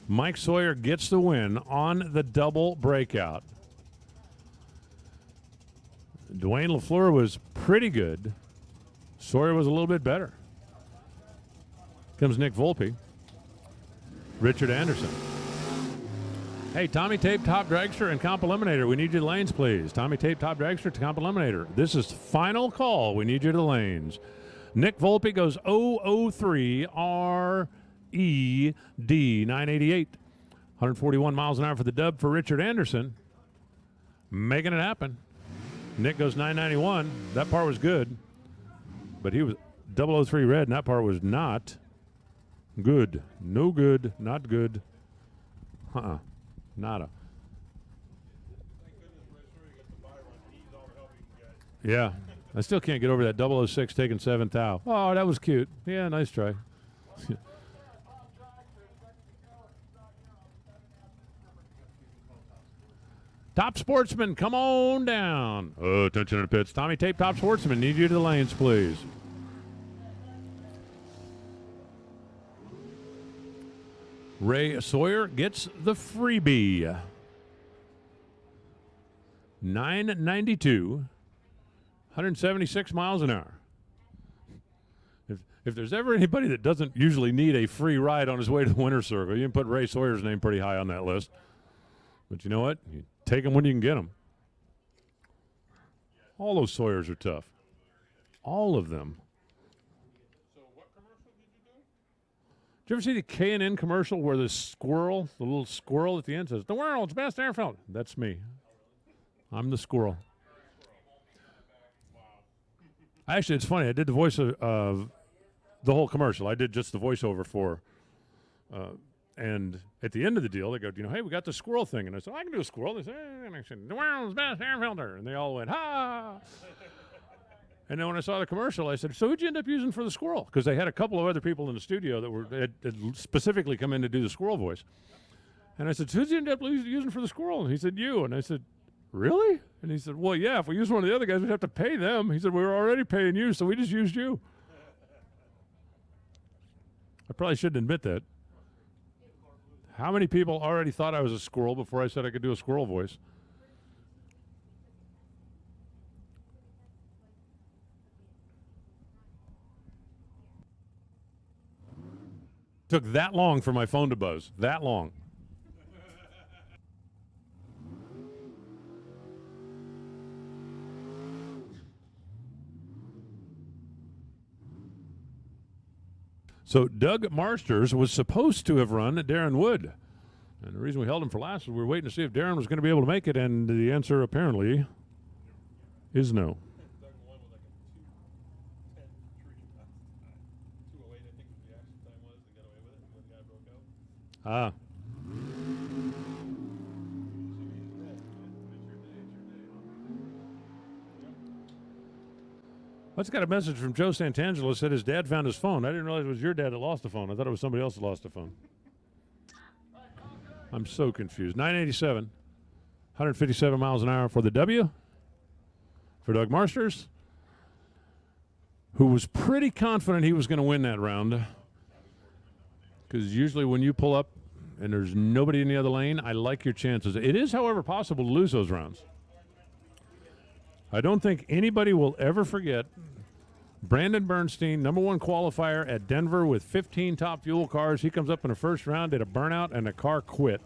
Mike Sawyer gets the win on the double breakout. Dwayne LaFleur was pretty good. Sawyer was a little bit better. Comes Nick Volpe. Richard Anderson. Hey, Tommy Tape, Top Dragster, and Comp Eliminator. We need you to the lanes, please. Tommy Tape, Top Dragster, Comp Eliminator. This is final call. We need you to the lanes. Nick Volpe goes 003 RED 988. 141 miles an hour for the dub for Richard Anderson. Making it happen. Nick goes 991. That part was good. But he was 003 red, and that part was not good. No good. Not good. Nada. Yeah. I still can't get over that 006 taking 7th out. Oh, that was cute. Yeah, nice try. Top Sportsman, come on down. Oh, attention to the pits. Tommy Tape, Top Sportsman, need you to the lanes, please. Ray Sawyer gets the freebie. 992. 176 miles an hour. If there's ever anybody that doesn't usually need a free ride on his way to the winner's circle, you can put Ray Sawyer's name pretty high on that list. But you know what? You take them when you can get them. All those Sawyers are tough. All of them. So what commercial did you do? Did you ever see the K&N commercial where the squirrel, the little squirrel at the end says, the world's best air filter? That's me. I'm the squirrel. Actually, it's funny. I did the voice of the whole commercial. I did just the voiceover for, and at the end of the deal, they go, hey, we got the squirrel thing. And I said, I can do a squirrel. They said, and I said, the world's best air filter. And they all went, ha. And then when I saw the commercial, I said, so who'd you end up using for the squirrel? Because they had a couple of other people in the studio that had specifically come in to do the squirrel voice. And I said, so who'd you end up using for the squirrel? And he said, you. And I said, really? And he said, well, yeah, if we use one of the other guys, we'd have to pay them. He said, we were already paying you, so we just used you. I probably shouldn't admit that. How many people already thought I was a squirrel before I said I could do a squirrel voice? Took that long for my phone to buzz. That long. So Doug Marsters was supposed to have run Darren Wood. And the reason we held him for last was we were waiting to see if Darren was going to be able to make it, and the answer apparently is no. Doug won with like a 2:10 2:08, I think the action time was. They got away with it when the guy broke out. Ah. I just got a message from Joe Santangelo, said his dad found his phone. I didn't realize it was your dad that lost the phone. I thought it was somebody else that lost the phone. I'm so confused. 987, 157 miles an hour for the W. For Doug Marsters. who was pretty confident he was going to win that round. Because usually when you pull up and there's nobody in the other lane, I like your chances. It is, however, possible to lose those rounds. I don't think anybody will ever forget Brandon Bernstein, #1 qualifier at Denver with 15 top fuel cars. He comes up in the first round, did a burnout, and the car quit.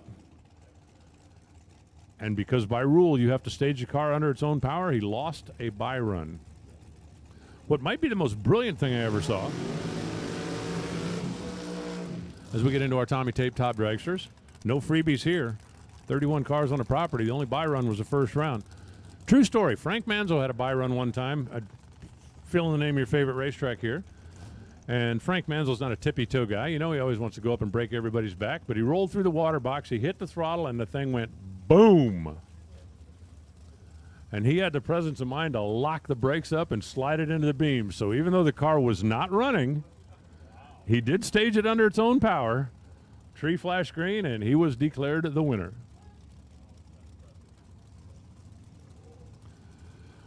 And because by rule you have to stage the car under its own power, he lost a bye run. What might be the most brilliant thing I ever saw, as we get into our Tommy Tape Top Dragsters, no freebies here. 31 cars on the property. The only bye run was the first round. True story. Frank Manzo had a bye run one time. I'd fill in the name of your favorite racetrack here. And Frank Manzo's not a tippy-toe guy. You know he always wants to go up and break everybody's back. But he rolled through the water box. He hit the throttle, and the thing went boom. And he had the presence of mind to lock the brakes up and slide it into the beam. So even though the car was not running, he did stage it under its own power. Tree flash green, and he was declared the winner.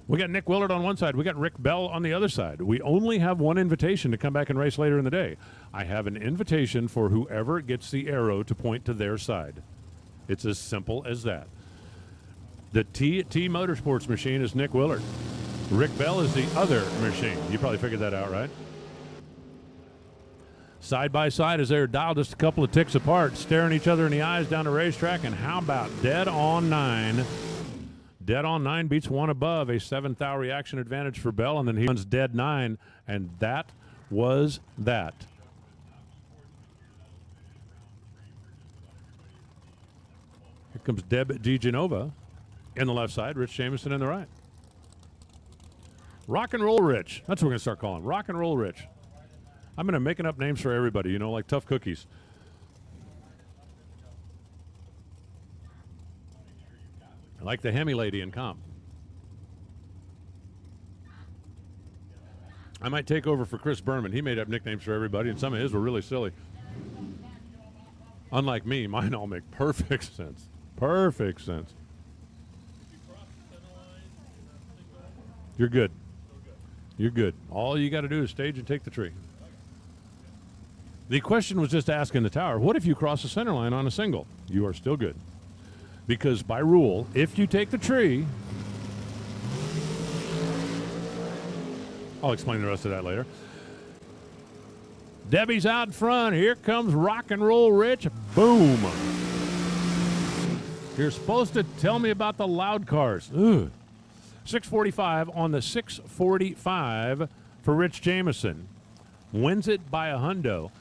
We got Nick Willard on one side. We got Rick Bell on the other side. We only have one invitation to come back and race later in the day. I have an invitation for whoever gets the arrow to point to their side. It's as simple as that. The T Motorsports machine is Nick Willard. Rick Bell is the other machine. You probably figured that out, right? Side by side as they're dialed just a couple of ticks apart, staring each other in the eyes down the racetrack. And how about dead on 9? Dead on 9 beats one above, a 7th-hour reaction advantage for Bell, and then he runs dead 9, and that was that. Here comes Deb DiGenova in the left side, Rich Jamison in the right. Rock and Roll Rich. That's what we're going to start calling. Rock and Roll Rich. I'm going to making up names for everybody, you know, like Tough Cookies. Like the Hemi lady in comp. I might take over for Chris Berman. He made up nicknames for everybody, and some of his were really silly. Unlike me, mine all make perfect sense. Perfect sense. You're good. You're good. All you got to do is stage and take the tree. The question was just asked in the tower, what if you cross the center line on a single? You are still good. Because by rule, if you take the tree, I'll explain the rest of that later. Debbie's out front. Here comes Rock and Roll Rich. Boom. You're supposed to tell me about the loud cars. Ugh. 645 on the 645 for Rich Jamison. Wins it by a hundo.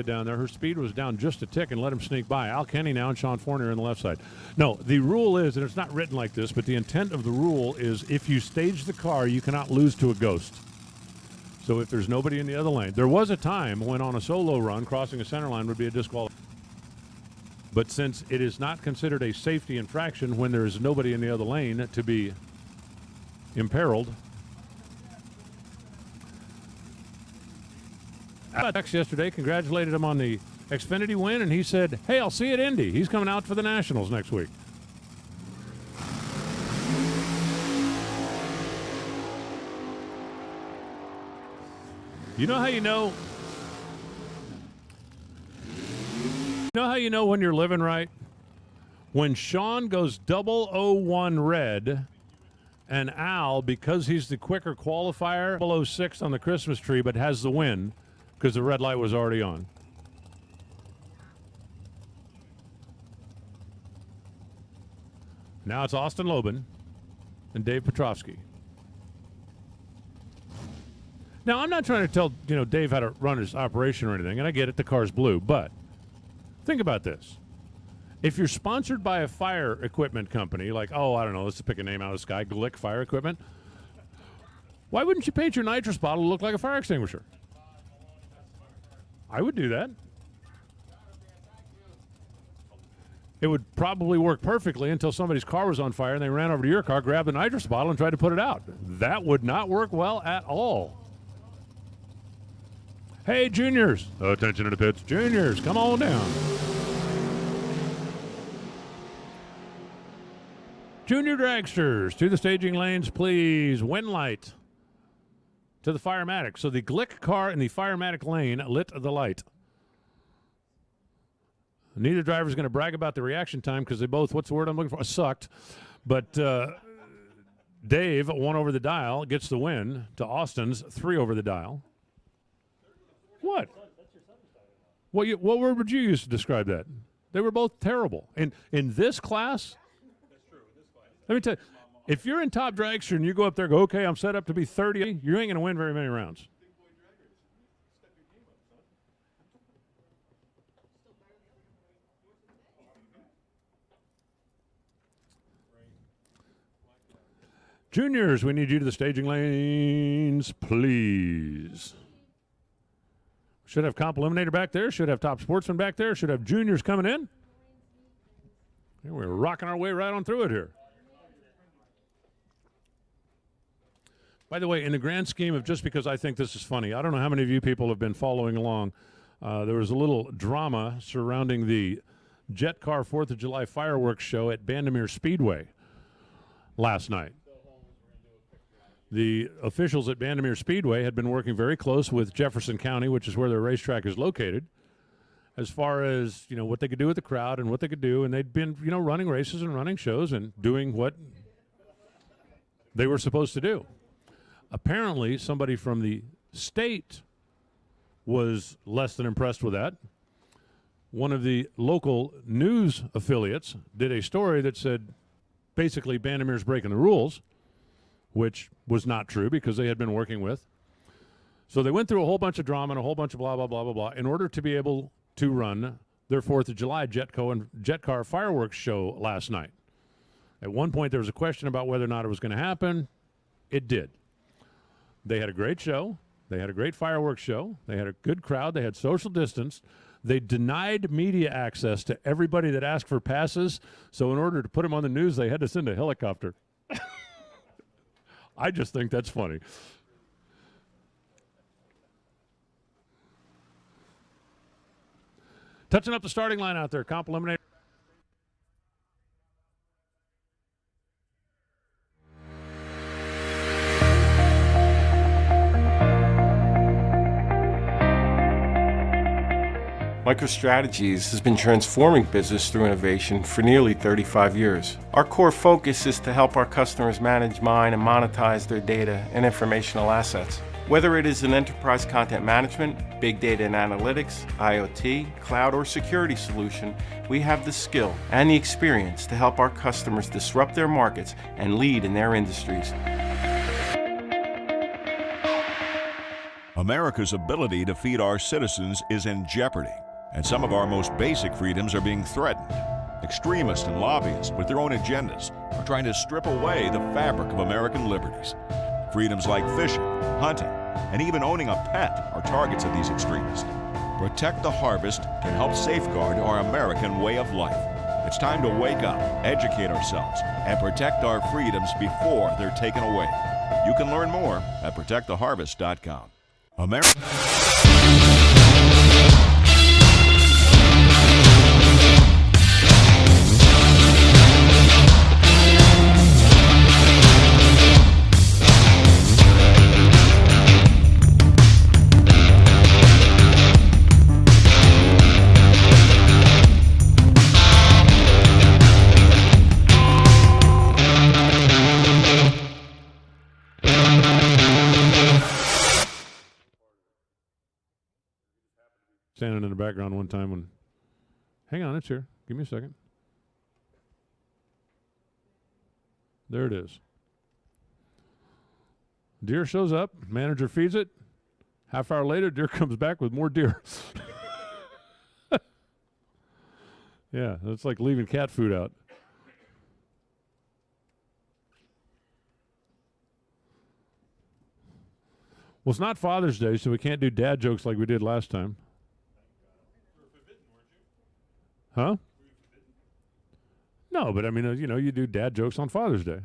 Down there, her speed was down just a tick and let him sneak by. Al Kenny now and Sean Fournier on the left side. No, the rule is, and it's not written like this, but the intent of the rule is if you stage the car, you cannot lose to a ghost. So if there's nobody in the other lane, there was a time when on a solo run, crossing a center line would be a disqualification. But since it is not considered a safety infraction when there is nobody in the other lane to be imperiled, I texted yesterday, congratulated him on the Xfinity win, and he said, hey, I'll see you at Indy. He's coming out for the Nationals next week. You know how you know? You know how you know when you're living right? When Sean goes 001 red, and Al, because he's the quicker qualifier, 006 on the Christmas tree, but has the win, because the red light was already on. Now it's Austin Loban and Dave Petrovsky. Now, I'm not trying to tell, Dave how to run his operation or anything, and I get it, the car's blue, but think about this. If you're sponsored by a fire equipment company, like, I don't know, let's pick a name out of the sky, Glick Fire Equipment, why wouldn't you paint your nitrous bottle to look like a fire extinguisher? I would do that. It would probably work perfectly until somebody's car was on fire and they ran over to your car, grabbed the nitrous bottle, and tried to put it out. That would not work well at all. Hey, juniors. Attention to the pits. Juniors, come on down. Junior dragsters, to the staging lanes, please. Win light. to the Firematic. So the Glick car in the Firematic lane lit the light. Neither driver is going to brag about the reaction time because they both, what's the word I'm looking for? Sucked. But Dave, 1 over the dial, gets the win to Austin's 3 over the dial. What? What word would you use to describe that? They were both terrible. In this class, let me tell you, if you're in top dragster and you go up there and go, okay, I'm set up to be 30, you ain't going to win very many rounds. Juniors, we need you to the staging lanes, please. Should have comp eliminator back there. Should have top sportsman back there. Should have juniors coming in. And we're rocking our way right on through it here. By the way, in the grand scheme of, just because I think this is funny, I don't know how many of you people have been following along. There was a little drama surrounding the Jet Car 4th of July fireworks show at Bandimere Speedway last night. The officials at Bandimere Speedway had been working very close with Jefferson County, which is where their racetrack is located, as far as, you know, what they could do with the crowd and what they could do. And they'd been, you know, running races and running shows and doing what they were supposed to do. Apparently, somebody from the state was less than impressed with that. One of the local news affiliates did a story that said basically Bandimere's breaking the rules, which was not true because they had been working with. So they went through a whole bunch of drama and a whole bunch of blah, blah, blah, blah, blah in order to be able to run their 4th of July Jet Car fireworks show last night. At one point, there was a question about whether or not it was going to happen. It did. They had a great show. They had a great fireworks show. They had a good crowd. They had social distance. They denied media access to everybody that asked for passes. So in order to put them on the news, they had to send a helicopter. I just think that's funny. Touching up the starting line out there, comp eliminator. MicroStrategies has been transforming business through innovation for nearly 35 years. Our core focus is to help our customers manage, mine, and monetize their data and informational assets. Whether it is an enterprise content management, big data and analytics, IoT, cloud, or security solution, we have the skill and the experience to help our customers disrupt their markets and lead in their industries. America's ability to feed our citizens is in jeopardy, and some of our most basic freedoms are being threatened. Extremists and lobbyists with their own agendas are trying to strip away the fabric of American liberties. Freedoms like fishing, hunting, and even owning a pet are targets of these extremists. Protect the Harvest can help safeguard our American way of life. It's time to wake up, educate ourselves, and protect our freedoms before they're taken away. You can learn more at protecttheharvest.com. America. Standing in the background one time when, hang on, it's here. Give me a second. There it is. Deer shows up, manager feeds it. Half hour later, deer comes back with more deer. Yeah, that's like leaving cat food out. Well, it's not Father's Day, so we can't do dad jokes like we did last time. Huh? No, but I mean, you know, you do dad jokes on Father's Day.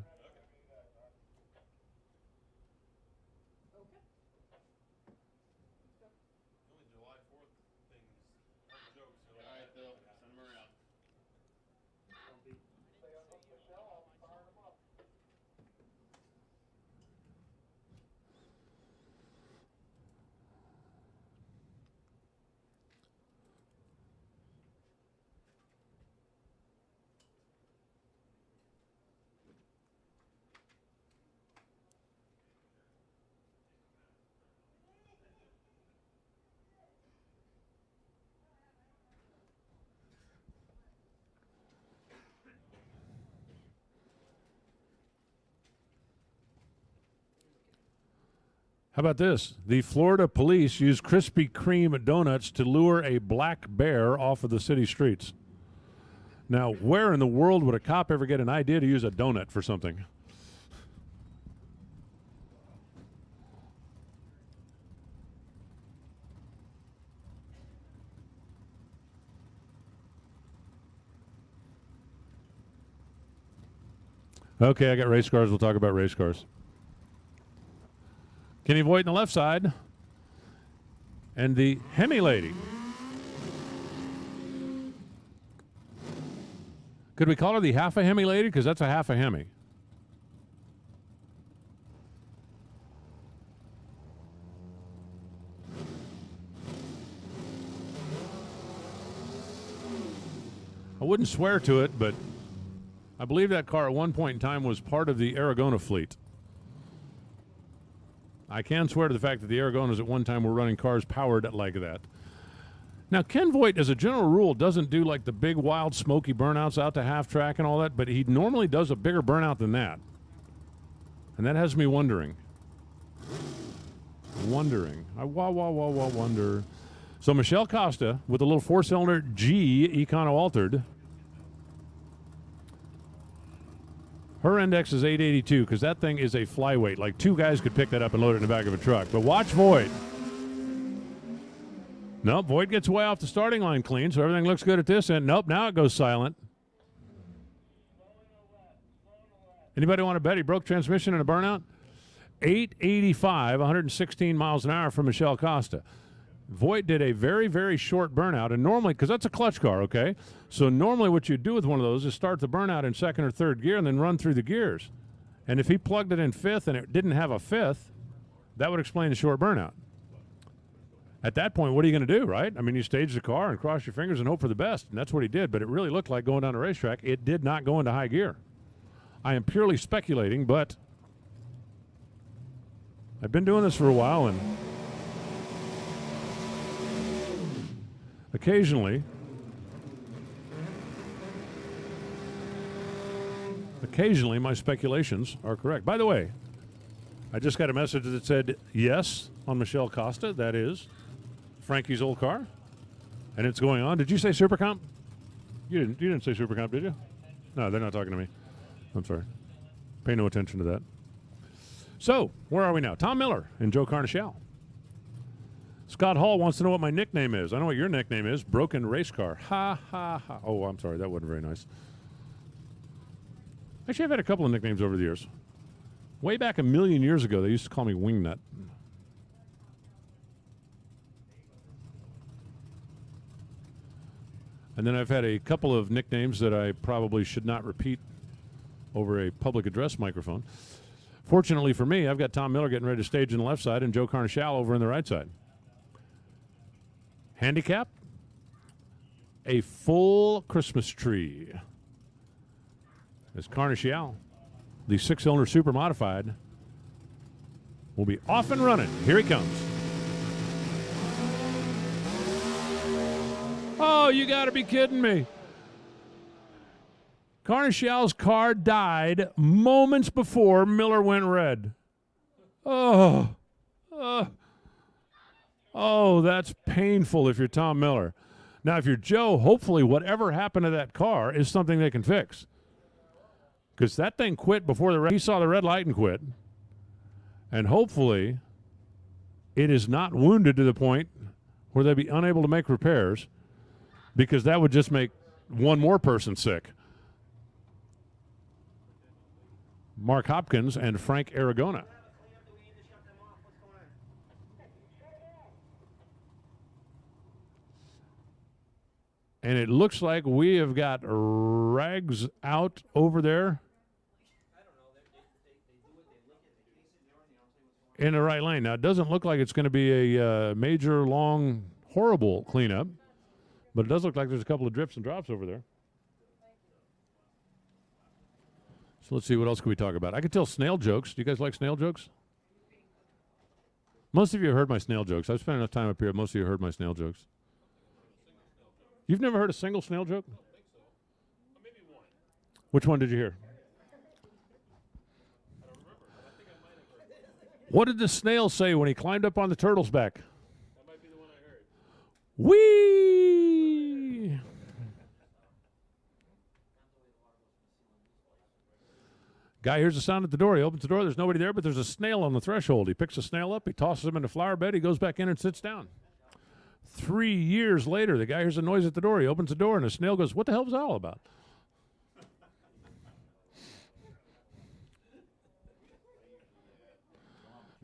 How about this? The Florida police use Krispy Kreme donuts to lure a black bear off of the city streets. Now, where in the world would a cop ever get an idea to use a donut for something? Okay, I got race cars. We'll talk about race cars. Kenny Voigt on the left side. And the Hemi lady. Could we call her the half a Hemi lady? Because that's a half a Hemi. I wouldn't swear to it, but I believe that car at one point in time was part of the Aragona fleet. I can swear to the fact that the Aragonas at one time were running cars powered like that. Now, Ken Voigt, as a general rule, doesn't do like the big, wild, smoky burnouts out to half track and all that, but he normally does a bigger burnout than that. And that has me wondering. I wonder. So Michelle Costa with a little four-cylinder G Econo Altered. Her index is 882 because that thing is a flyweight. Like two guys could pick that up and load it in the back of a truck. But watch Voigt. Nope, Voigt gets way off the starting line clean, so everything looks good at this end. Nope, now it goes silent. Anybody want to bet he broke transmission in a burnout? 885, 116 miles an hour from Michelle Costa. Voigt did a very, very short burnout, and normally, because that's a clutch car, okay? So normally what you do with one of those is start the burnout in second or third gear and then run through the gears. And if he plugged it in fifth and it didn't have a fifth, that would explain the short burnout. At that point, what are you going to do, right? I mean, you stage the car and cross your fingers and hope for the best, and that's what he did, but it really looked like going down the racetrack. It did not go into high gear. I am purely speculating, but I've been doing this for a while, and occasionally my speculations are correct. By the way, I just got a message that said yes on Michelle Costa. That is Frankie's old car, and it's going on. Did you say Super Comp? You didn't say Super Comp, did you? No, they're not talking to me. I'm sorry. Pay no attention to that. So, where are we now? Tom Miller and Joe Carnichal. Scott Hall wants to know what my nickname is. I know what your nickname is. Broken Race Car. Ha, ha, ha. Oh, I'm sorry. That wasn't very nice. Actually, I've had a couple of nicknames over the years. Way back a million years ago, they used to call me Wingnut. And then I've had a couple of nicknames that I probably should not repeat over a public address microphone. Fortunately for me, I've got Tom Miller getting ready to stage on the left side and Joe Carnichal over on the right side. Handicap, a full Christmas tree. As Carnichal, the six-cylinder super modified, will be off and running. Here he comes. Oh, you got to be kidding me. Carnichal's car died moments before Miller went red. Oh, that's painful if you're Tom Miller. Now, if you're Joe, hopefully whatever happened to that car is something they can fix. Because that thing quit before he saw the red light and quit. And hopefully it is not wounded to the point where they'd be unable to make repairs, because that would just make one more person sick. Mark Hopkins and Frank Aragona. And it looks like we have got Rags out over there in the right lane. Now, it doesn't look like it's going to be a major, long, horrible cleanup, but it does look like there's a couple of drips and drops over there. So let's see, what else can we talk about? I could tell snail jokes. Do you guys like snail jokes? Most of you have heard my snail jokes. I've spent enough time up here. Most of you have heard my snail jokes. You've never heard a single snail joke? Maybe one. Which one did you hear? What did the snail say when he climbed up on the turtle's back? That might be the one I heard. Whee! Guy hears a sound at the door. He opens the door. There's nobody there, but there's a snail on the threshold. He picks the snail up. He tosses him in the flower bed. He goes back in and sits down. 3 years later, the guy hears a noise at the door. He opens the door, and the snail goes, "What the hell was that all about?"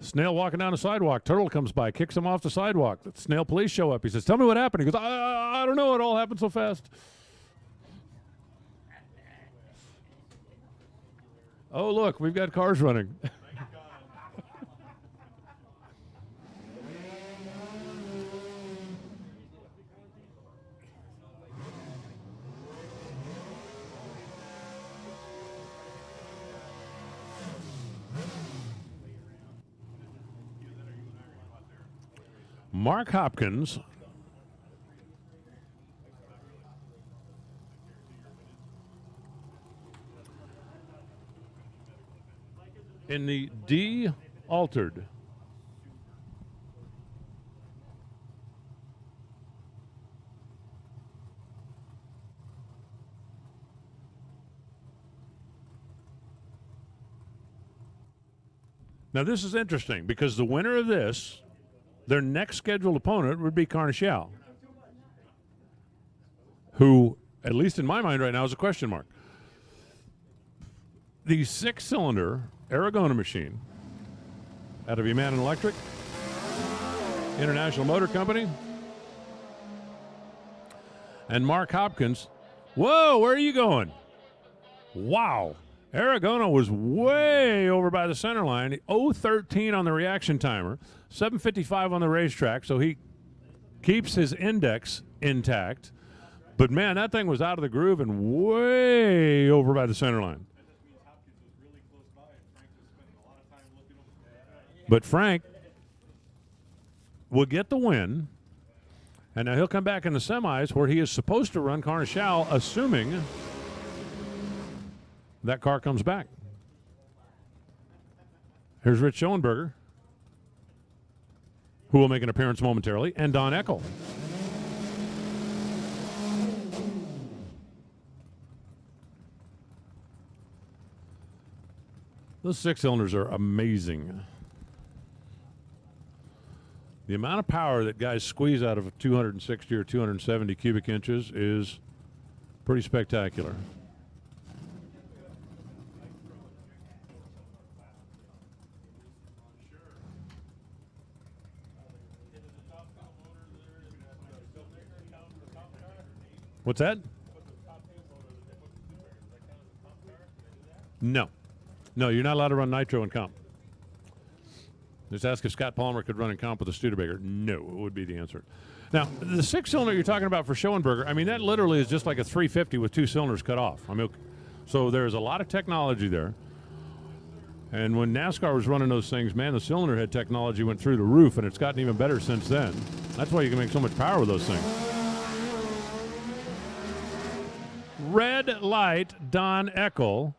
Snail walking down the sidewalk. Turtle comes by, kicks him off the sidewalk. The snail police show up. He says, "Tell me what happened." He goes, I don't know. It all happened so fast. Oh, look, we've got cars running. Mark Hopkins in the D altered. Now this is interesting because the winner of this, their next scheduled opponent would be Carnichal, who, at least in my mind right now, is a question mark. The 6-cylinder Aragona machine out of Eman Electric, International Motor Company, and Mark Hopkins. Whoa, where are you going? Wow. Aragona was way over by the center line. 0.13 on the reaction timer, 7:55 on the racetrack, so he keeps his index intact. But, man, that thing was out of the groove and way over by the center line. But Frank will get the win, and now he'll come back in the semis where he is supposed to run Carnichal, assuming that car comes back. Here's Rich Schoenberger, who will make an appearance momentarily, and Don Eckel. Those 6-cylinders are amazing. The amount of power that guys squeeze out of 260 or 270 cubic inches is pretty spectacular. What's that? No. No, you're not allowed to run nitro in comp. Just ask if Scott Palmer could run in comp with a Studebaker. No, it would be the answer. Now, the 6-cylinder you're talking about for Schoenberger, I mean, that literally is just like a 350 with 2 cylinders cut off. I mean, so there's a lot of technology there. And when NASCAR was running those things, man, the cylinder head technology went through the roof, and it's gotten even better since then. That's why you can make so much power with those things. Red light, Don Eckel,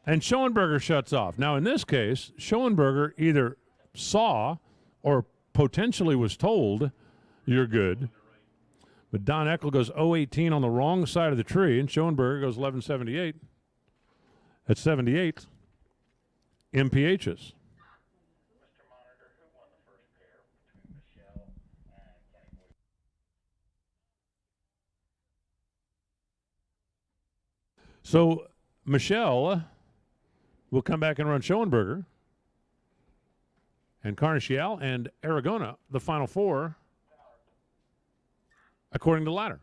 and Schoenberger shuts off. Now, in this case, Schoenberger either saw or potentially was told, "You're good." But Don Eckel goes 0.18 on the wrong side of the tree, and Schoenberger goes 11.78 at 78 MPHs. So Michelle will come back and run Schoenberger, and Carnichal and Aragona, the final 4, according to the ladder.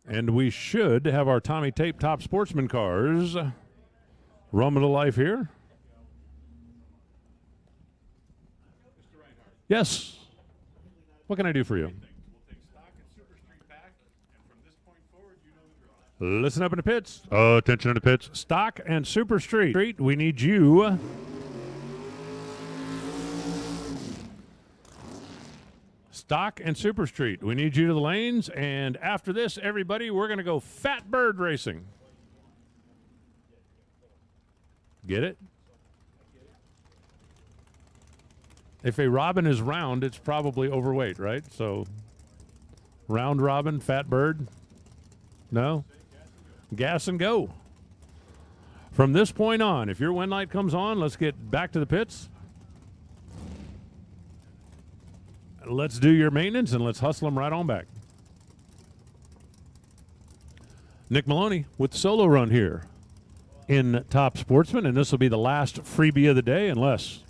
And we should have our Tommy Tape Top Sportsman cars roaming to life here. Yes. What can I do for you? Listen up in the pits. Attention in the pits. Stock and Super Street. We need you. Stock and Super Street. We need you to the lanes, and after this, everybody, we're going to go Fat Bird racing. Get it? If a robin is round, it's probably overweight, right? So, round robin, Fat Bird? No? Gas and go. From this point on, if your wind light comes on, let's get back to the pits. Let's do your maintenance, and let's hustle them right on back. Nick Maloney with the solo run here in Top Sportsman, and this will be the last freebie of the day unless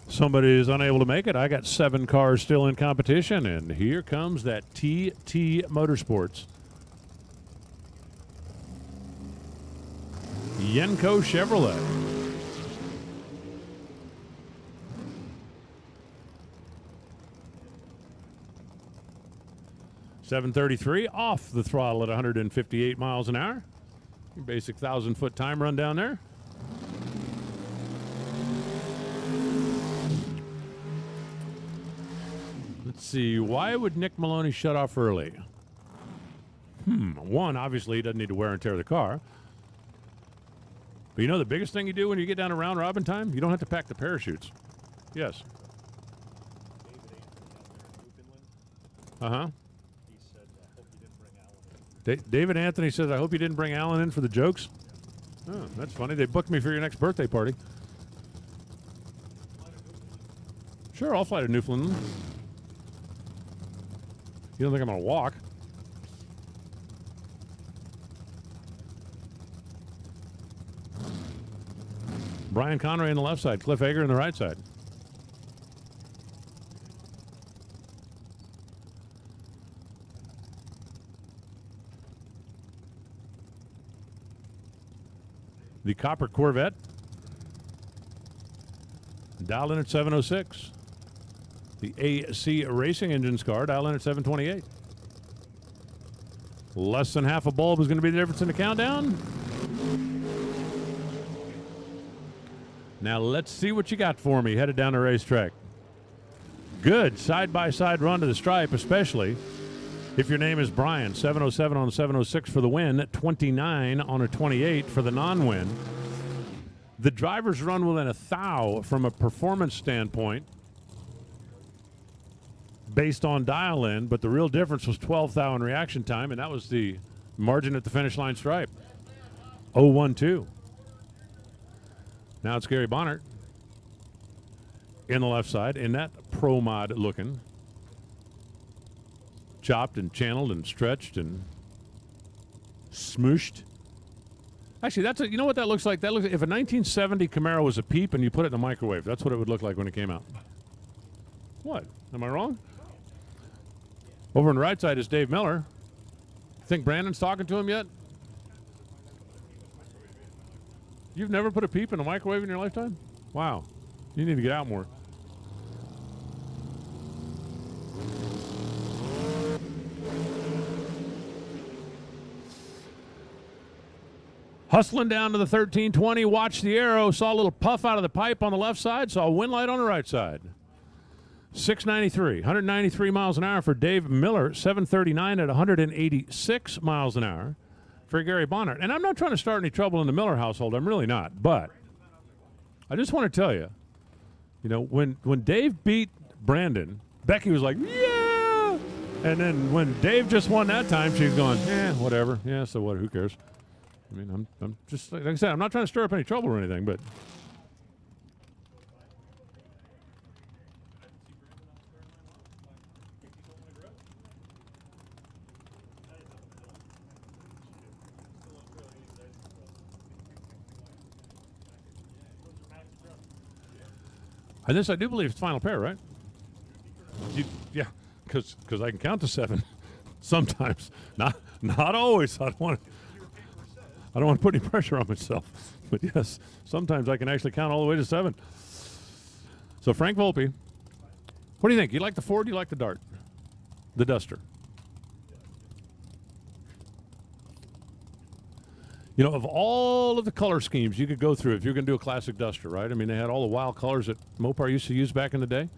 somebody is unable to make it. I got 7 cars still in competition, and here comes that TT Motorsports Yenko Chevrolet. .733 off the throttle at 158 miles an hour. Your basic 1,000-foot time run down there. Let's see. Why would Nick Maloney shut off early? One, obviously, he doesn't need to wear and tear the car. But you know the biggest thing you do when you get down to round robin time? You don't have to pack the parachutes. Yes. Uh-huh. David Anthony says, I hope you didn't bring Alan in for the jokes. Oh, that's funny. They booked me for your next birthday party. Sure, I'll fly to Newfoundland. You don't think I'm going to walk? Brian Conroy on the left side, Cliff Hager on the right side. The Copper Corvette, dialed in at 706. The AC Racing Engines car, dialed in at 728. Less than half a bulb is going to be the difference in the countdown. Now let's see what you got for me headed down the racetrack. Good side-by-side run to the stripe, especially if your name is Brian. 707 on 706 for the win, 29 on a 28 for the non-win. The drivers run within a thou from a performance standpoint based on dial-in, but the real difference was 12 thou in reaction time, and that was the margin at the finish line stripe. 0-1-2. Now it's Gary Bonnert in the left side in that Pro Mod looking. Chopped and channeled and stretched and smooshed. Actually, that's you know what that looks like? That looks if a 1970 Camaro was a peep and you put it in the microwave. That's what it would look like when it came out. What? Am I wrong? Over on the right side is Dave Miller. Think Brandon's talking to him yet? You've never put a peep in a microwave in your lifetime? Wow. You need to get out more. Hustling down to the 1320, watch the arrow, saw a little puff out of the pipe on the left side, saw a wind light on the right side. 693, 193 miles an hour for Dave Miller, 739 at 186 miles an hour for Gary Bonnert. And I'm not trying to start any trouble in the Miller household, I'm really not, but I just want to tell you, you know, when Dave beat Brandon, Becky was like, yeah! And then when Dave just won that time, she's going, whatever. Yeah, so what, who cares? I mean, I'm just, like I said, I'm not trying to stir up any trouble or anything, but. And this, I do believe, it's final pair, right? Yeah, because I can count to 7 sometimes. Not always. I don't want to put any pressure on myself. But yes, sometimes I can actually count all the way to 7. So Frank Volpe, what do you think? You like the Ford? You like the Dart? The Duster? You know, of all of the color schemes you could go through if you're going to do a classic Duster, right? I mean, they had all the wild colors that Mopar used to use back in the day.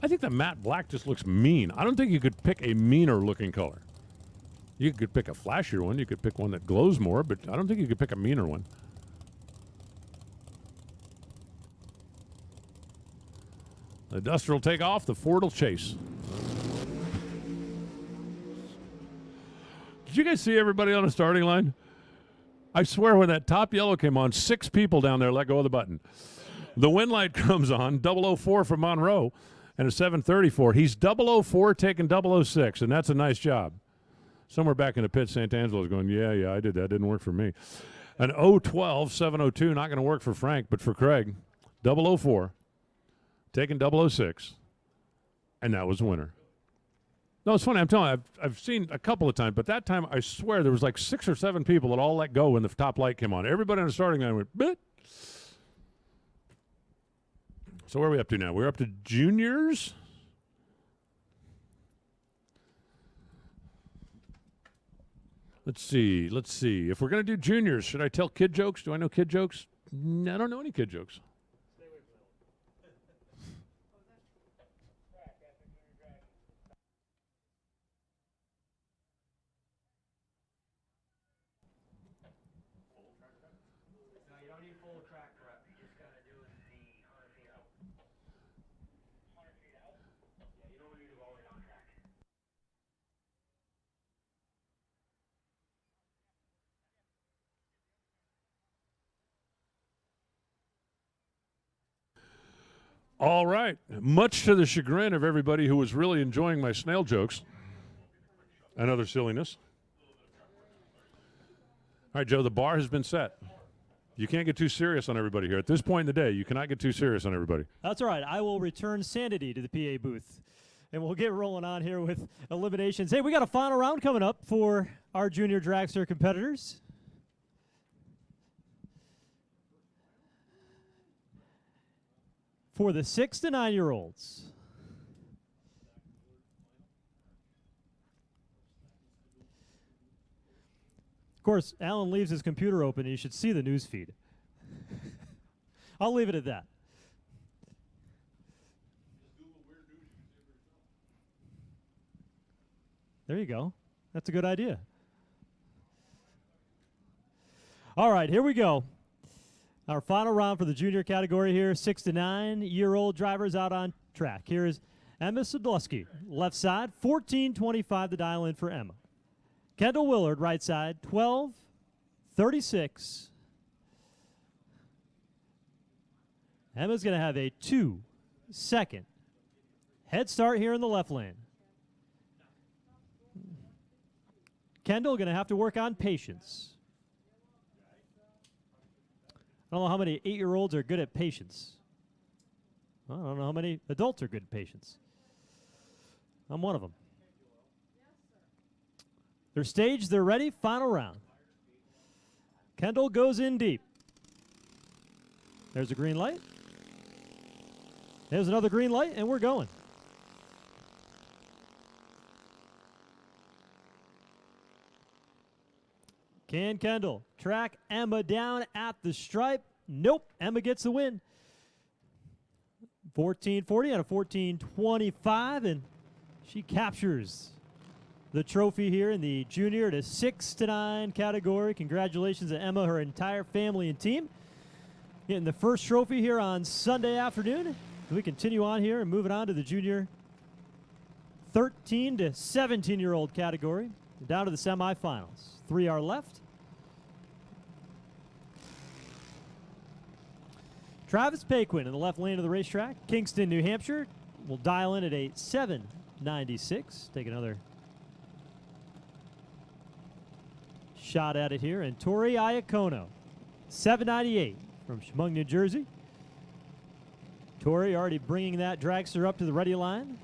I think the matte black just looks mean. I don't think you could pick a meaner looking color. You could pick a flashier one. You could pick one that glows more, but I don't think you could pick a meaner one. The Duster will take off. The Ford will chase. Did you guys see everybody on the starting line? I swear when that top yellow came on, 6 people down there let go of the button. The wind light comes on, 004 from Monroe, and a 734. He's 004 taking 006, and that's a nice job. Somewhere back in the pit, Sant'Angelo's going, yeah, I did that. Didn't work for me. An 012, 702, not going to work for Frank, but for Craig, 004, taking 006, and that was the winner. No, it's funny. I'm telling you, I've seen a couple of times, but that time I swear there was like 6 or 7 people that all let go when the top light came on. Everybody on the starting line went, bit. So where are we up to now? We're up to juniors. Let's see. If we're going to do juniors, should I tell kid jokes? Do I know kid jokes? I don't know any kid jokes. All right. Much to the chagrin of everybody who was really enjoying my snail jokes and other silliness. All right, Joe, the bar has been set. You can't get too serious on everybody here. At this point in the day, you cannot get too serious on everybody. That's all right. I will return sanity to the PA booth. And we'll get rolling on here with eliminations. Hey, we got a final round coming up for our junior dragster competitors. For the 6 to 9-year-olds. Of course, Alan leaves his computer open, and you should see the news feed. I'll leave it at that. There you go. That's a good idea. All right, here we go. Our final round for the junior category here, 6 to 9-year-old drivers out on track. Here is Emma Sadlowski, left side, 14:25 to dial in for Emma. Kendall Willard, right side, 12:36. Emma's going to have a 2-second head start here in the left lane. Kendall going to have to work on patience. I don't know how many 8-year-olds are good at patience. I don't know how many adults are good at patience. I'm one of them. They're staged, they're ready, final round. Kendall goes in deep. There's a green light. There's another green light, and we're going. Can Kendall track Emma down at the stripe? Nope. Emma gets the win. 14:40 out of 14:25, and she captures the trophy here in the junior to 6 to 9 category. Congratulations to Emma, her entire family and team. Getting the first trophy here on Sunday afternoon. We continue on here and moving on to the junior 13 to 17-year-old category. Down to the semifinals. 3 are left. Travis Paquin in the left lane of the racetrack. Kingston, New Hampshire will dial in at a 7.96. Take another shot at it here. And Tori Iacono, 7.98 from Chemung, New Jersey. Tori already bringing that dragster up to the ready line.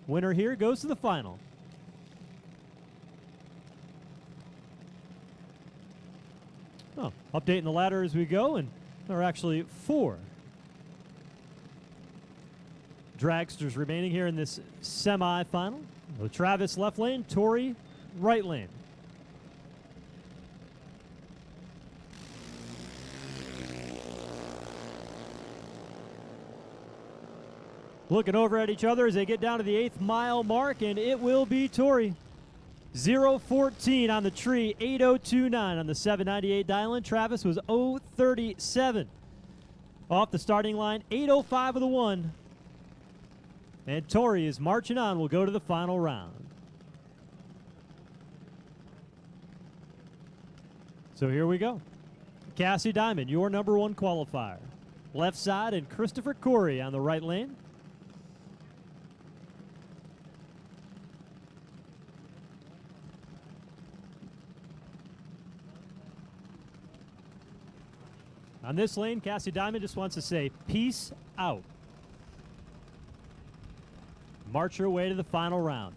Winner here goes to the final. Oh, updating the ladder as we go, and there are actually 4 dragsters remaining here in this semi-final. So Travis left lane, Tori right lane. Looking over at each other as they get down to the 8th mile mark, and it will be Tori. 0:14 on the tree, 8:029 on the 798 dial-in. Travis was 0:37 off the starting line, 8:05 of the 1. And Tori is marching on. We'll go to the final round. So here we go. Cassie Diamond, your number 1 qualifier. Left side, and Christopher Corey on the right lane. On this lane, Cassie Diamond just wants to say, peace out. March her way to the final round.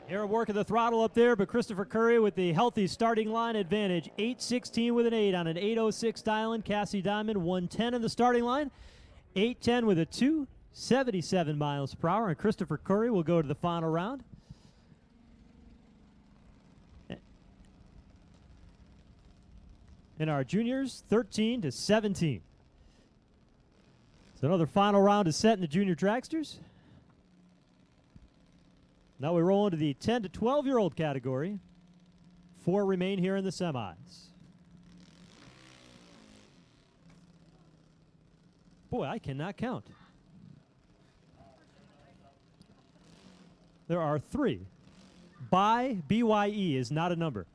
Aaron working the throttle up there, but Christopher Curry with the healthy starting line advantage. 8:16 with an 8 on an 8:06 dial-in. Cassie Diamond 1:10 in the starting line. 8:10 with a 2, 77 miles per hour. And Christopher Curry will go to the final round. And our juniors, 13-17. So another final round is set in the junior dragsters. Now we roll into the 10 to 12-year-old category. 4 remain here in the semis. Boy, I cannot count. There are 3. BYE is not a number.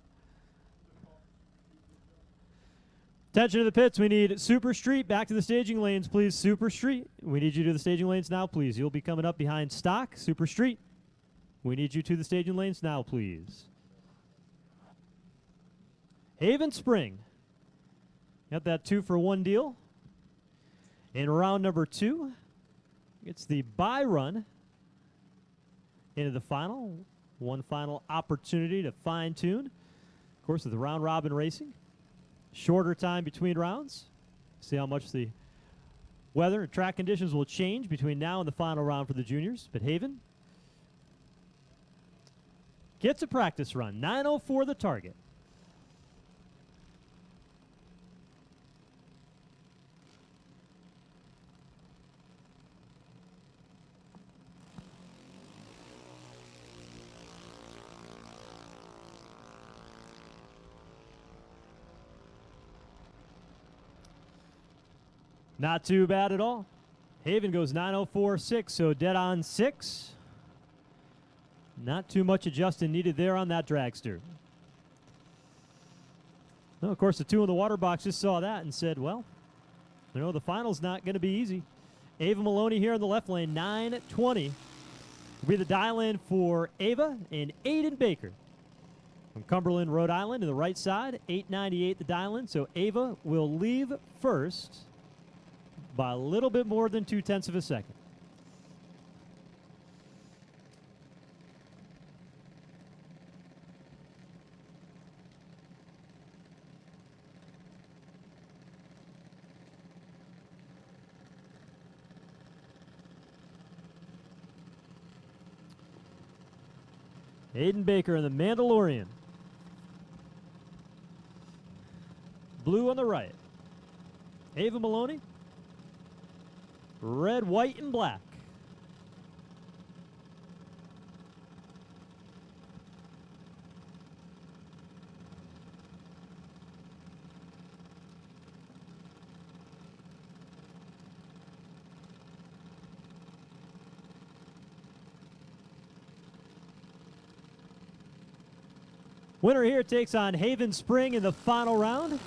Attention to the pits. We need Super Street back to the staging lanes, please. Super Street. We need you to the staging lanes now, please. You'll be coming up behind Stock. Super Street. We need you to the staging lanes now, please. Haven Spring. Got that 2-for-1 deal. In round number 2, it's the bye run into the final. One final opportunity to fine-tune. Of course, with the round-robin racing. Shorter time between rounds. See how much the weather and track conditions will change between now and the final round for the juniors. But Haven gets a practice run. 9:04 the target. Not too bad at all. Haven goes 9:04.6, so dead on 6. Not too much adjusting needed there on that dragster. Well, of course, the 2 in the water box just saw that and said, well, you know, the final's not going to be easy. Ava Maloney here in the left lane, 9:20. Will be the dial-in for Ava and Aiden Baker. From Cumberland, Rhode Island, to the right side, 8:98 the dial-in. So Ava will leave first by a little bit more than 0.2 of a second. Aiden Baker in the Mandalorian. Blue on the right. Ava Maloney. Red, white, and black. Winner here takes on Haven Spring in the final round.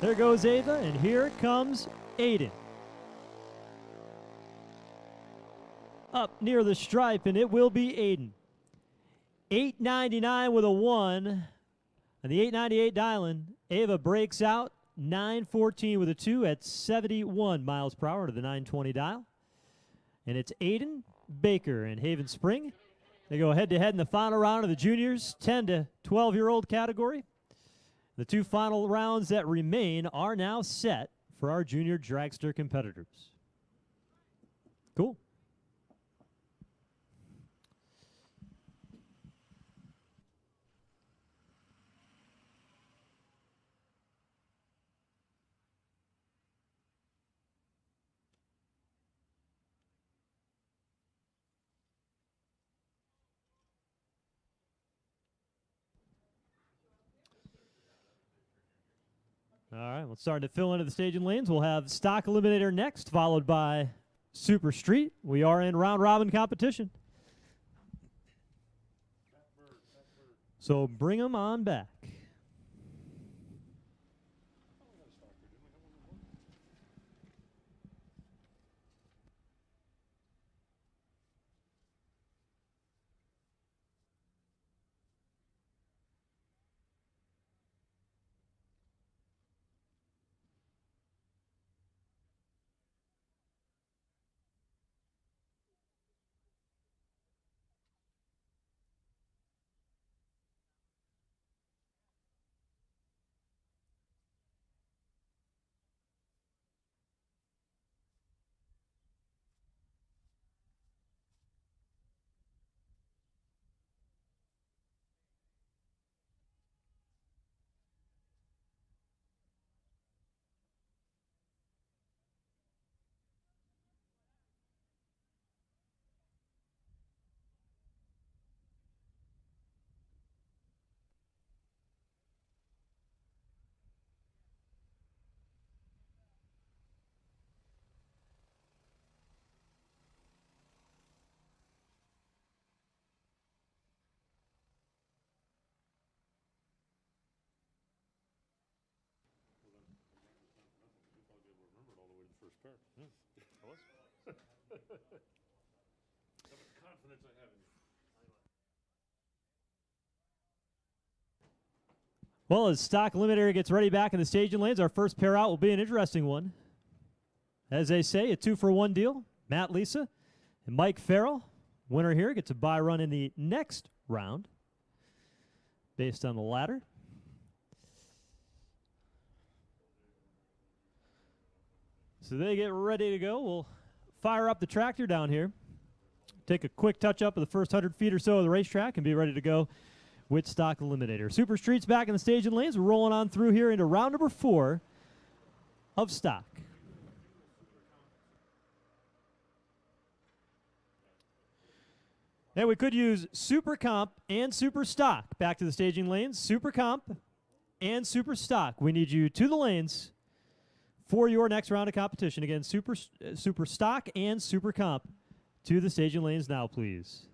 There goes Ava, and here comes Aiden. Up near the stripe, and it will be Aiden. 8:99 with a 1. And the 8:98 dial-in. Ava breaks out. 9:14 with a 2 at 71 miles per hour to the 9:20 dial. And it's Aiden Baker and Haven Spring. They go head-to-head in the final round of the juniors, 10 to 12-year-old category. The 2 final rounds that remain are now set for our junior dragster competitors. Cool. All right, we're starting to fill into the staging lanes. We'll have Stock Eliminator next, followed by Super Street. We are in round robin competition. So bring them on back. First pair. Yeah, I was. How much confidence I have in you. Well, as Stock Eliminator gets ready back in the staging lanes, our first pair out will be an interesting one. As they say, a 2-for-1 deal. Matt Lisa and Mike Farrell. Winner here gets a bye run in the next round based on the ladder. So they get ready to go. We'll fire up the tractor down here, take a quick touch up of the first 100 feet or so of the racetrack, and be ready to go with Stock Eliminator. Super Street's back in the staging lanes. We're rolling on through here into round number 4 of Stock. And we could use Super Comp and Super Stock back to the staging lanes. Super Comp and Super Stock. We need you to the lanes for your next round of competition. Again, Super Stock and Super Comp to the staging lanes now, please.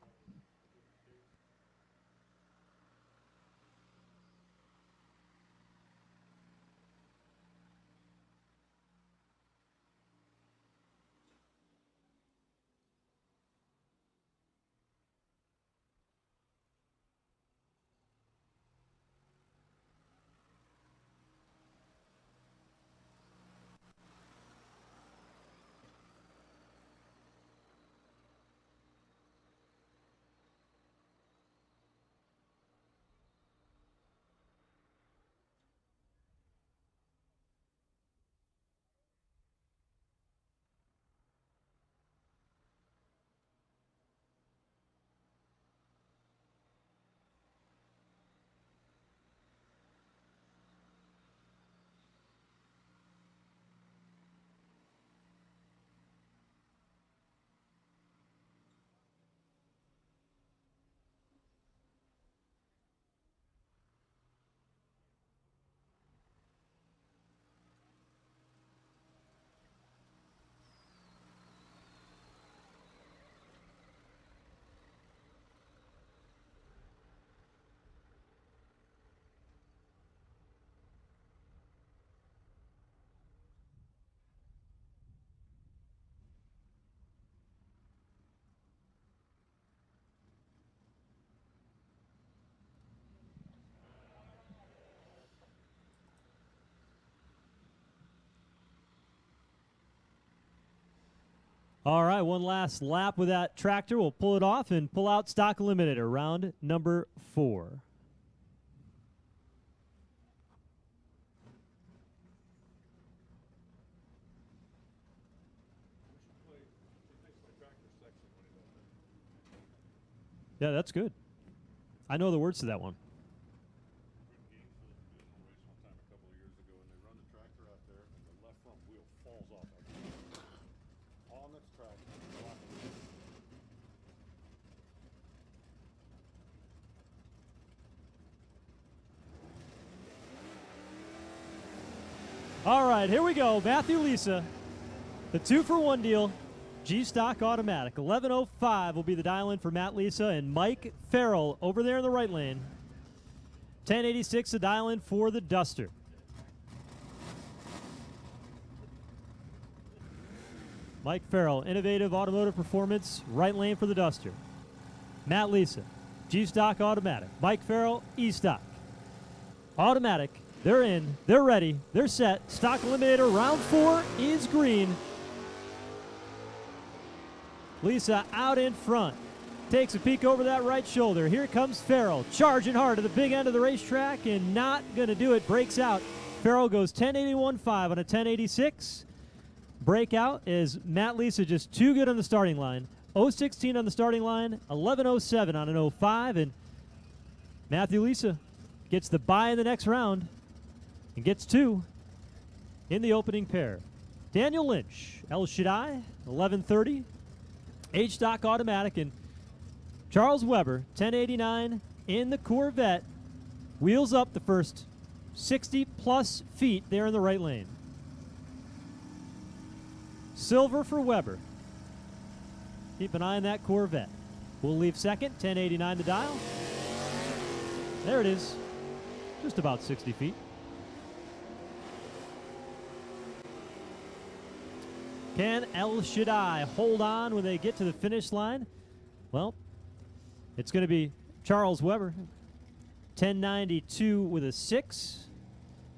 All right, one last lap with that tractor. We'll pull it off and pull out Stock Eliminator, round number 4. Yeah, that's good. I know the words to that one. All right, here we go. Matthew Lisa, the 2-for-1 deal, G-Stock automatic. 11:05 will be the dial-in for Matt Lisa and Mike Farrell over there in the right lane. 10:86 the dial-in for the Duster. Mike Farrell, innovative automotive performance, right lane for the Duster. Matt Lisa, G-Stock automatic. Mike Farrell, E-Stock. Automatic. They're in, they're ready, they're set. Stock eliminator round 4 is green. Lisa out in front. Takes a peek over that right shoulder. Here comes Farrell, charging hard to the big end of the racetrack and not going to do it. Breaks out. Farrell goes 10.81.5 on a 10.86. Breakout is Matt Lisa just too good on the starting line. 0.16 on the starting line, 11.07 on an 0.5, and Matthew Lisa gets the bye in the next round and gets 2 in the opening pair. Daniel Lynch, El Shaddai, 11.30. H-Stock automatic, and Charles Weber, 10.89 in the Corvette. Wheels up the first 60-plus feet there in the right lane. Silver for Weber. Keep an eye on that Corvette. We'll leave second, 10.89 the dial. There it is, just about 60 feet. Can El Shaddai hold on when they get to the finish line? Well, it's going to be Charles Weber, 10.92 with a 6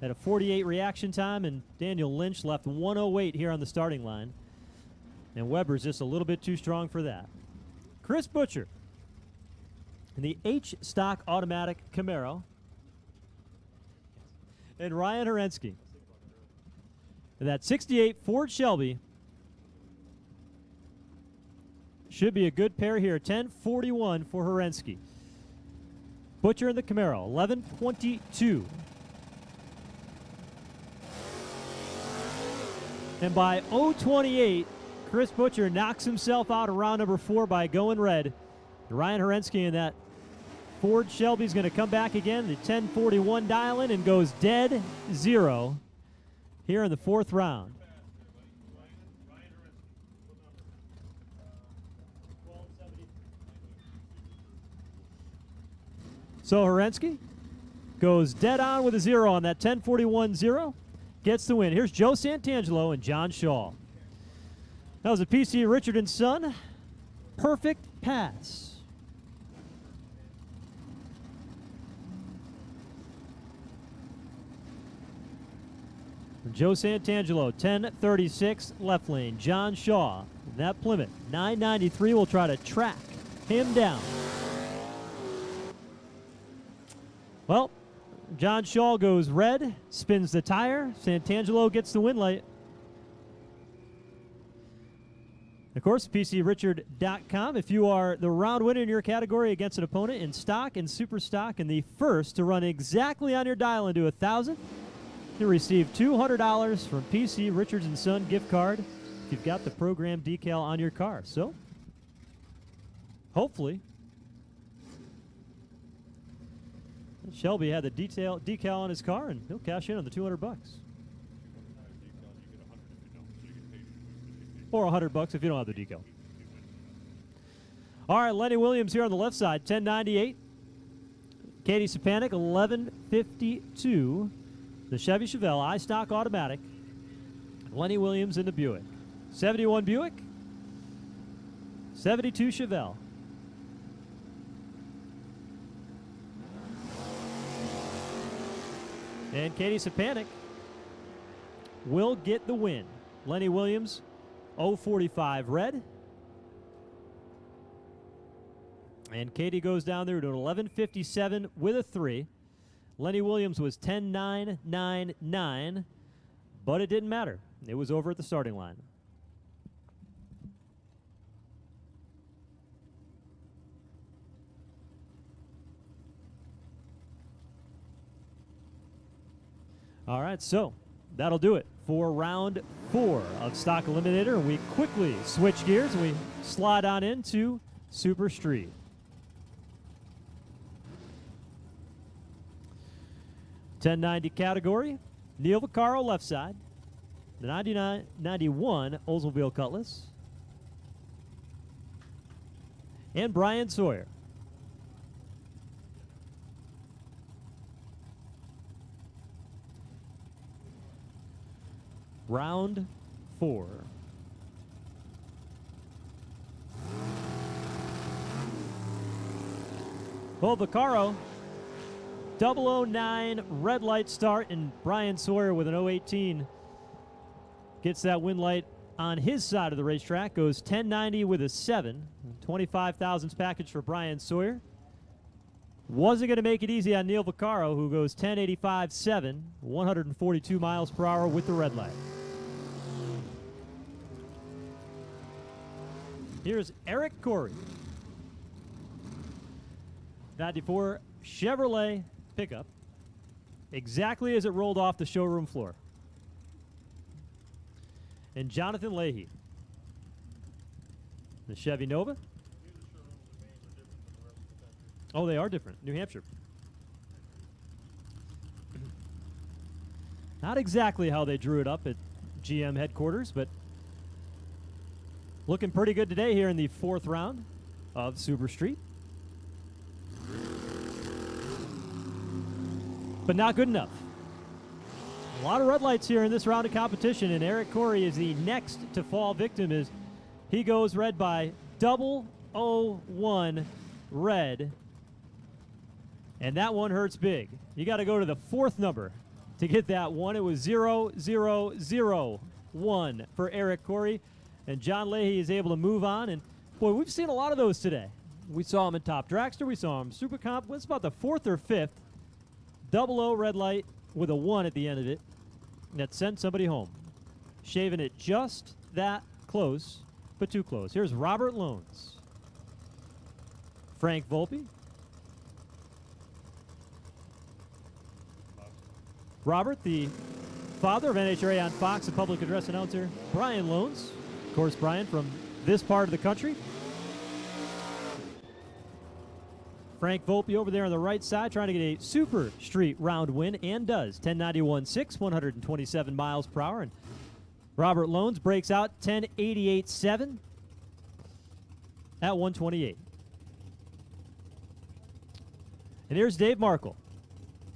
at a 48 reaction time, and Daniel Lynch left 1:08 here on the starting line. And Weber's just a little bit too strong for that. Chris Butcher in the H-Stock automatic Camaro. And Ryan Herensky in that 68 Ford Shelby. Should be a good pair here. 10.41 for Herensky. Butcher in the Camaro, 11.22. And by 0.28, Chris Butcher knocks himself out of round number 4 by going red. Ryan Herensky in that Ford Shelby is going to come back again. The 10.41 dial-in and goes dead 0 here in the 4th round. So Herensky goes dead on with a 0 on that 10.41-0. Gets the win. Here's Joe Santangelo and John Shaw. That was a PC Richard & Son. Perfect pass. Joe Santangelo, 10.36 left lane. John Shaw, that Plymouth, 9.93 will try to track him down. Well, John Shaw goes red, spins the tire. Santangelo gets the win light. Of course, PCRichard.com. If you are the round winner in your category against an opponent in stock and super stock and the first to run exactly on your dial into 1,000, you'll receive $200 from PC Richards & Son gift card if you've got the program decal on your car. So, hopefully, Shelby had the decal on his car, and he'll cash in on the $200. Or $100 if you don't have the decal. All right, Lenny Williams here on the left side, 10.98. Katie Sapanik, 11.52. The Chevy Chevelle iStock automatic. Lenny Williams in the Buick. 71 Buick. 72 Chevelle. And Katie Sapanik will get the win. Lenny Williams, 0.45 red. And Katie goes down there to an 11.57 with a 3. Lenny Williams was 10.999, but it didn't matter. It was over at the starting line. All right, so that'll do it for round 4 of Stock Eliminator. We quickly switch gears and we slide on into Super Street. $10.90 category, Neil Vaccaro left side, the 99.91 Oldsmobile Cutlass, and Brian Sawyer. Round 4. Well, Vaccaro, 009 red light start, and Brian Sawyer with an 018 gets that win light on his side of the racetrack, goes 1090 with a 7, 25,000s package for Brian Sawyer. Wasn't going to make it easy on Neil Vaccaro, who goes 1085.7, 142 miles per hour with the red light. Here's Eric Corey. 94 Chevrolet pickup, exactly as it rolled off the showroom floor. And Jonathan Leahy. The Chevy Nova. Oh, they are different. New Hampshire. Not exactly how they drew it up at GM headquarters, but looking pretty good today here in the 4th round of Super Street. But not good enough. A lot of red lights here in this round of competition, and Eric Corey is the next to fall victim as he goes red by 001 red. And that one hurts big. You got to go to the 4th number to get that one. It was 0001 for Eric Corey. And John Leahy is able to move on. And, boy, we've seen a lot of those today. We saw him in Top Dragster. We saw him Super Comp. What's about the 4th or 5th? 00 red light with a 1 at the end of it. That sent somebody home. Shaving it just that close, but too close. Here's Robert Loans. Frank Volpe. Robert, the father of NHRA on Fox, a public address announcer. Brian Loans. Of course, Brian from this part of the country. Frank Volpe over there on the right side trying to get a Super Street round win, and does. 1091.6, 127 miles per hour. And Robert Loans breaks out 1088.7 at 128. And here's Dave Markle.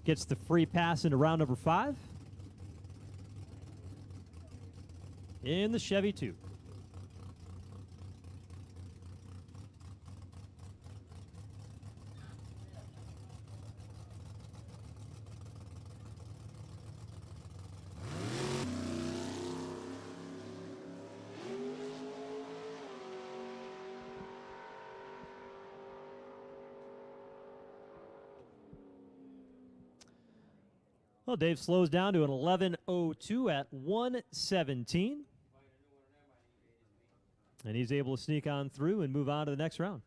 Gets the free pass into round number 5 in the Chevy 2. Well, Dave slows down to an 11:02 at 117. And he's able to sneak on through and move on to the next round.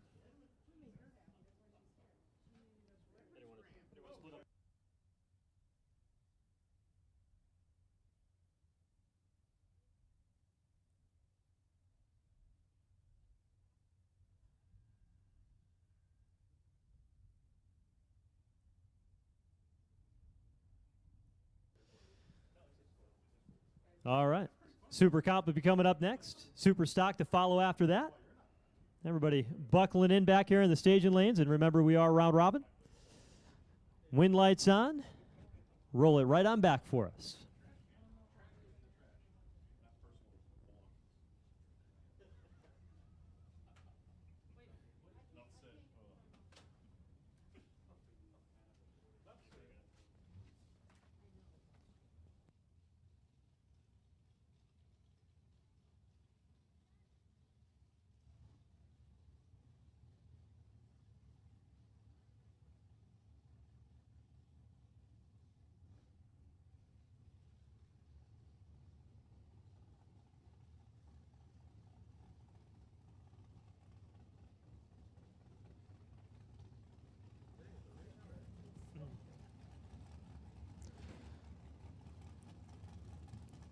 All right. Super Comp will be coming up next. Super Stock to follow after that. Everybody buckling in back here in the staging lanes. And remember, we are round robin. Wind lights on. Roll it right on back for us.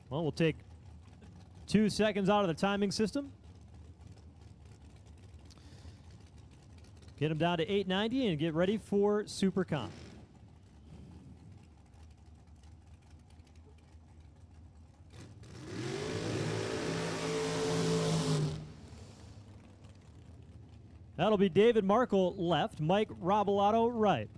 Well, we'll take 2 seconds out of the timing system. Get him down to 890 and get ready for Super Comp. That'll be David Markle left, Mike Robolato right.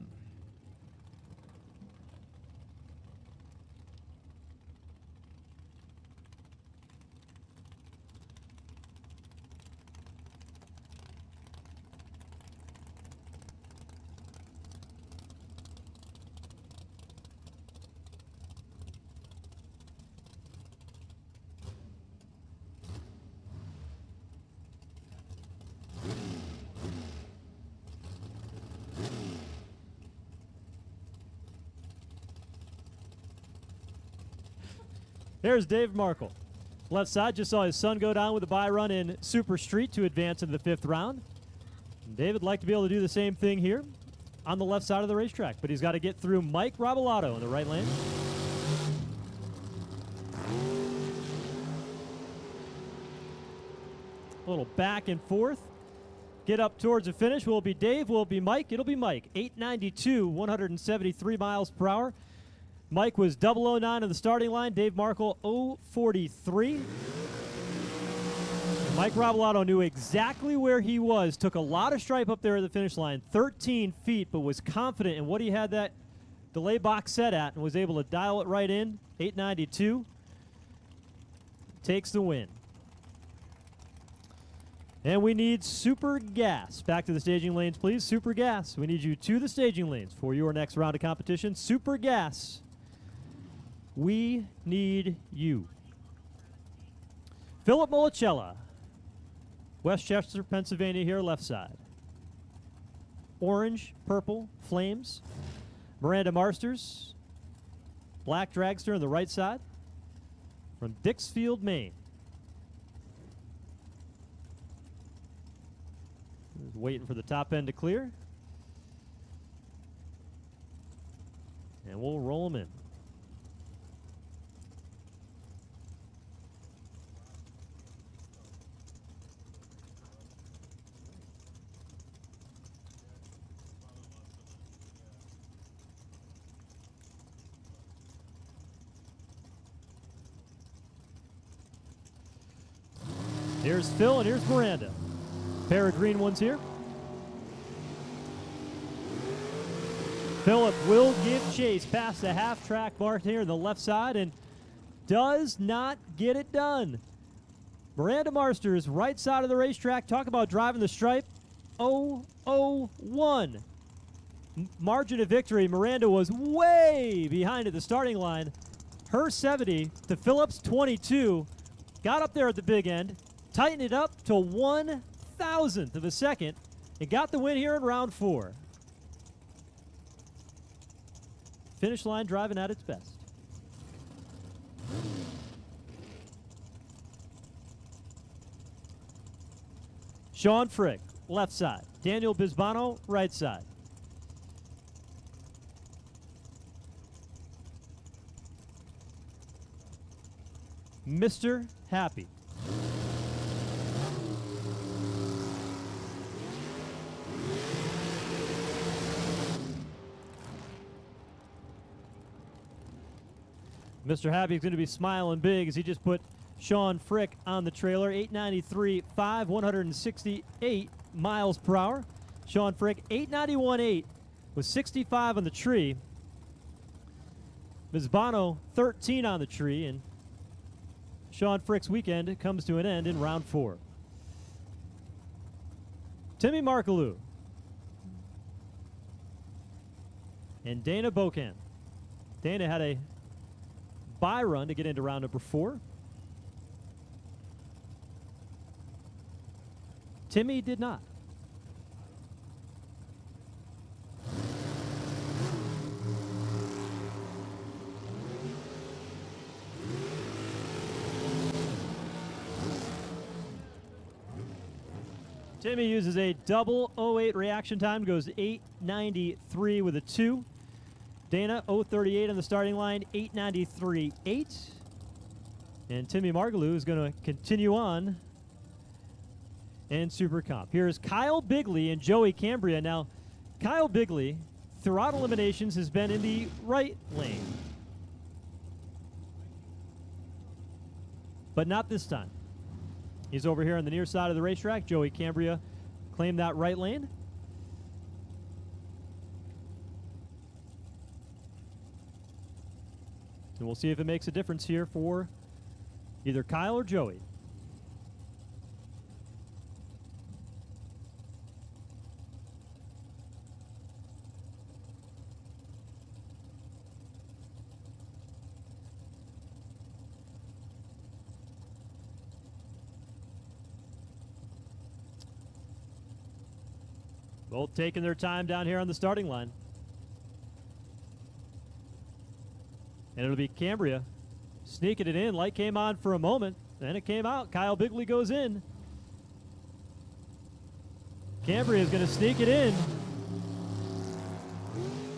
Here's Dave Markle. Left side, just saw his son go down with a bye run in Super Street to advance into the 5th round. And David would like to be able to do the same thing here on the left side of the racetrack, but he's got to get through Mike Robolato in the right lane. A little back and forth. Get up towards the finish. Will it be Dave? Will it be Mike? It'll be Mike. 892, 173 miles per hour. Mike was 009 in the starting line. Dave Markle 043. Mike Robolato knew exactly where he was. Took a lot of stripe up there at the finish line, 13 feet, but was confident in what he had that delay box set at and was able to dial it right in. 892. Takes the win. And we need Super Gas. Back to the staging lanes, please. Super Gas. We need you to the staging lanes for your next round of competition. Super Gas. We need you. Philip Molicella, Westchester, Pennsylvania here, left side. Orange, purple, flames. Miranda Marsters, black dragster on the right side. From Dixfield, Maine. Just waiting for the top end to clear. And we'll roll them in. Here's Phil and here's Miranda. Pair of green ones here. Philip will give chase past the half-track mark here on the left side and does not get it done. Miranda Marsters, right side of the racetrack. Talk about driving the stripe. 0-0-1. Margin of victory. Miranda was way behind at the starting line. Her 70 to Philip's 22. Got up there at the big end. Tightened it up to 1/1000th of a second and got the win here in round 4. Finish line driving at its best. Sean Frick, left side. Daniel Bisbano, right side. Mr. Happy. Mr. Happy is going to be smiling big as he just put Sean Frick on the trailer. 893.5, 168 miles per hour. Sean Frick, 891.8 with 65 on the tree. Ms. Bono, 13 on the tree, and Sean Frick's weekend comes to an end in round 4. Timmy Markaloo and Dana Bocan. Dana had a bye run to get into round number 4. Timmy did not. Timmy uses a double 08 reaction time, goes 893 with a 2. Dana, 038 on the starting line, 893.8. And Timmy Margaloo is going to continue on in Super Comp. Here's Kyle Bigley and Joey Cambria. Now, Kyle Bigley, throughout eliminations, has been in the right lane. But not this time. He's over here on the near side of the racetrack. Joey Cambria claimed that right lane. And we'll see if it makes a difference here for either Kyle or Joey. Both taking their time down here on the starting line. And it'll be Cambria sneaking it in. Light came on for a moment, then it came out. Kyle Bigley goes in. Cambria is going to sneak it in.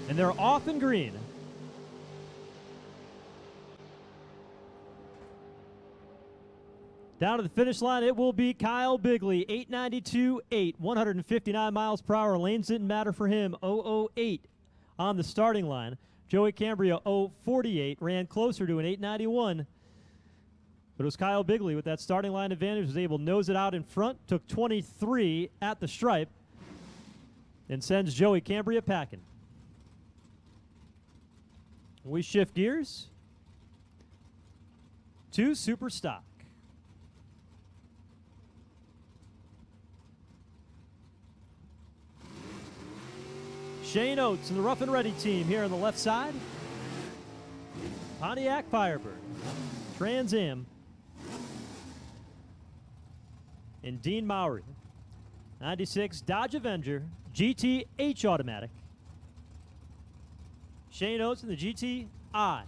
And they're off in green. Down to the finish line, it will be Kyle Bigley, 892.8, 159 miles per hour. Lanes didn't matter for him, 008 on the starting line. Joey Cambria, 048, ran closer to an 891. But it was Kyle Bigley with that starting line advantage, was able to nose it out in front, took 23 at the stripe, and sends Joey Cambria packing. We shift gears to Super Stock. Shane Oates and the Rough and Ready team here on the left side. Pontiac Firebird, Trans Am, and Dean Mowry. 96 Dodge Avenger, GT-H automatic. Shane Oates and the GT-I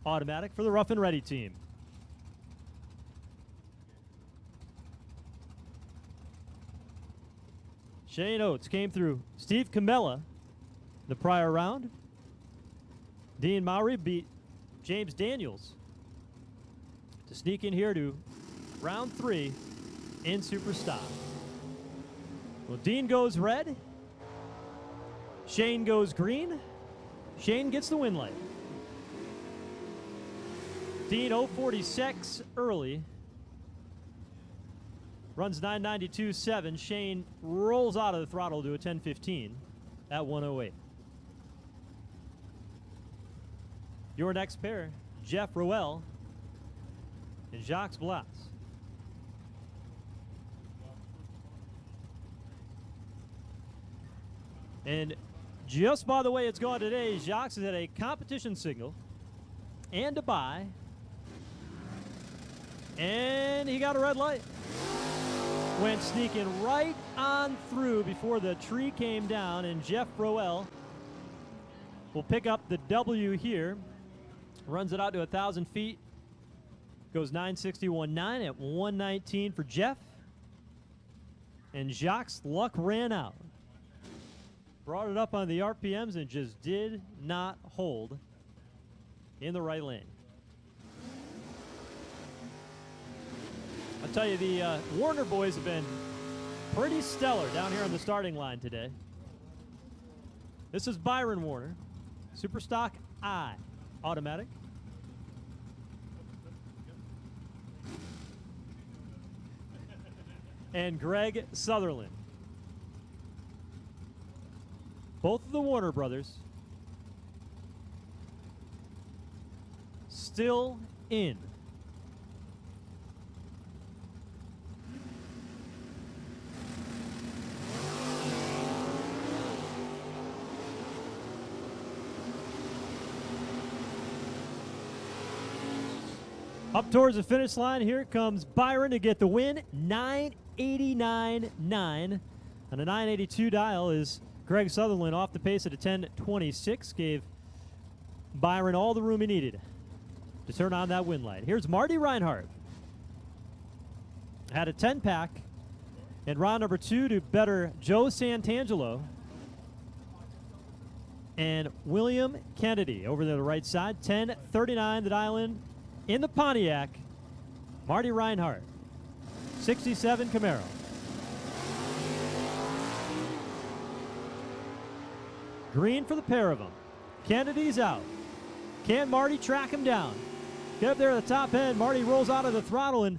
automatic for the Rough and Ready team. Shane Oates came through Steve Camella the prior round. Dean Mowry beat James Daniels to sneak in here to round 3 in Super Stock. Well, Dean goes red. Shane goes green. Shane gets the win light. Dean 046 early. Runs 992.7. Shane rolls out of the throttle to a 10:15 at 108. Your next pair, Jeff Rowell and Jacques Blas. And just by the way it's gone today, Jacques has had a competition signal and a bye. And he got a red light. Went sneaking right on through before the tree came down, and Jeff Rowell will pick up the W here. Runs it out to 1,000 feet. Goes 961.9 at 119 for Jeff. And Jacques' luck ran out. Brought it up on the RPMs and just did not hold in the right lane. I'll tell you, the Warner boys have been pretty stellar down here on the starting line today. This is Byron Warner, Super Stock I automatic. And Greg Sutherland. Both of the Warner brothers still in. Up towards the finish line, here comes Byron to get the win, 989.9. On a 982 dial is Greg Sutherland off the pace at a 1026. Gave Byron all the room he needed to turn on that win light. Here's Marty Reinhardt. Had a 10-pack in round number 2 to better Joe Santangelo and William Kennedy over to the right side. 10:39 the dial in the Pontiac Marty Reinhardt, 67 Camaro. Green for the pair of them. Kennedy's out. Can Marty track him down? Get up there at the top end. Marty rolls out of the throttle, and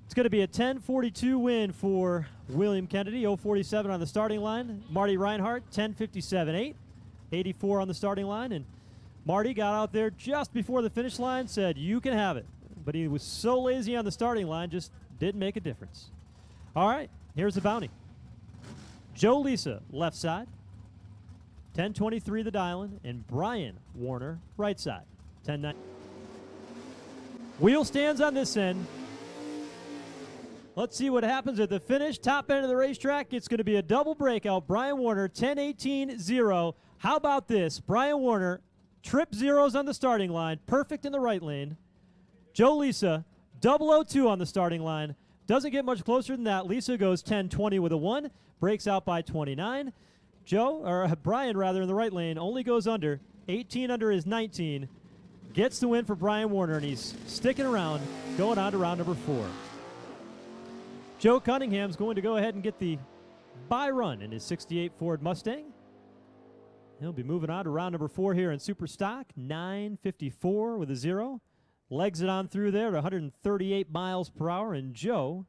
it's going to be a 10:42 win for William Kennedy. 0:47 on the starting line. Marty Reinhardt, 10:57.8. 84 on the starting line, and Marty got out there just before the finish line, said, "You can have it." But he was so lazy on the starting line, just didn't make a difference. All right, here's the bounty. Joe Lisa, left side. 10:23 the dial-in, and Brian Warner, right side. 10:9. Wheel stands on this end. Let's see what happens at the finish. Top end of the racetrack, it's going to be a double breakout. Brian Warner, 10:18.0. How about this? Brian Warner, trip zeros on the starting line, perfect in the right lane. Joe Lisa, 002 on the starting line. Doesn't get much closer than that. Lisa goes 10:20 with a 1, breaks out by 29. Brian in the right lane only goes under. 18 under is 19. Gets the win for Brian Warner, and he's sticking around, going on to round number 4. Joe Cunningham's going to go ahead and get the bye run in his 68 Ford Mustang. He'll be moving on to round number 4 here in Super Stock. 9:54 with a 0. Legs it on through there to 138 miles per hour, and Joe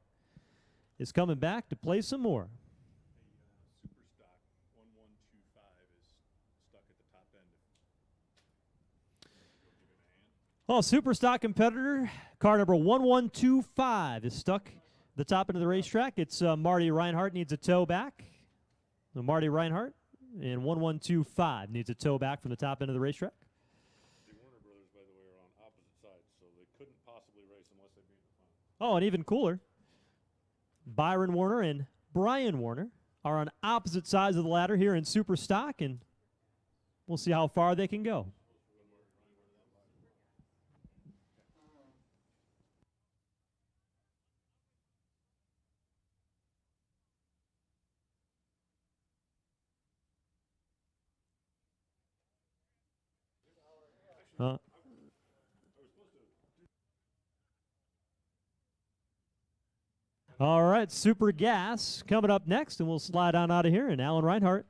is coming back to play some more. Super stock 1125 is stuck at the top end. Well, Super Stock competitor, car number 1125 is stuck at the top end of the racetrack. It's Marty Reinhardt needs a tow back. So Marty Reinhardt in 1125 needs a tow back from the top end of the racetrack. The Warner brothers, by the way, are on opposite sides, so they couldn't possibly race unless they beat the final. Oh, and even cooler, Byron Warner and Brian Warner are on opposite sides of the ladder here in Super Stock, and we'll see how far they can go. All right, Super Gas coming up next, and we'll slide on out of here, and Alan Reinhardt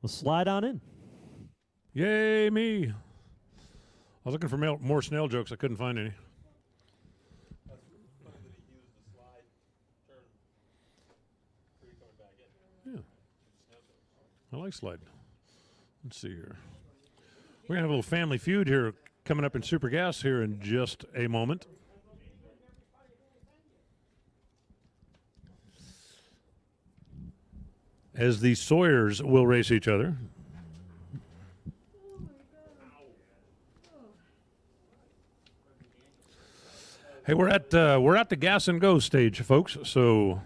will slide on in. Yay, me. I was looking for more snail jokes. I couldn't find any. That's funny that he used the slide turn free coming back in. Yeah. I like slide. Let's see here. We're going to have a little family feud here coming up in Super Gas here in just a moment. As the Sawyers will race each other. Hey, we're at the gas and go stage, folks. So,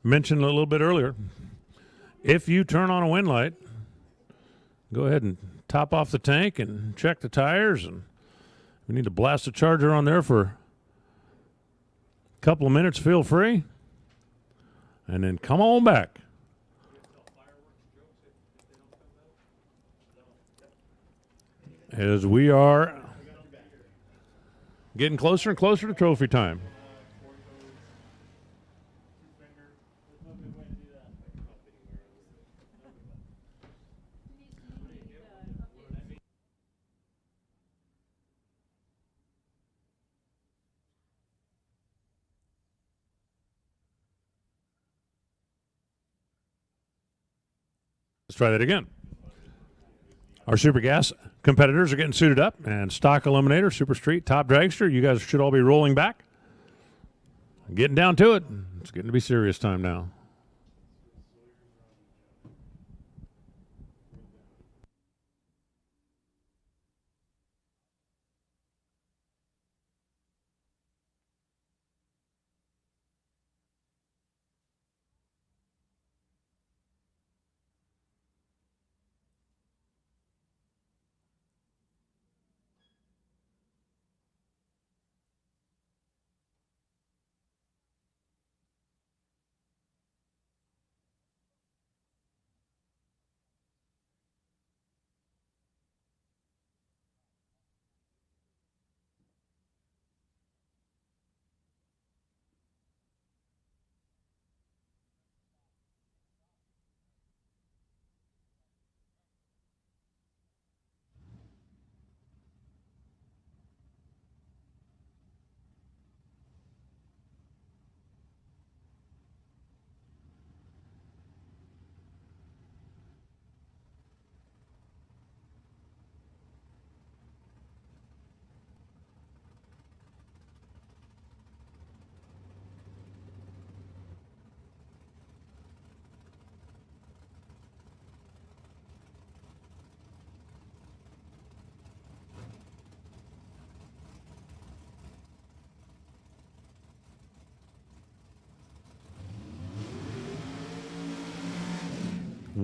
mentioned a little bit earlier, if you turn on a wind light, go ahead and top off the tank and check the tires, and we need to blast the charger on there for a couple of minutes. Feel free. And then come on back. As we are getting closer and closer to trophy time. Let's try that again. Our Super Gas competitors are getting suited up, and Stock Eliminator, Super Street, Top Dragster, you guys should all be rolling back. Getting down to it. It's getting to be serious time now.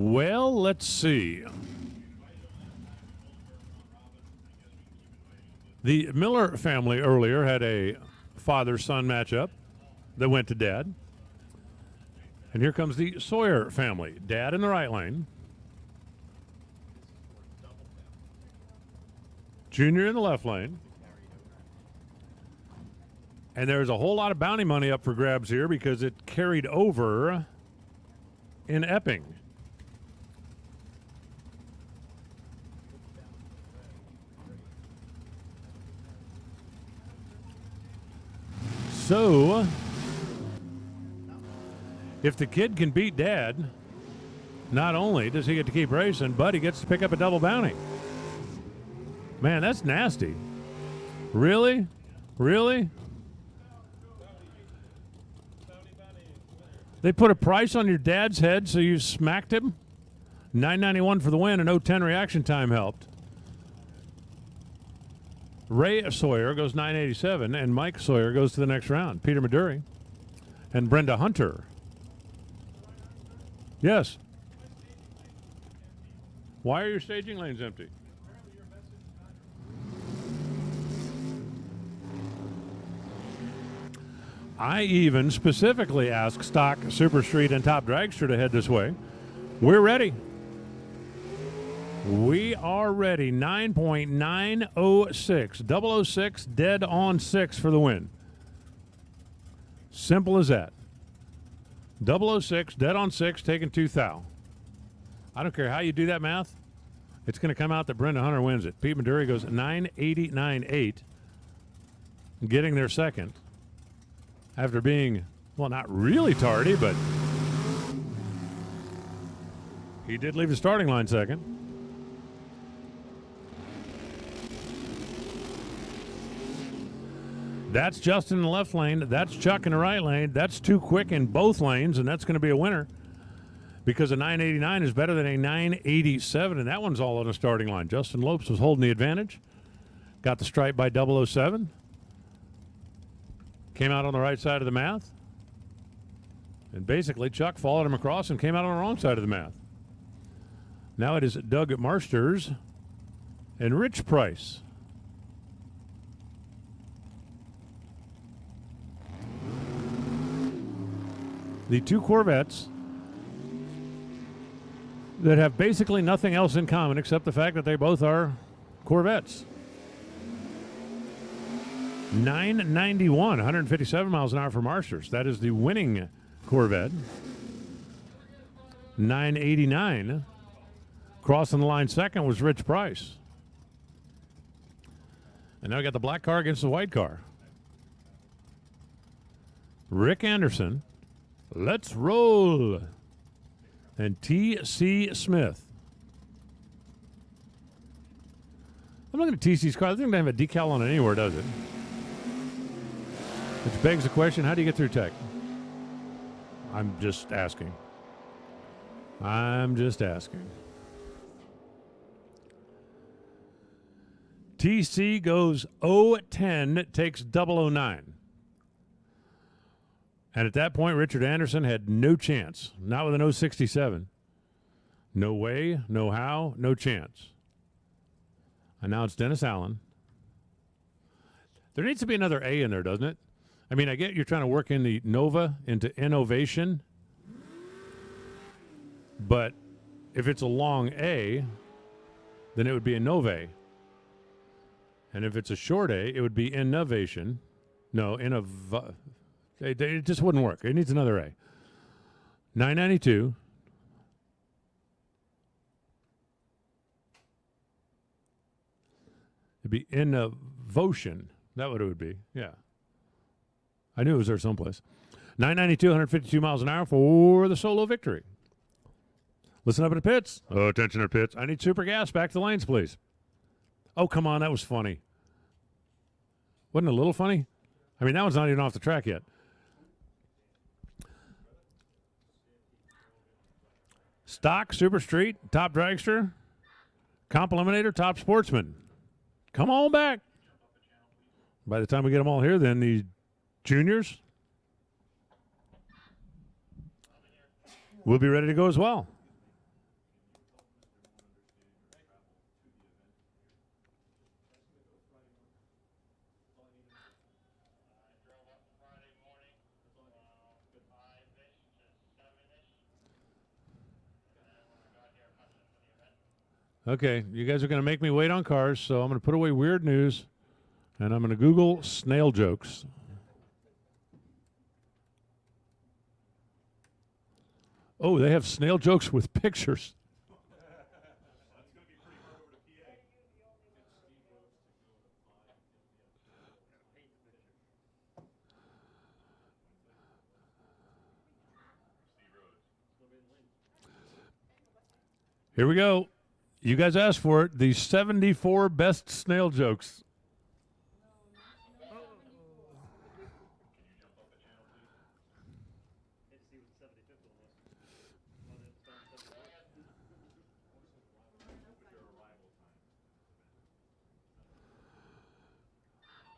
Well, let's see. The Miller family earlier had a father-son matchup that went to Dad. And here comes the Sawyer family. Dad in the right lane. Junior in the left lane. And there's a whole lot of bounty money up for grabs here because it carried over in Epping. So, if the kid can beat Dad, not only does he get to keep racing, but he gets to pick up a double bounty. Man, that's nasty. Really? Really? They put a price on your dad's head, so you smacked him? $9.91 for the win, and 0.10 reaction time helped. Ray Sawyer goes $9.87, and Mike Sawyer goes to the next round. Peter Maduri and Brenda Hunter. Yes. Why are your staging lanes empty? I even specifically asked Stock, Super Street, and Top Dragster to head this way. We're ready. We are ready. 9.906. 006, dead on 6 for the win. Simple as that. 006, dead on 6, taking 2 thou. I don't care how you do that math. It's going to come out that Brenda Hunter wins it. Pete Maduri goes 989.8, getting their second. After being, well, not really tardy, but he did leave the starting line second. That's Justin in the left lane. That's Chuck in the right lane. That's too quick in both lanes, and that's going to be a winner because a 989 is better than a 987, and that one's all on the starting line. Justin Lopes was holding the advantage. Got the stripe by 007. Came out on the right side of the math. And basically, Chuck followed him across and came out on the wrong side of the math. Now it is Doug Marsters and Rich Price. The two Corvettes that have basically nothing else in common except the fact that they both are Corvettes. 991, 157 miles an hour for Marsters. That is the winning Corvette. 989. Crossing the line second was Rich Price. And now we got the black car against the white car. Rick Anderson. Let's roll. And T.C. Smith. I'm looking at TC's car. I think they have a decal on it anywhere, does it? Which begs the question, how do you get through tech? I'm just asking. TC goes 0-10, takes 009. And at that point, Richard Anderson had no chance. Not with an 067. No way, no how, no chance. And now it's Dennis Allen. There needs to be another A in there, doesn't it? I mean, I get you're trying to work in the Nova into innovation. But if it's a long A, then it would be a Nove. And if it's a short A, it would be innovation. No, it just wouldn't work. It needs another A. 992. It'd be innovation. That's what it would be. Yeah. I knew it was there someplace. 992, 152 miles an hour for the solo victory. Listen up in the pits. Oh, attention in the pits. I need super gas. Back to the lanes, please. Oh, come on. That was funny. Wasn't it a little funny? I mean, that one's not even off the track yet. Stock, Super Street, Top Dragster, Comp Eliminator, Top Sportsman. Come on back. By the time we get them all here, then the juniors will be ready to go as well. Okay, you guys are going to make me wait on cars, so I'm going to put away weird news, and I'm going to Google snail jokes. Oh, they have snail jokes with pictures. Here we go. You guys asked for it. The 74 best snail jokes.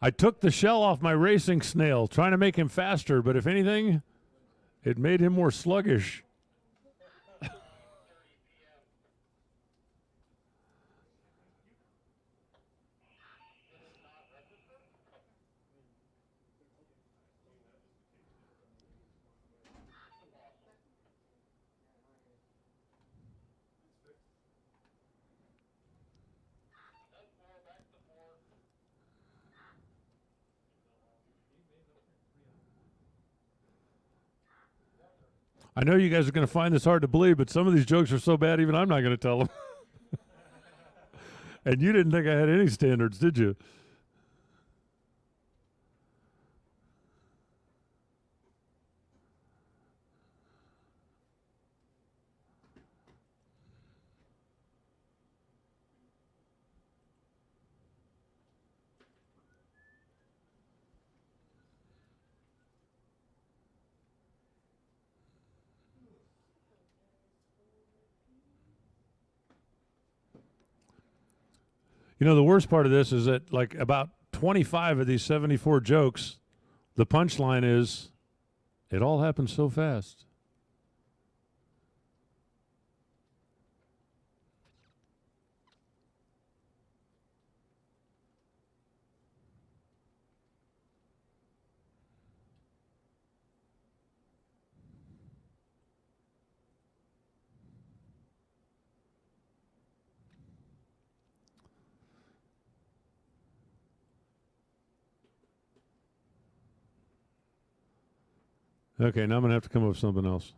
I took the shell off my racing snail, trying to make him faster, but if anything, it made him more sluggish. I know you guys are going to find this hard to believe, but some of these jokes are so bad, even I'm not going to tell them. And you didn't think I had any standards, did you? You know, the worst part of this is that, like, about 25 of these 74 jokes, the punchline is, it all happened so fast. Okay, now I'm going to have to come up with something else.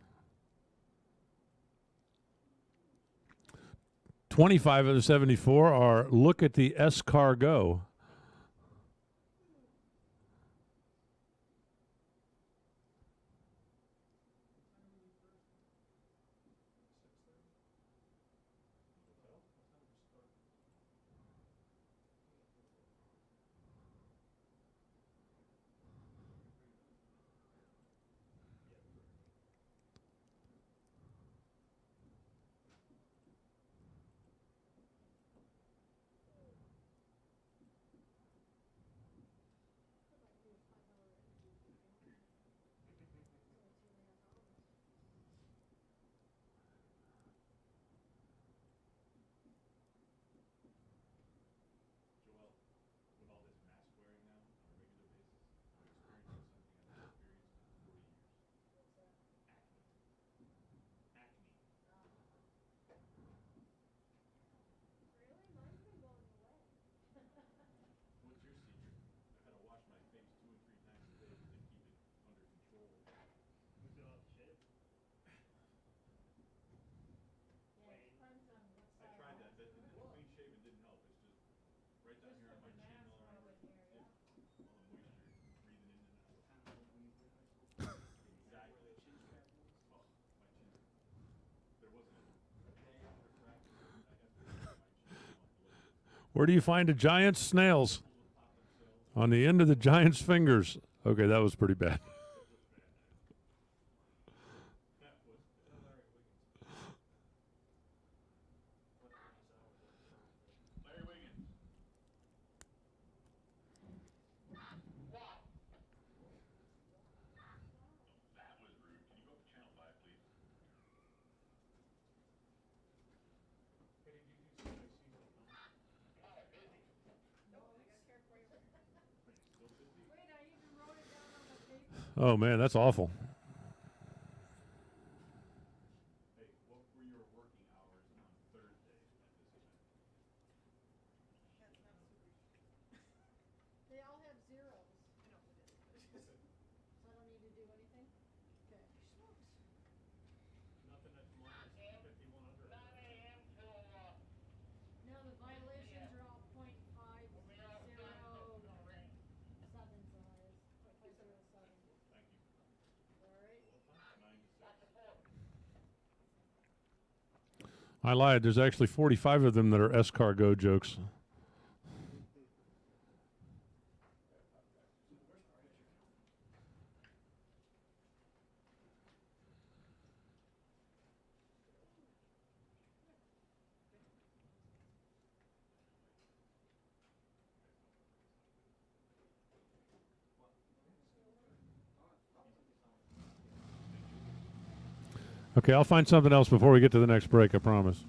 25 of the 74 are, look at the S-car go. Where do you find a giant's snails? On the end of the giant's fingers. Okay, that was pretty bad. Oh, man, that's awful. So I don't need to do anything? Okay. Nothing at minus 5100. 9 a.m. till, No, the violations are all .507 size. Thank you. All right. 9 to 6. I lied. There's actually 45 of them that are escargot jokes. Okay, I'll find something else before we get to the next break, I promise.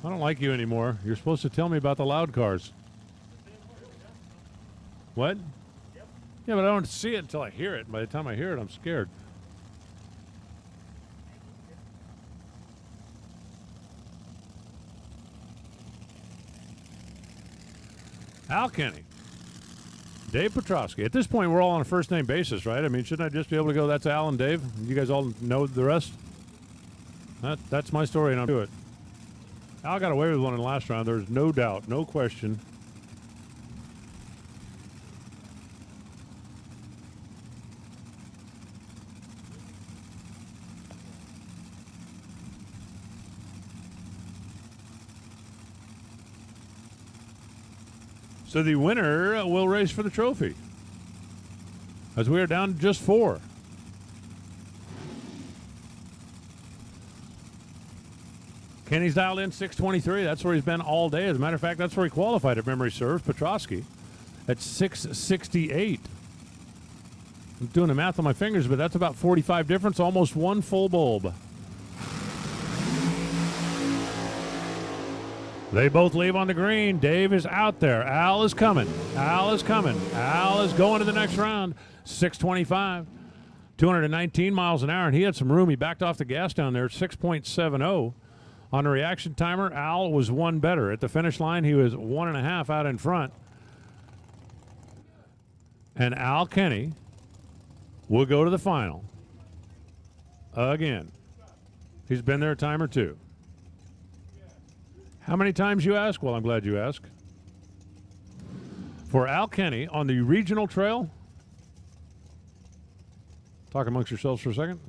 I don't like you anymore. You're supposed to tell me about the loud cars. What? Yeah, but I don't see it until I hear it. By the time I hear it, I'm scared. Al Kenny. Dave Petrosky. At this point, we're all on a first-name basis, right? I mean, shouldn't I just be able to go, that's Al and Dave? You guys all know the rest? That's my story, and I'll do it. Al got away with one in the last round. There's no doubt, no question. So the winner will race for the trophy, as we are down to just 4. Kenny's dialed in 623. That's where he's been all day. As a matter of fact, that's where he qualified, if memory serves. Petrosky at 668. I'm doing the math on my fingers, but that's about 45 difference, almost 1 full bulb. They both leave on the green. Dave is out there. Al is coming. Al is coming. Al is going to the next round. 625. 219 miles an hour, and he had some room. He backed off the gas down there, 6.70. On the reaction timer, Al was 1 better. At the finish line, he was 1.5 out in front. And Al Kenny will go to the final again. He's been there a time or two. How many times, you ask? Well, I'm glad you asked. For Al Kenny on the regional trail, talk amongst yourselves for a second.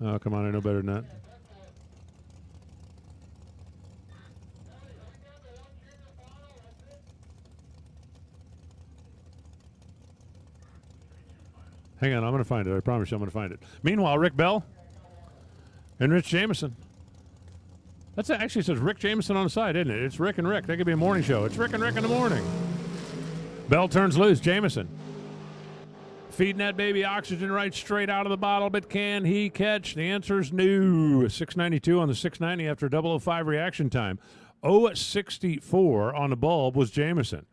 Oh, come on, I know better than that. Hang on, I'm going to find it. I promise you I'm going to find it. Meanwhile, Rick Bell and Rich Jameson. That's actually says Rick Jameson on the side, isn't it? It's Rick and Rick. That could be a morning show. It's Rick and Rick in the morning. Bell turns loose. Jameson feeding that baby oxygen right straight out of the bottle, but can he catch? The answer is no. 692 on the 690 after 005 reaction time. 064 on the bulb was Jameson.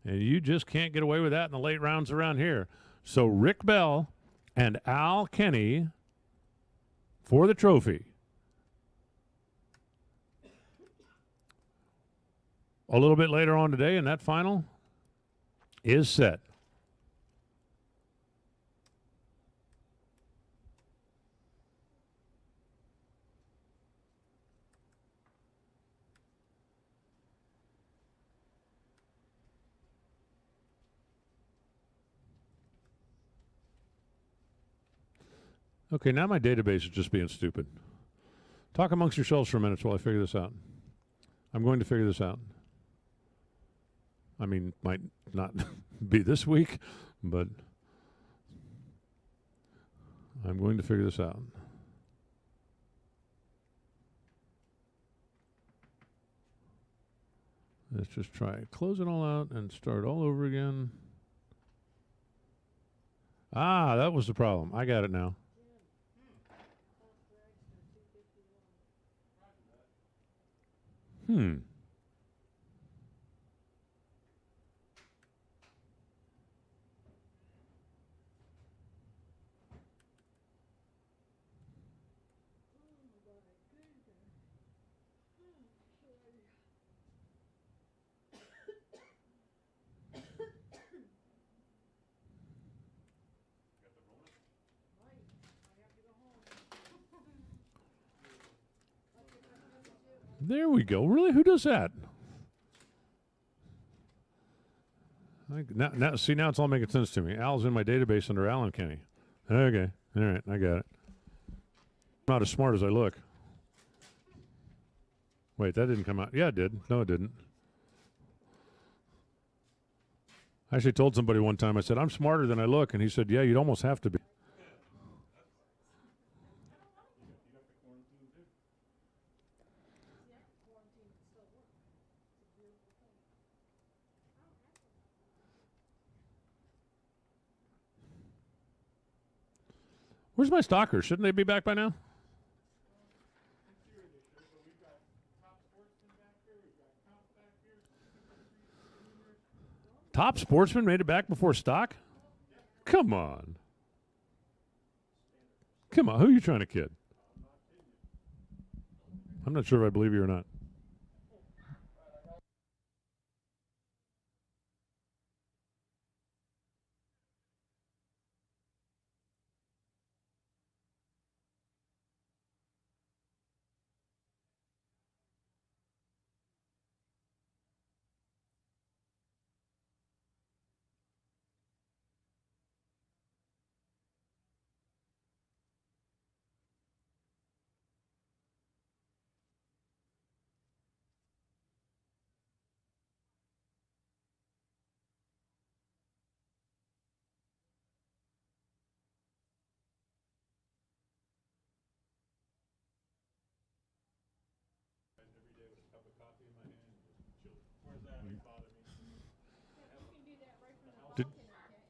And you just can't get away with that in the late rounds around here. So Rick Bell and Al Kenny for the trophy. A little bit later on today, and that final is set. Okay, now my database is just being stupid. Talk amongst yourselves for a minute while I figure this out. I'm going to figure this out. I mean, might not be this week, but I'm going to figure this out. Let's just try it. Close it all out and start all over again. Ah, that was the problem. I got it now. There we go. Really? Who does that? Now, see, now it's all making sense to me. Al's in my database under Alan Kenny. Okay. All right. I got it. I'm not as smart as I look. Wait, that didn't come out. Yeah, it did. No, it didn't. I actually told somebody one time, I said, I'm smarter than I look. And he said, yeah, you'd almost have to be. Where's my stalkers? Shouldn't they be back by now? Top Sportsman made it back before stock? Come on. Come on. Who are you trying to kid? I'm not sure if I believe you or not.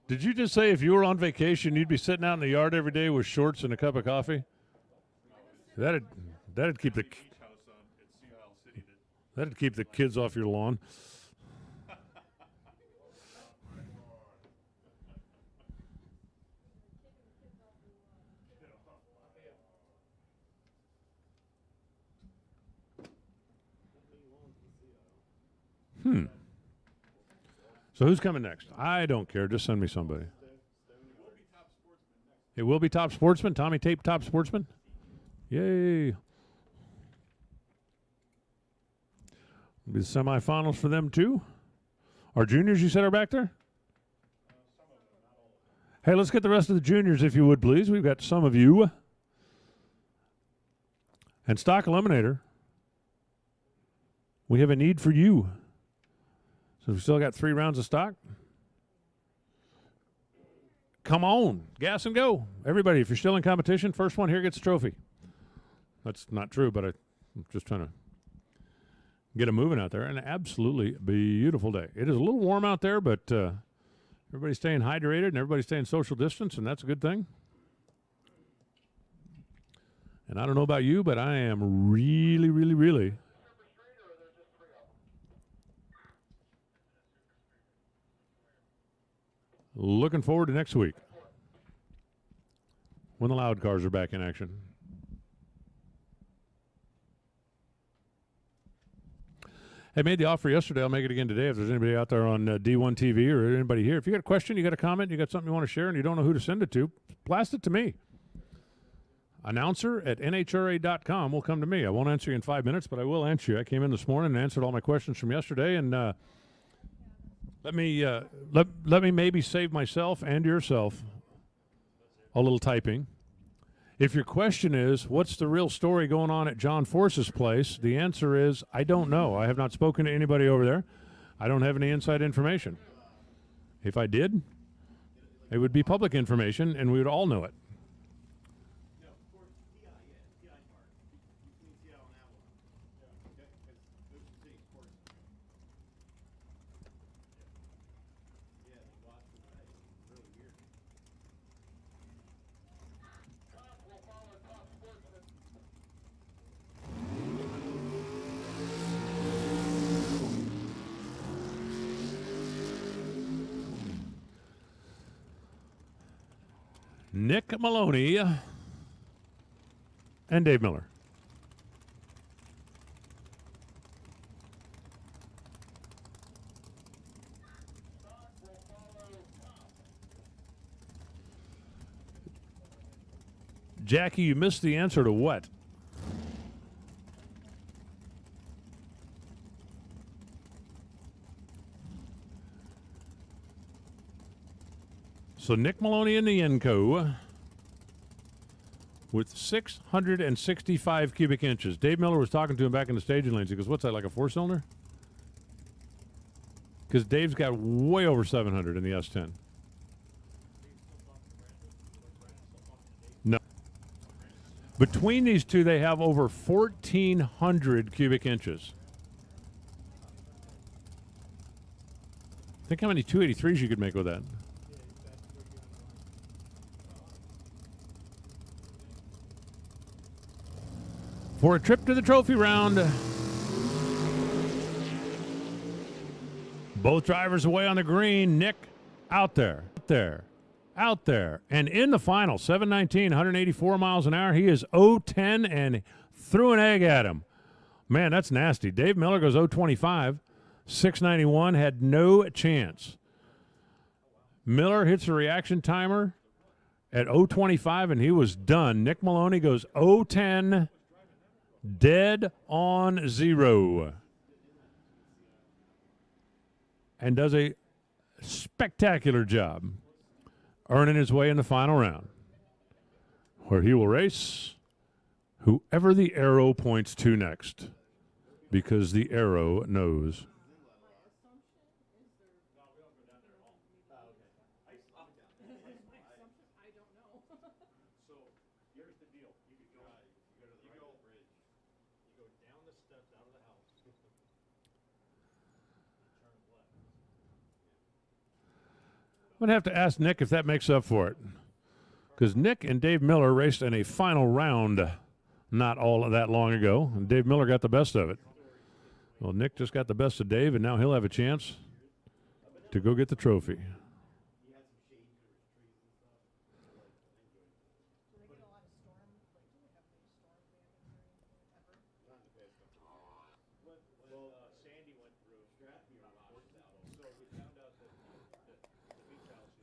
Did you just say if you were on vacation, you'd be sitting out in the yard every day with shorts and a cup of coffee? That'd keep the kids off your lawn. So who's coming next? I don't care. Just send me somebody. It will be Top Sportsman. Tommy Tape Top Sportsman. Yay. It'll be the semifinals for them too. Our juniors, you said, are back there? Hey, let's get the rest of the juniors, if you would, please. We've got some of you. And Stock Eliminator, we have a need for you. So we've still got 3 rounds of stock. Come on, gas and go. Everybody, if you're still in competition, first one here gets a trophy. That's not true, but I'm just trying to get them moving out there. An absolutely beautiful day. It is a little warm out there, but everybody's staying hydrated and everybody's staying social distance, and that's a good thing. And I don't know about you, but I am really, really, really looking forward to next week when the loud cars are back in action. I made the offer yesterday. I'll make it again today. If there's anybody out there on D1TV or anybody here, if you got a question, you got a comment, you got something you want to share, and you don't know who to send it to, blast it to me. Announcer at NHRA.com will come to me. I won't answer you in 5 minutes, but I will answer you. I came in this morning and answered all my questions from yesterday, and let me maybe save myself and yourself a little typing. If your question is, what's the real story going on at John Force's place? The answer is, I don't know. I have not spoken to anybody over there. I don't have any inside information. If I did, it would be public information, and we would all know it. Nick Maloney and Dave Miller. Jackie, you missed the answer to what? So Nick Maloney in the Enco with 665 cubic inches. Dave Miller was talking to him back in the staging lanes. He goes, what's that, like a 4-cylinder? Because Dave's got way over 700 in the S10. No. Between these two, they have over 1,400 cubic inches. Think how many 283s you could make with that. For a trip to the trophy round. Both drivers away on the green. Nick out there, out there. And in the final, 719, 184 miles an hour. He is 010 and threw an egg at him. Man, that's nasty. Dave Miller goes 025, 691, had no chance. Miller hits the reaction timer at 025, and he was done. Nick Maloney goes 010. Dead on 0. And does a spectacular job earning his way in the final round, where he will race whoever the arrow points to next, because the arrow knows. I'm going to have to ask Nick if that makes up for it, because Nick and Dave Miller raced in a final round not all that long ago, and Dave Miller got the best of it. Well, Nick just got the best of Dave, and now he'll have a chance to go get the trophy.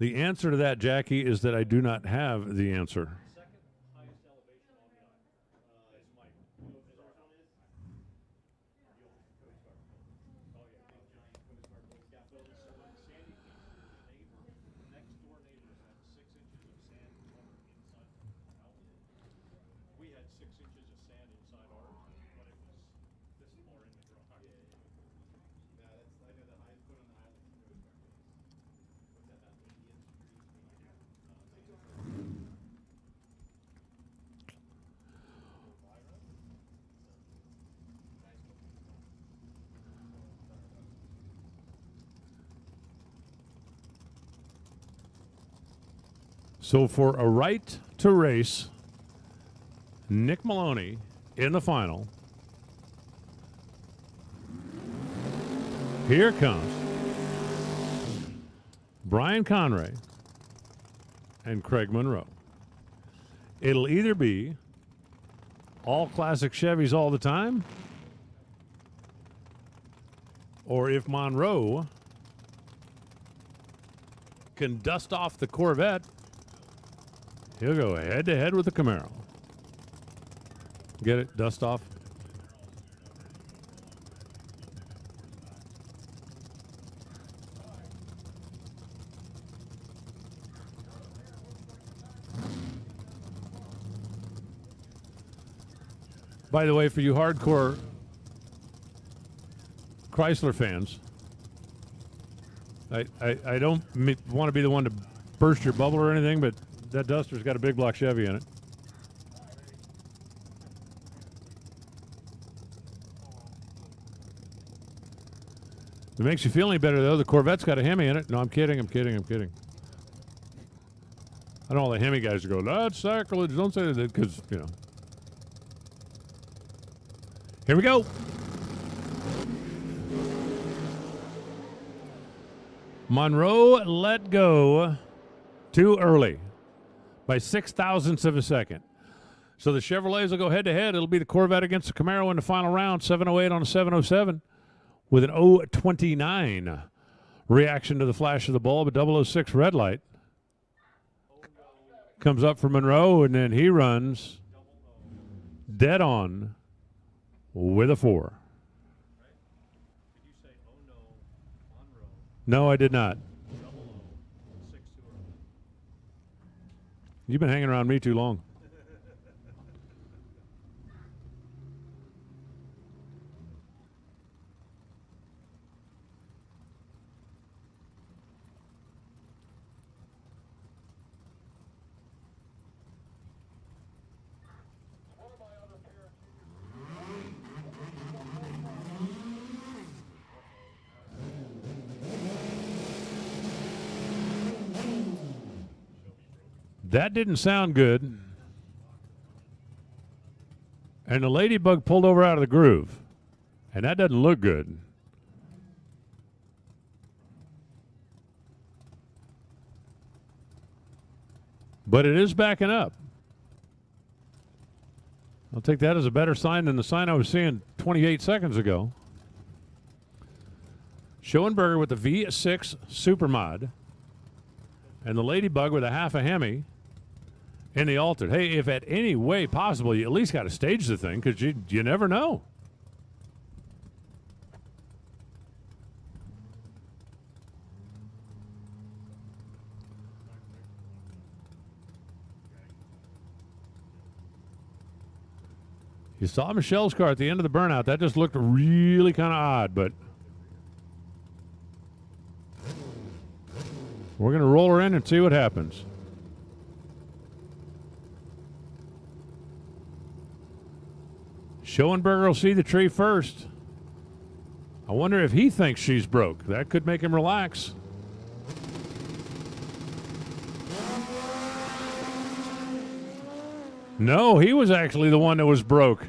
The answer to that, Jackie, is that I do not have the answer. So for a right to race, Nick Maloney in the final. Here comes Brian Conray and Craig Monroe. It'll either be all classic Chevys all the time, or if Monroe can dust off the Corvette, he'll go head-to-head with the Camaro. Get it? Dust off. By the way, for you hardcore Chrysler fans, I don't want to be the one to burst your bubble or anything, but that Duster's got a big block Chevy in it. If it makes you feel any better, though, the Corvette's got a Hemi in it. No, I'm kidding. I don't know all the Hemi guys go, that's sacrilege. Don't say that, because, you know. Here we go. Monroe let go too early. by 6,000ths of a second. So the Chevrolets will go head-to-head. It'll be the Corvette against the Camaro in the final round, 708 on a 707 with an 029 reaction to the flash of the bulb, a 006 red light. Comes up for Monroe, and then he runs dead on with a 4. No, I did not. You've been hanging around me too long. That didn't sound good. And the Ladybug pulled over out of the groove. And that doesn't look good. But it is backing up. I'll take that as a better sign than the sign I was seeing 28 seconds ago. Schoenberger with the V6 Supermod. And the Ladybug with a half a Hemi in the altered. Hey, if at any way possible, you at least got to stage the thing because you never know. You saw Michelle's car at the end of the burnout. That just looked really kind of odd, but we're going to roll her in and see what happens. Schoenberger will see the tree first. I wonder if he thinks she's broke. That could make him relax. No, he was actually the one that was broke.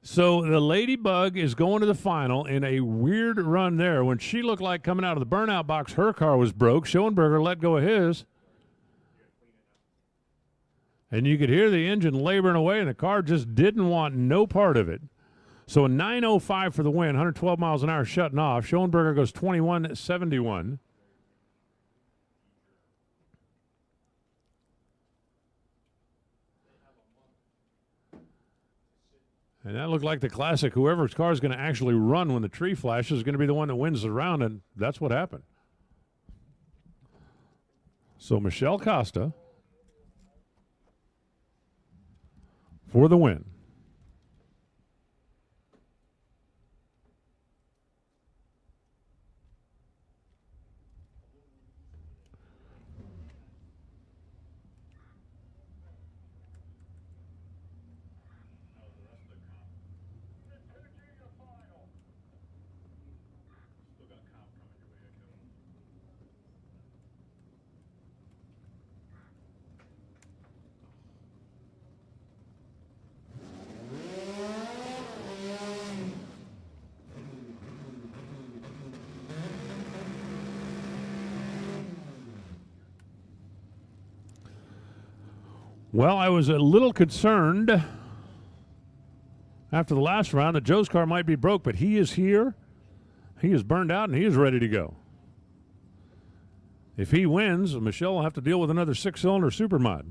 So the Ladybug is going to the final in a weird run there. When she looked like coming out of the burnout box, her car was broke. Schoenberger let go of his. And you could hear the engine laboring away, and the car just didn't want no part of it. So a 9:05 for the win, 112 miles an hour shutting off. Schoenberger goes 21.71. And that looked like the classic. Whoever's car is going to actually run when the tree flashes is going to be the one that wins the round, and that's what happened. So Michelle Costa for the win. Well, I was a little concerned after the last round that Joe's car might be broke, but he is here. He is burned out, and he is ready to go. If he wins, Michelle will have to deal with another 6-cylinder Supermod.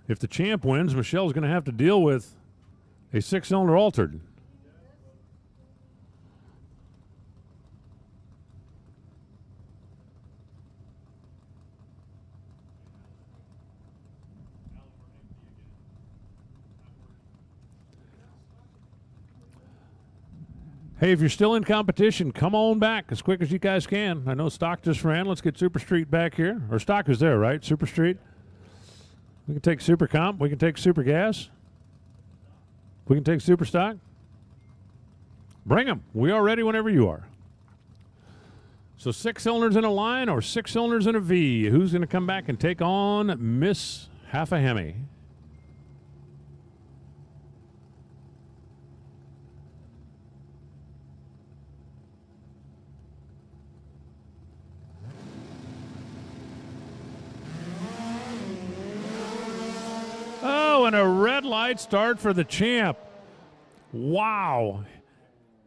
If the champ wins, Michelle's going to have to deal with a 6-cylinder altered. Hey, if you're still in competition, come on back as quick as you guys can. I know Stock just ran. Let's get Super Street back here. Or Stock is there, right? Super Street. We can take Super Comp. We can take Super Gas. We can take Super Stock. Bring them. We are ready whenever you are. So 6 cylinders in a line or 6 cylinders in a V. Who's going to come back and take on Miss Half a Hemi? Oh, and a red light start for the champ. Wow.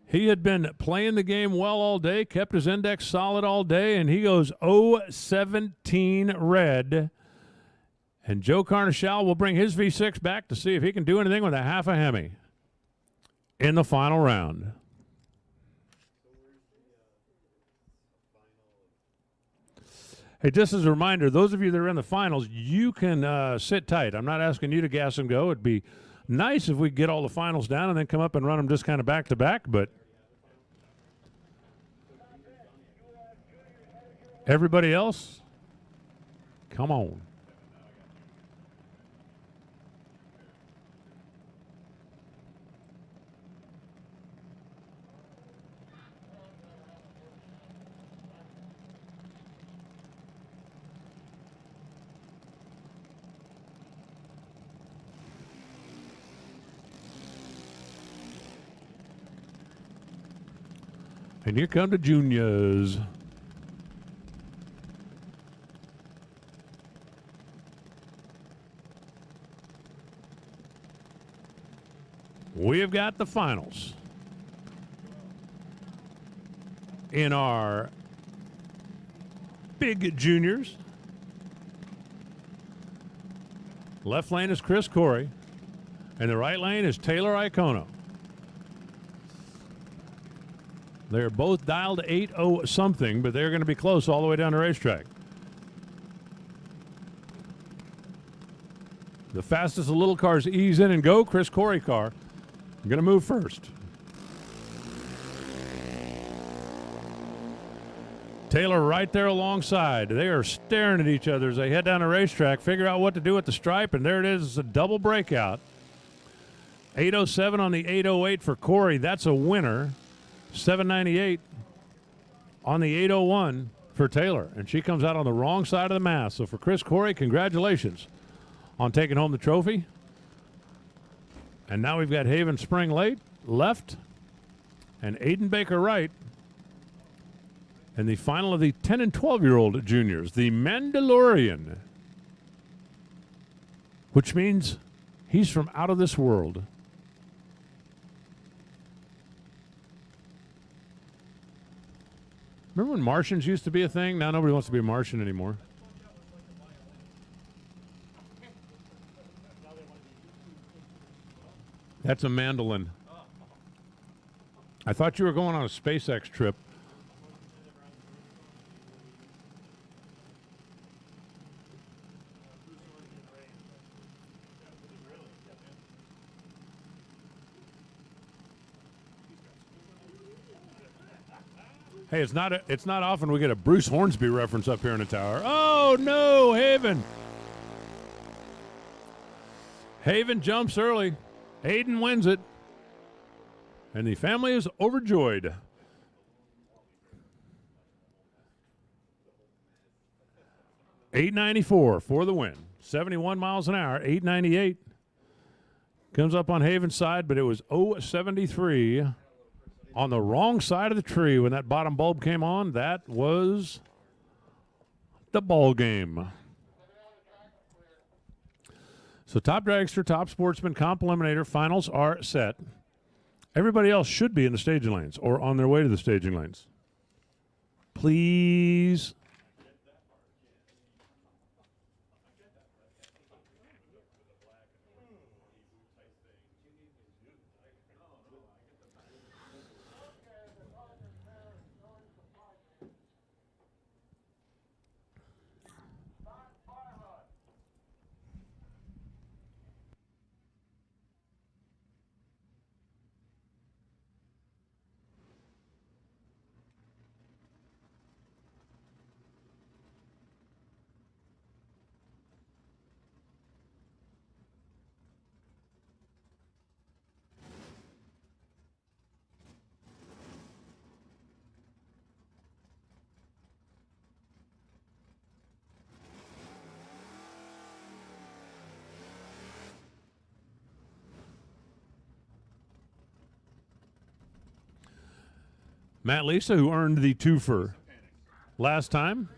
He had been playing the game well all day, kept his index solid all day, and he goes 0-17 red. And Joe Carnichal will bring his V6 back to see if he can do anything with a half a Hemi in the final round. Hey, just as a reminder, those of you that are in the finals, you can sit tight. I'm not asking you to gas and go. It'd be nice if we get all the finals down and then come up and run them just kind of back to back, but everybody else, come on. And here come the juniors. We have got the finals in our big juniors. Left lane is Chris Corey, and the right lane is Taylor Iacono. They're both dialed 8-0 something, but they're going to be close all the way down the racetrack. The fastest of little cars ease in and go. Chris Corey car. I'm going to move first. Taylor right there alongside. They are staring at each other as they head down the racetrack, figure out what to do with the stripe, and there it is. It's a double breakout. 807 on the 808 for Corey. That's a winner. 798 on the 801 for Taylor, and she comes out on the wrong side of the mass. So for Chris Corey, congratulations on taking home the trophy. And now we've got Haven Spring left and Aiden Baker right in the final of the 10 and 12-year-old juniors, the Mandalorian, which means he's from out of this world. Remember when Martians used to be a thing? Now nobody wants to be a Martian anymore. That's a mandolin. I thought you were going on a SpaceX trip. Hey, it's not often we get a Bruce Hornsby reference up here in the tower. Oh no, Haven. Haven jumps early. Aiden wins it. And the family is overjoyed. $894 for the win. 71 miles an hour, 898. Comes up on Haven's side, but it was 073 on the wrong side of the tree when that bottom bulb came on. That was the ball game. So top dragster, top sportsman, comp eliminator, finals are set. Everybody else should be in the staging lanes or on their way to the staging lanes. Please. Matt Lisa, who earned the twofer last time.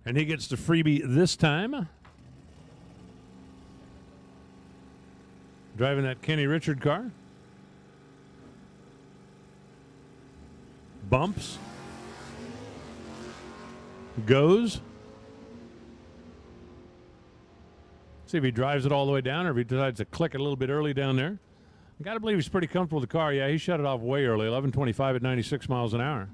And he gets the freebie this time. Driving that Kenny Richard car. Bumps. Goes. See if he drives it all the way down or if he decides to click it a little bit early down there. I got to believe he's pretty comfortable with the car. Yeah, he shut it off way early, 11:25 at 96 miles an hour.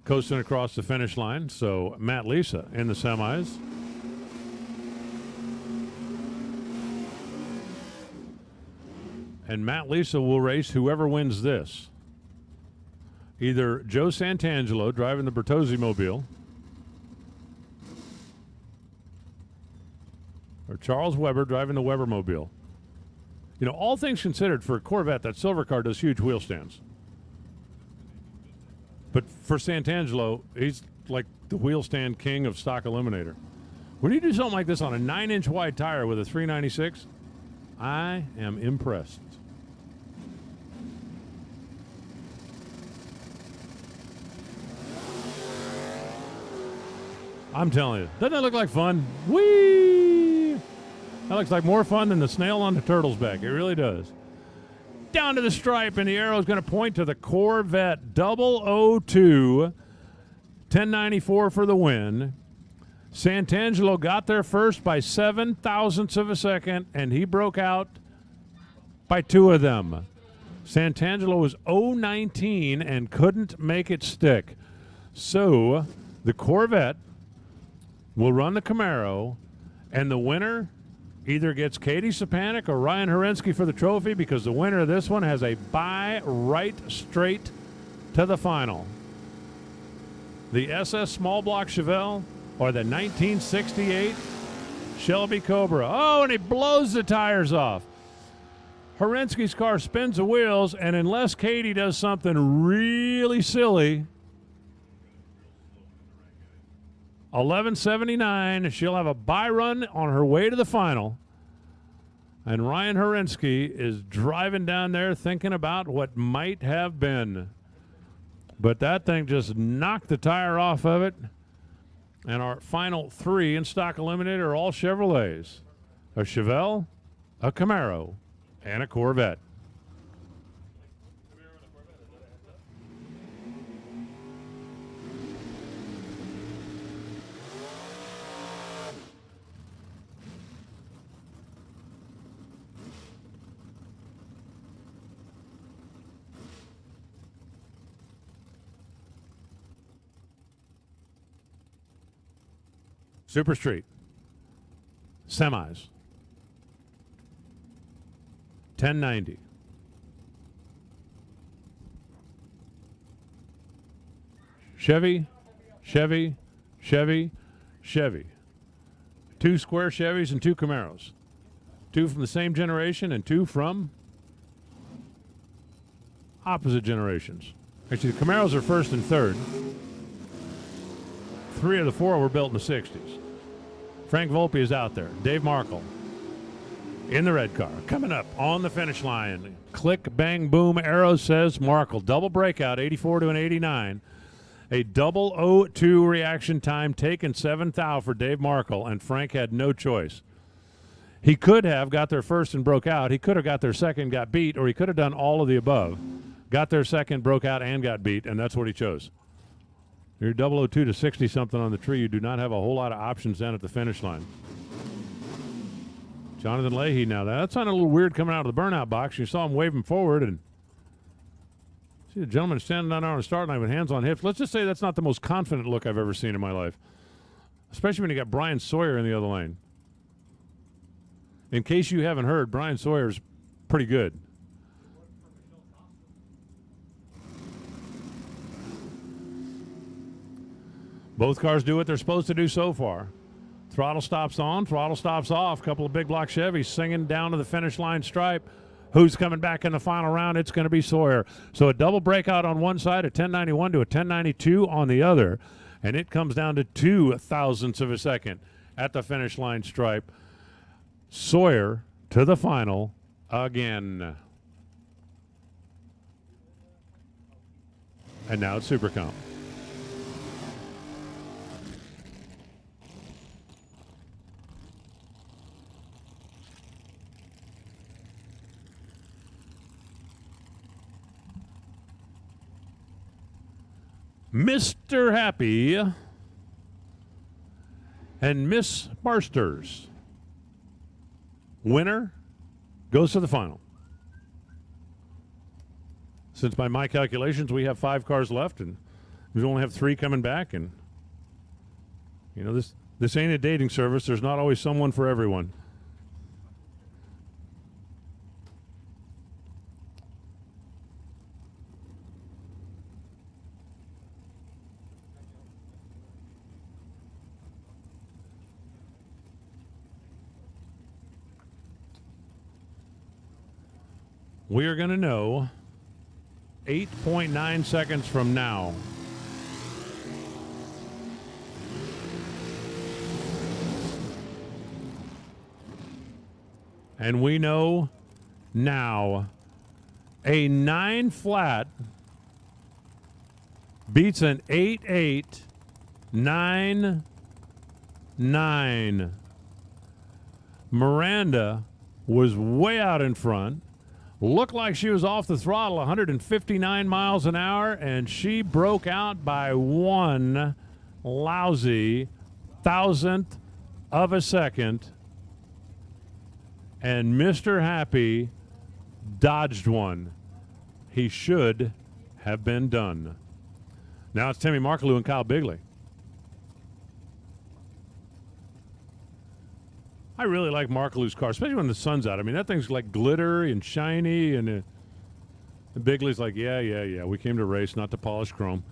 Coasting across the finish line, so Matt Lisa in the semis. And Matt Lisa will race whoever wins this. Either Joe Santangelo driving the Bertozzi Mobile or Charles Weber driving the Weber Mobile. You know, all things considered, for a Corvette, that silver car does huge wheel stands. But for Santangelo, he's like the wheel stand king of stock eliminator. When you do something like this on a 9-inch wide tire with a 396, I am impressed. I'm telling you, doesn't that look like fun? Whee! That looks like more fun than the snail on the turtle's back. It really does. Down to the stripe, and the arrow is going to point to the Corvette 002, 1094 for the win. Santangelo got there first by 7 thousandths of a second, and he broke out by 2 of them. Santangelo was 019 and couldn't make it stick. So the Corvette will run the Camaro, and the winner either gets Katie Sapanek or Ryan Horensky for the trophy, because the winner of this one has a bye right straight to the final. The SS Small Block Chevelle or the 1968 Shelby Cobra. Oh, and he blows the tires off. Horensky's car spins the wheels, and unless Katie does something really silly, 11:79, she'll have a bye run on her way to the final. And Ryan Horensky is driving down there thinking about what might have been. But that thing just knocked the tire off of it. And our final 3 in stock eliminator are all Chevrolets. A Chevelle, a Camaro, and a Corvette. Super Street. Semis. 1090. Chevy, Chevy, Chevy, Chevy. 2 square Chevys and 2 Camaros. 2 from the same generation and 2 from opposite generations. Actually, the Camaros are first and third. 3 of the 4 were built in the 60s. Frank Volpe is out there. Dave Markle in the red car. Coming up on the finish line. Click, bang, boom. Arrow says Markle. Double breakout, 84 to an 89. A 002 reaction time taken 7 thou for Dave Markle, and Frank had no choice. He could have got there first and broke out. He could have got there second, got beat, or he could have done all of the above. Got there second, broke out, and got beat, and that's what he chose. You're 002 to 60-something on the tree. You do not have a whole lot of options down at the finish line. Jonathan Leahy now. That sounded a little weird coming out of the burnout box. You saw him waving forward, and see the gentleman standing down there on the start line with hands on hips. Let's just say that's not the most confident look I've ever seen in my life, especially when you got Brian Sawyer in the other lane. In case you haven't heard, Brian Sawyer's pretty good. Both cars do what they're supposed to do so far. Throttle stops on, throttle stops off. Couple of big block Chevys singing down to the finish line stripe. Who's coming back in the final round? It's going to be Sawyer. So a double breakout on one side, a 1091 to a 1092 on the other. And it comes down to 2 thousandths of a second at the finish line stripe. Sawyer to the final again. And now it's Super Comp. Mr. Happy and Miss Marsters. Winner goes to the final. Since by my calculations we have 5 cars left and we only have 3 coming back, and you know this ain't a dating service. There's not always someone for everyone. We are going to know 8.9 seconds from now. And we know now a 9 flat beats an 8.8 9.9. Miranda was way out in front. Looked like she was off the throttle, 159 miles an hour, and she broke out by 1 lousy thousandth of a second. And Mr. Happy dodged one. He should have been done. Now it's Timmy Markaloo and Kyle Bigley. I really like Markaloo's car, especially when the sun's out. I mean, that thing's like glittery and shiny, and Bigley's like, yeah, we came to race, not to polish chrome.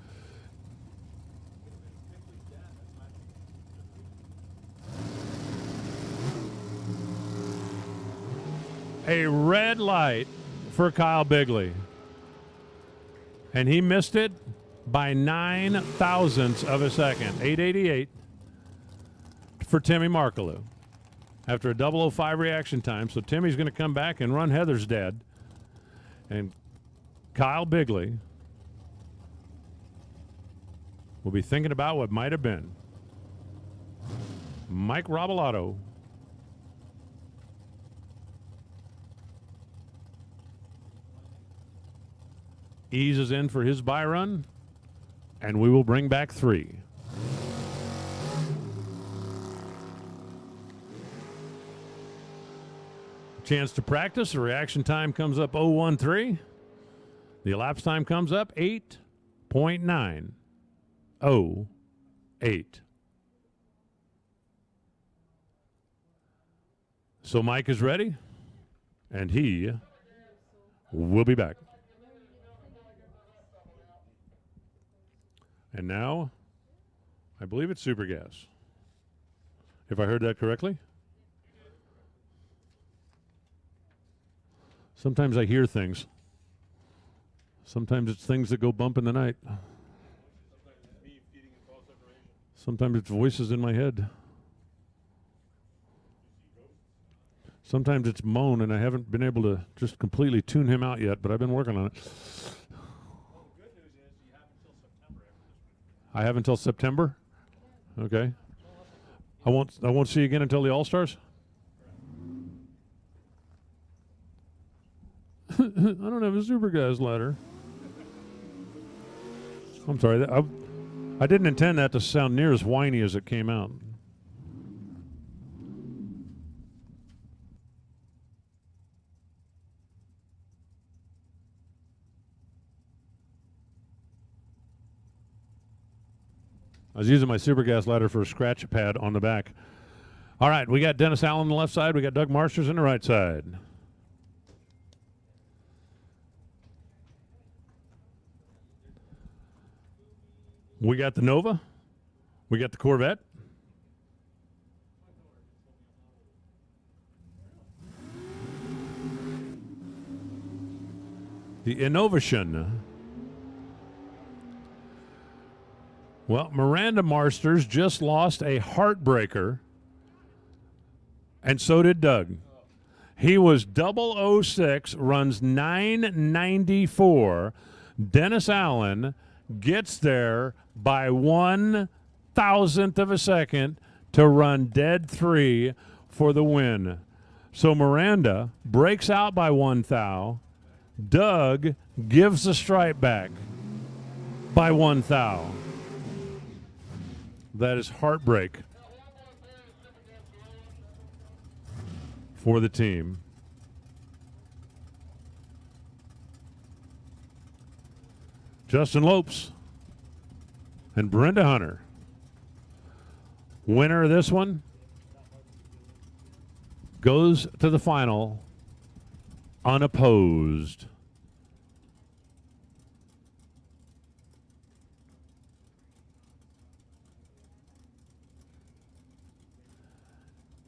A red light for Kyle Bigley. And he missed it by 9 thousandths of a second. 888 for Timmy Markaloo. After a 005 reaction time. So Timmy's going to come back and run Heather's dad. And Kyle Bigley will be thinking about what might have been. Mike Robalato. Eases in for his buy run. And we will bring back 3. Chance to practice. The reaction time comes up 013. The elapsed time comes up 8.908. So Mike is ready, and he will be back. And now, I believe it's super gas. If I heard that correctly. Sometimes I hear things. Sometimes it's things that go bump in the night. Sometimes it's voices in my head. Sometimes it's moan, and I haven't been able to just completely tune him out yet, but I've been working on it. I have until September? Okay. I won't see you again until the All-Stars? I don't have a super gas ladder. I'm sorry. I didn't intend that to sound near as whiny as it came out. I was using my super gas ladder for a scratch pad on the back. All right, we got Dennis Allen on the left side. We got Doug Marsters on the right side. We got the Nova. We got the Corvette. The Innovation. Well, Miranda Marsters just lost a heartbreaker, and so did Doug. He was 006, runs 994. Dennis Allen gets there by 1 thousandth of a second to run dead 3 for the win. So Miranda breaks out by 1 thou. Doug gives the stripe back. by 1 thou. That is heartbreak for the team. Justin Lopes and Brenda Hunter. Winner of this one goes to the final unopposed.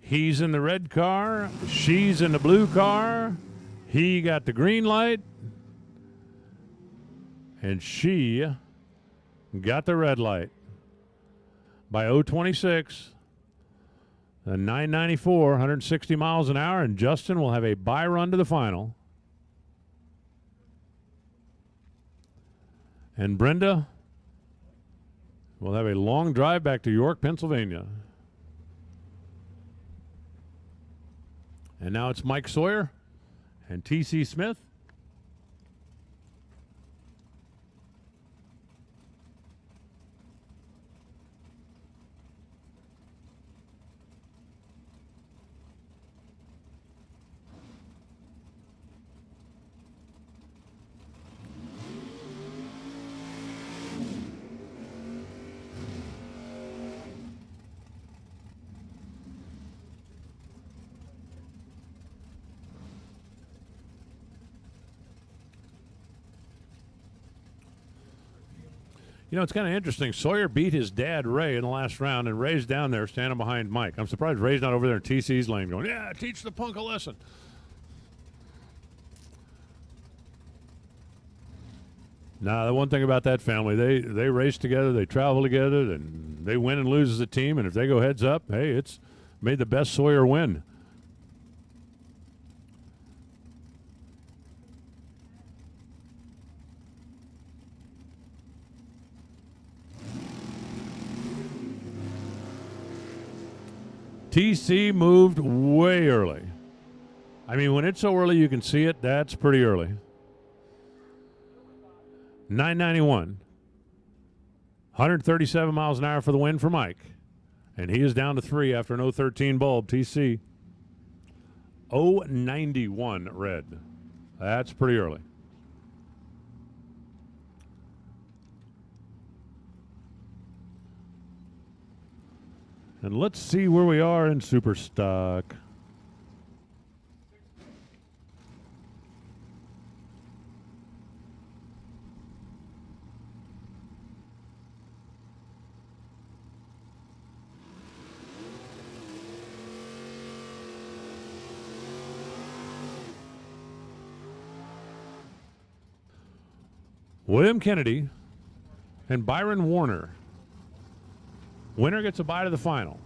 He's in the red car. She's in the blue car. He got the green light. And she got the red light by 026, a 994, 160 miles an hour, and Justin will have a bye run to the final. And Brenda will have a long drive back to York, Pennsylvania. And now it's Mike Sawyer and T.C. Smith. You know, it's kind of interesting. Sawyer beat his dad, Ray, in the last round, and Ray's down there standing behind Mike. I'm surprised Ray's not over there in TC's lane going, yeah, teach the punk a lesson. Now, the one thing about that family, they race together, they travel together, and they win and lose as a team, and if they go heads up, hey, it's made the best Sawyer win. TC moved way early. I mean, when it's so early you can see it, that's pretty early. 991. 137 miles an hour for the win for Mike. And he is down to 3 after an 013 bulb. TC 091 red. That's pretty early. And let's see where we are in Super Stock. William Kennedy and Byron Warner. Winner gets a bye to the final.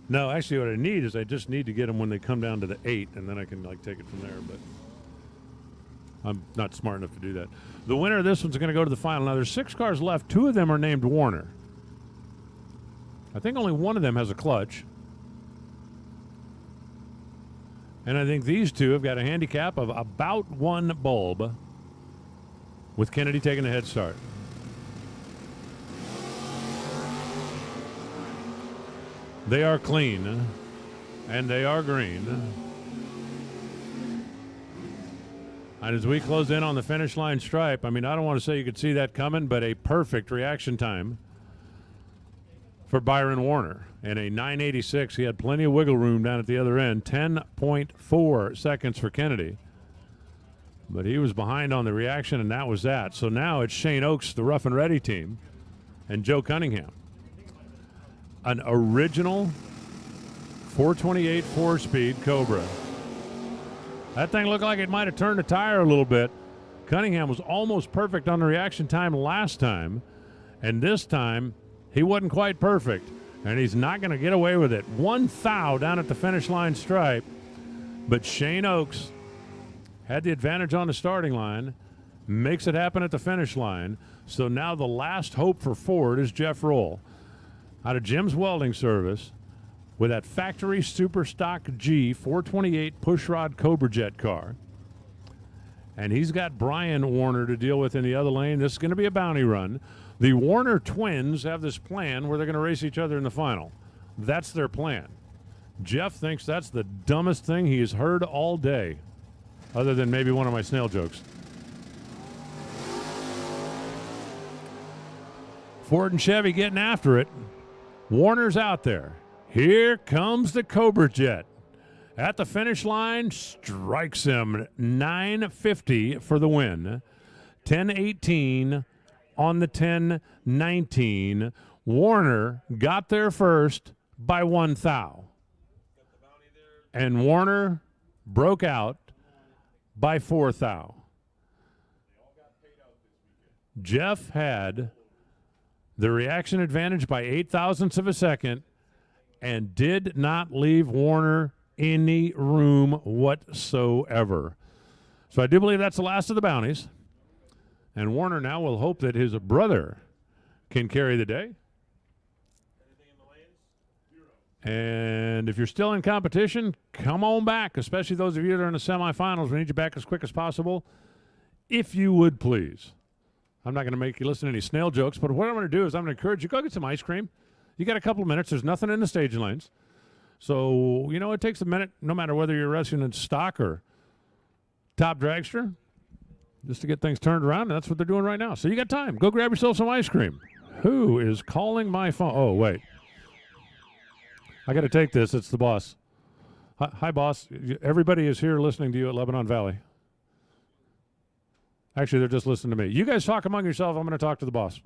No, actually what I need is I just need to get them when they come down to the 8, and then I can like take it from there, but I'm not smart enough to do that. The winner of this one's going to go to the final. Now there's 6 cars left. 2 of them are named Warner. I think only one of them has a clutch. And I think these 2 have got a handicap of about 1 bulb, with Kennedy taking a head start. They are clean, and they are green. And as we close in on the finish line stripe, I mean, I don't want to say you could see that coming, but a perfect reaction time for Byron Warner. And a 986, he had plenty of wiggle room down at the other end. 10.4 seconds for Kennedy. But he was behind on the reaction, and that was that. So now it's Shane Oaks, the Rough and Ready team, and Joe Cunningham. An original 428 4-speed Cobra. That thing looked like it might have turned the tire a little bit. Cunningham was almost perfect on the reaction time last time, and this time he wasn't quite perfect, and he's not going to get away with it. 1 thou down at the finish line stripe, but Shane Oaks had the advantage on the starting line, makes it happen at the finish line. So now the last hope for Ford is Jeff Roll out of Jim's Welding Service with that factory super stock G 428 pushrod Cobra Jet car. and he's got Brian Warner to deal with in the other lane. This is going to be a bounty run. The Warner twins have this plan where they're going to race each other in the final. That's their plan. Jeff thinks that's the dumbest thing he has heard all day, other than maybe one of my snail jokes. Ford and Chevy getting after it. Warner's out there. Here comes the Cobra Jet. At the finish line, strikes him. 950 for the win. 1018 on the 1019. Warner got there first by 1 thou. And Warner broke out by 4 thou. Jeff had the reaction advantage by 8 thousandths of a second and did not leave Warner any room whatsoever. So I do believe that's the last of the bounties. And Warner now will hope that his brother can carry the day. And if you're still in competition, come on back, especially those of you that are in the semifinals. We need you back as quick as possible, if you would please. I'm not going to make you listen to any snail jokes, but what I'm going to do is I'm going to encourage you, go get some ice cream. You got a couple of minutes. There's nothing in the staging lanes. So, you know, it takes a minute, no matter whether you're racing in stock or top dragster, just to get things turned around, and that's what they're doing right now. So you got time. Go grab yourself some ice cream. Who is calling my phone? Oh, wait. I got to take this. It's the boss. Hi, boss. Everybody is here listening to you at Lebanon Valley. Actually, they're just listening to me. You guys talk among yourself. I'm going to talk to the boss.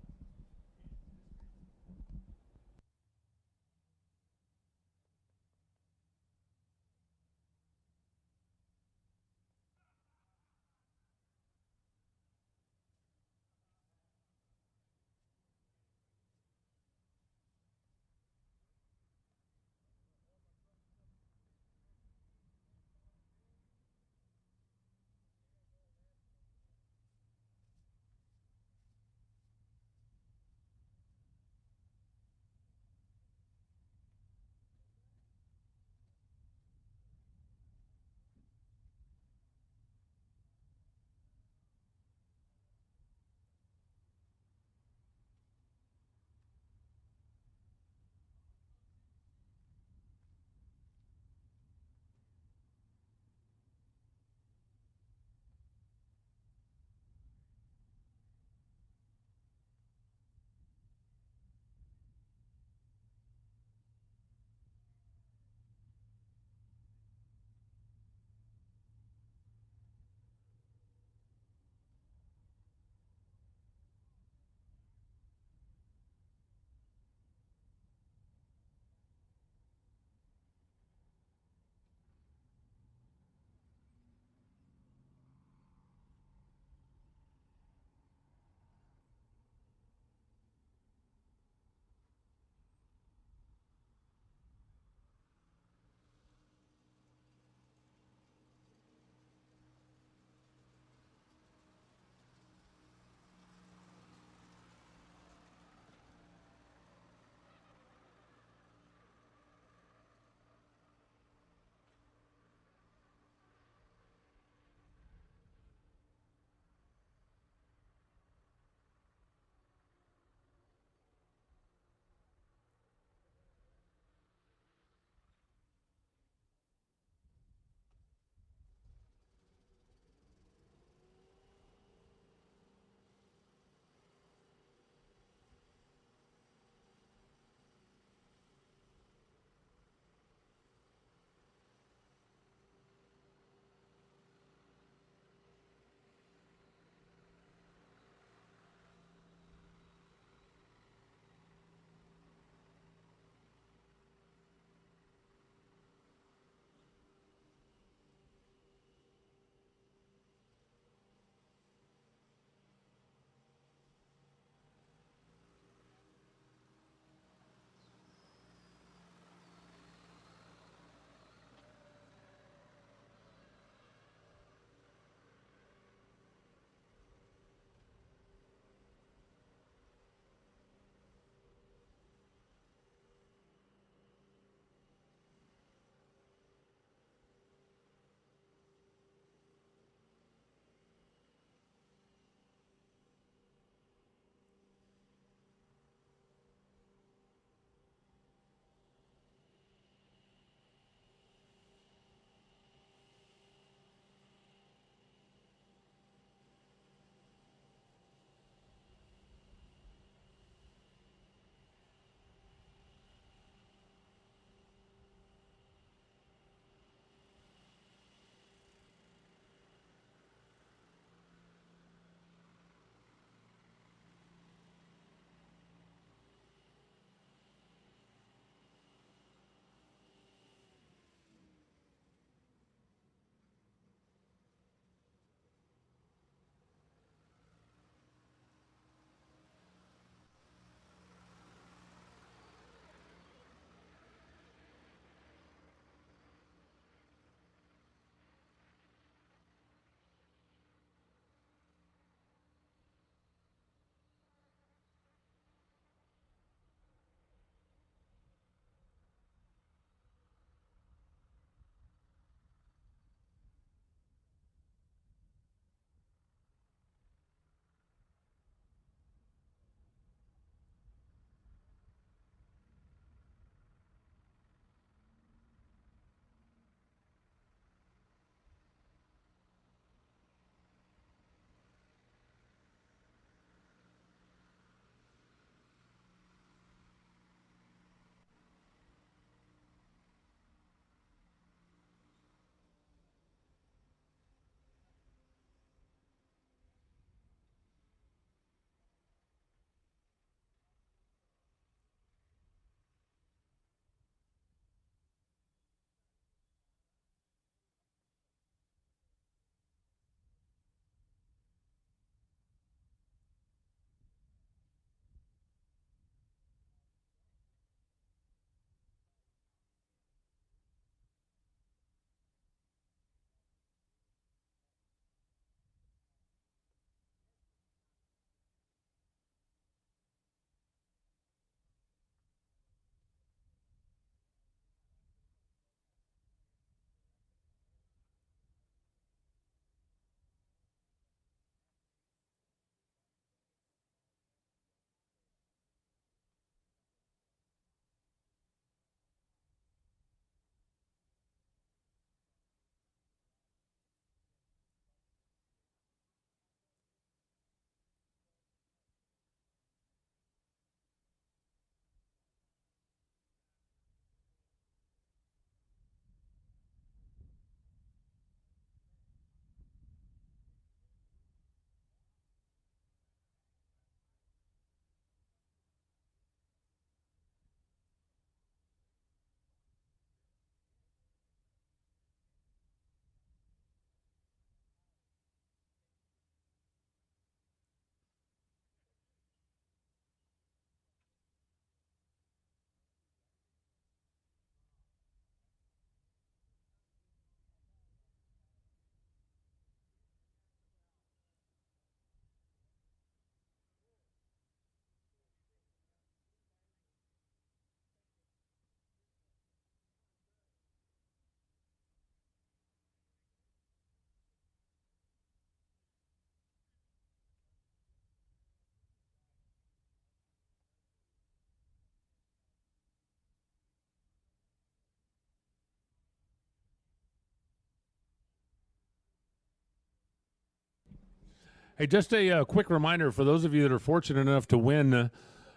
Hey, just a quick reminder for those of you that are fortunate enough to win.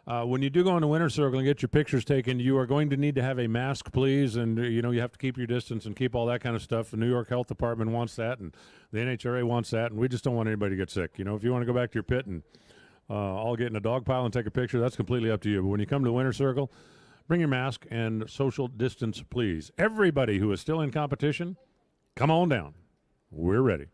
When you do go in the winner's circle and get your pictures taken, you are going to need to have a mask, please, and you have to keep your distance and keep all that kind of stuff. The New York Health Department wants that, and the NHRA wants that, and we just don't want anybody to get sick. If you want to go back to your pit and all get in a dog pile and take a picture, that's completely up to you. But when you come to the winner's circle, bring your mask and social distance, please. Everybody who is still in competition, come on down. We're ready.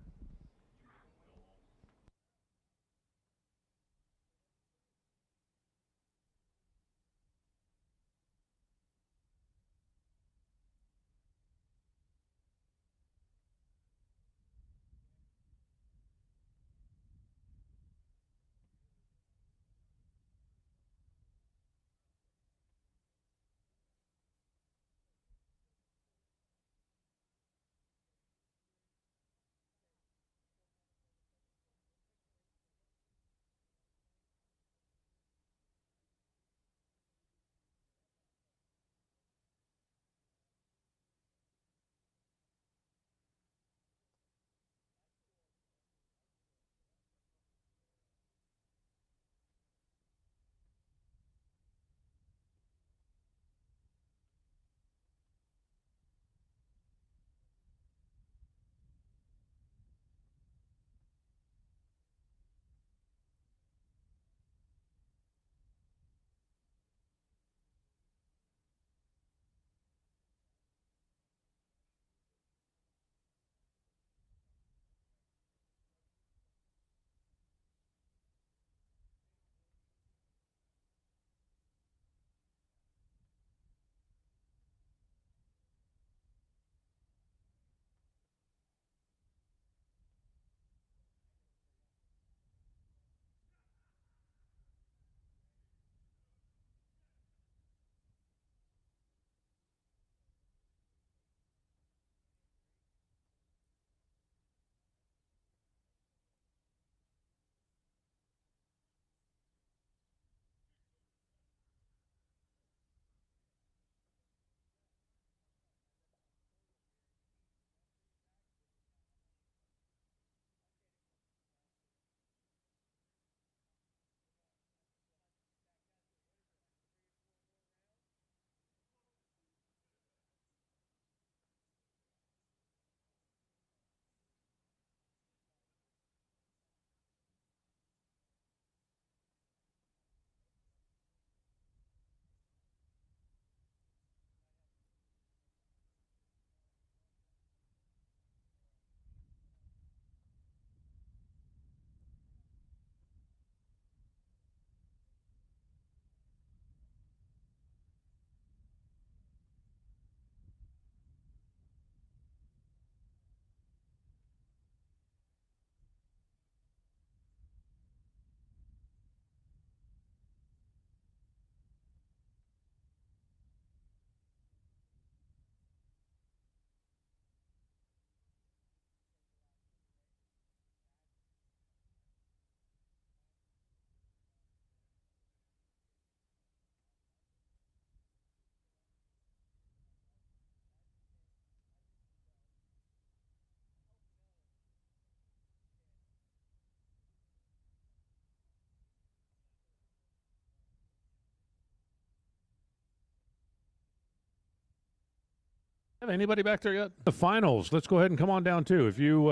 Have anybody back there yet? The finals. Let's go ahead and come on down too. If you,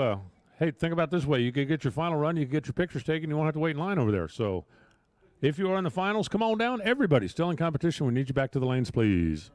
hey, think about it this way: you could get your final run, you could get your pictures taken, you won't have to wait in line over there. So, if you are in the finals, come on down. Everybody still in competition. We need you back to the lanes, please.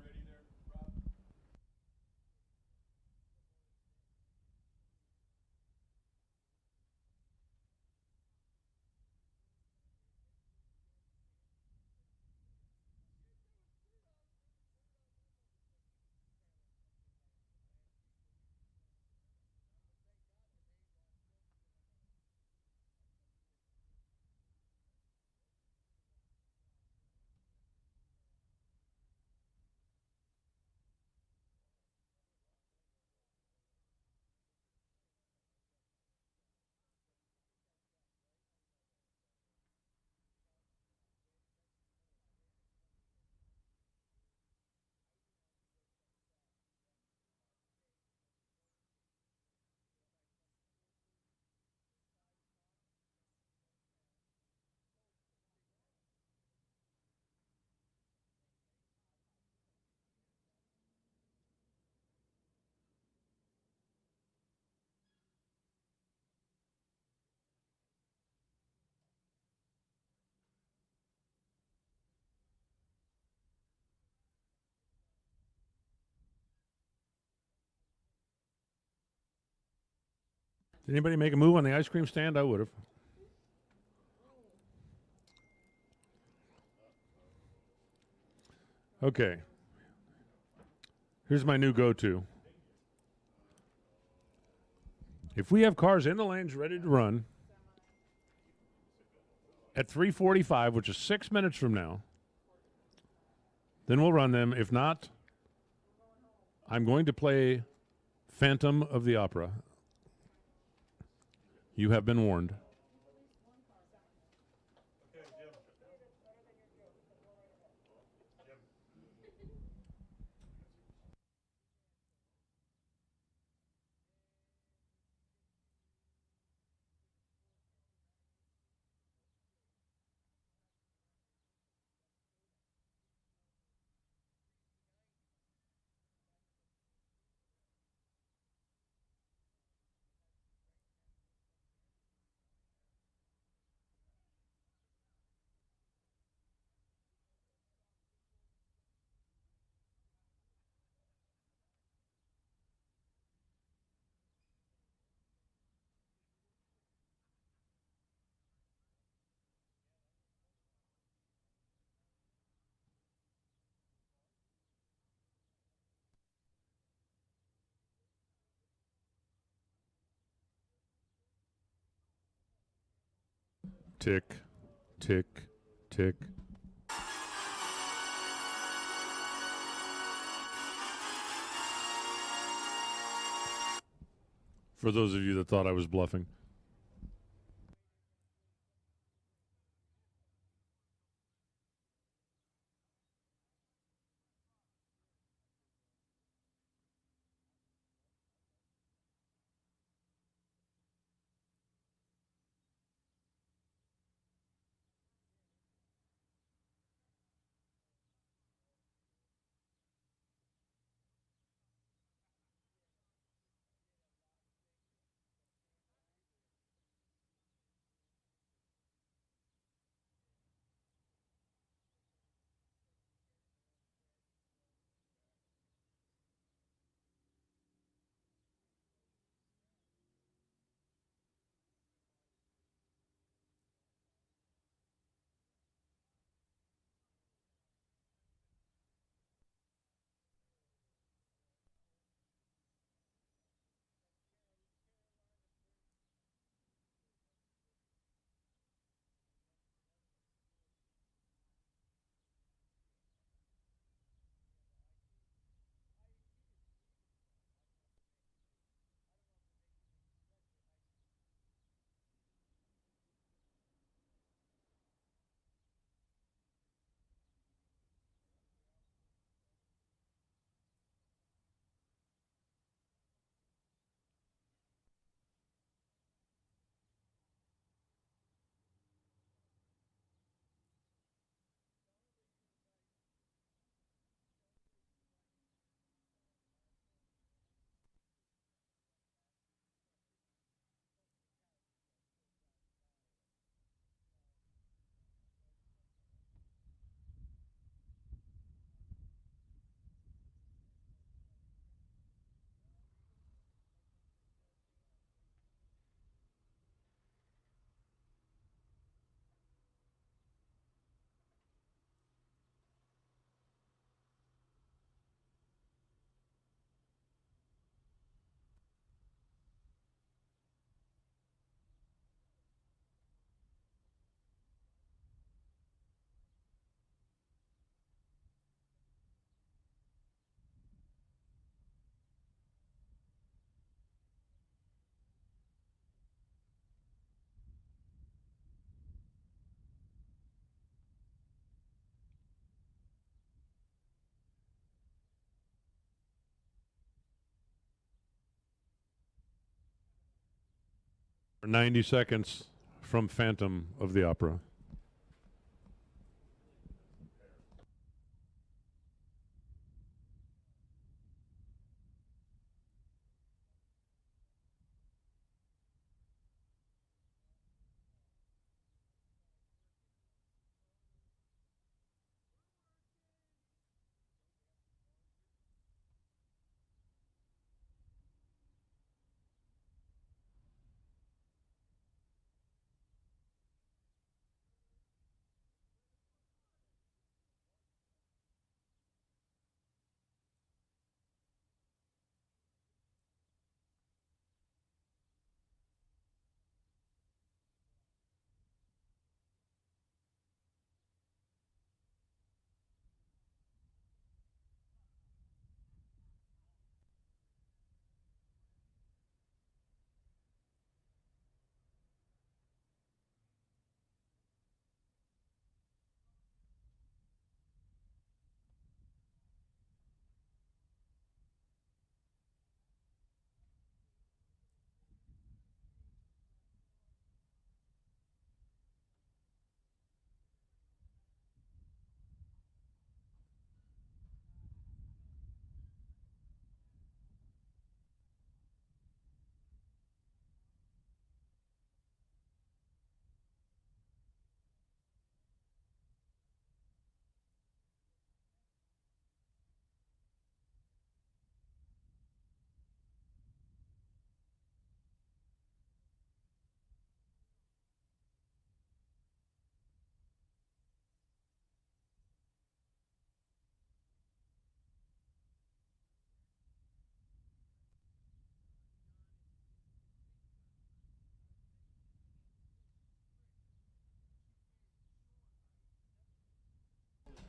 Did anybody make a move on the ice cream stand? I would have. Okay. Here's my new go-to. If we have cars in the lanes ready to run at 3:45, which is 6 minutes from now, then we'll run them. If not, I'm going to play Phantom of the Opera. You have been warned. Tick, tick, tick. For those of you that thought I was bluffing. For 90 seconds from Phantom of the Opera.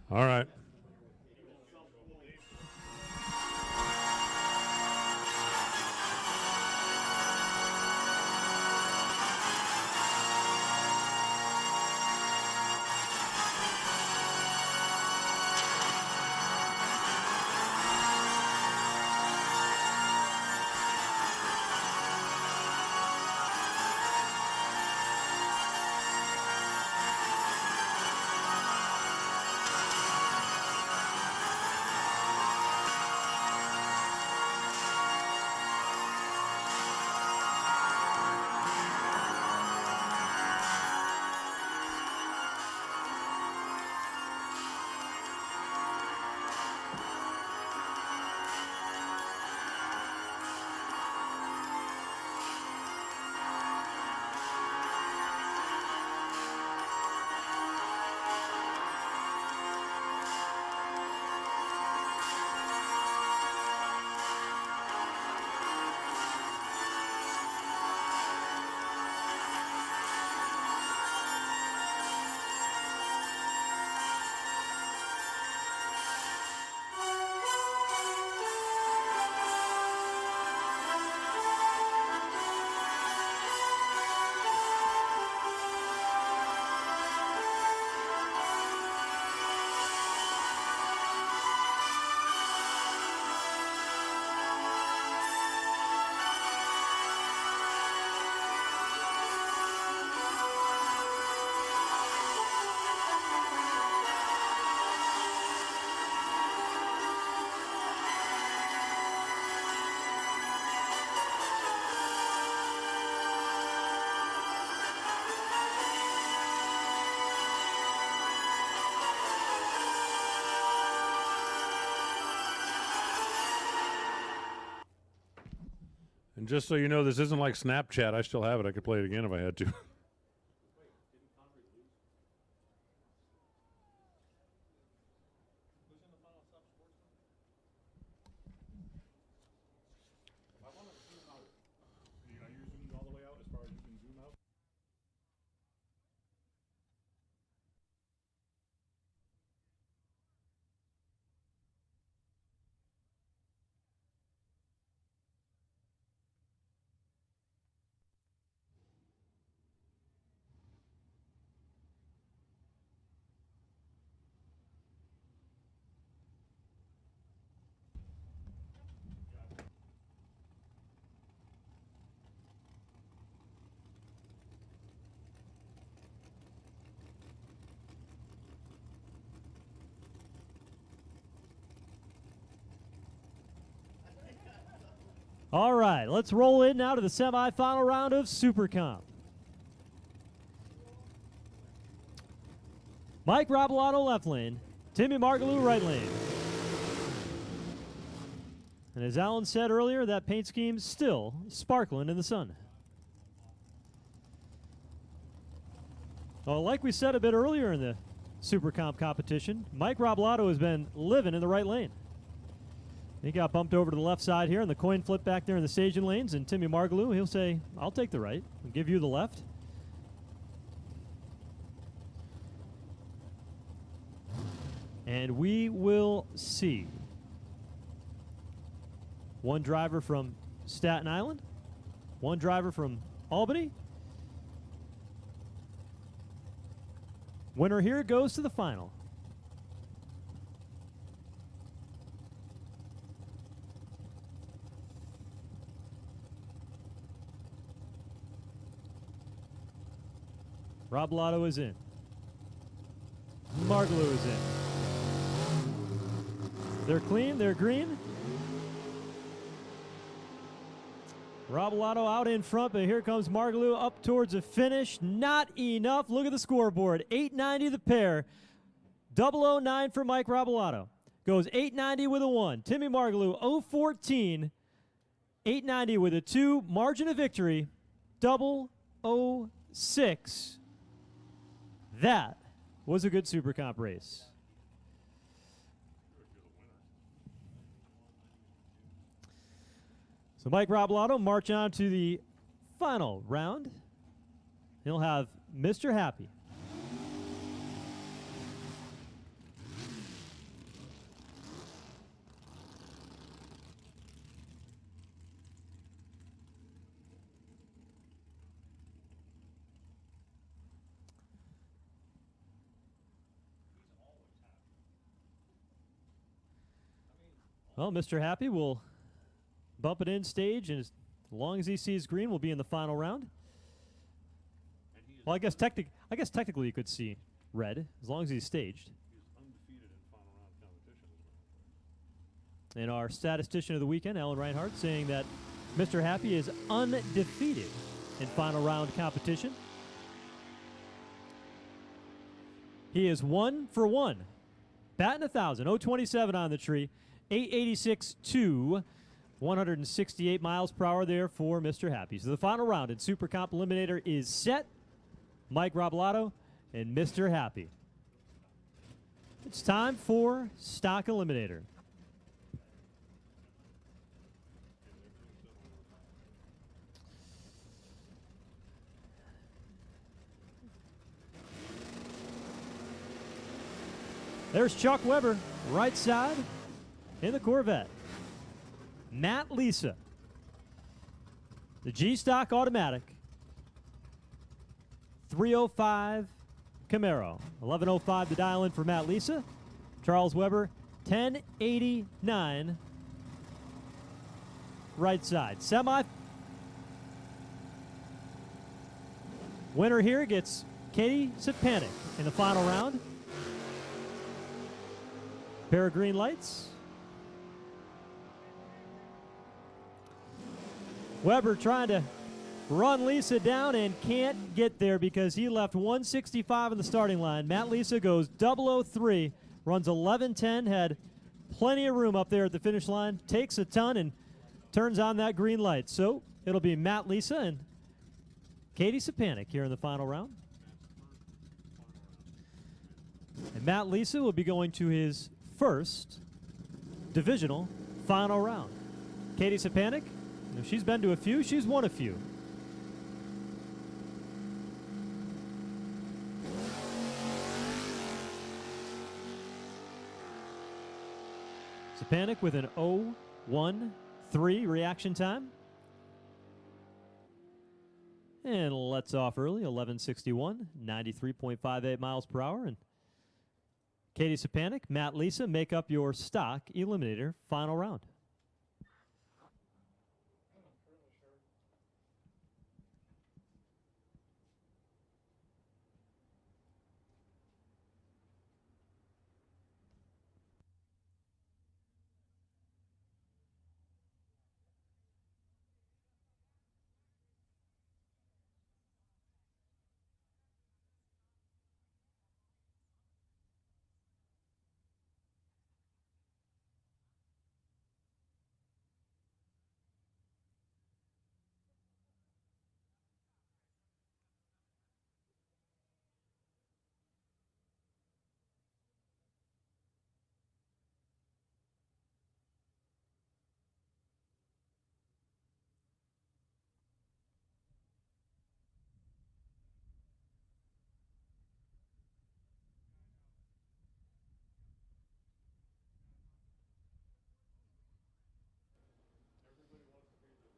All right. And just so you know, this isn't like Snapchat. I still have it. I could play it again if I had to. All right, let's roll in now to the semifinal round of Super Comp. Mike Robolato left lane, Timmy Margaloo right lane. And as Alan said earlier, that paint scheme's still sparkling in the sun. Well, like we said a bit earlier in the Super Comp competition, Mike Robolato has been living in the right lane. He got bumped over to the left side here in the coin flip back there in the staging lanes, and Timmy Margaloo, he'll say, I'll take the right and give you the left. And we will see. One driver from Staten Island, one driver from Albany. Winner here goes to the final. Robolato is in. Margaloo is in. They're clean, they're green. Robolato out in front, but here comes Margaloo up towards the finish. Not enough. Look at the scoreboard. 890 the pair. 009 for Mike Robolato. Goes 890 with a 1. Timmy Margaloo 014. 890 with a 2. Margin of victory 006. That was a good Super Comp race. So Mike Robolato march on to the final round. He'll have Mr. Happy. Well, Mr. Happy will bump it in stage, and as long as he sees green, we'll be in the final round. Well, I guess technically you could see red as long as he's staged. He's undefeated in final round competition as well. And our statistician of the weekend, Alan Reinhardt, saying that Mr. Happy is undefeated in final round competition. He is 1 for 1. Batting 1,000. 027 on the tree. 886 to 168 miles per hour there for Mr. Happy. So the final round in Super Comp Eliminator is set. Mike Roblato and Mr. Happy. It's time for Stock Eliminator. There's Chuck Weber, right side in the Corvette. Matt Lisa, the G-Stock automatic. 305 Camaro. 1105 the dial in for Matt Lisa. Charles Weber, 1089 right side. Semi. Winner here gets Katie Sitpanic in the final round. Pair of green lights. Weber trying to run Lisa down and can't get there because he left 165 in the starting line. Matt Lisa goes 003, runs 11:10, had plenty of room up there at the finish line, takes a ton and turns on that green light. So it'll be Matt Lisa and Katie Sitpanic here in the final round. And Matt Lisa will be going to his first divisional final round. Katie Sitpanic, she's been to a few, she's won a few. Sitpanic with an 0-1-3 reaction time. And lets off early, 1161, 93.58 miles per hour. And Katie Sitpanic, Matt Lisa, make up your stock eliminator final round.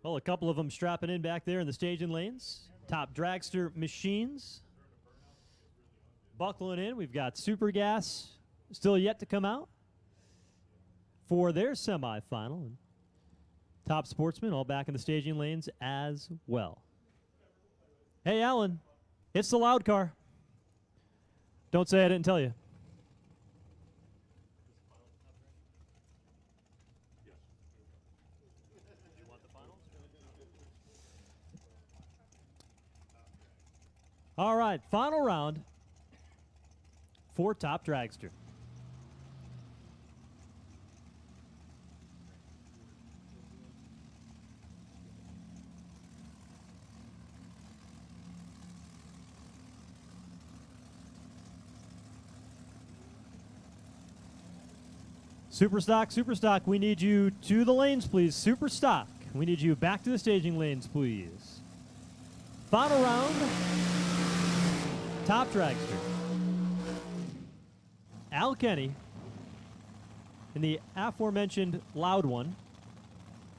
Well, a couple of them strapping in back there in the staging lanes. Top dragster machines buckling in. We've got Super Gas still yet to come out for their semifinal. And Top Sportsman all back in the staging lanes as well. Hey, Alan, it's the loud car. Don't say I didn't tell you. All right, final round for Top Dragster. Superstock, we need you to the lanes, please. Superstock, we need you back to the staging lanes, please. Final round. Top Dragster. Al Kenny in the aforementioned loud one,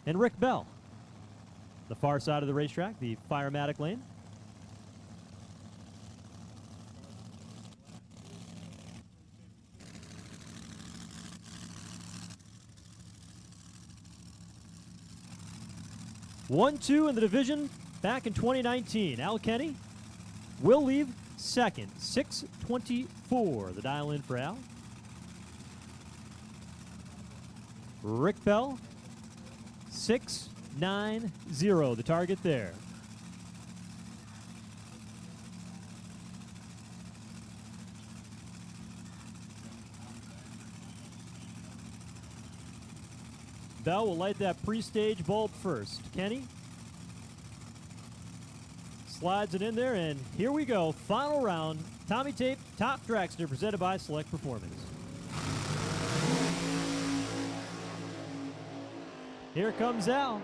and Rick Bell. The far side of the racetrack, the Firematic lane. 1-2 in the division back in 2019. Al Kenny will leave second. 6:24, the dial in for Al. Rick Bell, 6:90, the target there. Bell will light that pre-stage bulb first. Kenny slides it in there, and here we go. Final round. Tommy Tape Top Dragster presented by Select Performance. Here comes Al.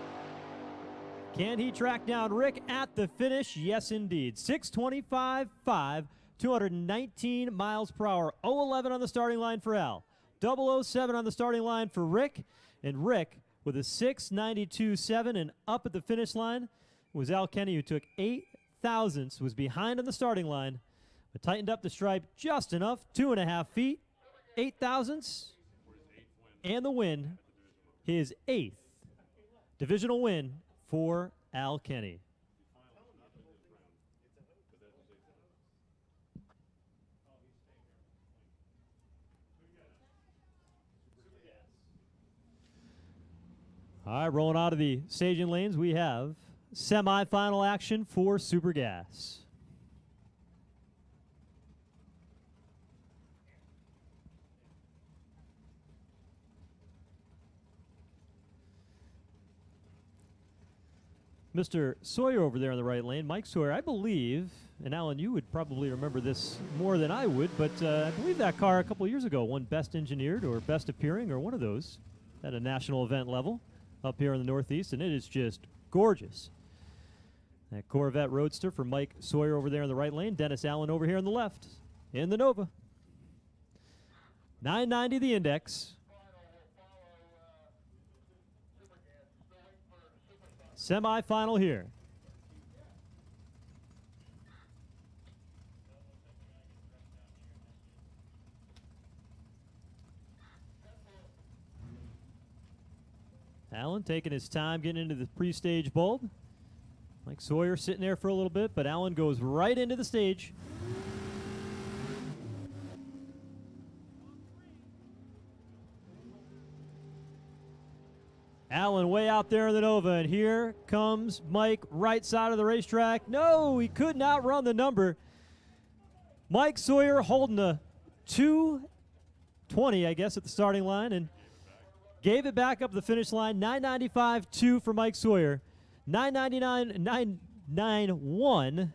Can he track down Rick at the finish? Yes, indeed. 6:25.5, 219 miles per hour. 0:11 on the starting line for Al. 007 on the starting line for Rick. And Rick with a 6:92.7 and up at the finish line was Al Kenny, who took 8 thousandths, was behind on the starting line, but tightened up the stripe just enough, 2.5 feet, 8 thousandths, and the win, his 8th divisional win for Al Kenny. All right, rolling out of the staging lanes, we have semifinal action for Super Gas. Mr. Sawyer over there in the right lane, Mike Sawyer, I believe, and Alan, you would probably remember this more than I would, but I believe that car a couple of years ago won Best Engineered or Best Appearing or one of those at a national event level up here in the Northeast, and it is just gorgeous. That Corvette Roadster for Mike Sawyer over there in the right lane, Dennis Allen over here on the left in the Nova. 990 the index. Semi-final here. Allen taking his time getting into the pre-stage bulb. Mike Sawyer sitting there for a little bit, but Allen goes right into the stage. Allen way out there in the Nova, and here comes Mike, right side of the racetrack. No, he could not run the number. Mike Sawyer holding a 2:20, I guess, at the starting line, and gave it back up the finish line. 995.2 for Mike Sawyer. 999.991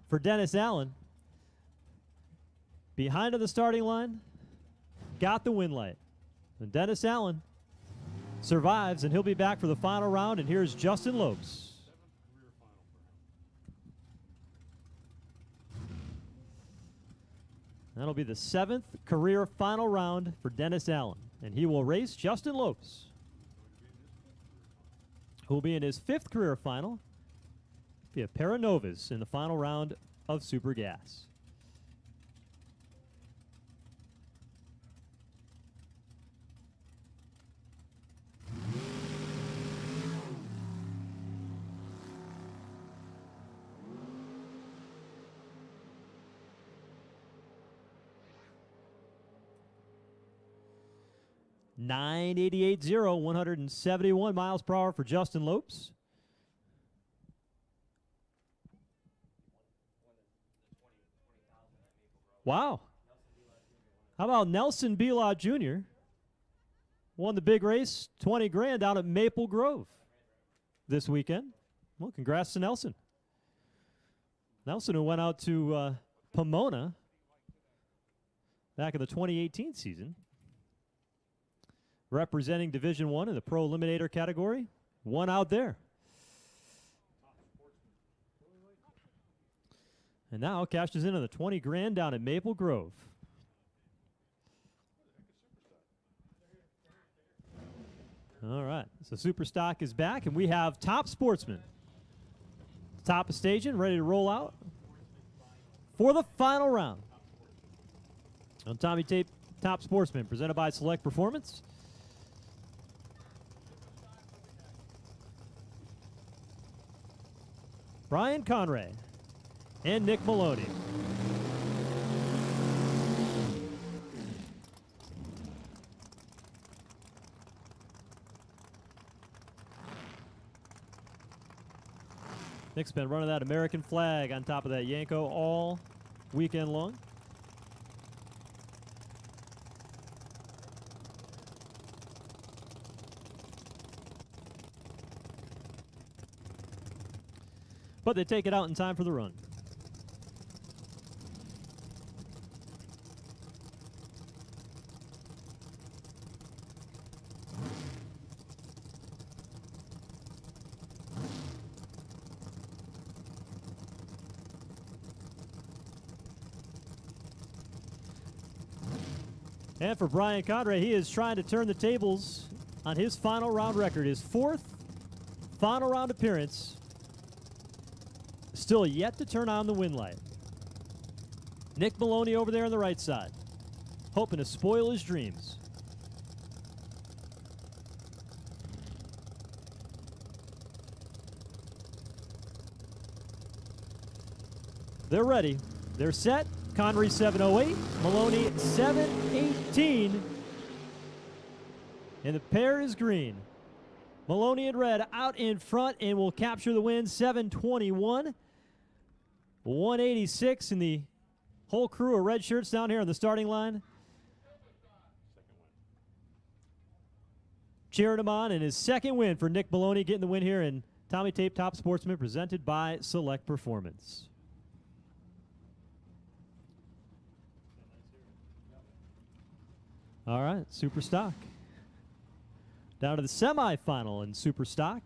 for Dennis Allen. Behind on the starting line, got the win light. And Dennis Allen survives, and he'll be back for the final round. And here's Justin Lopes. That'll be the 7th career final round for Dennis Allen. And he will race Justin Lopes, who will be in his 5th career final. Be a pair of Novas in the final round of Super Gas. .988.0, 171 miles per hour for Justin Lopes. Wow. How about Nelson Belot Jr.? Won the big race, 20 grand out at Maple Grove this weekend. Well, congrats to Nelson. Nelson, who went out to Pomona back in the 2018 season, representing Division I in the Pro Eliminator category. Won out there. And now cashes in on the 20 grand down at Maple Grove. All right, so Super Stock is back, and we have Top Sportsman. Top of staging, ready to roll out for the final round. On Tommy Tape, Top Sportsman, presented by Select Performance. Brian Conray, and Nick Maloney. Nick's been running that American flag on top of that Yanko all weekend long. But they take it out in time for the run. And for Brian Conray, he is trying to turn the tables on his final round record, his 4th final round appearance. Still yet to turn on the win light. Nick Maloney over there on the right side, hoping to spoil his dreams. They're ready. They're set. Connery 708, Maloney 718. And the pair is green. Maloney in red out in front and will capture the win, 721. 186, and the whole crew of red shirts down here on the starting line. Cheering him on, and his second win for Nick Maloney, getting the win here in Tommy Tape Top Sportsman, presented by Select Performance. All right, Super Stock. Down to the semifinal in Super Stock.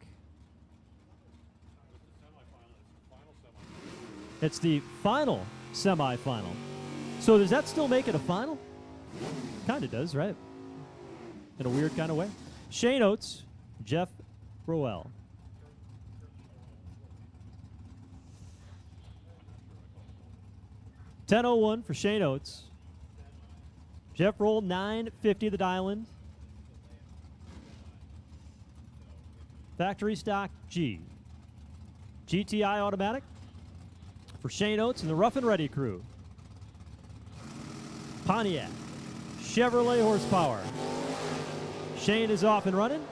It's the final semifinal. So does that still make it a final? Kind of does, right? In a weird kind of way. Shane Oates, Jeff Roel. $10.01 for Shane Oates. Jeff Roel, $9.50 the Diamond. Factory stock G. GTI automatic for Shane Oates and the Rough and Ready crew. Pontiac, Chevrolet horsepower. Shane is off and running.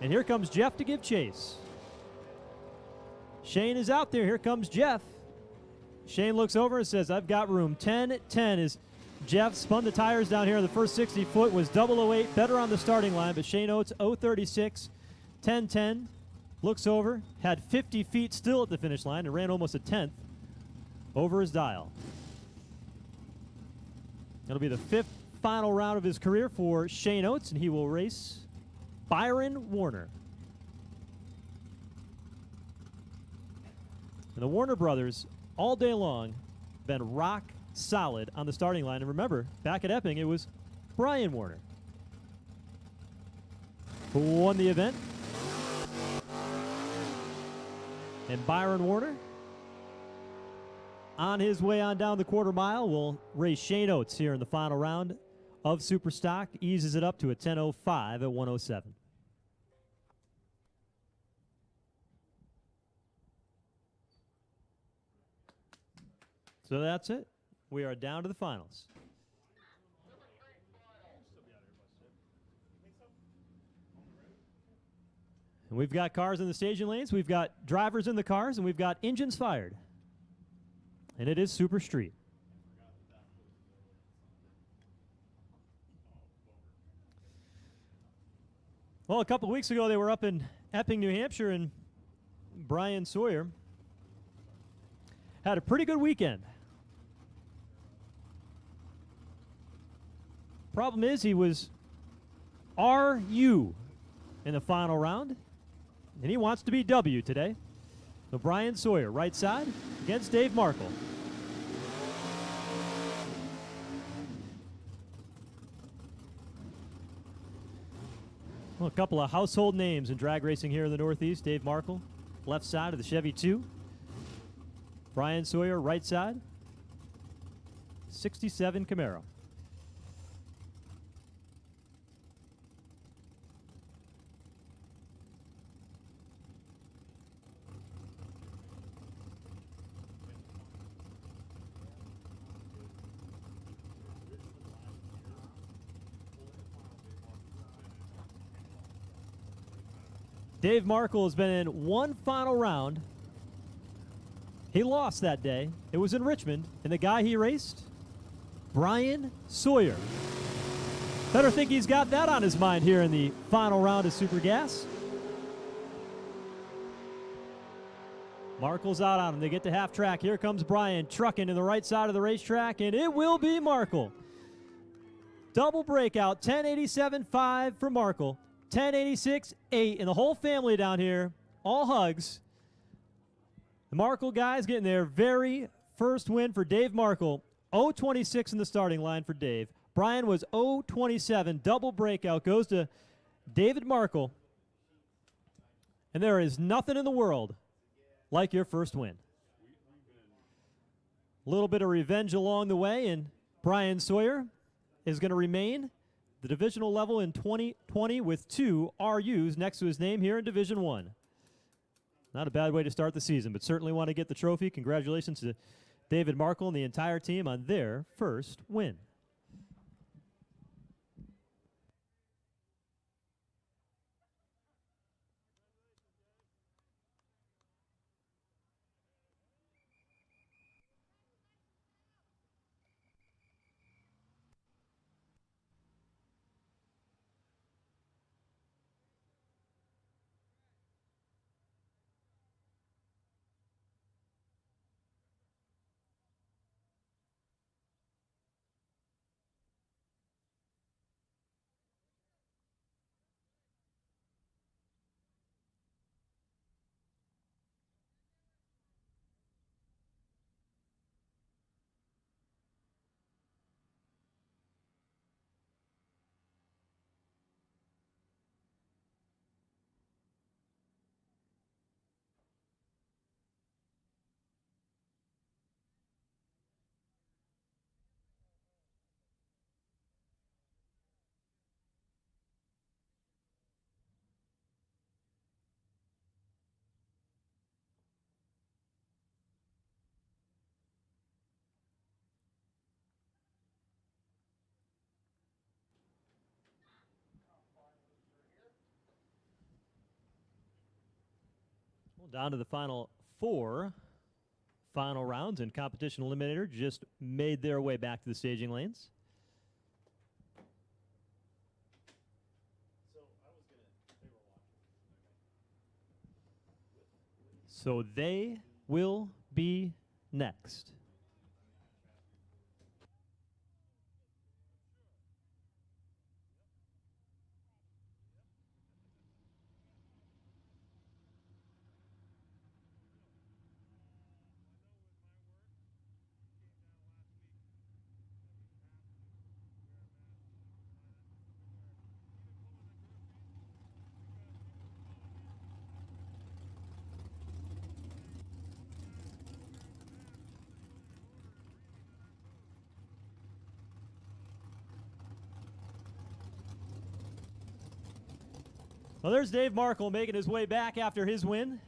And here comes Jeff to give chase. Shane is out there. Here comes Jeff. Shane looks over and says, I've got room. 10-10 is Jeff spun the tires down here. The first 60 foot was 008, better on the starting line, but Shane Oates 036, 10-10. Looks over, had 50 feet still at the finish line and ran almost a 10th over his dial. It'll be the 5th final round of his career for Shane Oates, and he will race Byron Warner. And the Warner brothers, all day long, been rock solid on the starting line. And remember, back at Epping, it was Brian Warner who won the event. And Byron Warner, on his way on down the quarter mile, will race Shane Oates here in the final round of Super Stock. Eases it up to a 10:05 at 107. So that's it. We are down to the finals. And we've got cars in the staging lanes, we've got drivers in the cars, and we've got engines fired. And it is Super Street. Well, a couple weeks ago they were up in Epping, New Hampshire, and Brian Sawyer had a pretty good weekend. Problem is, he was RU in the final round, and he wants to be W today. So Brian Sawyer, right side, against Dave Markle. Well, a couple of household names in drag racing here in the Northeast. Dave Markle, left side of the Chevy 2. Brian Sawyer, right side, 67 Camaro. Dave Markle has been in one final round. He lost that day. It was in Richmond, and the guy he raced, Brian Sawyer. Better think he's got that on his mind here in the final round of Super Gas. Markle's out on him. They get to half track. Here comes Brian trucking to the right side of the racetrack, and it will be Markle. Double breakout, 10.87.5 for Markle, 10.86.8, and the whole family down here, all hugs. The Markle guys getting their very first win for Dave Markle. 0.26 in the starting line for Dave. Brian was 0.27. Double breakout goes to David Markle. And there is nothing in the world like your first win. A little bit of revenge along the way, and Brian Sawyer is going to remain the divisional level in 2020 with 2 RUs next to his name here in Division 1. Not a bad way to start the season, but certainly want to get the trophy. Congratulations to David Markle and the entire team on their first win. Down to the final 4 final rounds, and Competition Eliminator just made their way back to the staging lanes. So they will be next. Well, there's Dave Markle making his way back after his win.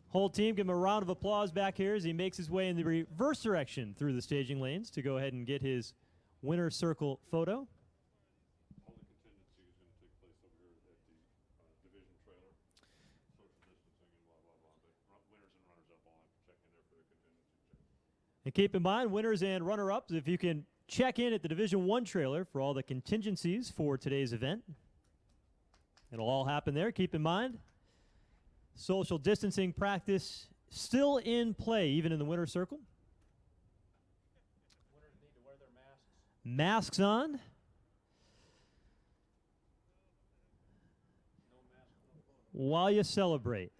Whole team, give him a round of applause back here as he makes his way in the reverse direction through the staging lanes to go ahead and get his winner circle photo. All the contingencies going to take place over here at the division trailer. Social distancing and blah, blah, blah. But winners and runners-up all have to check in there for the contingency check. And keep in mind, winners and runner-ups, if you can check in at the Division 1 trailer for all the contingencies for today's event. It'll all happen there. Keep in mind, social distancing practice still in play, even in the winner's circle. Winners need to wear their masks. Masks on. No mask, no photo. While you celebrate.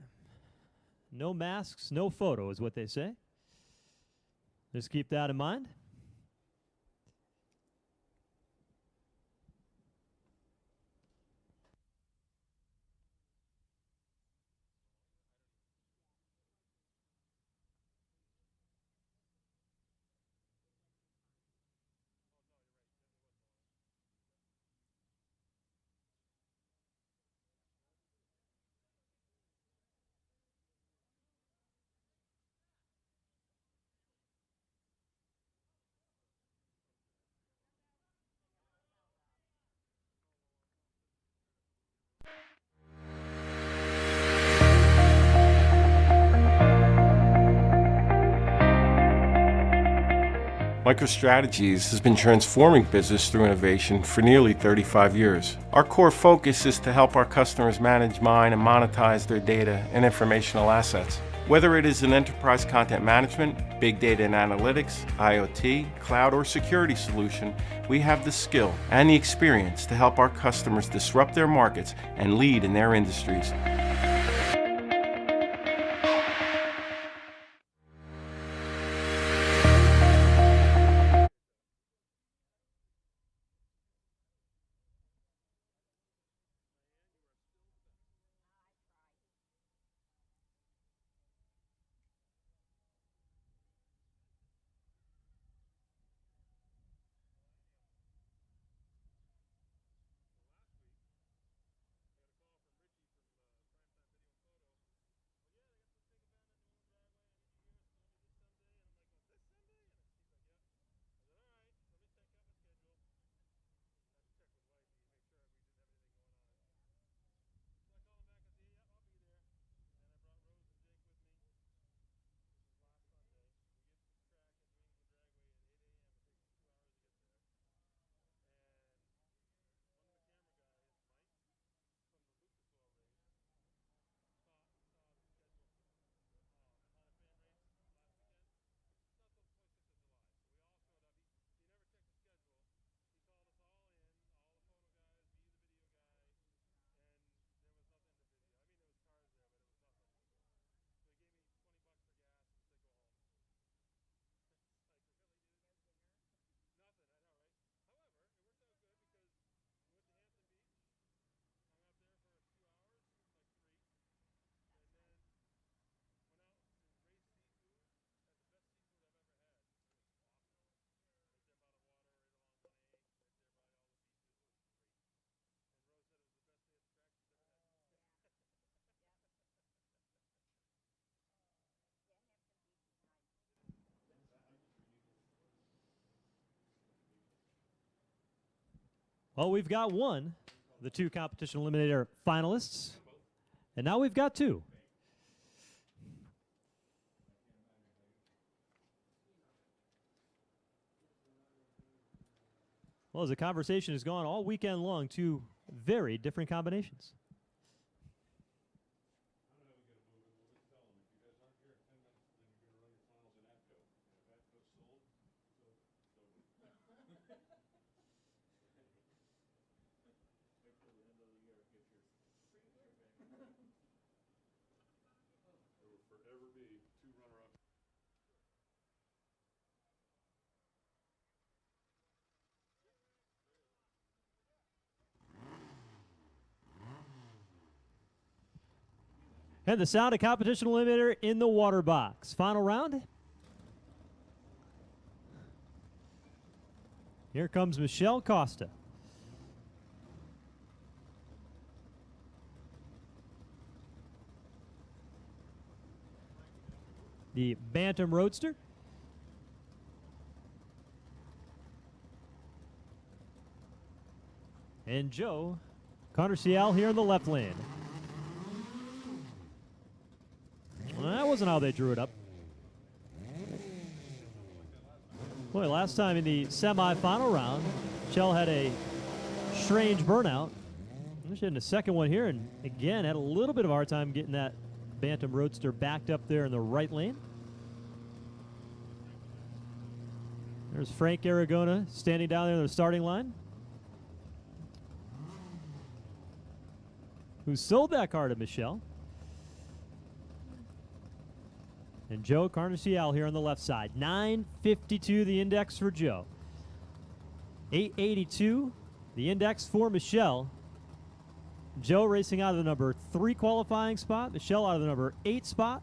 No masks, no photo is what they say. Just keep that in mind. MicroStrategies has been transforming business through innovation for nearly 35 years. Our core focus is to help our customers manage, mine, and monetize their data and informational assets. Whether it is in enterprise content management, big data and analytics, IoT, cloud, or security solution, we have the skill and the experience to help our customers disrupt their markets and lead in their industries. Well, we've got one of the two competition eliminator finalists, and now we've got two. Well, as the conversation has gone all weekend long, two very different combinations. And the sound of competition eliminator in the water box. Final round. Here comes Michelle Costa. The Bantam Roadster. And Joe Condercial here in the left lane. Well, that wasn't how they drew it up. Boy, last time in the semifinal round, Michelle had a strange burnout. She had a second one here, and again, had a little bit of a hard time getting that Bantam Roadster backed up there in the right lane. There's Frank Aragona standing down there in the starting line, who sold that car to Michelle. And Joe Carnacial here on the left side. 952 the index for Joe. 882 the index for Michelle. Joe racing out of the number 3 qualifying spot. Michelle out of the number 8 spot.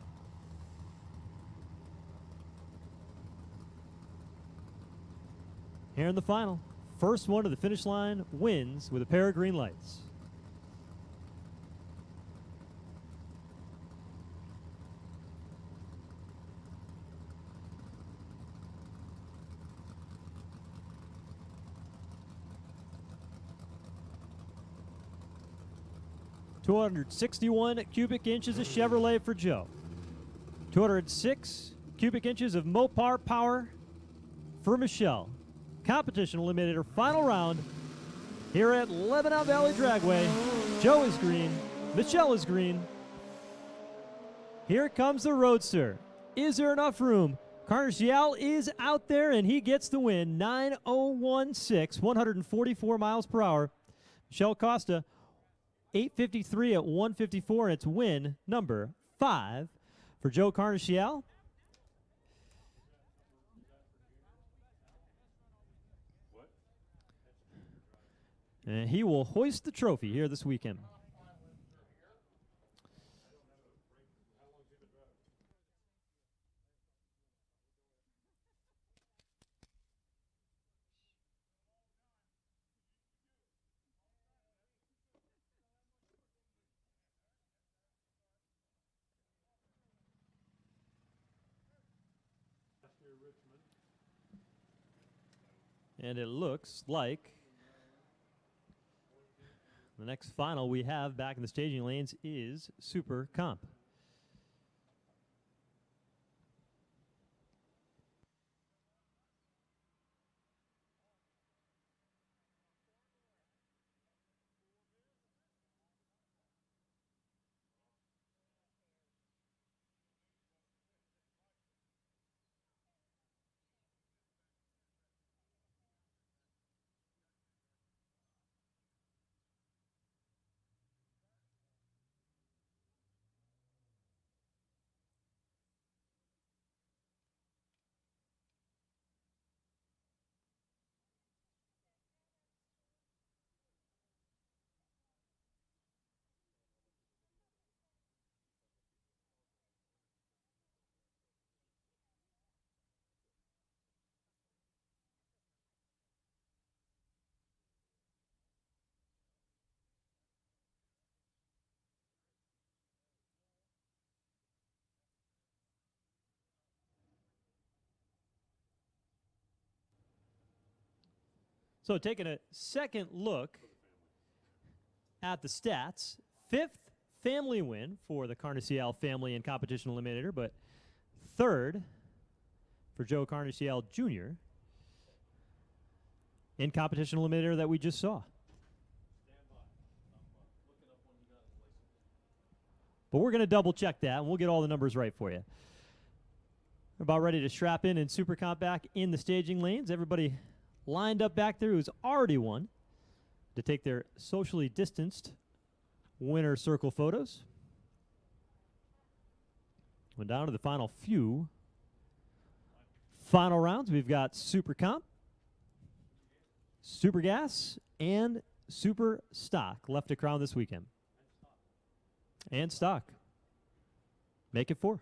Here in the final. First one to the finish line wins with a pair of green lights. .261 cubic inches of Chevrolet for Joe. 206 cubic inches of Mopar power for Michelle. Competition eliminator final round here at Lebanon Valley Dragway. Joe is green. Michelle is green. Here comes the Roadster. Is there enough room? Carcial is out there, and he gets the win. 9:016, 144 miles per hour. Michelle Costa, 8:53 at 154, and it's win number 5 for Joe Carcial. And he will hoist the trophy here this weekend. And it looks like the next final we have back in the staging lanes is Super Comp. So taking a second look at the stats, 5th family win for the Carcial family in competition eliminator, but 3rd for Joe Carcial Jr. in competition eliminator that we just saw. But we're going to double check that, and we'll get all the numbers right for you. We're about ready to strap in and Super Comp back in the staging lanes. Everybody lined up back there who's already won to take their socially distanced winner circle photos. We're down to the final few final rounds. We've got Super Comp, Super Gas, and Super Stock left to crown this weekend. And Stock. Make it 4.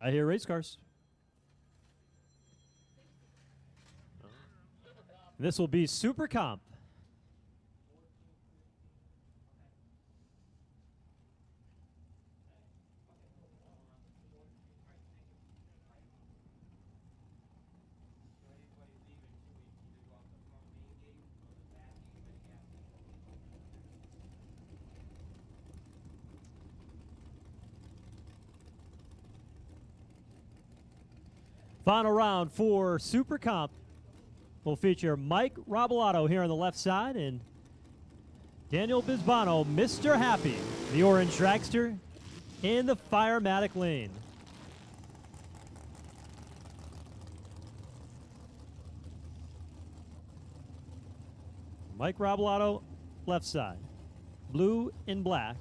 I hear race cars. This will be Super Comp. Final round for Super Comp will feature Mike Robolato here on the left side and Daniel Bisbano, Mr. Happy, the orange dragster, in the Firematic lane. Mike Robolato, left side. Blue and black.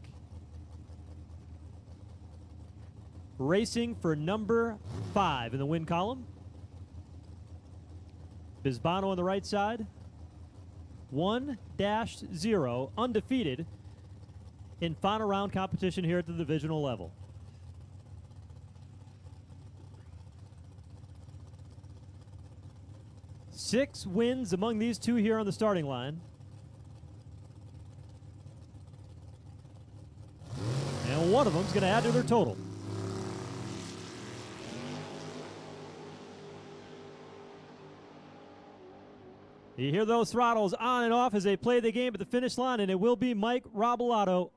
Racing for number 5 in the win column. Bisbano on the right side. 1-0, undefeated in final round competition here at the divisional level. Six wins among these two here on the starting line. And one of them is going to add to their total. You hear those throttles on and off as they play the game at the finish line, and it will be Mike Robolato.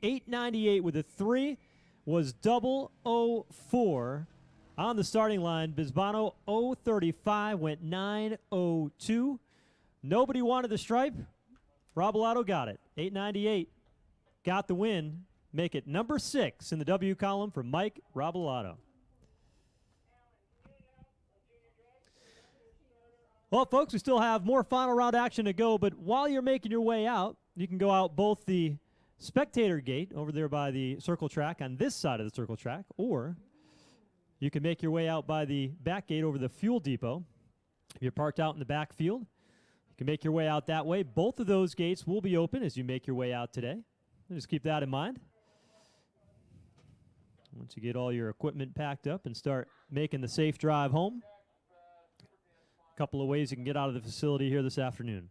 898 with a 3 was 004 on the starting line. Bisbano 035 went 902. Nobody wanted the stripe. Robolato got it. 898 got the win. Make it number 6 in the W column for Mike Robolato. Well, folks, we still have more final round action to go, but while you're making your way out, you can go out both the spectator gate over there by the circle track on this side of the circle track, or you can make your way out by the back gate over the fuel depot. If you're parked out in the back field, you can make your way out that way. Both of those gates will be open as you make your way out today. Just keep that in mind. Once you get all your equipment packed up and start making the safe drive home, a couple of ways you can get out of the facility here this afternoon.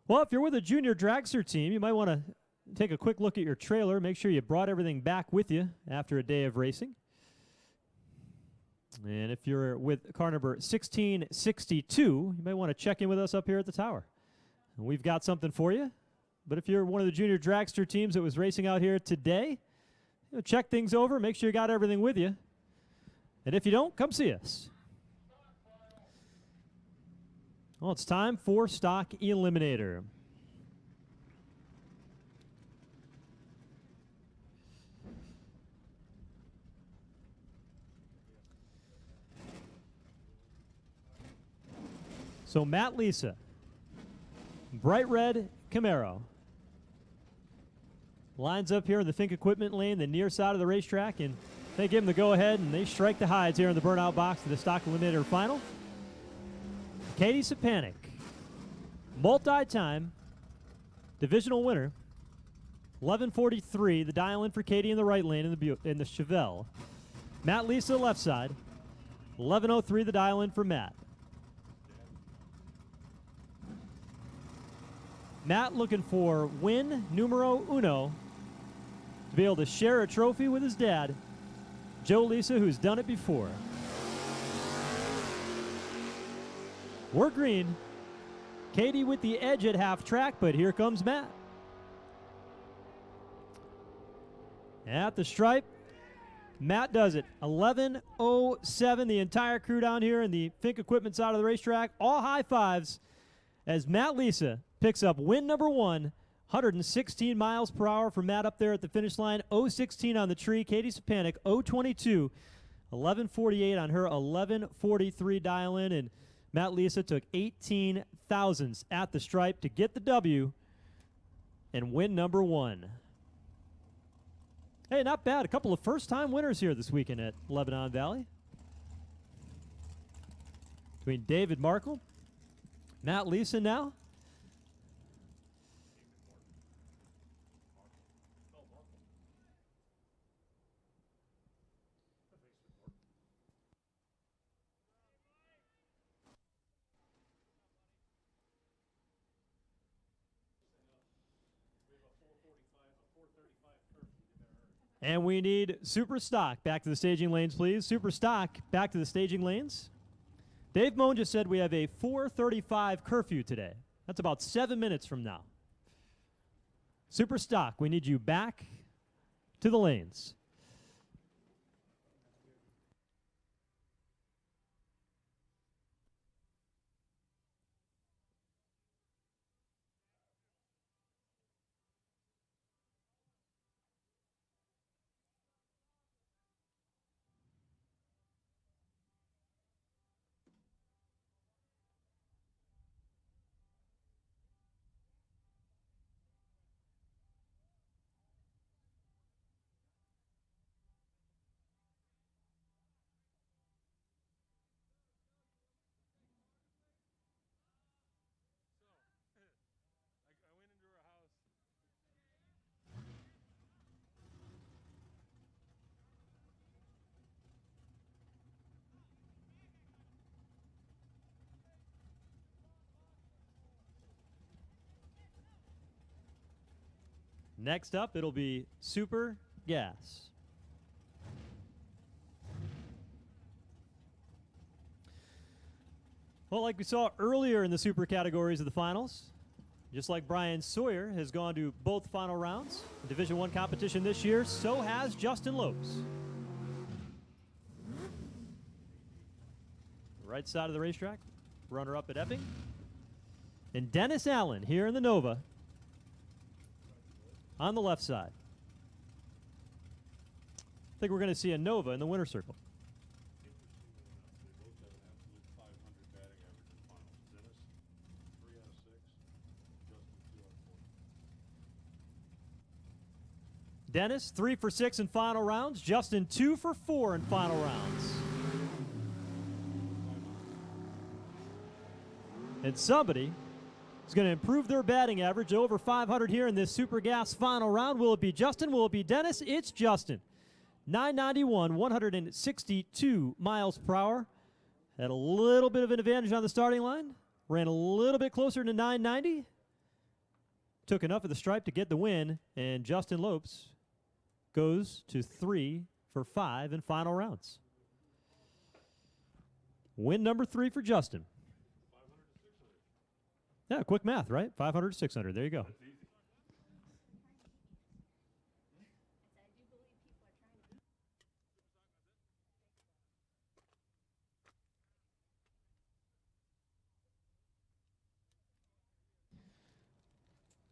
Well, if you're with a junior dragster team, you might want to take a quick look at your trailer. Make sure you brought everything back with you after a day of racing. And if you're with car number 1662, you might want to check in with us up here at the tower. And we've got something for you. But if you're one of the junior dragster teams that was racing out here today, check things over, make sure you got everything with you. And if you don't, come see us. Well, it's time for Stock Eliminator. So Matt Lisa, bright red Camaro, lines up here in the Fink equipment lane, the near side of the racetrack, and they give him the go-ahead, and they strike the hides here in the burnout box for the Stock Eliminator final. Katie Sapanik, multi-time divisional winner, 11:43, the dial-in for Katie in the right lane in the Chevelle. Matt Lisa, left side, 11:03, the dial-in for Matt. Matt looking for win numero uno to be able to share a trophy with his dad, Joe Lisa, who's done it before. We're green. Katie with the edge at half track, but here comes Matt. At the stripe, Matt does it. 11:07, the entire crew down here in the Fink equipment side of the racetrack. All high fives as Matt Lisa picks up win number 1, 116 miles per hour for Matt up there at the finish line. 016 on the tree. Katie Sapanik, 022. 11:48 on her 11:43 dial-in, and Matt Lisa took 18 thousandths at the stripe to get the W and win number 1. Hey, not bad. A couple of first-time winners here this weekend at Lebanon Valley. Between David Markle, Matt Leeson now. And we need Super Stock back to the staging lanes, please. Super Stock back to the staging lanes. Dave Moan just said we have a 4:35 curfew today. That's about 7 minutes from now. Super Stock, we need you back to the lanes. I went into her house. Next up, it'll be Super Gas. Well, like we saw earlier in the super categories of the finals, just like Brian Sawyer has gone to both final rounds in Division I competition this year, so has Justin Lopes. Right side of the racetrack, runner-up at Epping. And Dennis Allen here in the Nova on the left side. I think we're going to see a Nova in the winner's circle. Dennis, 3 for 6 in final rounds. Justin, 2 for 4 in final rounds. And somebody is going to improve their batting average over 500 here in this Super Gas final round. Will it be Justin? Will it be Dennis? It's Justin. 991, 162 miles per hour. Had a little bit of an advantage on the starting line. Ran a little bit closer to 990. Took enough of the stripe to get the win. And Justin Lopes goes to 3 for 5 in final rounds. Win number 3 for Justin. Yeah, quick math, right? 500 to 600. There you go.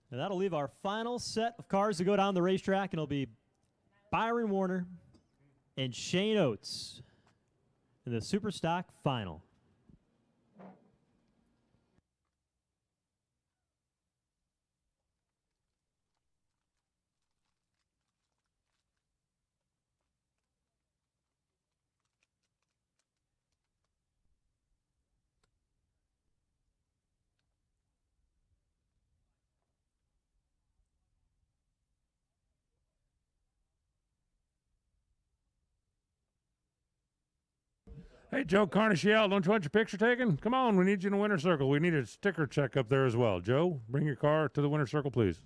And that'll leave our final set of cars to go down the racetrack, and it'll be Byron Warner and Shane Oates in the Super Stock final. Hey, Joe Carnichiel, don't you want your picture taken? Come on, we need you in the winner's circle. We need a sticker check up there as well. Joe, bring your car to the winner's circle, please.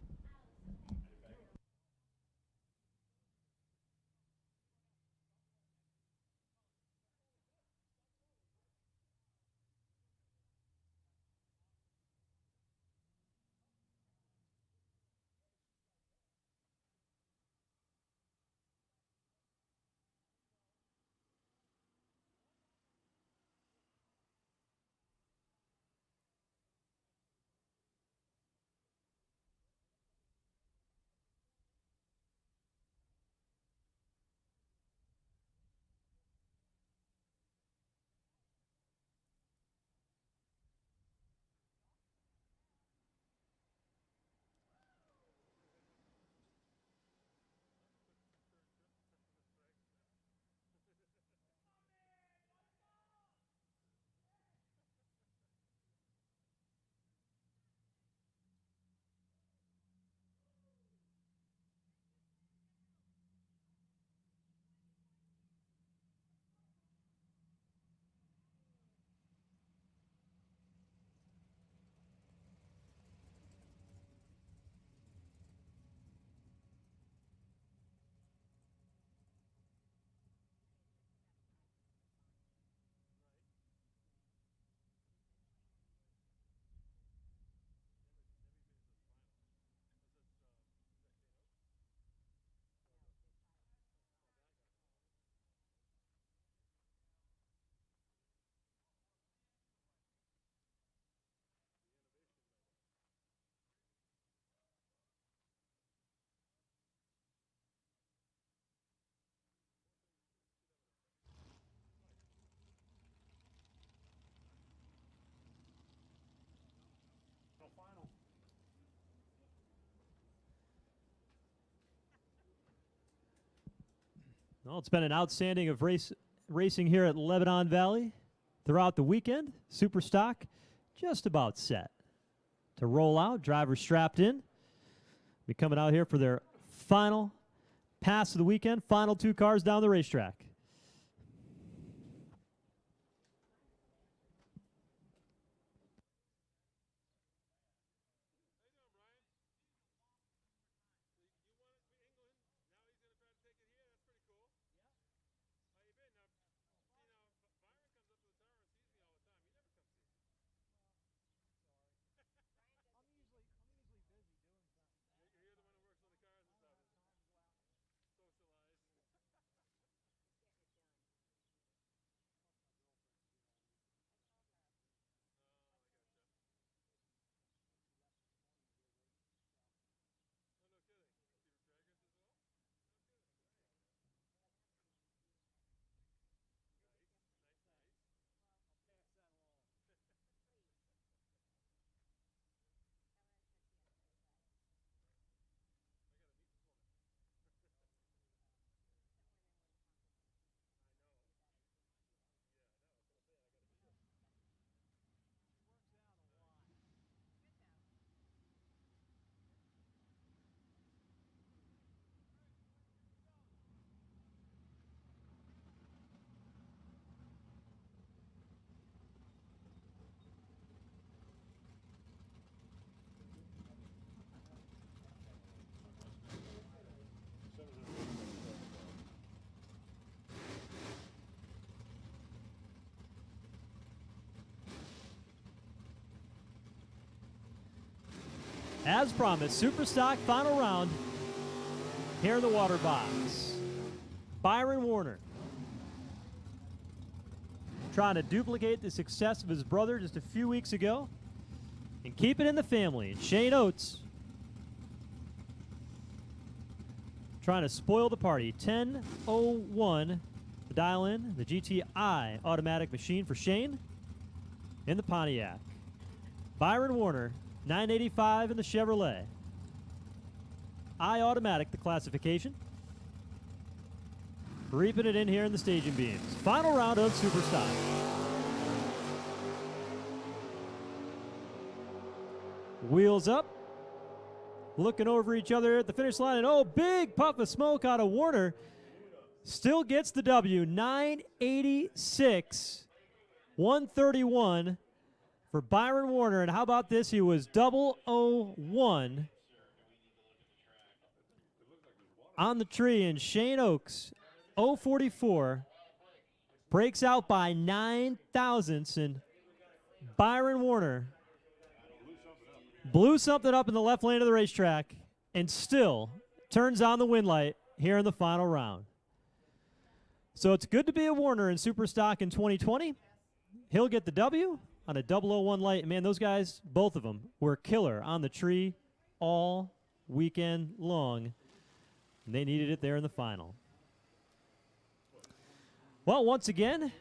Well, it's been an outstanding of racing here at Lebanon Valley throughout the weekend. Super stock just about set to roll out. Drivers strapped in. Be coming out here for their final pass of the weekend. Final 2 cars down the racetrack. As promised, Super Stock final round here in the water box. Byron Warner trying to duplicate the success of his brother just a few weeks ago and keep it in the family. Shane Oates trying to spoil the party. 10:01 to dial in the GTI automatic machine for Shane in the Pontiac. Byron Warner, 985 in the Chevrolet. I-automatic, the classification. Reaping it in here in the staging beams. Final round of Super Stock. Wheels up. Looking over each other at the finish line. And oh, big puff of smoke out of Warner. Still gets the W. 986. 131. For Byron Warner, and how about this? He was 001 on the tree, and Shane Oakes, 044, breaks out by 9 thousandths, and Byron Warner blew something up in the left lane of the racetrack and still turns on the win light here in the final round. So it's good to be a Warner in Super Stock in 2020. He'll get the W on a 001 light. Man, those guys, both of them, were killer on the tree all weekend long. And they needed it there in the final. Well, once again,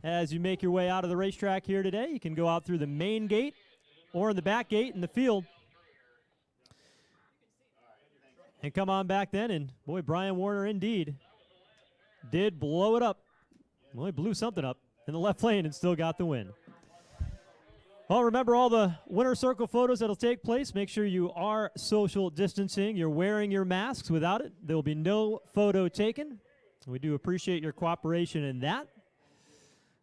as you make your way out of the racetrack here today, you can go out through the main gate or in the back gate in the field. And come on back then, and boy, Brian Warner indeed did blow it up. Well, he blew something up in the left lane and still got the win. Well, remember all the winner circle photos that'll take place. Make sure you are social distancing. You're wearing your masks. Without it, there will be no photo taken. We do appreciate your cooperation in that.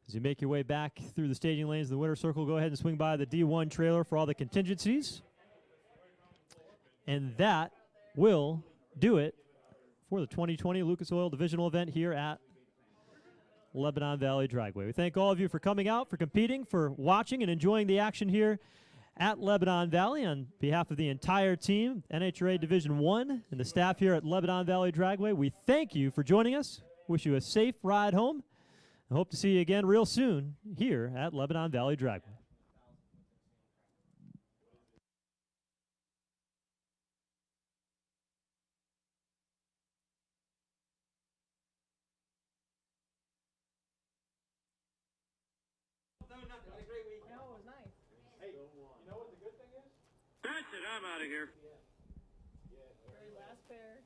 As you make your way back through the staging lanes of the winner circle, go ahead and swing by the D1 trailer for all the contingencies. And that will do it for the 2020 Lucas Oil Divisional event here at Lebanon Valley Dragway. We thank all of you for coming out, for competing, for watching and enjoying the action here at Lebanon Valley. On behalf of the entire team, NHRA Division 1 and the staff here at Lebanon Valley Dragway, we thank you for joining us. Wish you a safe ride home. I hope to see you again real soon here at Lebanon Valley Dragway. That's it, I'm out of here. Very last pair.